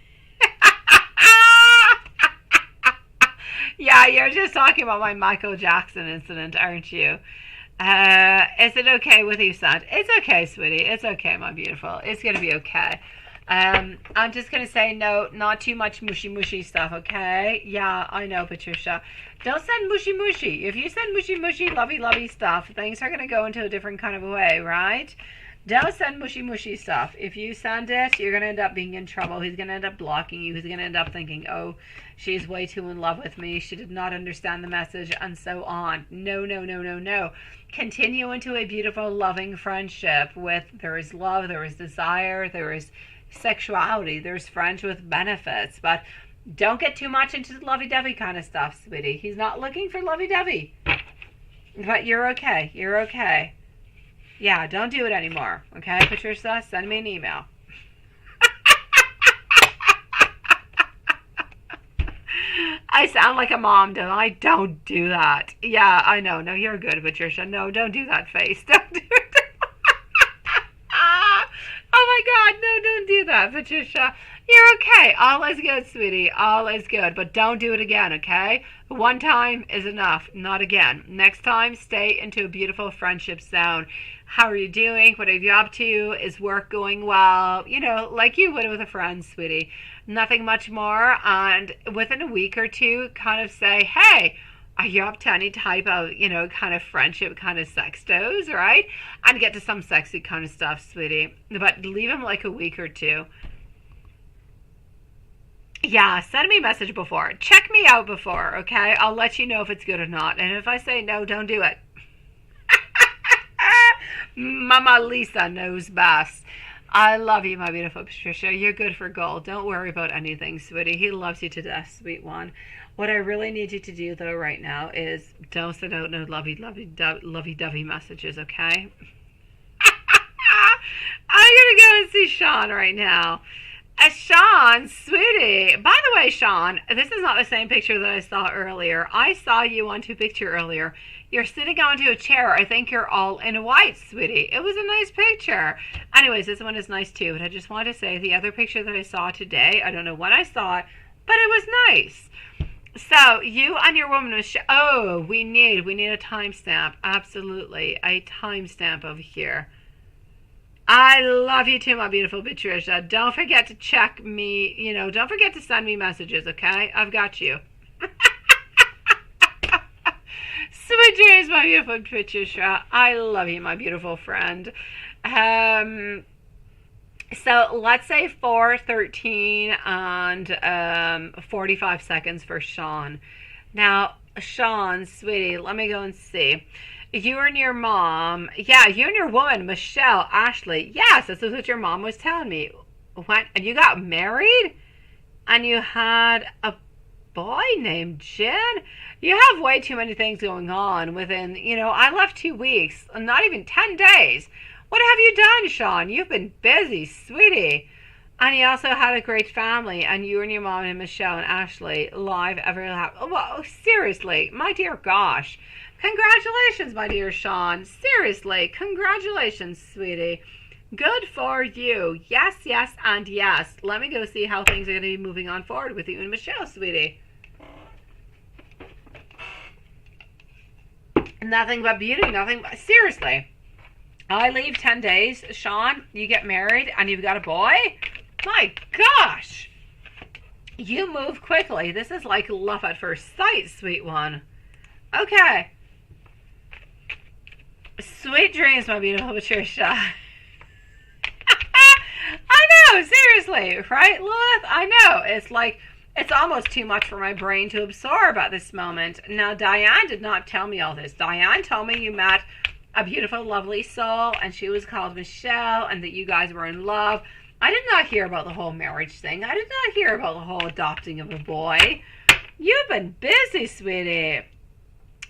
Yeah, you're just talking about my Michael Jackson incident, aren't you? Is it okay with you, son? It's okay, sweetie. It's okay, my beautiful. It's going to be okay. I'm just going to say no, not too much mushy mushy stuff, okay? Yeah, I know, Patricia. Don't send mushy mushy. If you send mushy mushy, lovey lovey stuff, things are going to go into a different kind of a way, right? Don't send mushy mushy stuff. If you send it, you're going to end up being in trouble. He's going to end up blocking you. He's going to end up thinking, oh, she's way too in love with me. She did not understand the message, and so on. No, no, no, no, no. Continue into a beautiful, loving friendship with there is love, there is desire, there is sexuality, there's friends with benefits. But don't get too much into the lovey-dovey kind of stuff, sweetie. He's not looking for lovey-dovey. But you're okay. You're okay. Yeah, don't do it anymore. Okay, Patricia? Send me an email. I sound like a mom, don't I? Don't do that. Yeah, I know. No, you're good, Patricia. No, don't do that face. Don't do it. Oh my God, no, don't do that, Patricia. You're okay. All is good, sweetie. All is good. But don't do it again, okay? One time is enough. Not again. Next time, stay into a beautiful friendship zone. How are you doing? What are you up to? Is work going well? You know, like you would with a friend, sweetie. Nothing much more. And within a week or two, kind of say, hey, are you up to any type of, you know, kind of friendship, kind of sextos, right? And get to some sexy kind of stuff, sweetie. But leave him like a week or two. Yeah, send me a message before. Check me out before, okay? I'll let you know if it's good or not. And if I say no, don't do it. Mama Lisa knows best. I love you, my beautiful Patricia. You're good for gold. Don't worry about anything, sweetie. He loves you to death, sweet one. What I really need you to do, though, right now is don't send out no lovey-dovey messages, okay? I'm going to go and see Sean right now. Sean, sweetie. By the way, Sean, this is not the same picture that I saw earlier. I saw you on two picture earlier. You're sitting onto a chair. I think you're all in white, sweetie. It was a nice picture. Anyways, this one is nice too. But I just wanted to say the other picture that I saw today, I don't know when I saw it, but it was nice. So you and your woman was we need a timestamp. Absolutely, a timestamp over here. I love you too, my beautiful Patricia. Don't forget to check me, don't forget to send me messages, okay? I've got you. Sweet dreams, my beautiful Patricia. I love you, my beautiful friend. So let's say 4:13 and 45 seconds for Sean. Now, Sean, sweetie, let me go and see. You and your mom, yeah, you and your woman, Michelle, Ashley. Yes, this is what your mom was telling me. When you got married and you had a boy named Jen? You have way too many things going on within, I left 2 weeks, not even 10 days. What have you done, Sean? You've been busy, sweetie. And you also had a great family, and you and your mom and Michelle and Ashley live every lap. Well, seriously, my dear gosh. Congratulations, my dear Sean. Seriously, congratulations, sweetie. Good for you. Yes, yes, and yes. Let me go see how things are going to be moving on forward with you and Michelle, sweetie. Nothing but beauty, nothing but... Seriously. I leave 10 days, Sean, you get married, and you've got a boy? My gosh! You move quickly. This is like love at first sight, sweet one. Okay. Sweet dreams, my beautiful Patricia. I know, seriously, right, Lilith? I know. It's like, it's almost too much for my brain to absorb at this moment. Now, Diane did not tell me all this. Diane told me you met a beautiful, lovely soul, and she was called Michelle, and that you guys were in love. I did not hear about the whole marriage thing. I did not hear about the whole adopting of a boy. You've been busy, sweetie.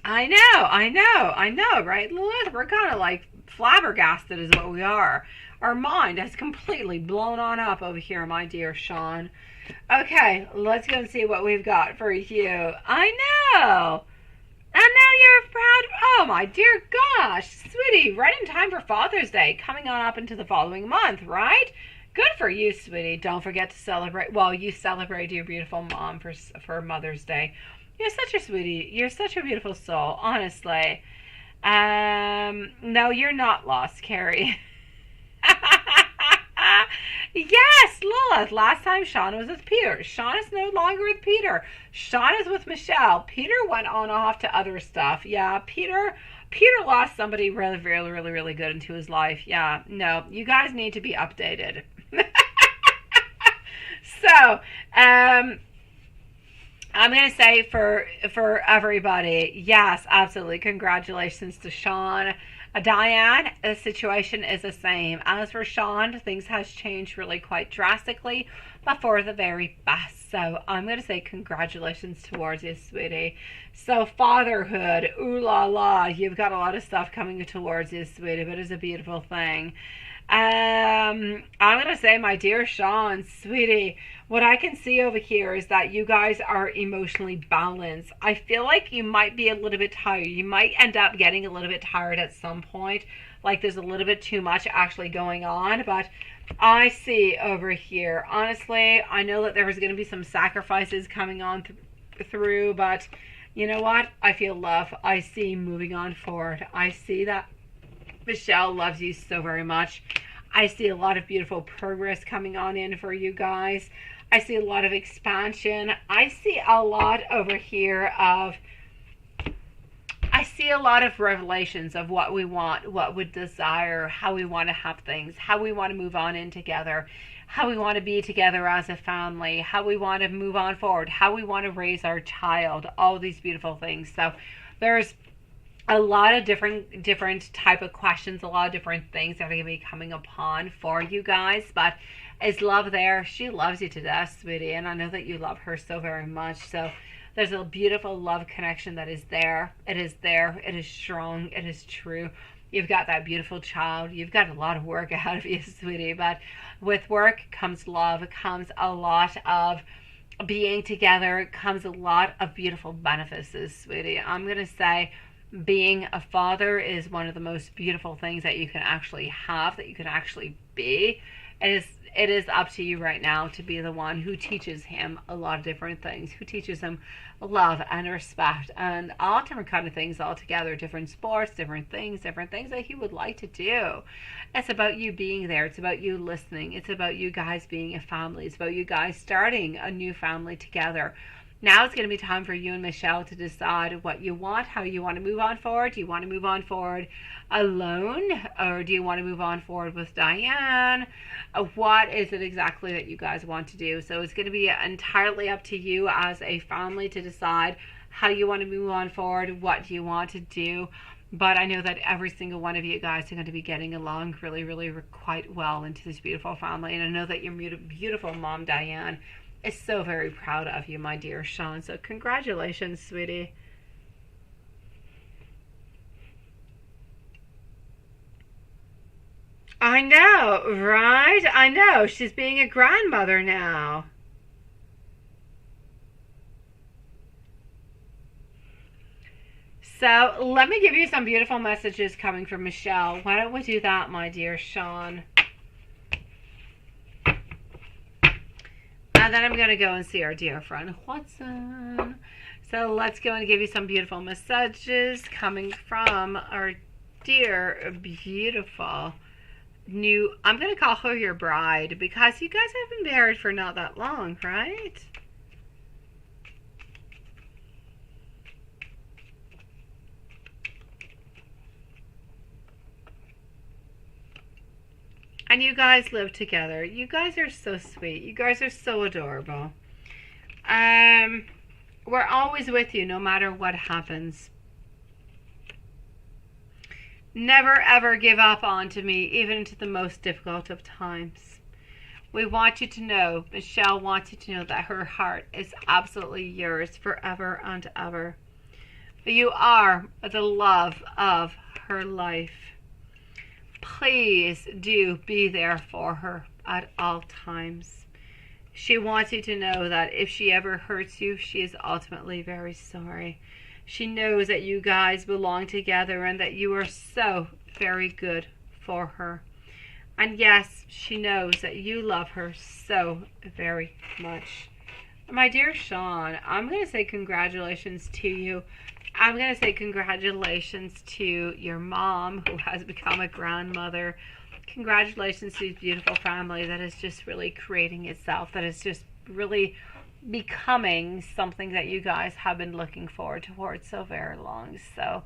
I know, right, Lilith? We're kind of like flabbergasted is what we are. Our mind has completely blown on up over here, my dear Sean. Okay, let's go and see what we've got for you. I know. And now you're proud. Oh, my dear gosh. Sweetie, right in time for Father's Day, coming on up into the following month, right? Good for you, sweetie. Don't forget to celebrate. Well, you celebrate your beautiful mom for Mother's Day. You're such a sweetie. You're such a beautiful soul, honestly. No, you're not lost, Carrie. Yes, Lilith. Last time Sean was with Peter. Sean is no longer with Peter. Sean is with Michelle. Peter went on off to other stuff. Yeah, Peter lost somebody really, really, really, really good into his life. Yeah, no, you guys need to be updated. So, I'm going to say for everybody, yes, absolutely. Congratulations to Sean. Diane, the situation is the same. As for Sean, things has changed really quite drastically, but for the very best. So I'm going to say congratulations towards you, sweetie. So fatherhood, ooh la la, you've got a lot of stuff coming towards you, sweetie, but it's a beautiful thing. I'm going to say, my dear Sean, sweetie, what I can see over here is that you guys are emotionally balanced. I feel like you might be a little bit tired. You might end up getting a little bit tired at some point. Like there's a little bit too much actually going on. But I see over here, honestly, I know that there's going to be some sacrifices coming on through. But you know what? I feel love. I see moving on forward. I see that Michelle loves you so very much. I see a lot of beautiful progress coming on in for you guys. I see a lot of expansion. I see a lot over here of, I see a lot of revelations of what we want, what we desire, how we want to have things, how we want to move on in together, how we want to be together as a family, how we want to move on forward, how we want to raise our child, all these beautiful things. So there's a lot of different type of questions, a lot of different things that are going to be coming upon for you guys. But is love there? She loves you to death, sweetie, and I know that you love her so very much. So there's a beautiful love connection that is there. It is there. It is strong. It is true. You've got that beautiful child. You've got a lot of work ahead of you, sweetie. But with work comes love. It comes a lot of being together. It comes a lot of beautiful benefits, sweetie. I'm going to say Being a father is one of the most beautiful things that you can actually have, that you can actually be. It is up to you right now to be the one who teaches him a lot of different things, who teaches him love and respect and all different kind of things altogether, different sports, different things that he would like to do. It's about you being there. It's about you listening. It's about you guys being a family. It's about you guys starting a new family together. Now it's going to be time for you and Michelle to decide what you want, how you want to move on forward. Do you want to move on forward alone, or do you want to move on forward with Diane? What is it exactly that you guys want to do? So it's going to be entirely up to you as a family to decide how you want to move on forward, what do you want to do. But I know that every single one of you guys are going to be getting along really, really quite well into this beautiful family. And I know that your beautiful mom, Diane, is so very proud of you, my dear Sean. So congratulations, sweetie. I know, right? I know. She's being a grandmother now. So let me give you some beautiful messages coming from Michelle. Why don't we do that, my dear Sean? And then I'm going to go and see our dear friend Watson. So let's go and give you some beautiful messages coming from our dear, beautiful new, I'm going to call her your bride, because you guys have been married for not that long, right? And you guys live together. You guys are so sweet. You guys are so adorable. We're always with you no matter what happens. Never ever give up on to me, even into the most difficult of times. We want you to know, Michelle wants you to know, that her heart is absolutely yours forever and ever. You are the love of her life. Please do be there for her at all times. She wants you to know that if she ever hurts you, she is ultimately very sorry. She knows that you guys belong together and that you are so very good for her. And yes, she knows that you love her so very much. My dear Sean, I'm going to say congratulations to you. I'm going to say congratulations to your mom, who has become a grandmother. Congratulations to this beautiful family that is just really creating itself, that is just really becoming something that you guys have been looking forward towards so very long. So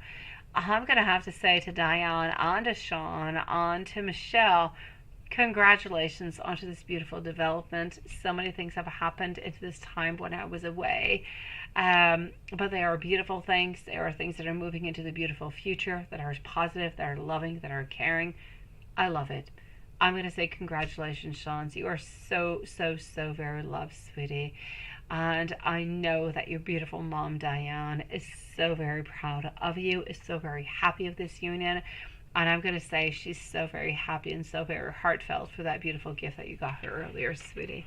I'm going to have to say to Diane, on to Sean, on to Michelle, congratulations onto this beautiful development. So many things have happened into this time when I was away. But they are beautiful things. They are things that are moving into the beautiful future, that are positive, that are loving, that are caring. I love it. I'm going to say congratulations, Sean. You are so, so, so very loved, sweetie. And I know that your beautiful mom, Diane, is so very proud of you, is so very happy of this union. And I'm going to say she's so very happy and so very heartfelt for that beautiful gift that you got her earlier, sweetie.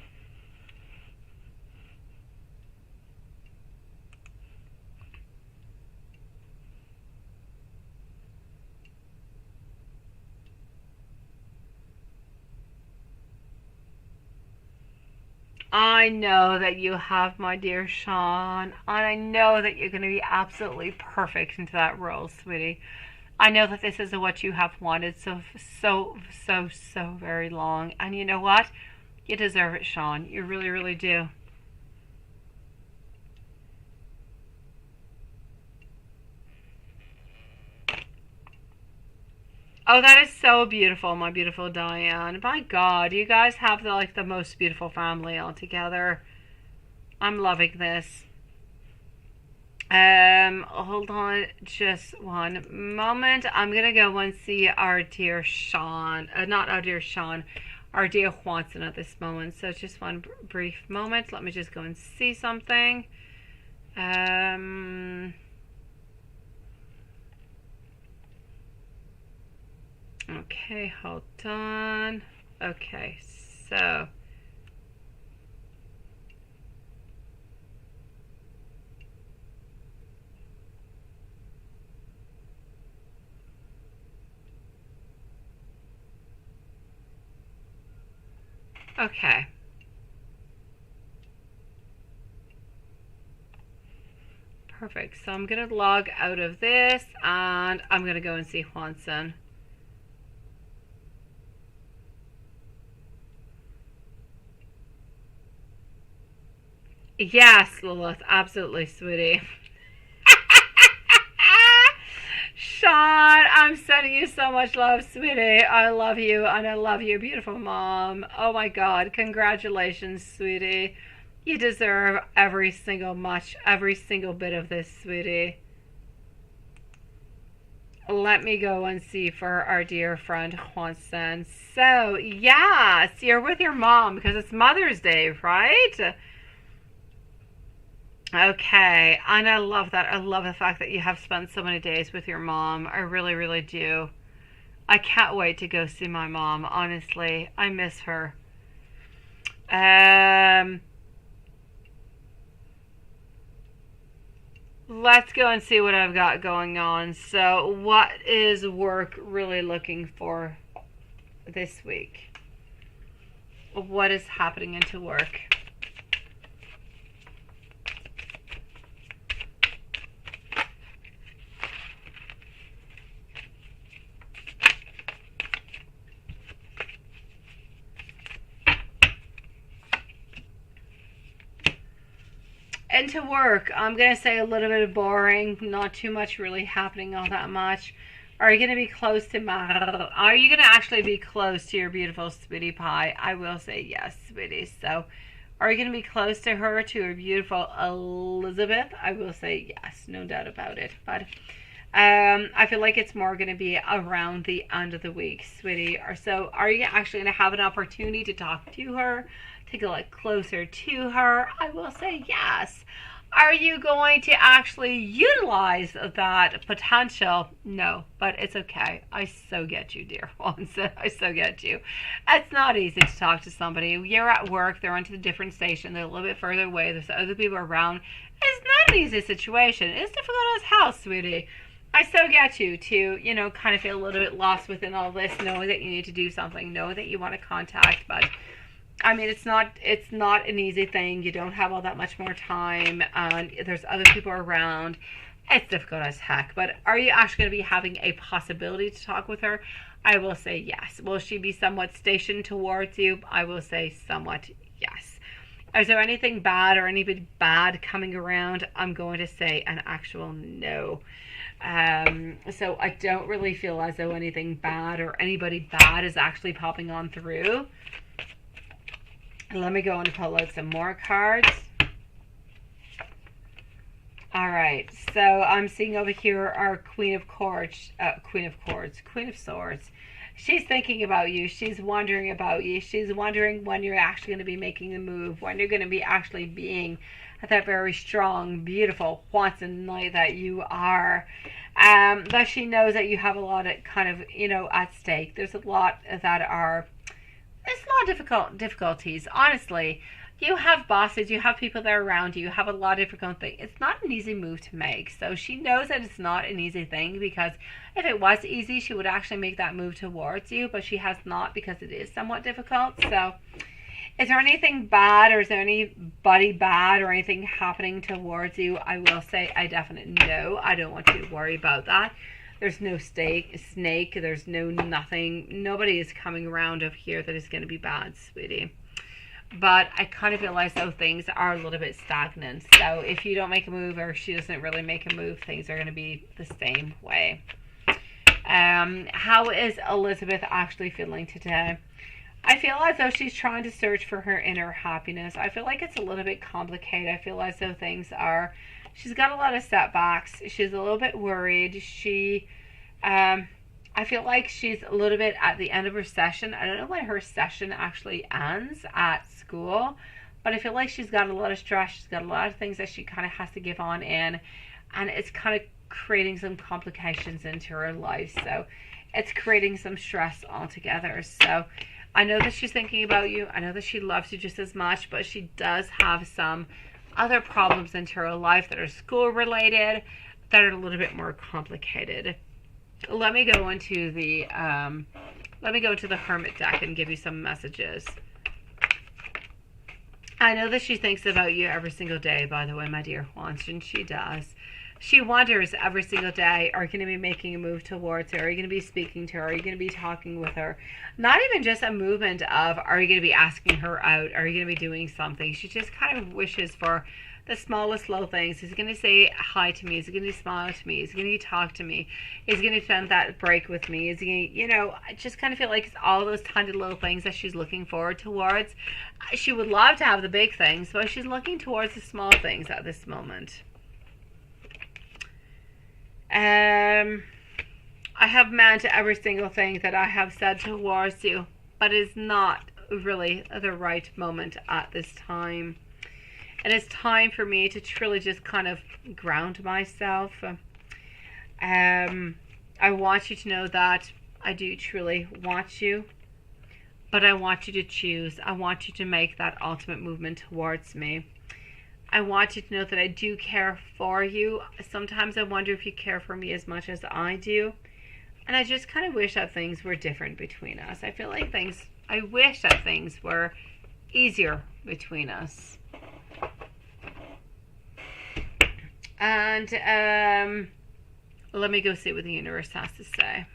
I know that you have, my dear Sean, and I know that you're going to be absolutely perfect into that role, sweetie. I know that this is what you have wanted so very long, and you know what? You deserve it, Sean. You really, really do. Oh, that is so beautiful, my beautiful Diane. My God, you guys have the most beautiful family altogether. I'm loving this. Hold on just one moment. I'm gonna go and see our dear Sean. Not our dear Sean, our dear Watson at this moment. So just one brief moment. Let me just go and see something. Okay, hold on. Okay, so Okay. Perfect. So I'm going to log out of this and I'm going to go and see Juanson. Yes, Lilith, absolutely, sweetie. Sean, I'm sending you so much love, sweetie. I love you and I love you, beautiful mom. Oh my God, congratulations, sweetie. You deserve every single bit of this, sweetie. Let me go and see for our dear friend Juanson. So, yes, you're with your mom because it's Mother's Day, right? Okay, and I love that. I love the fact that you have spent so many days with your mom. I really, really do. I can't wait to go see my mom, honestly. I miss her. Let's go and see what I've got going on. So, what is work really looking for this week? What is happening into work? Into work, I'm going to say a little bit of boring, not too much really happening all that much. Are you going to be close to are you going to actually be close to your beautiful sweetie pie? I will say yes, sweetie. So, are you going to be close to her, to her beautiful Elizabeth? I will say yes, no doubt about it. But I feel like it's more going to be around the end of the week, sweetie. Or so, are you actually going to have an opportunity to talk to her? To get closer to her? I will say yes. Are you going to actually utilize that potential? No, but it's okay. I so get you, dear ones. I so get you. It's not easy to talk to somebody. You're at work, they're onto a different station, they're a little bit further away, there's other people around. It's not an easy situation. It's difficult as hell, sweetie. I so get you to, kind of feel a little bit lost within all this, knowing that you need to do something, knowing that you want to contact, but I mean, it's not an easy thing. You don't have all that much more time, and there's other people around. It's difficult as heck. But are you actually going to be having a possibility to talk with her? I will say yes. Will she be somewhat stationed towards you? I will say somewhat yes. Is there anything bad or anybody bad coming around? I'm going to say an actual no. So I don't really feel as though anything bad or anybody bad is actually popping on through. Let me go and pull out some more cards. All right, so I'm seeing over here our Queen of Swords. She's thinking about you. She's wondering about you. She's wondering when you're actually going to be making the move, when you're going to be actually being that very strong, beautiful, Juanson knight that you are. That she knows that you have a lot of kind of, at stake. There's a lot that are... It's not difficulties, honestly. You have bosses, you have people that are around you, you have a lot of difficult things. It's not an easy move to make. So she knows that it's not an easy thing, because if it was easy, she would actually make that move towards you, but she has not, because it is somewhat difficult. So is there anything bad, or is there anybody bad or anything happening towards you? I will say a definite no. I don't want you to worry about that. There's no snake, there's no nothing. Nobody is coming around over here that is going to be bad, sweetie. But I kind of feel as though things are a little bit stagnant. So if you don't make a move, or she doesn't really make a move, things are going to be the same way. How is Elizabeth actually feeling today? I feel as though she's trying to search for her inner happiness. I feel like it's a little bit complicated. I feel as though things are... She's got a lot of setbacks. She's a little bit worried. I feel like she's a little bit at the end of her session. I don't know when her session actually ends at school, but I feel like she's got a lot of stress. She's got a lot of things that she kind of has to give on in, and it's kind of creating some complications into her life. So it's creating some stress altogether. So I know that she's thinking about you. I know that she loves you just as much, but she does have some other problems into her life that are school related, that are a little bit more complicated. Let me go into the Hermit deck and give you some messages. I know that she thinks about you every single day, by the way, my dear Juanson. She does. She wonders every single day, are you going to be making a move towards her? Are you going to be speaking to her? Are you going to be talking with her? Not even just a movement of, are you going to be asking her out? Are you going to be doing something? She just kind of wishes for the smallest little things. He's going to say hi to me. He's going to smile to me. He's going to talk to me. He's going to spend that break with me. He's going to, I just kind of feel like it's all those tiny little things that she's looking forward towards. She would love to have the big things, but she's looking towards the small things at this moment. I have meant every single thing that I have said towards you, but it is not really the right moment at this time. It is time for me to truly just kind of ground myself. I want you to know that I do truly want you, but I want you to choose. I want you to make that ultimate movement towards me. I want you to know that I do care for you. Sometimes I wonder if you care for me as much as I do. And I just kind of wish that things were different between us. I feel like I wish that things were easier between us. And let me go see what the universe has to say.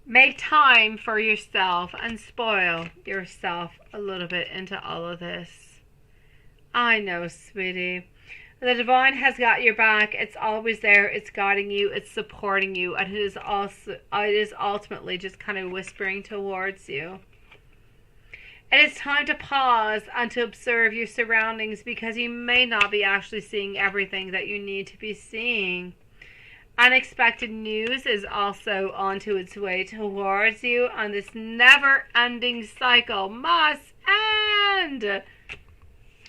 Make time for yourself and spoil yourself a little bit into all of this. I know, sweetie. The divine has got your back. It's always there. It's guiding you. It's supporting you. And it is ultimately just kind of whispering towards you. It is time to pause and to observe your surroundings, because you may not be actually seeing everything that you need to be seeing. Unexpected news is also onto its way towards you, and this never-ending cycle must end.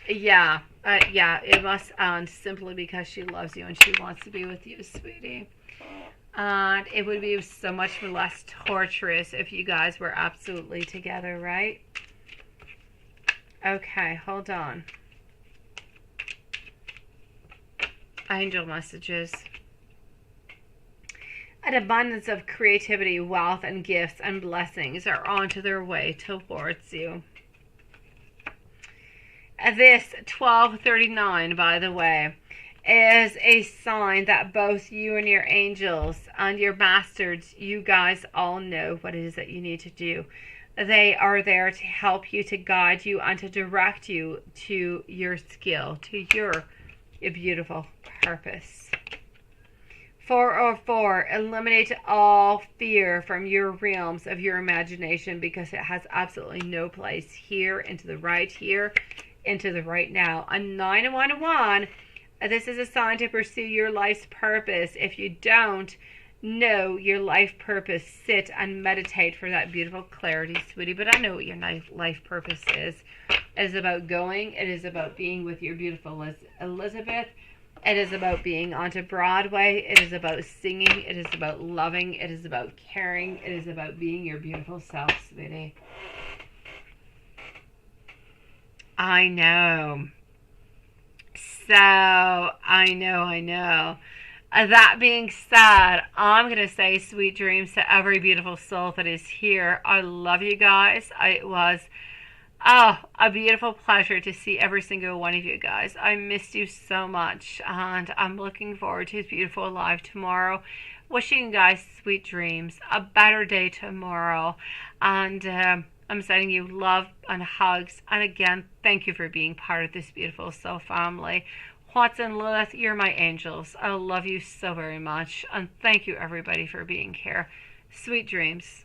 Yeah, it must end simply because she loves you and she wants to be with you, sweetie. And it would be so much less torturous if you guys were absolutely together, right? Okay, hold on. Angel messages. An abundance of creativity, wealth, and gifts and blessings are onto their way towards you. This 1239, by the way, is a sign that both you and your angels and your bastards, you guys all know what it is that you need to do. They are there to help you, to guide you, and to direct you to your skill, to your beautiful purpose. 404, eliminate all fear from your realms of your imagination, because it has absolutely no place here, into the right now. And 911, this is a sign to pursue your life's purpose. If you don't know your life purpose, sit and meditate for that beautiful clarity, sweetie. But I know what your life purpose is. It is about going. It is about being with your beautiful Elizabeth. It is about being onto Broadway. It is about singing. It is about loving. It is about caring. It is about being your beautiful self, sweetie. I know. So, I know. That being said, I'm going to say sweet dreams to every beautiful soul that is here. I love you guys. It was a beautiful pleasure to see every single one of you guys. I missed you so much, and I'm looking forward to his beautiful live tomorrow. Wishing you guys sweet dreams, a better day tomorrow, and I'm sending you love and hugs. And again, thank you for being part of this beautiful soul family. Watson and Lilith, you're my angels. I love you so very much, and thank you everybody for being here. Sweet dreams.